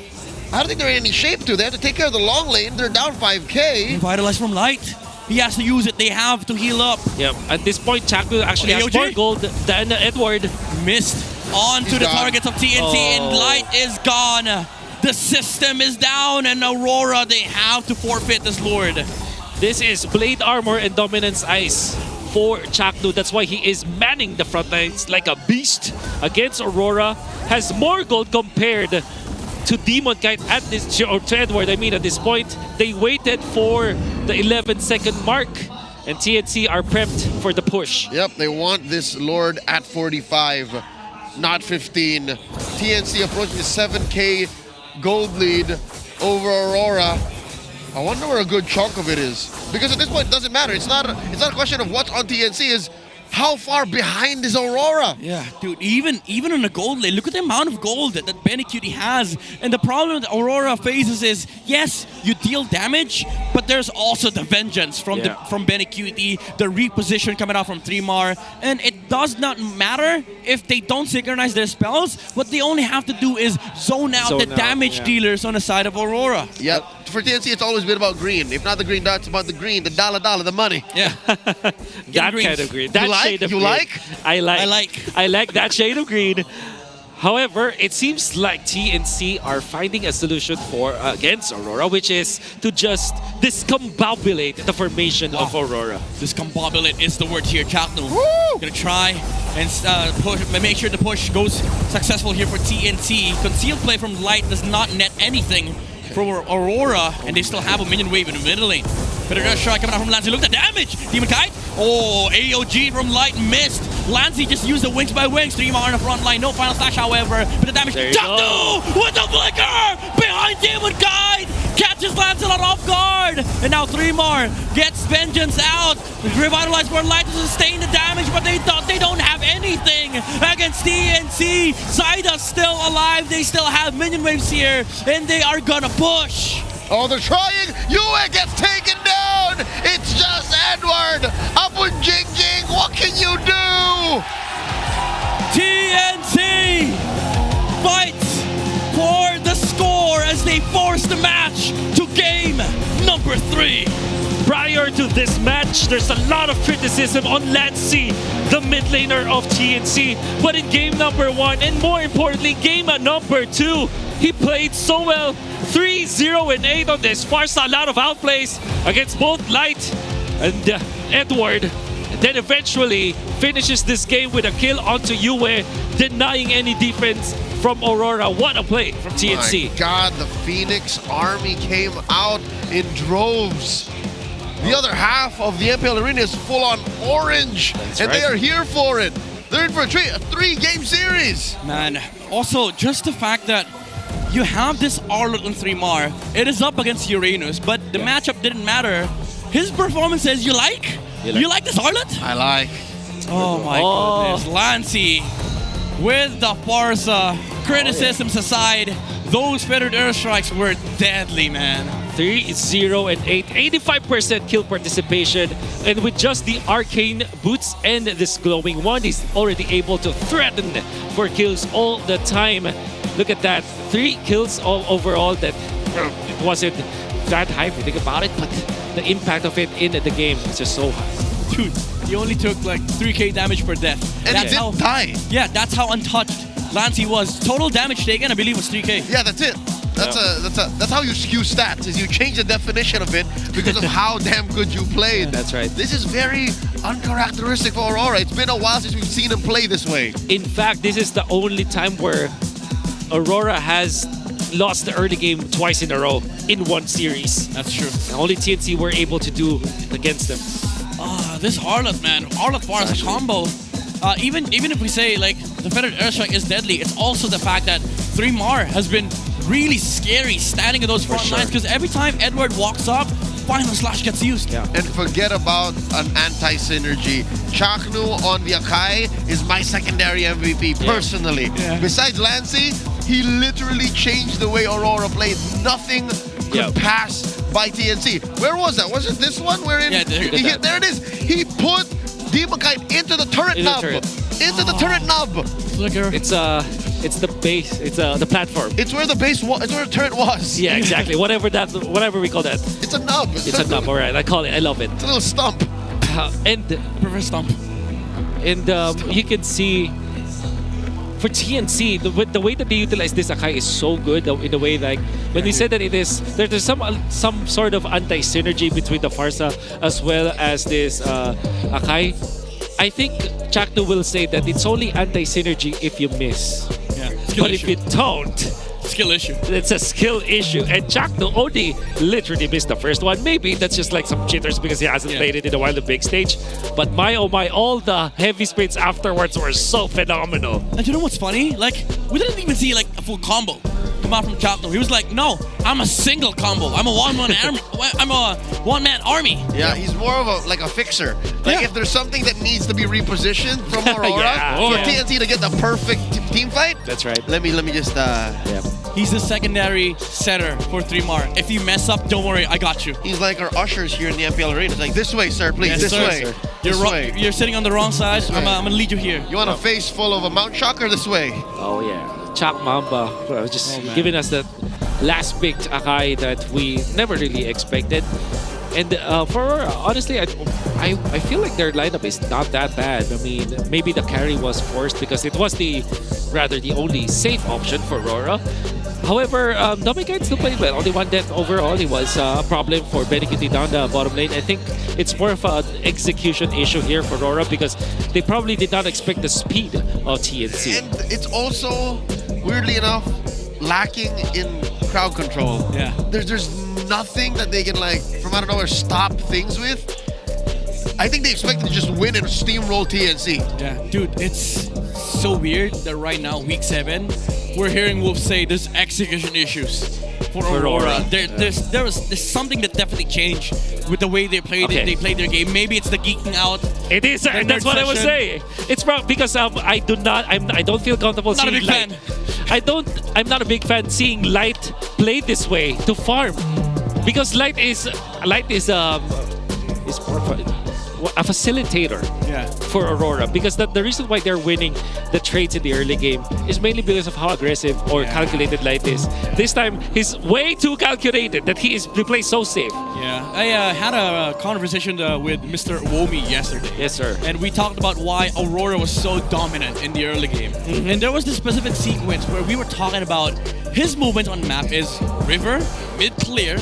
I don't think they're in any shape to. They have to take care of the long lane. They're down 5k. Revitalize from Light. He has to use it. They have to heal up. Yeah, at this point, Chapno actually has more gold than Edward. Missed onto the targets of TNT, and Light is gone. The system is down, and Aurora, they have to forfeit this Lord. This is Blade Armor and Dominance Ice for Chapno. That's why he is manning the front lines like a beast against Aurora. Has more gold compared to Demon Kite at this, or to Edward, I mean, at this point. They waited for the 11-second mark, and TNC are prepped for the push. Yep, they want this Lord at 45, not 15. TNC approaching the 7k gold lead over Aurora. I wonder where a good chunk of it is. Because at this point, it doesn't matter. It's not a question of what's on TNC, is how far behind is Aurora? Yeah, dude, even on the gold lane, look at the amount of gold that Benny Cutie has. And the problem that Aurora faces is, yes, you deal damage, but there's also the vengeance from from Benny Cutie, the reposition coming out from Trimar. And it does not matter if they don't synchronize their spells. What they only have to do is zone out the damage dealers on the side of Aurora. Yep. For TNC, it's always been about green. If not the green dots, about the green, the dollar, the money. Yeah. That kind of green. That shade of you green. like? I like that shade of green. However, it seems like TNC are finding a solution for against Aurora, which is to just discombobulate the formation of Aurora. Discombobulate is the word here. Chapno gonna try and make sure the push goes successful here for TNT. Concealed play from Light does not net anything for Aurora, and they still have a minion wave in the middle lane. Better rush shot coming out from Lancey. Look at the damage! Demon Kite! Oh, AOG from Light missed. Lancey just used the wings by wings. 3 on the front line. No final slash, however. But the damage. Chapno with the flicker! Behind Demon Kite! Catches Lancelot off guard! And now 3 more. Gets Vengeance out. Revitalize for Light to sustain the damage, but they don't have anything against TNC. Zaida's still alive. They still have minion waves here, and they are gonna push. Oh, they're trying. Yue gets taken down. It's just Edward. Up with Jing Jing. What can you do? TNC fights for the score as they force the match to game number 3. Prior to this match, there's a lot of criticism on Lancey, the mid laner of TNC. But in game number 1, and more importantly, game number 2, he played so well. 3-0-8 on this. Farsa, a lot of outplays against both Light and Edward. And then eventually finishes this game with a kill onto Yue, denying any defense from Aurora. What a play from TNC. My God, the Phoenix army came out in droves. The other half of the MPL arena is full on orange, they are here for it. They're in for a 3-game series. Man, also just the fact that you have this Arlott on 3mar. It is up against Uranus, but the matchup didn't matter. His performance says, you like? You like this Arlott? I like. Oh my goodness. Lancey with the Farsa. Criticisms aside, those feathered airstrikes were deadly, man. 3-0-8, 85% kill participation, and with just the arcane boots and this glowing wand, he's already able to threaten for kills all the time. Look at that, 3 kills all overall. That it wasn't that high if you think about it, but the impact of it in the game is just so high. Dude, he only took like 3k damage per death. And he didn't die. Yeah, that's how untouched Lancey was. Total damage taken, I believe, was 3k. Yeah, that's it. That's how you skew stats, is you change the definition of it because of how damn good you played. That's right. This is very uncharacteristic for Aurora. It's been a while since we've seen him play this way. In fact, this is the only time where Aurora has lost the early game twice in a row in one series. That's true. And only TNC were able to do against them. This Harlot, man. Harlot far as a combo. Even if we say like the Feathered Airstrike is deadly, it's also the fact that 3mar has been really scary standing in those front lines because every time Edward walks up, Final Slash gets used. And forget about an anti-synergy. Chaknu on the Akai is my secondary MVP personally. Besides Lancey, he literally changed the way Aurora played. Nothing could pass by TNC. Where was that? Was it this one? Wherein there it is. He put Demonite into the turret nub. Into the turret nub. It's the base. It's the platform. It's where the base was. It's where the turret was. Yeah, exactly. Whatever we call that. It's a nub. It's a nub. All right, I call it. I love it. It's a little stump. And reverse stump. And you can see for TNC the way that they utilize this Akai is so good. In the way like when we said that it is there's some sort of anti-synergy between the Farsa as well as this Akai. I think Chaknu will say that it's only anti-synergy if you miss. But if you don't, skill issue. It's a skill issue. And Chaknu only literally missed the first one. Maybe that's just like some jitters because he hasn't played it in a while, the big stage. But my oh my, all the heavy sprints afterwards were so phenomenal. And you know what's funny? Like, we didn't even see like a full combo come out from Chaknu. He was like, no, I'm a single combo. I'm a one-man army. I'm a one-man army. Yeah, he's more of a fixer. Like if there's something that needs to be repositioned from Aurora for TNC to get the perfect team fight. That's right. Let me just He's the secondary setter for 3mar. If you mess up, don't worry, I got you. He's like our ushers here in the MPL arena. It's like, this way, sir, please. Yes, this sir. way. Sir. You're sitting on the wrong side. I'm gonna lead you here. You want a face full of a Mount Shocker? This way. Oh yeah. Chak Mamba just giving us that last picked Akai that we never really expected. And honestly, I feel like their lineup is not that bad. I mean, maybe the carry was forced because it was the only safe option for RORA. However, Dominican still played well. Only one death overall. It was a problem for Benny Cutie down the bottom lane. I think it's more of an execution issue here for RORA because they probably did not expect the speed of TNC. And it's also, weirdly enough, lacking in crowd control. Yeah. There's nothing that they can like from out of nowhere stop things with. I think they expected to just win and steamroll TNC. Yeah, dude, it's so weird that right now, week 7, we're hearing Wolf say there's execution issues for Aurora. There's something that definitely changed with the way they played it. They played their game. Maybe it's the geeking out. It is, and that's what I was saying. It's because I don't feel comfortable not seeing a big Light. fan. I'm not a big fan seeing Light play this way to farm, because Light is more a facilitator for Aurora, because the reason why they're winning the trades in the early game is mainly because of how aggressive or calculated Light is. This time, he's way too calculated that he plays so safe. Yeah, I had a conversation with Mr. Womi yesterday. Yes, sir. And we talked about why Aurora was so dominant in the early game. And there was this specific sequence where we were talking about his movement on map is river, mid clear,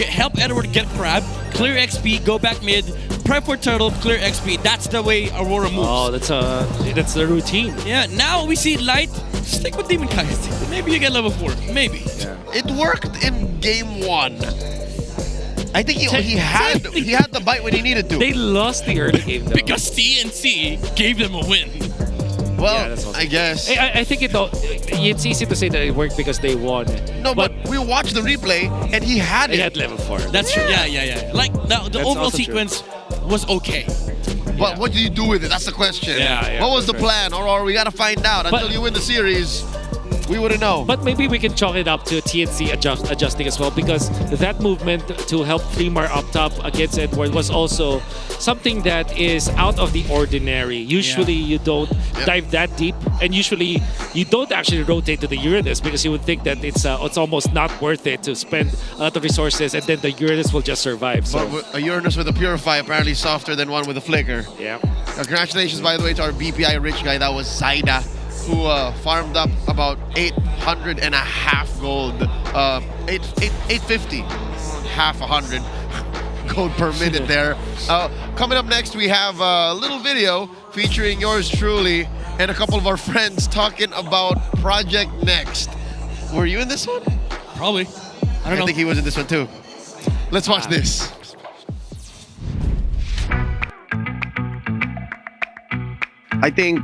help Edward get crab, clear XP, go back mid, prep for turtle, clear XP. That's the way Aurora moves. Oh, that's the routine. Yeah, now we see Light, stick with Demon Kite. Maybe you get level 4, maybe. Yeah. It worked in game 1. I think he had the bite when he needed to. They lost the early game though. Because TNC gave them a win. Well, I guess. I think it's easy to say that it worked because they won. No, but we watched the replay and he had it. He had level 4. That's true. Yeah. Like the overall sequence was okay. But what do you do with it? That's the question. Yeah, what was the plan? Or we got to find out. Until you win the series, we wouldn't know. But maybe we can chalk it up to TNC adjusting as well, because that movement to help 3mar up top against Edward was also something that is out of the ordinary. Usually you don't dive that deep, and usually you don't actually rotate to the Uranus because you would think that it's almost not worth it to spend a lot of resources, and then the Uranus will just survive. So. But a Uranus with a Purify apparently softer than one with a Flicker. Yeah. Congratulations, by the way, to our BPI rich guy. That was Zaida, who farmed up about 800 and a half gold, 850, half 100 gold per minute there. Coming up next, we have a little video featuring yours truly and a couple of our friends talking about Project Next. Were you in this one? Probably. I don't know. think he was in this one too. Let's watch this. I think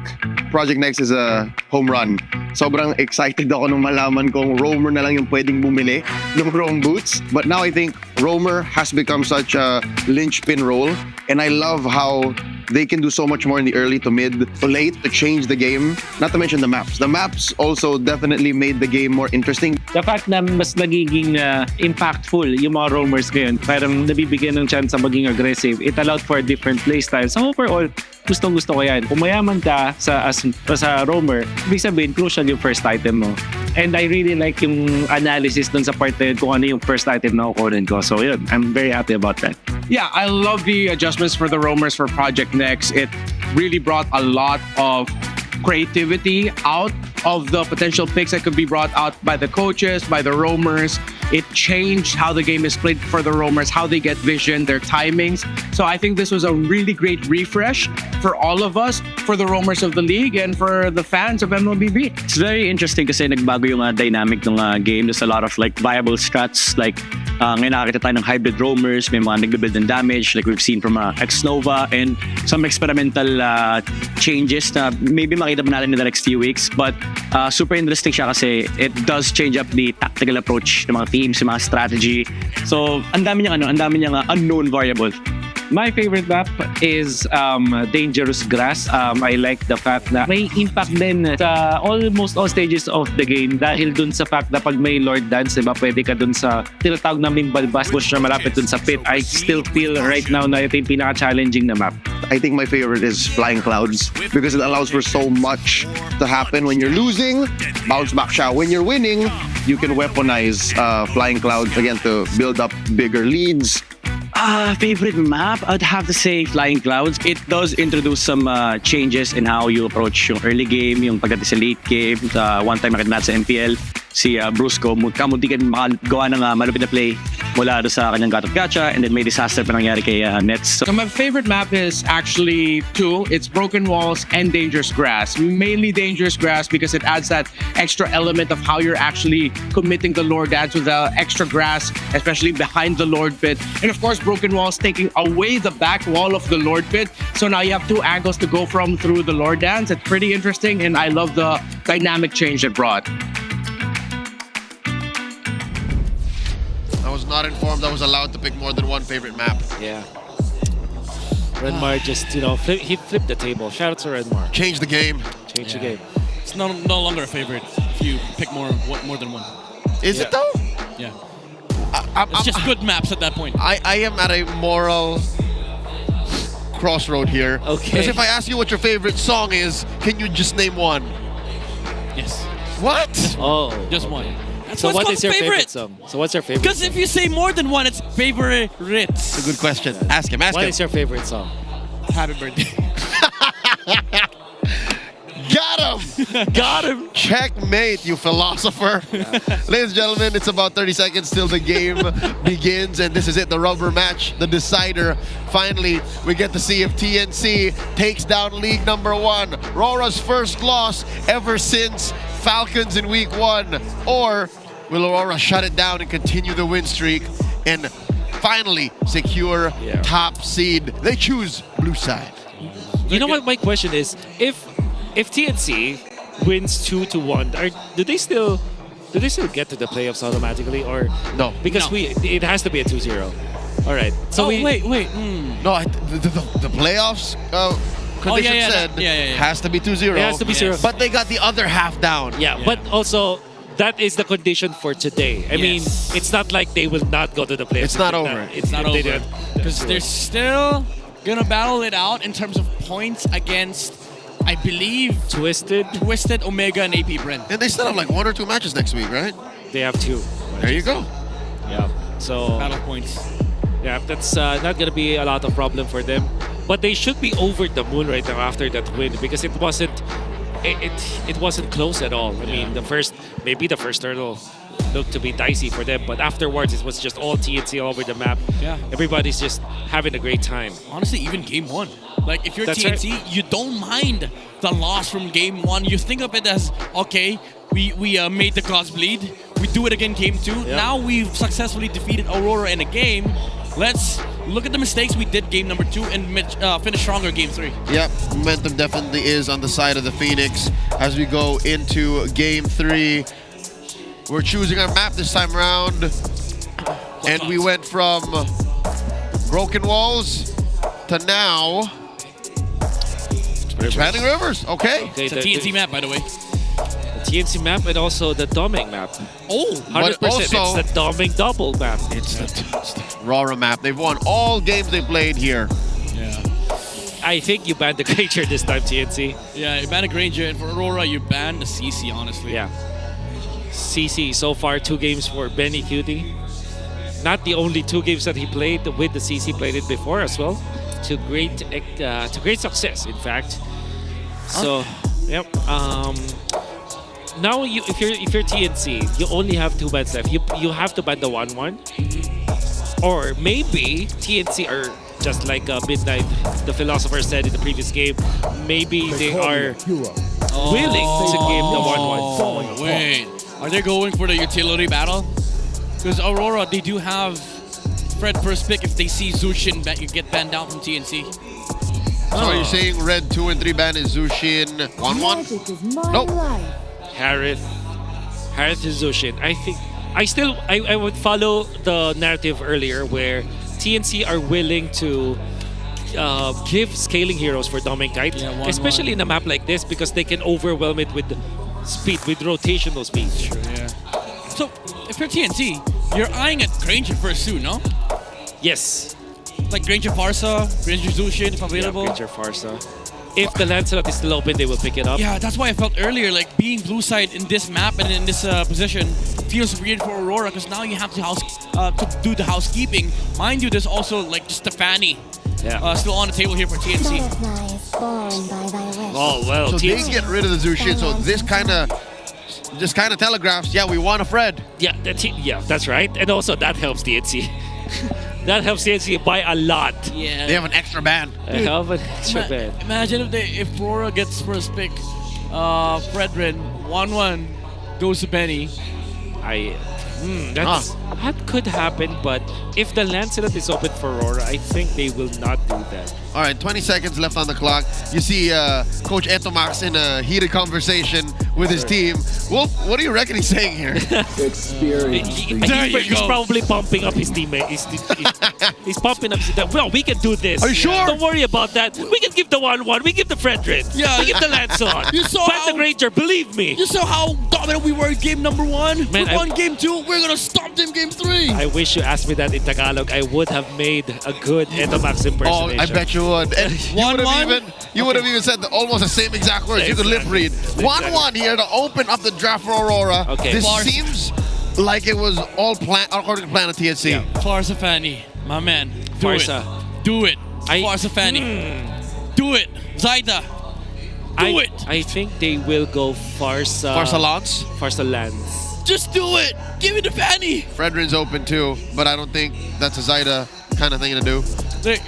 Project Next is a home run. Sobrang excited ako nung malaman kong Roamer na lang yung pwedeng bumili ng Roam boots. But now I think Roamer has become such a linchpin role. And I love how they can do so much more in the early to mid to late to change the game. Not to mention the maps. The maps also definitely made the game more interesting. The fact na mas nagiging impactful yung mga roamers ngayon, parang nabibigyan ng chance na maging aggressive. It allowed for different playstyles. So overall, gustong-gusto ko yan. Kung mayaman ka sa roamer, ibig sabihin, crucial yung first item mo. And I really like yung analysis dun sa part na yun kung ano yung first item na kukunin ko. So yun, I'm very happy about that. Yeah, I love the adjustments for the roamers for Project Next. It really brought a lot of creativity out of the potential picks that could be brought out by the coaches, by the roamers. It changed how the game is played for the roamers, how they get vision, their timings. So I think this was a really great refresh for all of us, for the roamers of the league, and for the fans of MLBB. It's very interesting kasi nagbago yung dynamic ng game. There's a lot of like viable strats. Like ngayon nakakita tayo ng hybrid roamers, may mga nagbe-build ng damage like we've seen from X-Nova, and some experimental changes na maybe makita pa natin in the next few weeks. But super interesting siya kasi it does change up the tactical approach ng mga teams, yung mga strategy. So ang dami niyang unknown variable. My favorite map is Dangerous Grass. I like the fact na may impact din sa almost all stages of the game dahil dun sa fact na pag may Lord Dance, diba, pwede ka dun sa tinatawag naming balbas push na malapit dun sa pit. I still feel right now na ito yung pinaka-challenging na map. I think my favorite is Flying Clouds because it allows for so much to happen. When you're losing, bounce back siya. When you're winning, you can weaponize Flying Clouds again to build up bigger leads. Favorite map? I'd have to say Flying Clouds. It does introduce some changes in how you approach yung early game, yung pagdating sa late game. One time nakita natin sa MPL, si Brusco, kamunti ka makagawa ng malupit na play mula sa kanyang gatot-gacha, and then may disaster pa nangyari kay Nets. So my favorite map is actually two. It's Broken Walls and Dangerous Grass. Mainly Dangerous Grass because it adds that extra element of how you're actually committing the Lord Dance with the extra grass, especially behind the Lord Pit. And of course, Broken Walls taking away the back wall of the Lord Pit. So now you have two angles to go from through the Lord Dance. It's pretty interesting, and I love the dynamic change it brought. I was not informed I was allowed to pick more than one favorite map. Yeah. Redmar just, he flipped the table. Shout out to Redmar. Change the game. Change the game. It's no longer a favorite if you pick more than one. Is it though? Yeah. It's just good maps at that point. I am at a moral crossroad here. Okay. Because if I ask you what your favorite song is, can you just name one? Yes. What? Just one. That's So what's what called is your favorite favorite song? So what's your favorite? Because if you say more than one, it's favorites. It's a good question. Ask him. What is your favorite song? Happy birthday. Got him! Got him! Checkmate, you philosopher. Ladies and gentlemen, it's about 30 seconds till the game begins, and this is it, the rubber match, the decider. Finally, we get to see if TNC takes down league number 1, RORA's first loss ever since Falcons in week 1, or will RORA shut it down and continue the win streak and finally secure top seed? They choose blue side. You know what my question is? If TNC wins 2-1, do they still get to the playoffs automatically, or no? Because it has to be a 2-0. All right. So wait. No, the playoffs condition said has to be 2-0. It has to be 0. But they got the other half down. Yeah, but also that is the condition for today. I mean, it's not like they will not go to the playoffs. It's not over. It's not over. Because they're still gonna battle it out in terms of points against, I believe, Twisted, Omega, and APBR. And they still have like 1 or 2 matches next week, right? They have 2. There you go. Yeah. So battle points. Yeah, that's not gonna be a lot of problem for them. But they should be over the moon right now after that win because it wasn't close at all. I mean, the first hurdle looked to be dicey for them, but afterwards it was just all TNC all over the map. Yeah. Everybody's just having a great time. Honestly, even game 1. Like, if you're That's TNC, you don't mind the loss from game 1. You think of it as, okay, we made the gods bleed. We do it again game 2. Now we've successfully defeated Aurora in a game. Let's look at the mistakes we did game number 2 and finish stronger game 3. Yep, momentum definitely is on the side of the Phoenix as we go into game 3. We're choosing our map this time around, and we went from broken walls to now expanding rivers. Okay, it's a TNT map, by the way. The TNT map and also the Doming map. Oh, 100%. also- It's the Doming double map. It's the RORA map. They've won all games they played here. Yeah. I think you banned the Granger this time, TNC. Yeah, you banned a Granger, and for Aurora, you banned the CC, honestly. Yeah. CC, so far 2 games for Benny Cutie. Not the only 2 games that he played with the CC, played it before as well. To great success, in fact. So, yep. Now, if you're TNC, you only have 2 bans left. You have to ban the 1-1, or maybe TNC are just like Midnight, the philosopher said in the previous game. Maybe they are willing to give the 1-1. Wait, are they going for the utility battle? Because Aurora, they do have Fred first pick if they see Zushin get banned down from TNC. So are you saying red 2 and 3 ban is Zushin 1-1? Nope. Harith is Zushin. I think I would follow the narrative earlier where TNC are willing to give scaling heroes for Doming Kite, especially in a map like this because they can overwhelm it with speed, with rotational speed. Sure, yeah. So, if you're TNT, you're eyeing at Granger first too, no? Yes. Like Granger Farsa, Granger Zushin, if available. Yeah, Granger Farsa. If the Lancelot is still open, they will pick it up. Yeah, that's why I felt earlier, like being blue side in this map and in this position feels weird for Aurora because now you have to do the housekeeping. Mind you, there's also like just Stefani still on the table here for TNC. Oh well, so TNC. they get rid of the Zushin. So this kind of telegraphs. Yeah, we want a Fred. Yeah, that's right, and also that helps TNC. That helps TNC by a lot. Yeah, they have an extra ban. They have an extra ban. Imagine if Aurora gets first pick, Fredrin 1-1 goes to Benny. That could happen, but if the Lancelot is open for Aurora, I think they will not do that. All right, 20 seconds left on the clock. You see Coach Etomax in a heated conversation with his team. Well, what do you reckon he's saying here? Experience. He's probably pumping up his teammate. He's pumping up his teammate. Well, we can do this. Are you sure? Don't worry about that. We can give the 1-1. We give the Fredrin. Yeah. We give the Lancelot. You saw Ban the Granger, believe me. You saw how dominant we were in game number 1? Man, we won game 2. We're gonna stop them game 3. I wish you asked me that in Tagalog. I would have made a good Etomax impersonation. Oh, I bet you would. And you would have even said almost the same exact words. You could lip read. 1-1 here to open up the draft for Aurora. Okay. This seems like it was all planned according to plan at TNC. Yeah. Farsa Fanny, my man. Farsa. Do it. Farsa Fanny. Do it. Zaida. Do it. I think they will go Farsa. Farsa Lance? Farsa Lance. Just do it. Give me the Fanny. Fredrin's open too, but I don't think that's a Zaida kind of thing to do.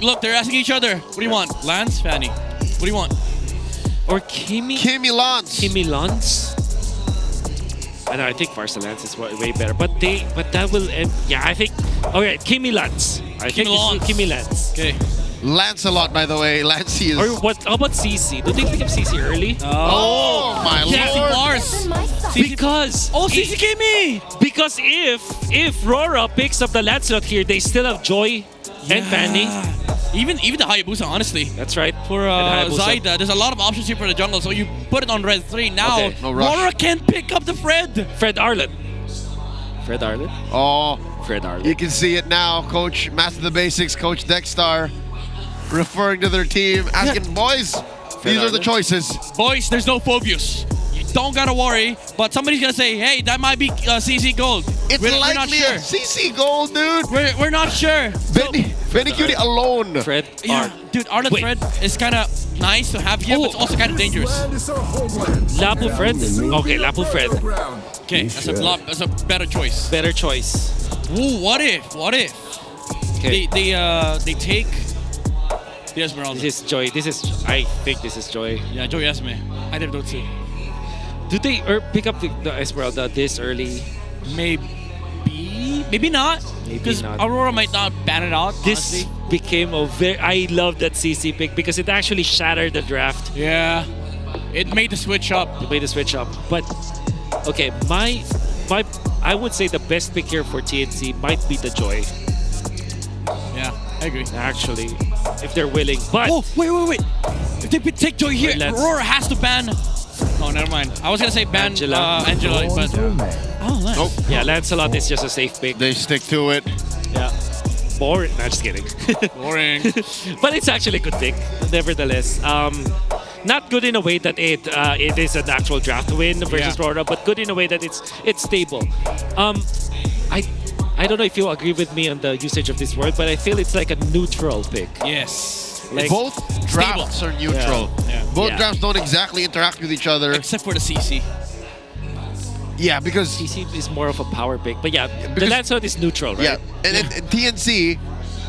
Look, they're asking each other. What do you want? Lance, Fanny. What do you want? Or Kimi Lance. Kimi Lance. I think Farsa Lance is way better, but that will end. Yeah, I think. Okay, Kimi Lance. I think it's Kimi Lance. Okay. Lancelot, by the way. Lancey is. Or what? How about CC? Do they pick up CC early? Oh my lord! Because CC Kimi. Because if RORA picks up the Lancelot here, they still have Joy and Fanny. Even the Hayabusa, honestly. That's right. For Zaida, there's a lot of options here for the jungle, so you put it on red 3. Now, no rush. RORA can't pick up the Fred. Fred Arlen. Oh, Fred Arlen. You can see it now, Coach Master the Basics, Coach Dexstar, referring to their team, asking, boys, these are the choices. Boys, there's no Phobius. You don't gotta worry, but somebody's gonna say, hey, that might be CC Gold. It's we're not likely sure. a CC Gold, dude. We're not sure. Benny Cutie alone. Fred. Dude, Arlen Fred is kind of nice to have here, but it's also kind of dangerous. Lapu Fred. Okay, Lapu Fred. Okay, that's a better choice. Better choice. Ooh, what if? Okay. They take the Esmeralda. I think this is Joy. Yeah, Joy Esme. I don't see. Do they pick up the Esmeralda this early? Maybe not. Because not. Aurora might not ban it out. This honestly. became a very. I love that CC pick because it actually shattered the draft. Yeah. It made the switch up. It made the switch up. But okay, my I would say the best pick here for TNC might be the Joy. Yeah, I agree. Actually, if they're willing. But oh, wait. If they take Joy here, Aurora has to ban. Oh, never mind. I was gonna say ban Angela, but oh, nice. Nope. Yeah, Lancelot is just a safe pick. They stick to it. Yeah. Boring. Nah, just kidding. Boring. But it's actually a good pick, nevertheless. Not good in a way that it is an actual draft win versus RORA, but good in a way that it's stable. I don't know if you agree with me on the usage of this word, but I feel it's like a neutral pick. Yes. Like, both drafts are neutral. Both drafts don't exactly interact with each other. Except for the CC. Yeah, because CC is more of a power pick. But yeah, the Lancelot is neutral, right? Yeah, and TNC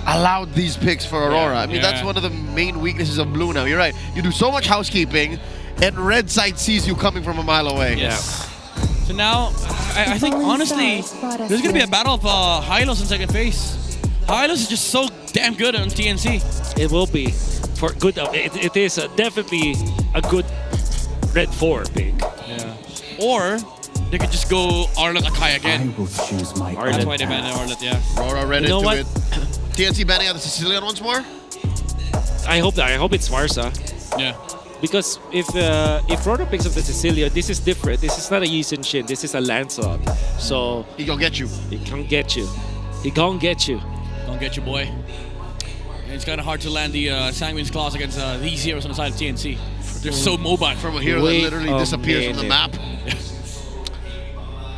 allowed these picks for Aurora. I mean, that's one of the main weaknesses of Blue now. You're right. You do so much housekeeping, and Red side sees you coming from a mile away. Yeah. So now, I think, honestly, there's going to be a battle of Hylos in second phase. Hylos is just so damn good on TNC. It will be. For good. It is definitely a good Red 4 pick. Yeah. Or they could just go Arlet Akai again. I will choose my That's why they banned Arlet, yeah. Aurora read You know into what? it. TNC banning out the Sicilian once more? I hope it's Varsa. Yeah. Because if RORA picks up the Sicilian, this is different. This is not a Yisun Shin. This is a Lancelot. So he gonna get you. He can get you. He gonna get you. Gonna get you, boy. And it's kind of hard to land the Sanguine's Claws against these heroes on the side of TNC. They're so mobile. From a hero that literally disappears from the map.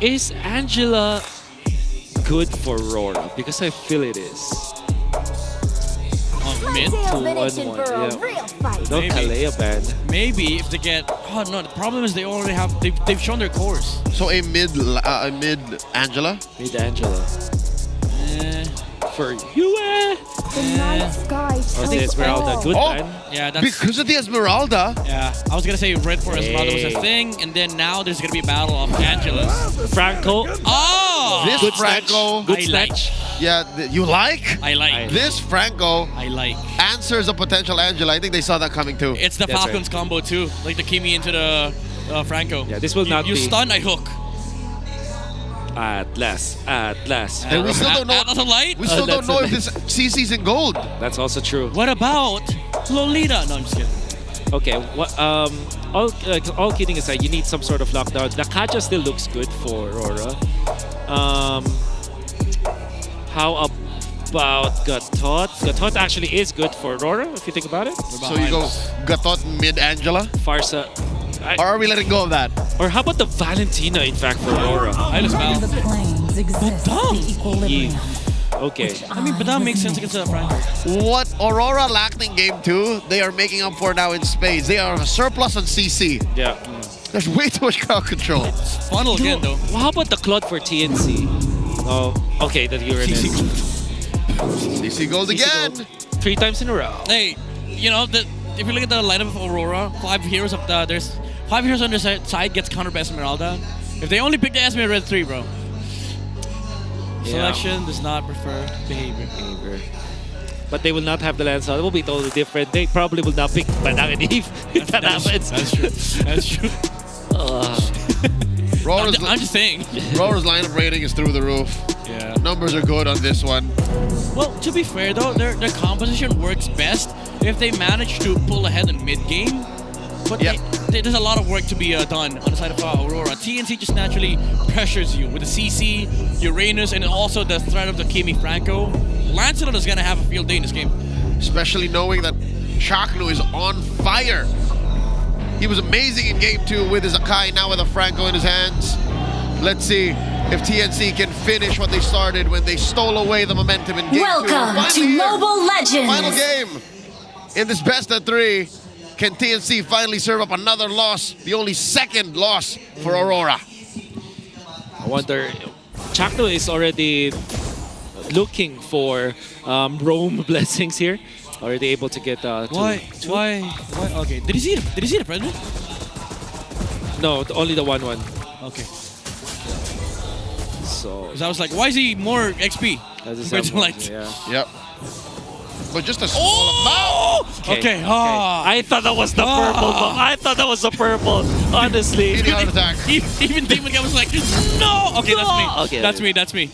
Is Angela good for RORA? Because I feel it is. Mid? 2-1-1, yeah. No Kalea ban. Maybe if they get... Oh, no, the problem is they already have... They've shown their cores. So a mid Angela? Mid Angela. For you, The night sky the Esmeralda, good ban. Yeah, that's... Because of the Esmeralda? Yeah, I was gonna say Red for Esmeralda was a thing, and then now there's gonna be a battle of Angelas. Franco. Oh! This good Franco... Good snatch. Yeah, you like? I like. This Franco... I like. Answers a potential Angela. I think they saw that coming too. It's the Falcons combo too, like the Kimi into the Franco. Yeah, this will not be... You stun, I hook. At last. And we still don't know. We still don't know if this CC's in gold. That's also true. What about Lolita? No, I'm just kidding. Okay, all kidding aside, you need some sort of lockdown. Nakaja still looks good for Aurora. How about Gatot? Gatot actually is good for Aurora, if you think about it. So you go Gatot mid Angela? Farsa. Or are we letting go of that? Or how about the Valentina, in fact, for Aurora? I just found Okay. I mean, but that makes sense against the Franco. What Aurora lacked in game 2, they are making up for now in spades. They are a surplus on CC. Yeah. There's way too much crowd control. Funnel again, though. How about the Claude for TNC? Oh, okay, that you're in. CC gold again. 3 times in a row. Hey, you know, if you look at the lineup of Aurora, 5 heroes of there's 5 heroes on their side gets countered by Esmeralda. If they only pick the Esmeralda Red 3, bro. Selection does not prefer behavior. But they will not have the Lancelot. It will be totally different. They probably will not pick Banang and Eve if that happens. That's true. That's true. I'm just saying. Rora's lineup rating is through the roof. Yeah. Numbers are good on this one. Well, to be fair though, their composition works best if they manage to pull ahead in mid-game. But there's a lot of work to be done on the side of Aurora. TNC just naturally pressures you with the CC, Uranus, and also the threat of the Kimi Franco. Lancelot is going to have a field day in this game. Especially knowing that Chaknu is on fire. He was amazing in game 2 with his Akai, now with a Franco in his hands. Let's see if TNC can finish what they started when they stole away the momentum in game 2. Welcome to Mobile Legends! Final game in this best of 3. Can TNC finally serve up another loss? The only second loss for Aurora. I wonder, Chakno is already looking for roam blessings here. Already able to get Why? Okay. Did he see the president? No, only the 1-1. Okay. So. Because I was like, why is he more XP? Compared to Light? Yep. But just a small amount. Okay. I thought that was the purple. I thought that was the purple. Honestly. Even Demon Guy was like, no. Okay, that's me. Okay, That's me.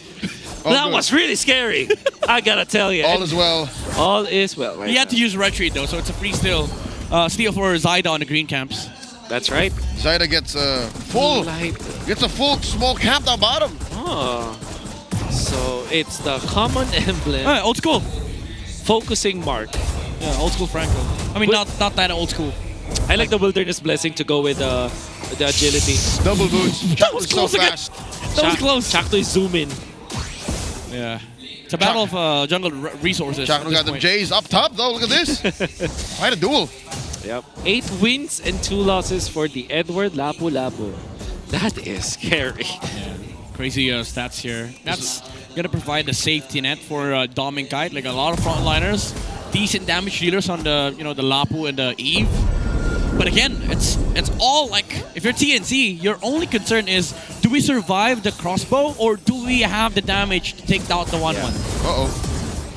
That was really scary. I gotta tell you. All is well. All is well. Right He had to use retreat though, so it's a free steal for Zyda on the green camps. That's right. Zyda gets a full small camp down bottom. Oh. So it's the common emblem. Old school. Focusing mark. Yeah, old school Franco. I mean, not that old school. I like the Wilderness Blessing to go with the agility. Double boots. That was close so fast. That was close. Chakto is zoom in. Yeah. It's a battle of jungle resources. Chakno got them Jays up top though. Look at this. Quite a duel. Yep. 8 wins and 2 losses for the Edward Lapu Lapu. That is scary. Yeah. Crazy stats here. That's gonna provide the safety net for Dom and Kite. Like a lot of frontliners, decent damage dealers on the the Lapu and the Eve. But again, it's all like, if you're TNC, your only concern is, do we survive the crossbow or do we have the damage to take out the 1-1? Uh-oh.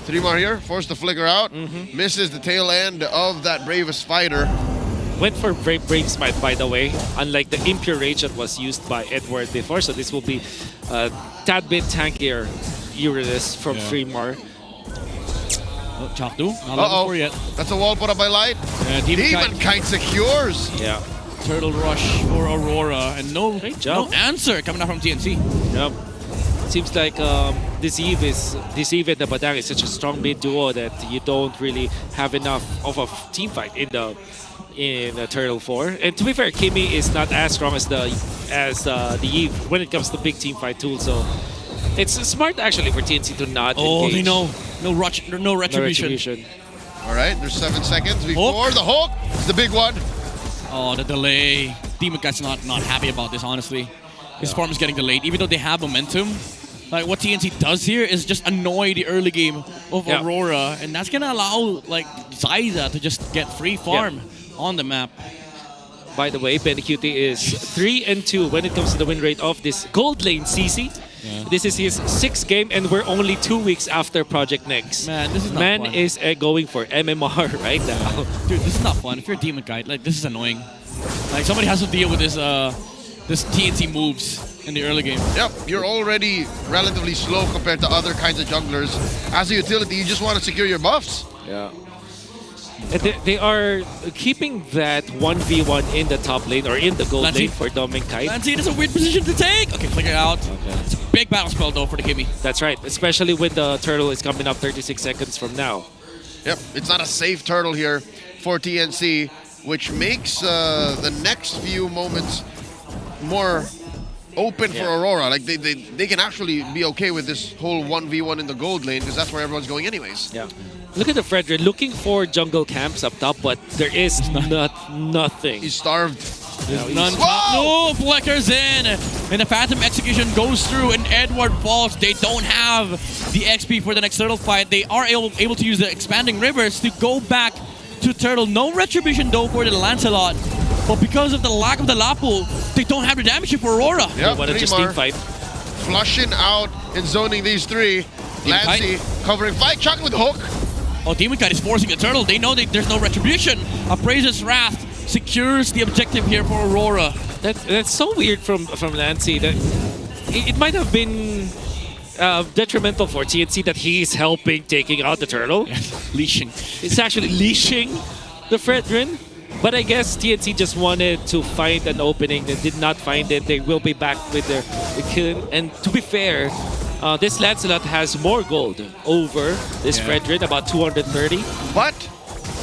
3 more here, forced to flicker out. Misses the tail end of that Bravest Fighter. Went for Brave Smite, by the way, unlike the Impure Rage that was used by Edward before. So this will be a tad bit tankier Eurydice from Fremar. Oh, Chakdu, not level 4 yet. That's a wall put up by Light. Yeah, Demon Kite secures. Yeah. Turtle Rush for Aurora, and no answer coming out from TNC. Yep. Seems like Deceive and the Badang is such a strong mid duo that you don't really have enough of a team fight in the Turtle 4. And to be fair, Kimi is not as strong as the Eve when it comes to big team fight tools. So it's smart actually for TNC to not engage. They know. No retribution. All right, there's 7 seconds before the hook. It's the big one. Oh, the delay. Demon Guy's not happy about this, honestly. His farm is getting delayed, even though they have momentum. Like, what TNC does here is just annoy the early game of Aurora, and that's gonna allow, like, Zyda to just get free farm on the map. By the way, Benecutie is 3-2 when it comes to the win rate of this gold lane CC. Yeah. This is his 6th game, and we're only 2 weeks after Project Next. Man, this is not Man fun. is going for MMR right now. Dude, this is not fun. If you're a Demon Guy, like, this is annoying. Like, somebody has to deal with this this TNC moves in the early game. Yep, you're already relatively slow compared to other kinds of junglers. As a utility, you just want to secure your buffs. Yeah. And they are keeping that 1v1 in the top lane or in the gold lane for Dom and Kite. Lancy, it's a weird position to take. Okay, flicker out. Okay. It's a big battle spell though for the Kimi. That's right, especially when the turtle is coming up 36 seconds from now. Yep, it's not a safe turtle here for TNC, which makes the next few moments more open for Aurora. Like they can actually be okay with this whole 1v1 in the gold lane because that's where everyone's going anyways. Yeah. Look at the Fredrin looking for jungle camps up top, but there is nothing. He's starved. There's none. No, flickers in, and the Phantom Execution goes through, and Edward falls. They don't have the XP for the next turtle fight. They are able to use the expanding rivers to go back to turtle. No retribution though for the Lancelot, but because of the lack of the Lapu, they don't have the damage for Aurora. Yeah, what a just team fight. Flushing out and zoning these 3. Lancy covering fight, Chuck with hook. Oh, Demon Kite is forcing the turtle. They know that there's no retribution. Appraiser's Wrath secures the objective here for Aurora. That's so weird from Lancy. That it might have been detrimental for TNC that he's helping taking out the turtle. Leashing. It's actually leashing the Fredrin. But I guess TNC just wanted to find an opening. They did not find it. They will be back with their kill. And to be fair, this Lancelot has more gold over this Fredrin, about 230. But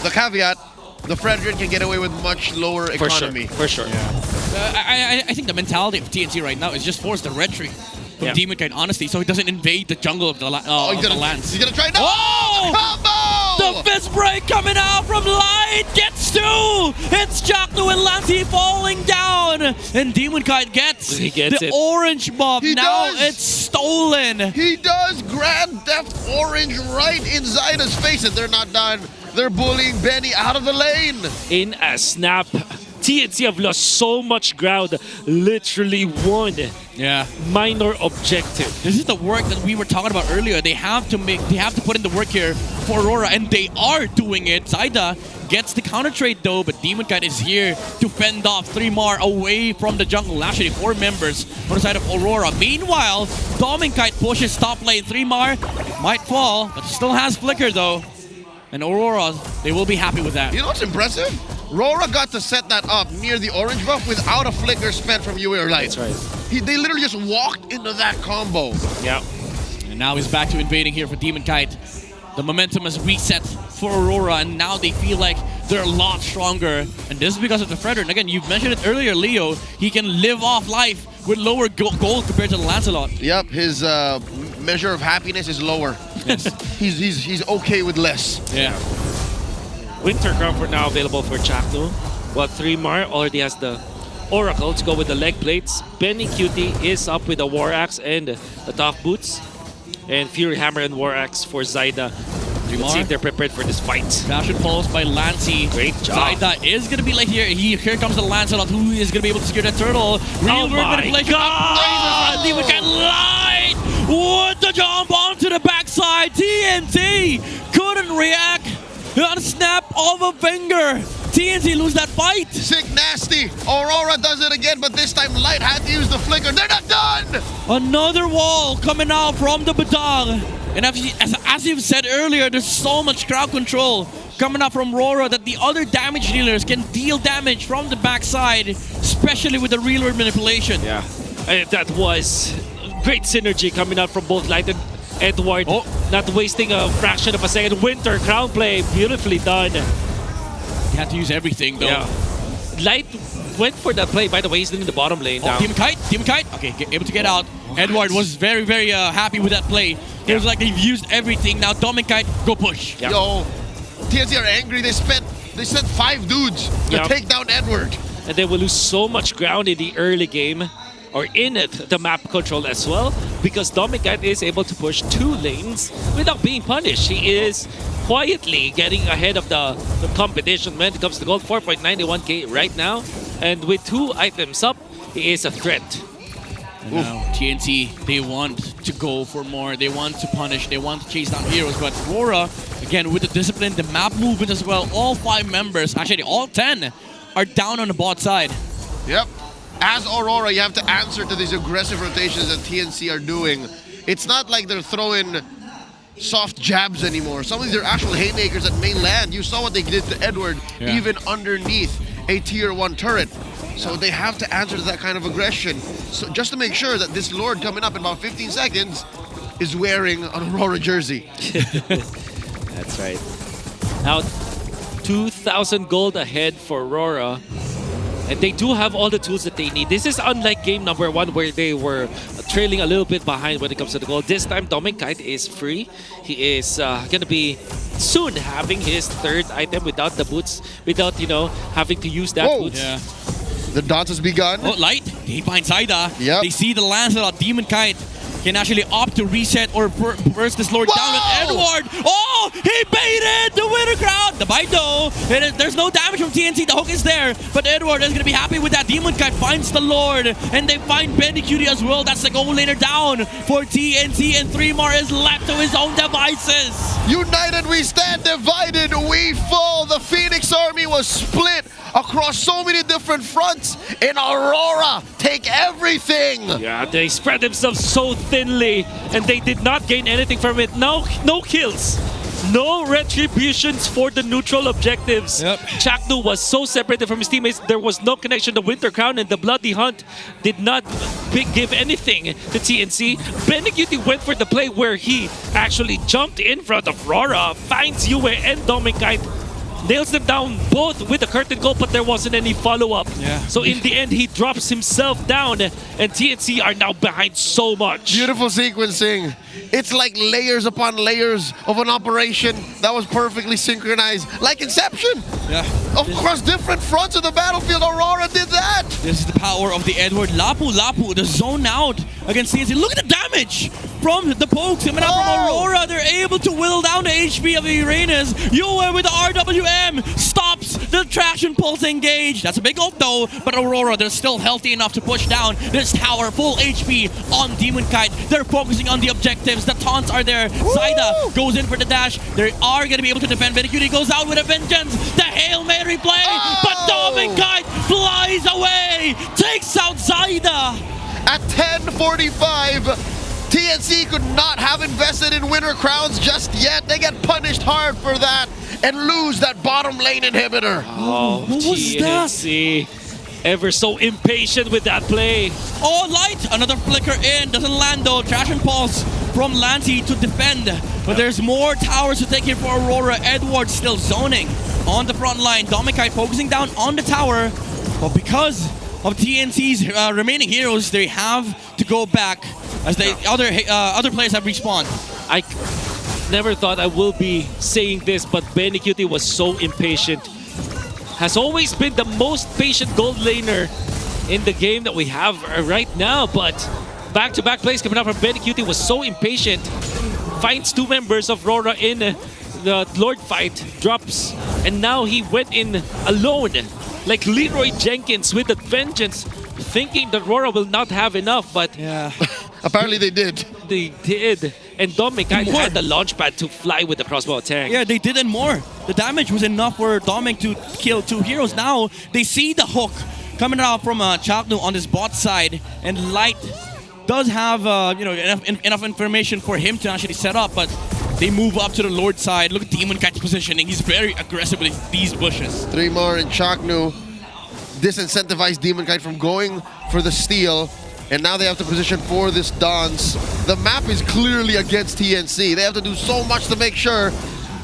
the caveat, the Fredrin can get away with much lower economy. For sure. I think the mentality of TNC right now is just force the retreat from Demon Kite, honestly, so he doesn't invade the jungle of the lands. He's gonna try now. Oh! Combo! The fist break coming out from Light gets 2! It's Chaknu and Lancy falling down, and Demon Kite gets the orange buff. Now it's stolen. He does Grand Theft Orange right in Zyda's face, and they're not done. They're bullying Benny out of the lane. In a snap, TNC have lost so much ground. Literally one minor objective. This is the work that we were talking about earlier. They have to put in the work here for Aurora, and they are doing it. Zaida gets the counter trade though, but Demon Kite is here to fend off 3mar away from the jungle. Actually, 4 members on the side of Aurora. Meanwhile, Demon Kite pushes top lane. 3mar might fall, but still has Flicker though. And Aurora, they will be happy with that. You know what's impressive? RORA got to set that up near the orange buff without a flicker spent from UA or Light. That's right. They literally just walked into that combo. Yeah. And now he's back to invading here for Demon Kite. The momentum has reset for Aurora, and now they feel like they're a lot stronger. And this is because of the Fredder. And again, you've mentioned it earlier, Leo. He can live off life with lower gold compared to the Lancelot. Yep, his measure of happiness is lower. Yes. he's okay with less. Yeah. Winter Crown for now available for Chakno. While 3mar already has the Oracle to go with the leg plates. Benny Cutie is up with the War Axe and the Tough Boots. And Fury Hammer and War Axe for Zaida. Let's see if they're prepared for this fight. Fashion pulse by Lancey. Great job. Zaida is going to be like here comes the Lancelot, who is going to be able to secure the turtle. Real work manipulation. Demon Kite Light with the jump onto the backside. TNT couldn't react on a snap of a finger. TNT lose that fight. Sick nasty. Aurora does it again, but this time Light had to use the flicker. They're not done! Another wall coming out from the Badang. And as you've said earlier, there's so much crowd control coming out from RORA that the other damage dealers can deal damage from the backside, especially with the real world manipulation. Yeah. And that was great synergy coming out from both Light and Edward. Not wasting a fraction of a second. Winter crown play, beautifully done. You have to use everything though. Yeah. Light went for that play. By the way, he's in the bottom lane now. Demon Kite. Okay, able to get out. Edward was very, very happy with that play. It was like they've used everything. Now Demon Kite, go push. Yeah. Yo, TNC are angry. They sent 5 dudes to take down Edward. And they will lose so much ground in the early game, or in it, the map control as well, because Dominicat is able to push 2 lanes without being punished. He is quietly getting ahead of the competition when it comes to gold. 4.91k right now, and with 2 items up, he is a threat. Now, TNT, they want to go for more. They want to punish. They want to chase down heroes. But RORA, again, with the discipline, the map movement as well, all 5 members, actually all 10, are down on the bot side. Yep. As Aurora, you have to answer to these aggressive rotations that TNC are doing. It's not like they're throwing soft jabs anymore. Some of these are actual haymakers at main land. You saw what they did to Edward, even underneath a tier 1 turret. So they have to answer to that kind of aggression. So just to make sure that this Lord coming up in about 15 seconds is wearing an Aurora jersey. That's right. Now, 2,000 gold ahead for Aurora. And they do have all the tools that they need. This is unlike game number 1 where they were trailing a little bit behind when it comes to the gold. This time, Dominic Kite is free. He is going to be soon having his 3rd item without the boots, without, having to use that boots. Yeah. The dance has begun. Oh, Light. They find Zaida. Yep. They see the Lancelot. Demon Kite can actually opt to reset or burst this Lord down with Edward. Oh, he baited the winter crowd. The bite though. There's no damage from TNT. The hook is there. But Edward is going to be happy with that. Demon Kite finds the Lord. And they find Bendy Cutie as well. That's the goal laner down for TNT. And 3mar is left to his own devices. United we stand, divided we fall. The Phoenix army was split across so many different fronts. In Aurora, take everything. Yeah, they spread themselves so thinly, and they did not gain anything from it. No kills. No retributions for the neutral objectives. Chaknu was so separated from his teammates, there was no connection. The Winter Crown and the Bloody Hunt did not give anything to TNC. Beniguti went for the play where he actually jumped in front of RORA, finds Yue and Dominic, nails them down both with the curtain goal, but there wasn't any follow-up. So in the end, he drops himself down, and TNC are now behind so much. Beautiful sequencing. It's like layers upon layers of an operation that was perfectly synchronized, like Inception. Across different fronts of the battlefield, Aurora did that. This is the power of the Edward. Lapu, the zone out against TNC. Look at the damage from the pokes coming out from Aurora. They're able to whittle down the HP of the Uranus. Yue with the RWM stops The traction pulse engaged. That's a big ult though, but Aurora, they're still healthy enough to push down this tower. Full HP on Demon Kite. They're focusing on the objectives. The taunts are there. Zaida goes in for the dash. They are going to be able to defend. Benicudi goes out with a vengeance. The Hail Mary play, but Demon Kite flies away. Takes out Zaida. At 10:45, TNC could not have invested in winner crowns just yet. They get punished hard for that and lose that bottom lane inhibitor. Oh, what was TNC. Ever so impatient with that play. Oh, light! Another flicker in. Doesn't land though. Trash and pulse from Lancy to defend. But there's more towers to take here for Aurora. Edward still zoning on the front line. Dominikai focusing down on the tower. But because of TNC's remaining heroes, they have to go back as the other players have respawned. I never thought I will be saying this, but Benicudi was so impatient. Has always been the most patient gold laner in the game that we have right now, but back-to-back plays coming out from Benicudi was so impatient. Finds two members of RORA in the Lord fight, drops, and now he went in alone, like Leroy Jenkins with the vengeance, thinking that RORA will not have enough, but yeah. Apparently they did. They did. And Dominic had the launch pad to fly with the crossbow attack. Yeah, they did and more. The damage was enough for Dominic to kill two heroes. Now they see the hook coming out from Chaknu on his bot side, and Light does have enough information for him to actually set up, but they move up to the Lord side. Look at Demon Kite's positioning. He's very aggressive with these bushes. 3mar and Chaknu disincentivized Demon Kite from going for the steal. And now they have to position for this dance. The map is clearly against TNC. They have to do so much to make sure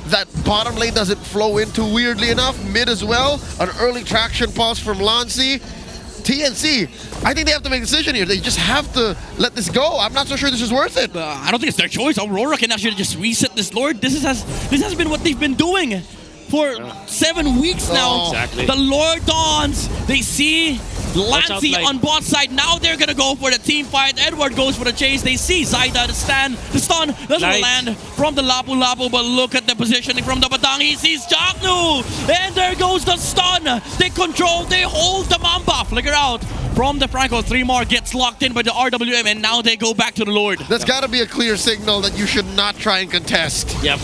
that bottom lane doesn't flow in too weirdly enough. Mid as well. An early traction pulse from Lancy. TNC, I think they have to make a decision here. They just have to let this go. I'm not so sure this is worth it. I don't think it's their choice. Aurora can actually just reset this Lord. This has been what they've been doing for 7 weeks now. Exactly. The Lord dawns. They see Lancy on bot side. Now they're gonna go for the team fight. Edward goes for the chase. They see Zaida, the stun doesn't land from the Lapu Lapu, but look at the positioning from the Batang. He sees Chaknu, and there goes the stun. They control, they hold the Mamba. Flicker out from the Franco. 3mar gets locked in by the RWM, and now they go back to the Lord. That's gotta be a clear signal that you should not try and contest. Yep.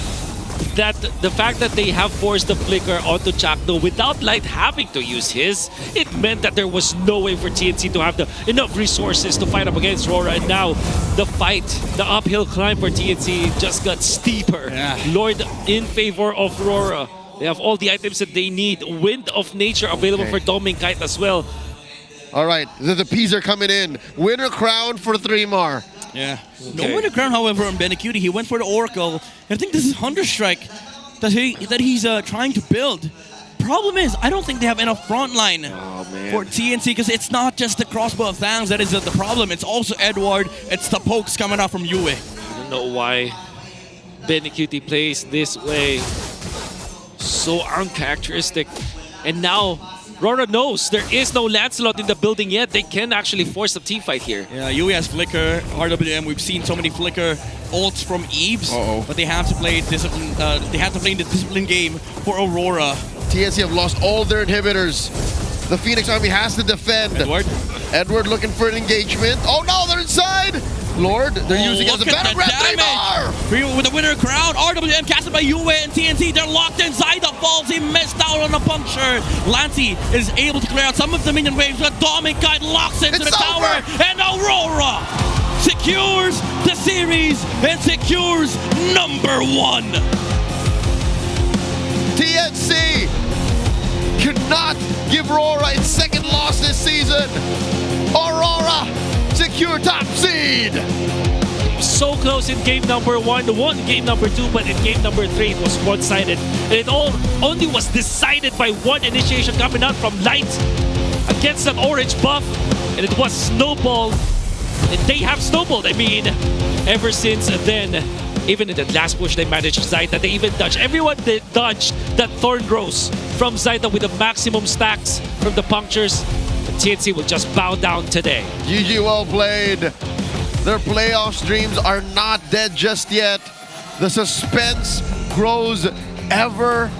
That the fact that they have forced the flicker onto Chakno without Light having to use his, it meant that there was no way for TNC to have enough resources to fight up against RORA, and now the fight, the uphill climb for TNC just got steeper. Yeah. Lord in favor of RORA. They have all the items that they need. Wind of Nature available for Dominic Kite as well. All right, the P's are coming in. Winner crown for 3mar. Yeah. No winner crown, however, on Benicudi. He went for the Oracle. I think this is Hunterstrike that he's trying to build. Problem is, I don't think they have enough frontline for TNC, because it's not just the crossbow of Thangs that is the problem. It's also Edward. It's the pokes coming out from Yue. I don't know why Benicudi plays this way. So uncharacteristic. And now RORA knows there is no Lancelot in the building yet. They can actually force a team fight here. Yeah, Yui has Flicker, RWM. We've seen so many Flicker ults from Eves, but they have to play discipline. They have to play in the discipline game for Aurora. TNC have lost all their inhibitors. The Phoenix Army has to defend. Edward looking for an engagement. Oh no, they're inside! Lord, they're using it as a battle grab. 3mar! With the winner crown, RWM casted by Yue and TNC. They're locked in. Zaida falls. He missed out on a puncture. Lancy is able to clear out some of the minion waves, but Dominic Kite locks into the tower, and Aurora secures the series and secures #1. TNC cannot give RORA its second loss this season. Aurora secure top seed. So close in game number 1, won game number 2, but in game number 3 it was one-sided. And it all only was decided by one initiation coming out from Light against an orange buff, and it was Snowball. And they have snowballed, I mean, ever since then. Even in the last push they managed Zaida, they even dodged. Everyone did dodge that Thorn Rose from Zaida with the maximum stacks from the punctures. TNC will just bow down today. GG, well played. Their playoffs dreams are not dead just yet. The suspense grows ever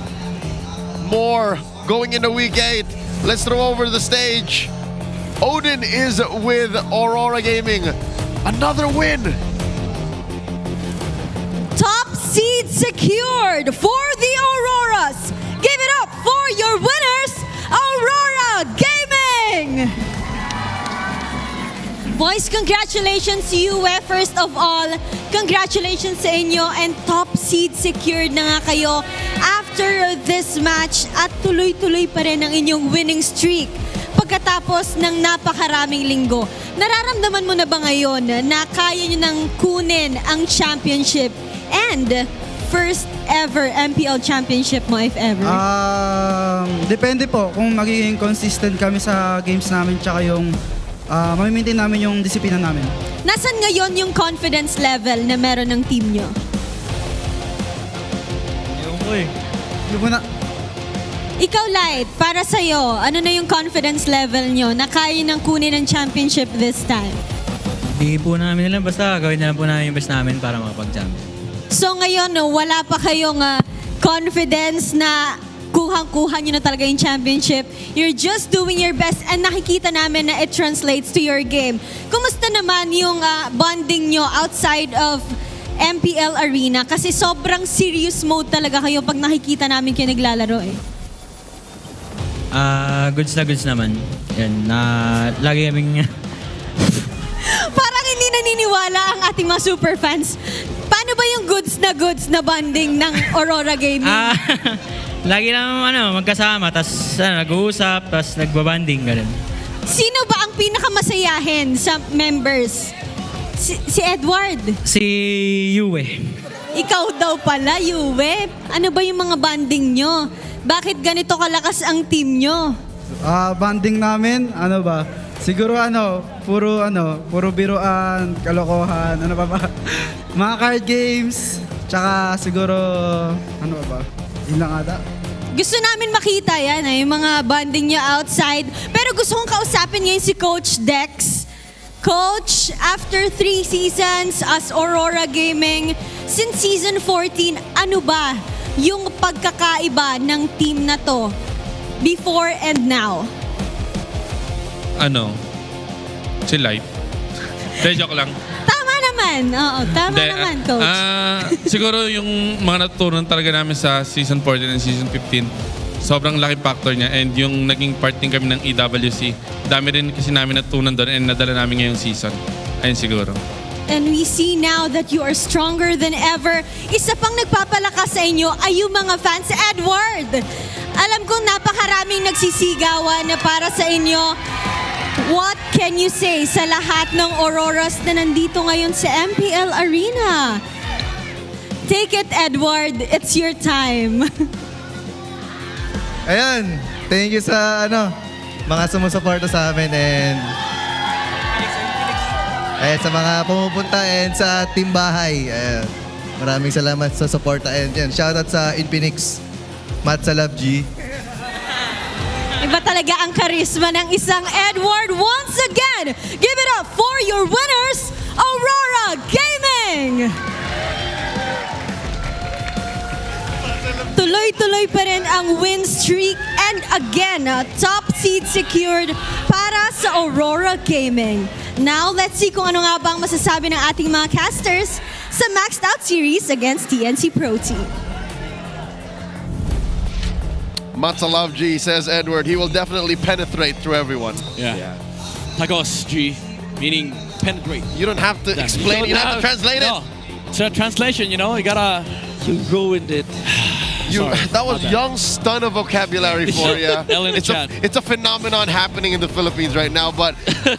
more going into week 8. Let's throw over the stage. Odin is with Aurora Gaming. Another win. Top seed secured for the Auroras. Give it up for your winners, Aurora Gaming! Boys, congratulations to you. First of all, congratulations sa inyo and top seed secured na nga kayo after this match at tuloy-tuloy pa rin ang inyong winning streak pagkatapos ng napakaraming linggo. Nararamdaman mo na ba ngayon na kaya nyo nang kunin ang championship and first ever MPL championship mo if ever? Depende po kung magiging consistent kami sa games namin tsaka yung mamimaintain namin yung disiplina namin. Nasaan ngayon yung confidence level na meron ng team nyo? Yung muna. Ikaw, Light, para sa'yo, ano na yung confidence level nyo na kaya nang kunin ang championship this time? Hindi po namin alam, basta gawin na lang po namin yung best namin para makapag-champion. So ngayon, wala pa kayong confidence na kuhang-kuha nyo na talaga yung championship. You're just doing your best and nakikita namin na it translates to your game. Kumusta naman yung bonding nyo outside of MPL Arena? Kasi sobrang serious mode talaga kayo pag nakikita namin kayo naglalaro eh. Goods na goods naman. Yan, lagi kaming... Parang hindi naniniwala ang ating mga super fans. Paano ba yung goods na bonding ng Aurora Gaming? Lagi lang magkasama, tas nag-uusap, tas nagbabanding, ganun. Sino ba ang pinakamasayahin sa members? Si Edward? Si Yue. Ikaw daw pala, Yue. Ano ba yung mga banding nyo? Bakit ganito kalakas ang team nyo? Banding namin, siguro puro biruan, kalokohan, mga card games, tsaka siguro, yun lang ata. Gusto namin makita yan, yung mga bonding nyo outside. Pero gusto kong kausapin ngayon si Coach Dex. Coach, after 3 seasons as Aurora Gaming, since season 14, ano ba yung pagkakaiba ng team na to before and now? Si Light. Joke lang. Tama naman. Oo, tama naman, Coach. Siguro yung mga natutunan talaga namin sa season 14 and season 15, sobrang laki factor niya, and yung naging part din kami ng EWC. Dami rin kasi namin natutunan doon and nadala namin ngayong season. Ayun siguro. And we see now that you are stronger than ever. Isa pang nagpapalakas sa inyo ay yung mga fans. Edward, alam kong napakaraming nagsisigawan na para sa inyo. What can you say sa lahat ng Auroras na nandito ngayon sa MPL Arena? Take it, Edward. It's your time. Ayun, thank you sa mga sumusuporta sa amin and sa mga pumupunta and sa team bahay. Maraming salamat sa suporta and yan. Shoutout sa Infinix, Matt sa Love G. Iba talaga ang karisma ng isang Edward. Once again, give it up for your winners, Aurora Gaming! Tuloy-tuloy pa rin ang win streak and again, top seed secured para sa Aurora Gaming. Now, let's see kung ano nga bang masasabi ng ating mga casters sa Maxed Out Series against TNC Pro Team. Matsalov G, says Edward. He will definitely penetrate through everyone. Yeah. Tagos G, meaning penetrate. You don't have to explain it. You don't have to translate it. No. It's a translation, you gotta... You ruined it. That was young stun of vocabulary for you. It's a phenomenon happening in the Philippines right now. But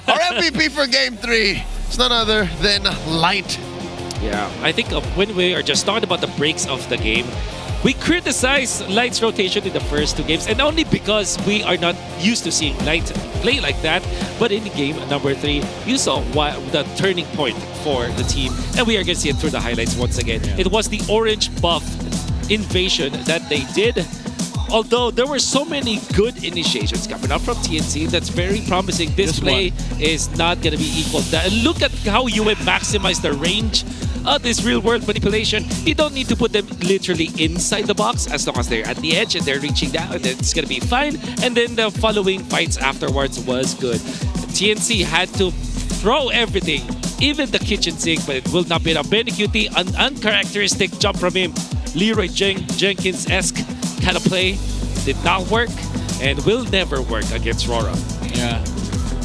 our MVP for Game 3 is none other than Light. Yeah, I think when we are just talking about the breaks of the game, we criticize Light's rotation in the first 2 games, and only because we are not used to seeing Light play like that. But in game number 3, you saw the turning point for the team, and we are going to see it through the highlights once again. Yeah. It was the orange buff invasion that they did. Although there were so many good initiations coming up from TNC, that's very promising. This play is not going to be equal. Look at how you maximize the range this real-world manipulation. You don't need to put them literally inside the box. As long as they're at the edge and they're reaching down, then it's gonna be fine. And then the following fights afterwards was good. TNC had to throw everything, even the kitchen sink, but it will not be enough. Benny Cutie, an uncharacteristic jump from him. Leroy Jenkins-esque kind of play did not work and will never work against RORA. Yeah,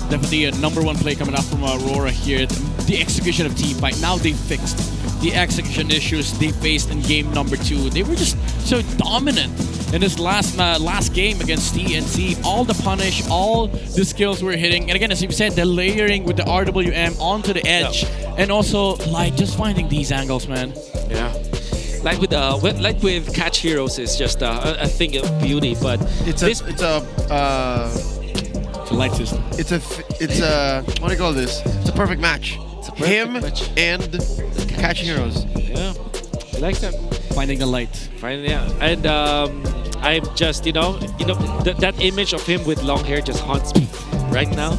definitely a number one play coming out from RORA here. The execution of team fight. Now they fixed the execution issues they faced in game number 2. They were just so dominant in this last game against TNC. All the punish, all the skills were hitting. And again, as you said, the layering with the RWM onto the edge. And also, like, just finding these angles, man. Yeah. Like with Catch Heroes is just a thing of beauty, but it's a light system. It's a what do you call this? It's a perfect match. Him and Catch Heroes. Yeah, I like that. Finding the light. And I'm just that image of him with long hair just haunts me right now.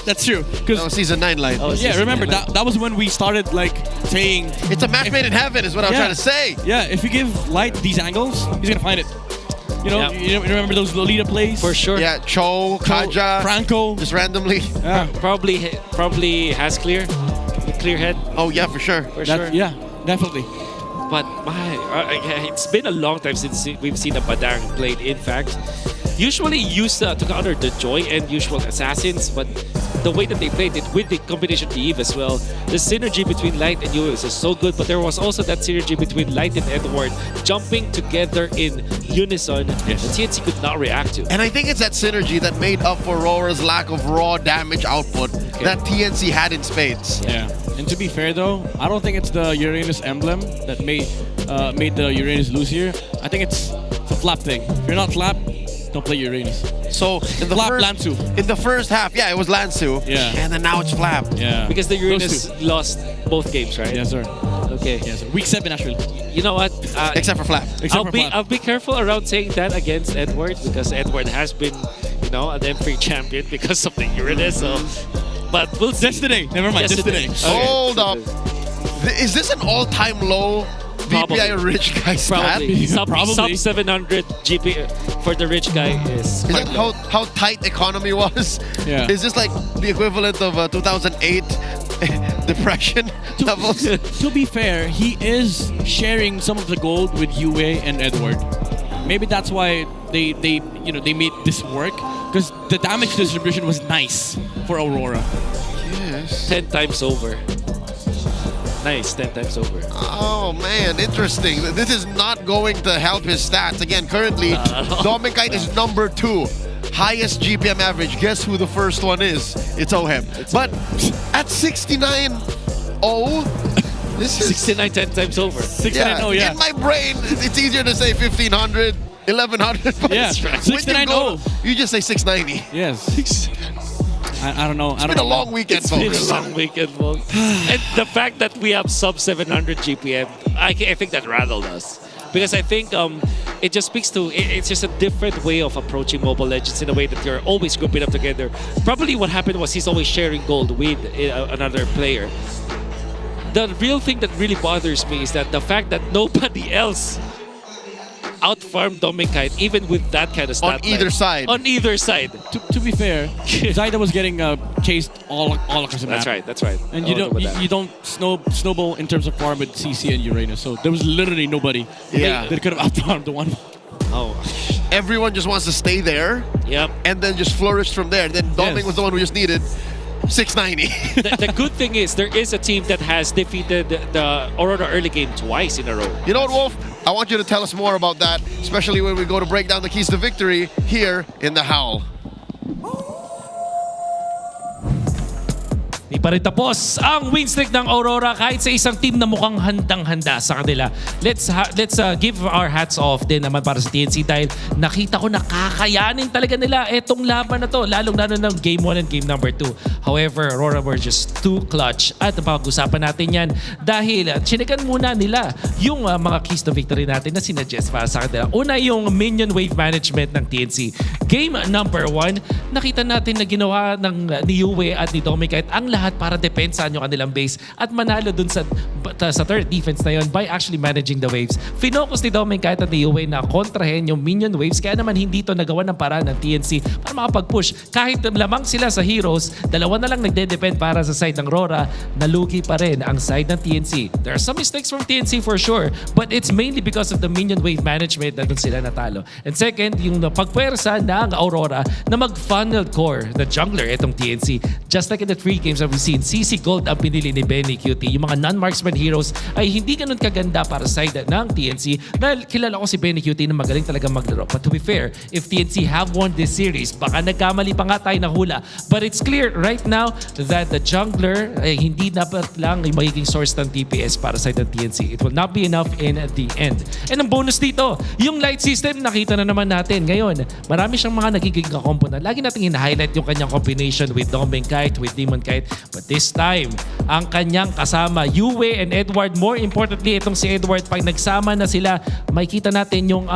That's true. Because season 9 light. Yeah, remember that was when we started like saying it's a match made in heaven is what I was trying to say. Yeah, if you give Light these angles, he's gonna find it. You know, you remember those Lolita plays? For sure. Yeah, Cho, Kaja, Franco, just randomly. Yeah. Probably has clear head. Oh yeah, for sure. Sure. Yeah, definitely. But it's been a long time since we've seen a Badang played. In fact, usually used to counter the Joy and usual assassins, but the way that they played it with the combination to Eve as well, the synergy between Light and Eve is so good, but there was also that synergy between Light and Edward jumping together in unison that TNC could not react to. And I think it's that synergy that made up for RORA's lack of raw damage output that TNC had in spades. Yeah. And to be fair though, I don't think it's the Uranus emblem that made the Uranus lose here. I think it's a flap thing. If you're not flap, don't play Uranus. So in the first half, yeah, it was Lansu. Yeah. And then now it's Flap. Yeah. Because the Uranus lost both games, right? Yes, sir. Okay. Yes, sir. Week 7 actually. You know what? Except for Flap. I'll be careful around saying that against Edward because Edward has been, an M3 champion because of the Uranus. So, but we'll see. Just today. Never mind. Just today. Hold up. Is this an all-time low BPI rich guy stat? Probably. Sub 700 GP for the rich guy is that how tight economy was? Yeah. Is this like the equivalent of 2008 depression levels? To be fair, he is sharing some of the gold with Yue and Edward. Maybe that's why they made this work because the damage distribution was nice for Aurora. Yes. 10 times over. Nice, 10 times over. Oh man, interesting. This is not going to help his stats. Again, currently, Domikite is number 2. Highest GPM average. Guess who the first one is? It's Ohem. But at 69-0, this is 69 10 times over. 69-0, yeah. In my brain, it's easier to say 1500, 1100. Yeah, 69-0. You just say 690. Yes. I don't know. It's been a long weekend, folks. It's been a long weekend, folks. And the fact that we have sub 700 GPM, I think that rattled us. Because I think it just speaks to, it's just a different way of approaching Mobile Legends in a way that you're always grouping up together. Probably what happened was he's always sharing gold with another player. The real thing that really bothers me is that the fact that nobody else outfarmed Domikite, even with that kind of stat on either side. On either side. To be fair, Zaida was getting chased all across the map. That's right. And you don't snowball in terms of farm with CC and Uranus. So there was literally nobody that could have outfarmed the one. Oh. Everyone just wants to stay there. Yep. And then just flourish from there. Then Doming was the one who just needed 690. The good thing is there is a team that has defeated the Aurora early game twice in a row. You know what, Wolf? I want you to tell us more about that, especially when we go to break down the keys to victory here in the Howl. Di pa rin tapos ang win streak ng Aurora kahit sa isang team na mukhang handang-handa sa kanila. Let's give our hats off din naman para sa TNC dahil nakita ko na kakayanin talaga nila etong laban na to, lalong-lalo ng Game 1 and Game number 2. However, Aurora were just too clutch at pag-usapan natin yan dahil chinikan muna nila yung mga keys to victory natin na sinuggest para sa kanila. Una yung minion wave management ng TNC. Game number 1, nakita natin na ginawa ni Yue at ni Domikite ang lahat para depensahan yung kanilang base at manalo dun sa sa third defense na yon by actually managing the waves. Finocus ni Doming kahit at ni Yue na kontrahin yung minion waves, kaya naman hindi to nagawa ng paraan ng TNC para makapag-push. Kahit lamang sila sa heroes, dalawa na lang nagde-depend para sa side ng RORA, nalugi pa rin ang side ng TNC. There are some mistakes from TNC for sure, but it's mainly because of the minion wave management na dun sila natalo. And second, yung pagpwersa ng Aurora na mag-funnel core na jungler itong TNC. Just like in the 3 games that we've seen, CC Gold ang pinili ni Benny Cutie. Yung mga non-marksman heroes ay hindi ganun kaganda para sa side ng TNC dahil kilala ko si Benny Cutie na magaling talaga maglaro. But to be fair, if TNC have won this series, baka nagkamali pa nga tayo na hula. But it's clear right now that the jungler ay hindi dapat lang ay magiging source ng DPS para sa side ng TNC. It will not be enough in the end. And ang bonus dito, yung light system, nakita na naman natin. Ngayon, marami siyang mga nagiging kakompo na lagi natin hina-highlight yung kanyang combination with Doming Kite, with Demon Kite. But this time, ang kanyang kasama, Yue and Edward, more importantly, itong si Edward, pag nagsama na sila, makikita natin yung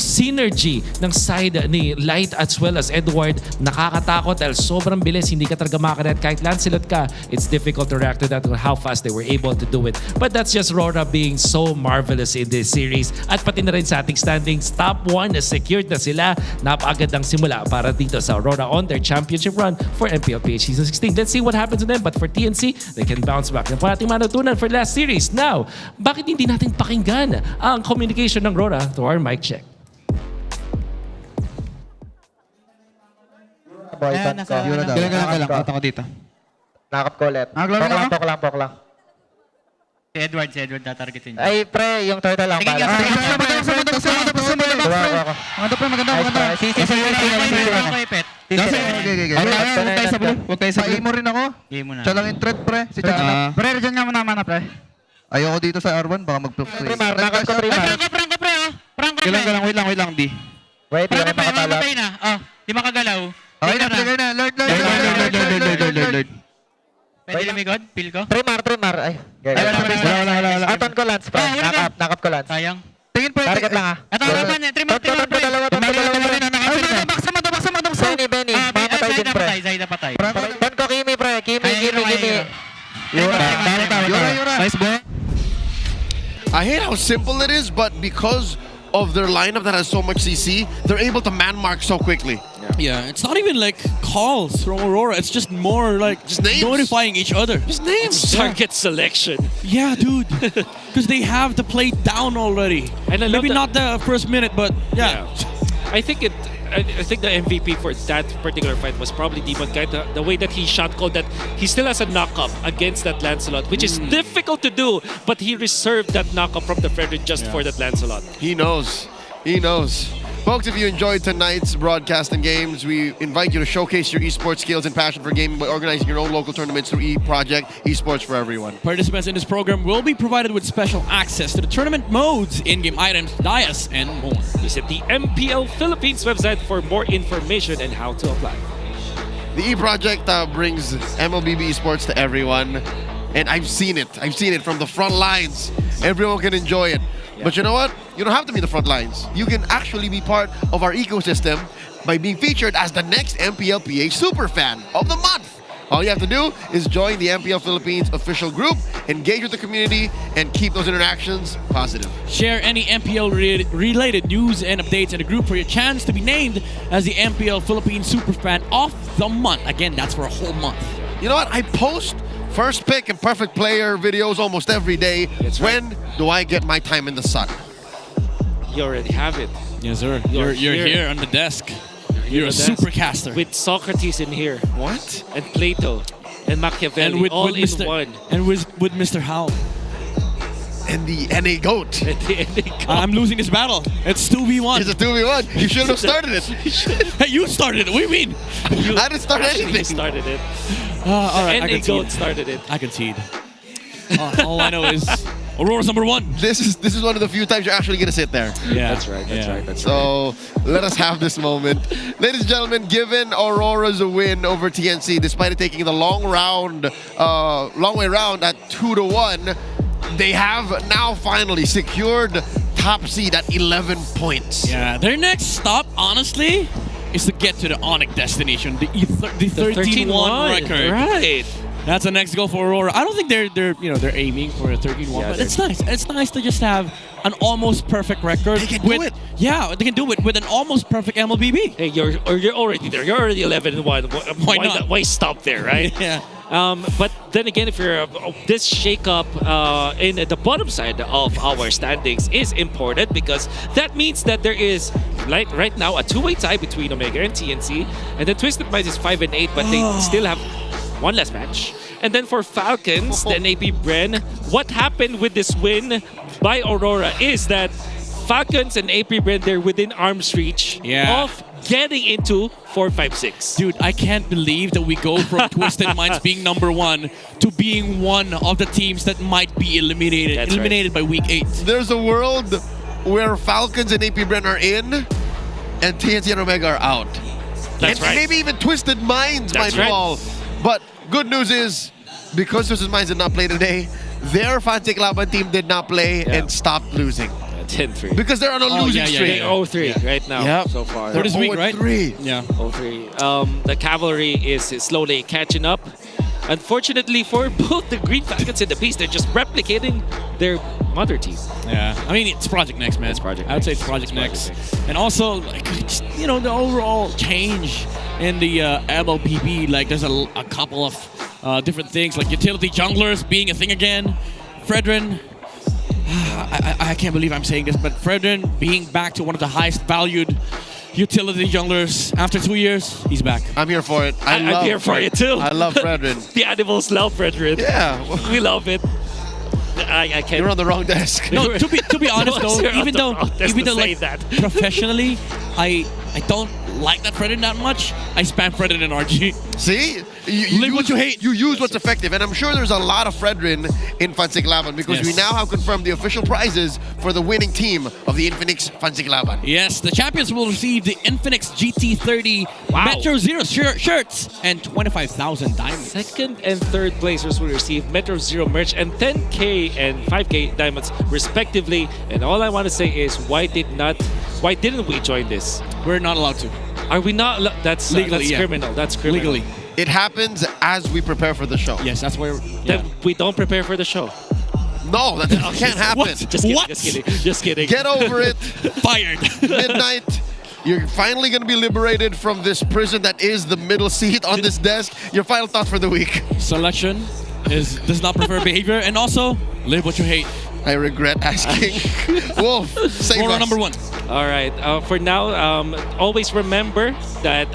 synergy ng side ni Light as well as Edward. Nakakatakot dahil sobrang bilis, hindi ka talaga makaret. Kahit Lancelot ka, it's difficult to react to that, how fast they were able to do it. But that's just RORA being so marvelous in this series. At pati na rin sa ating standings, top 1 na secured na sila. Napakagad ng simula para dito sa RORA on their championship run for MPL PH Season 16. Let's see what happens to them. But for TNC, they can bounce back. Yan po ating matutunan for last series. Now, bakit hindi natin pakinggan ang communication ng RORA to our mic check? Ayan, galang. Punta ko dito. Nakap ko ulit. Pok lang. Si Edward tatargetin niya. Ay, pre, yung turtle lang. Maganda. Huwag tayo sa blue. Mo rin ako. Siya lang yung threat, pre. Si Chana. Pre, dyan nga muna mana, pre. Ayoko dito sa R1, baka mag-play. Primar, nakap ko primar. Prank ko, pre. Galang, wait lang, D. Wait, hindi ka makatala. Di makagalaw. Okay na. Lord. Pwede lumigod? Pil ko? Trimar. Ay, wala. Aton ko Lance, pre. Nakap ko Lance. Sayang. Tingin po. Target lang, ha. Ito, Trimar. Baksa mo. Benny. Mamatay din, pre. Zaida patay. Ton ko, Kimi, pre. Kimi. Yura. Nice ball. I hate how simple it is, but because of their lineup that has so much CC, they're able to man mark so quickly. Yeah, it's not even like calls from Aurora. It's just more like just names. notifying each other. Just names. Target selection. Yeah, dude. Because they have the play down already. And maybe not the first minute, but yeah. I think the MVP for that particular fight was probably Demon Kite. The way that he shot called that he still has a knock-up against that Lancelot, which is difficult to do, but he reserved that knock-up from the Frederick just for that Lancelot. He knows. Folks, if you enjoyed tonight's broadcast and games, we invite you to showcase your esports skills and passion for gaming by organizing your own local tournaments through eProject, Esports for Everyone. Participants in this program will be provided with special access to the tournament modes, in-game items, dais, and more. Visit the MPL Philippines website for more information and how to apply. The eProject brings MLBB esports to everyone, and I've seen it from the front lines. Everyone can enjoy it. But you know what? You don't have to be in the front lines. You can actually be part of our ecosystem by being featured as the next MPL PH Superfan of the month. All you have to do is join the MPL Philippines official group, engage with the community, and keep those interactions positive. Share any MPL-related news and updates in the group for your chance to be named as the MPL Philippines Superfan of the month. Again, that's for a whole month. You know what? I post first pick and perfect player videos almost every day. When do I get my time in the sun? You already have it. Yes, sir. You're here on the desk. You're a supercaster. With Socrates in here. What? And Plato. And Machiavelli. And with all in Mr. one. And with Mr. Howell. And the NA GOAT. I'm losing this battle. It's 2v1. It's a 2v1. You should have started it. Hey, you started it. What do you mean? I didn't start anything. You started it. All right, NA GOAT started it. I concede. All I know is Aurora's #1. This is one of the few times you're actually gonna sit there. Yeah, That's right. So let us have this moment. Ladies and gentlemen, given Aurora's win over TNC, despite it taking the long way round at 2-1, they have now finally secured top seed at 11 points. Yeah, their next stop, honestly, is to get to the Onyx destination, the 13-1 record. Right. That's the next goal for Aurora. I don't think they're aiming for a 13-1, but it's nice. It's nice to just have an almost perfect record. They can do it. Yeah, they can do it with an almost perfect MLBB. Hey, you're already there. You're already 11-1. Why not? Why stop there, right? Yeah. But then again, if you're this shake-up in the bottom side of our standings is important because that means that there is right now a two-way tie between Omega and TNC, and then Twisted Minds is 5-8, but they still have one less match. And then for Falcons, then APBR, what happened with this win by Aurora is that Falcons and APBR, they're within arm's reach of getting into 4-5-6. Dude, I can't believe that we go from Twisted Minds being #1 to being one of the teams that might be eliminated by week 8. There's a world where Falcons and APBR are in, and TNC and Omega are out. That's right. Maybe even Twisted Minds might fall. But good news is, because Twisted Minds did not play today, their Fancy Laban team did not play and stopped losing. 10-3. Because they're on a losing streak. 0-3 right now so far. For this week, right? 3. Yeah. 0-3. The cavalry is slowly catching up. Unfortunately for both the Green Falcons and the Beast, they're just replicating their mother team. Yeah, I mean, it's Project Next, man. I would say it's Project Next. And also, like, the overall change in the MLBB, like, there's a couple of different things, like utility junglers being a thing again. Fredrin, I can't believe I'm saying this, but Fredrin being back to one of the highest valued utility junglers after 2 years, he's back. I'm here for it. I'm here for it too. I love Fredrin. The animals love Fredrin. Yeah. We love it. I can't. You're on the wrong desk. No, to be honest though, even though like that. Professionally, I don't like that Fredrin that much. I spam Fredrin in RG. See? You Live what you hate. You use what's effective. And I'm sure there's a lot of Fredrin in Fansiglaban because we now have confirmed the official prizes for the winning team of the Infinix Fansiglaban. Yes, the champions will receive the Infinix GT30 Metro Zero shirts and 25,000 diamonds. Second and third placers will receive Metro Zero merch and 10K and 5K diamonds respectively. And all I want to say is why didn't we join this? We're not allowed to. Are we not? That's legally, criminal. That's criminal. Legally. It happens as we prepare for the show. Yes, that's where. Then we don't prepare for the show. No, that can't happen. What? Just kidding. Get over it. Fired. Midnight. You're finally going to be liberated from this prison that is the middle seat on this desk. Your final thought for the week. Selection does not prefer behavior, and also live what you hate. I regret asking. Wolf, save RORA us. #1. All right. For now, always remember that.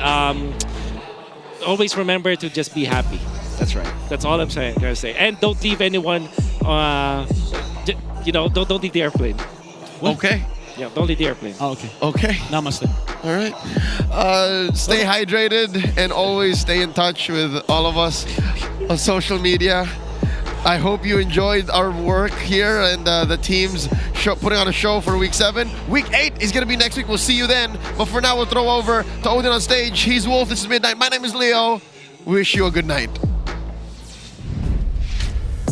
Always remember to just be happy. That's right. That's all I'm gonna say. And don't leave anyone. Don't leave the airplane. What? Okay. Yeah, don't leave the airplane. Oh, okay. Okay. Namaste. All right. Stay hydrated and always stay in touch with all of us on social media. I hope you enjoyed our work here and the team's putting on a show for week 7. Week 8 is going to be next week. We'll see you then. But for now, we'll throw over to Odin on stage. He's Wolf. This is Midnight. My name is Leo. Wish you a good night.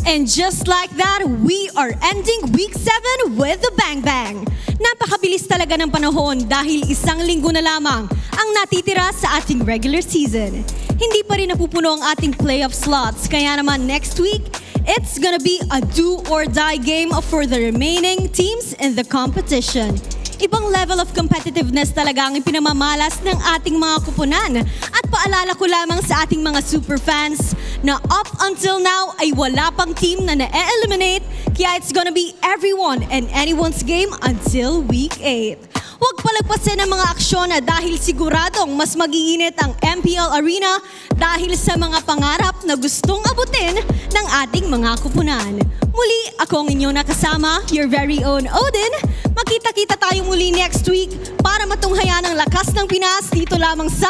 And just like that, we are ending week 7 with a bang bang. Napakabilis talaga ng panahon dahil isang linggo na lamang ang natitira sa ating regular season. Hindi pa rin napupuno ang ating playoff slots, kaya naman next week, it's gonna be a do-or-die game for the remaining teams in the competition. Ibang level of competitiveness talaga ang ipinamamalas ng ating mga kupunan. At paalala ko lamang sa ating mga super fans na up until now ay wala pang team na na-eliminate, kaya it's gonna be everyone and anyone's game until week 8. Huwag palagpasin ang mga aksyon dahil siguradong mas mag-iinit ang MPL Arena dahil sa mga pangarap na gustong abutin ng ating mga kupunan. Muli, ako ang inyong nakasama, your very own Odin. Magkita-kita tayo muli next week para matunghayan ang lakas ng Pinas dito lamang sa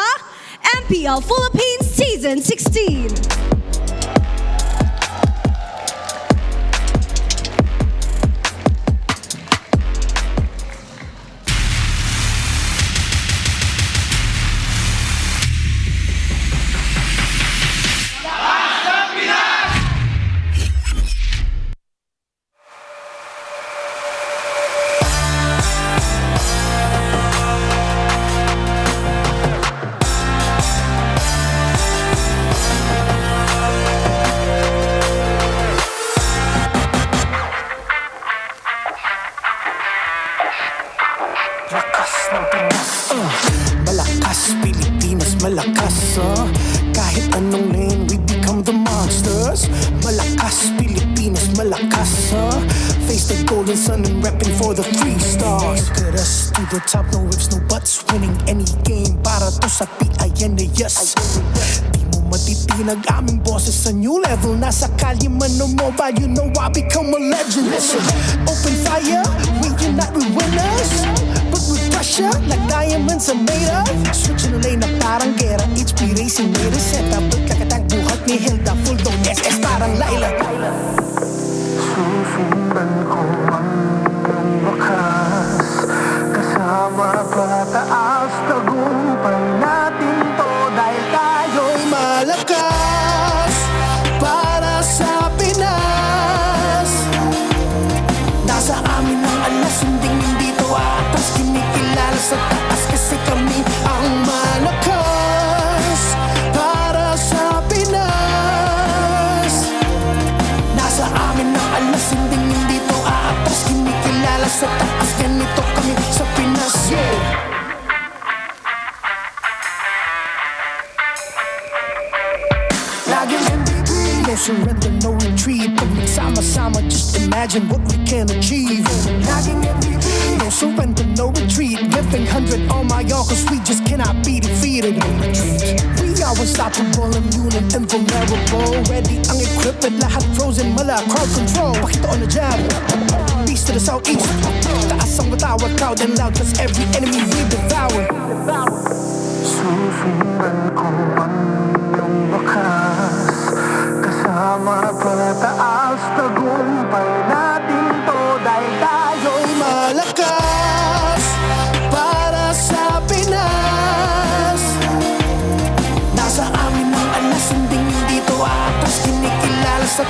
MPL Philippines Season 16. Lakas ng Pinas, malakas Pilipinas, malakas kahit anong lane we become the monsters. Malakas Pilipinas, malakas face the golden sun and repping for the 3 stars. Look at us to the top, no ifs, no buts, winning any game para to sa PIN na yes. Di mo matitinag aming boses sa new level. Nasa kalye man o mobile, you know I become a legend. Listen, open fire, we unite, we winners. But with pressure, like diamonds are made of. Switching the lane na parang gera, HP racing may reseta. Pagkakatang buhat ni Hilda, full dome SS parang Laila. Susundan ko ang wakas, kasama pataas, tagumpay natin to dahil tayo'y malakas para sa Pinas. Nasa amin ang alas, hindi to atas, kinikilala sa taas kasi kami ang malakas para sa Pinas. Nasa amin ang alas, hindi to atas, kinikilala sa taas, ganito kami sa Pinas. Laging MVP, no surrender, no retreat. Pag nagsama-sama, just imagine what we can achieve. Laging MVP, no surrender, no retreat. Giving 100 on my own, cause we just cannot be defeated. We are unstoppable, immune and invulnerable. Ready ang equipment, lahat frozen, mala, crowd control. Pakita on the jab, east to the southeast. Taas ang matawa, crowd and loud, cause every enemy we devour. Susundan ko ang iyong wakas, kasama pataas, tagumpay natin to dahil tayo'y malakas para sa Pinas. Nasa amin ang alas, hindi to atas, kinikilala sa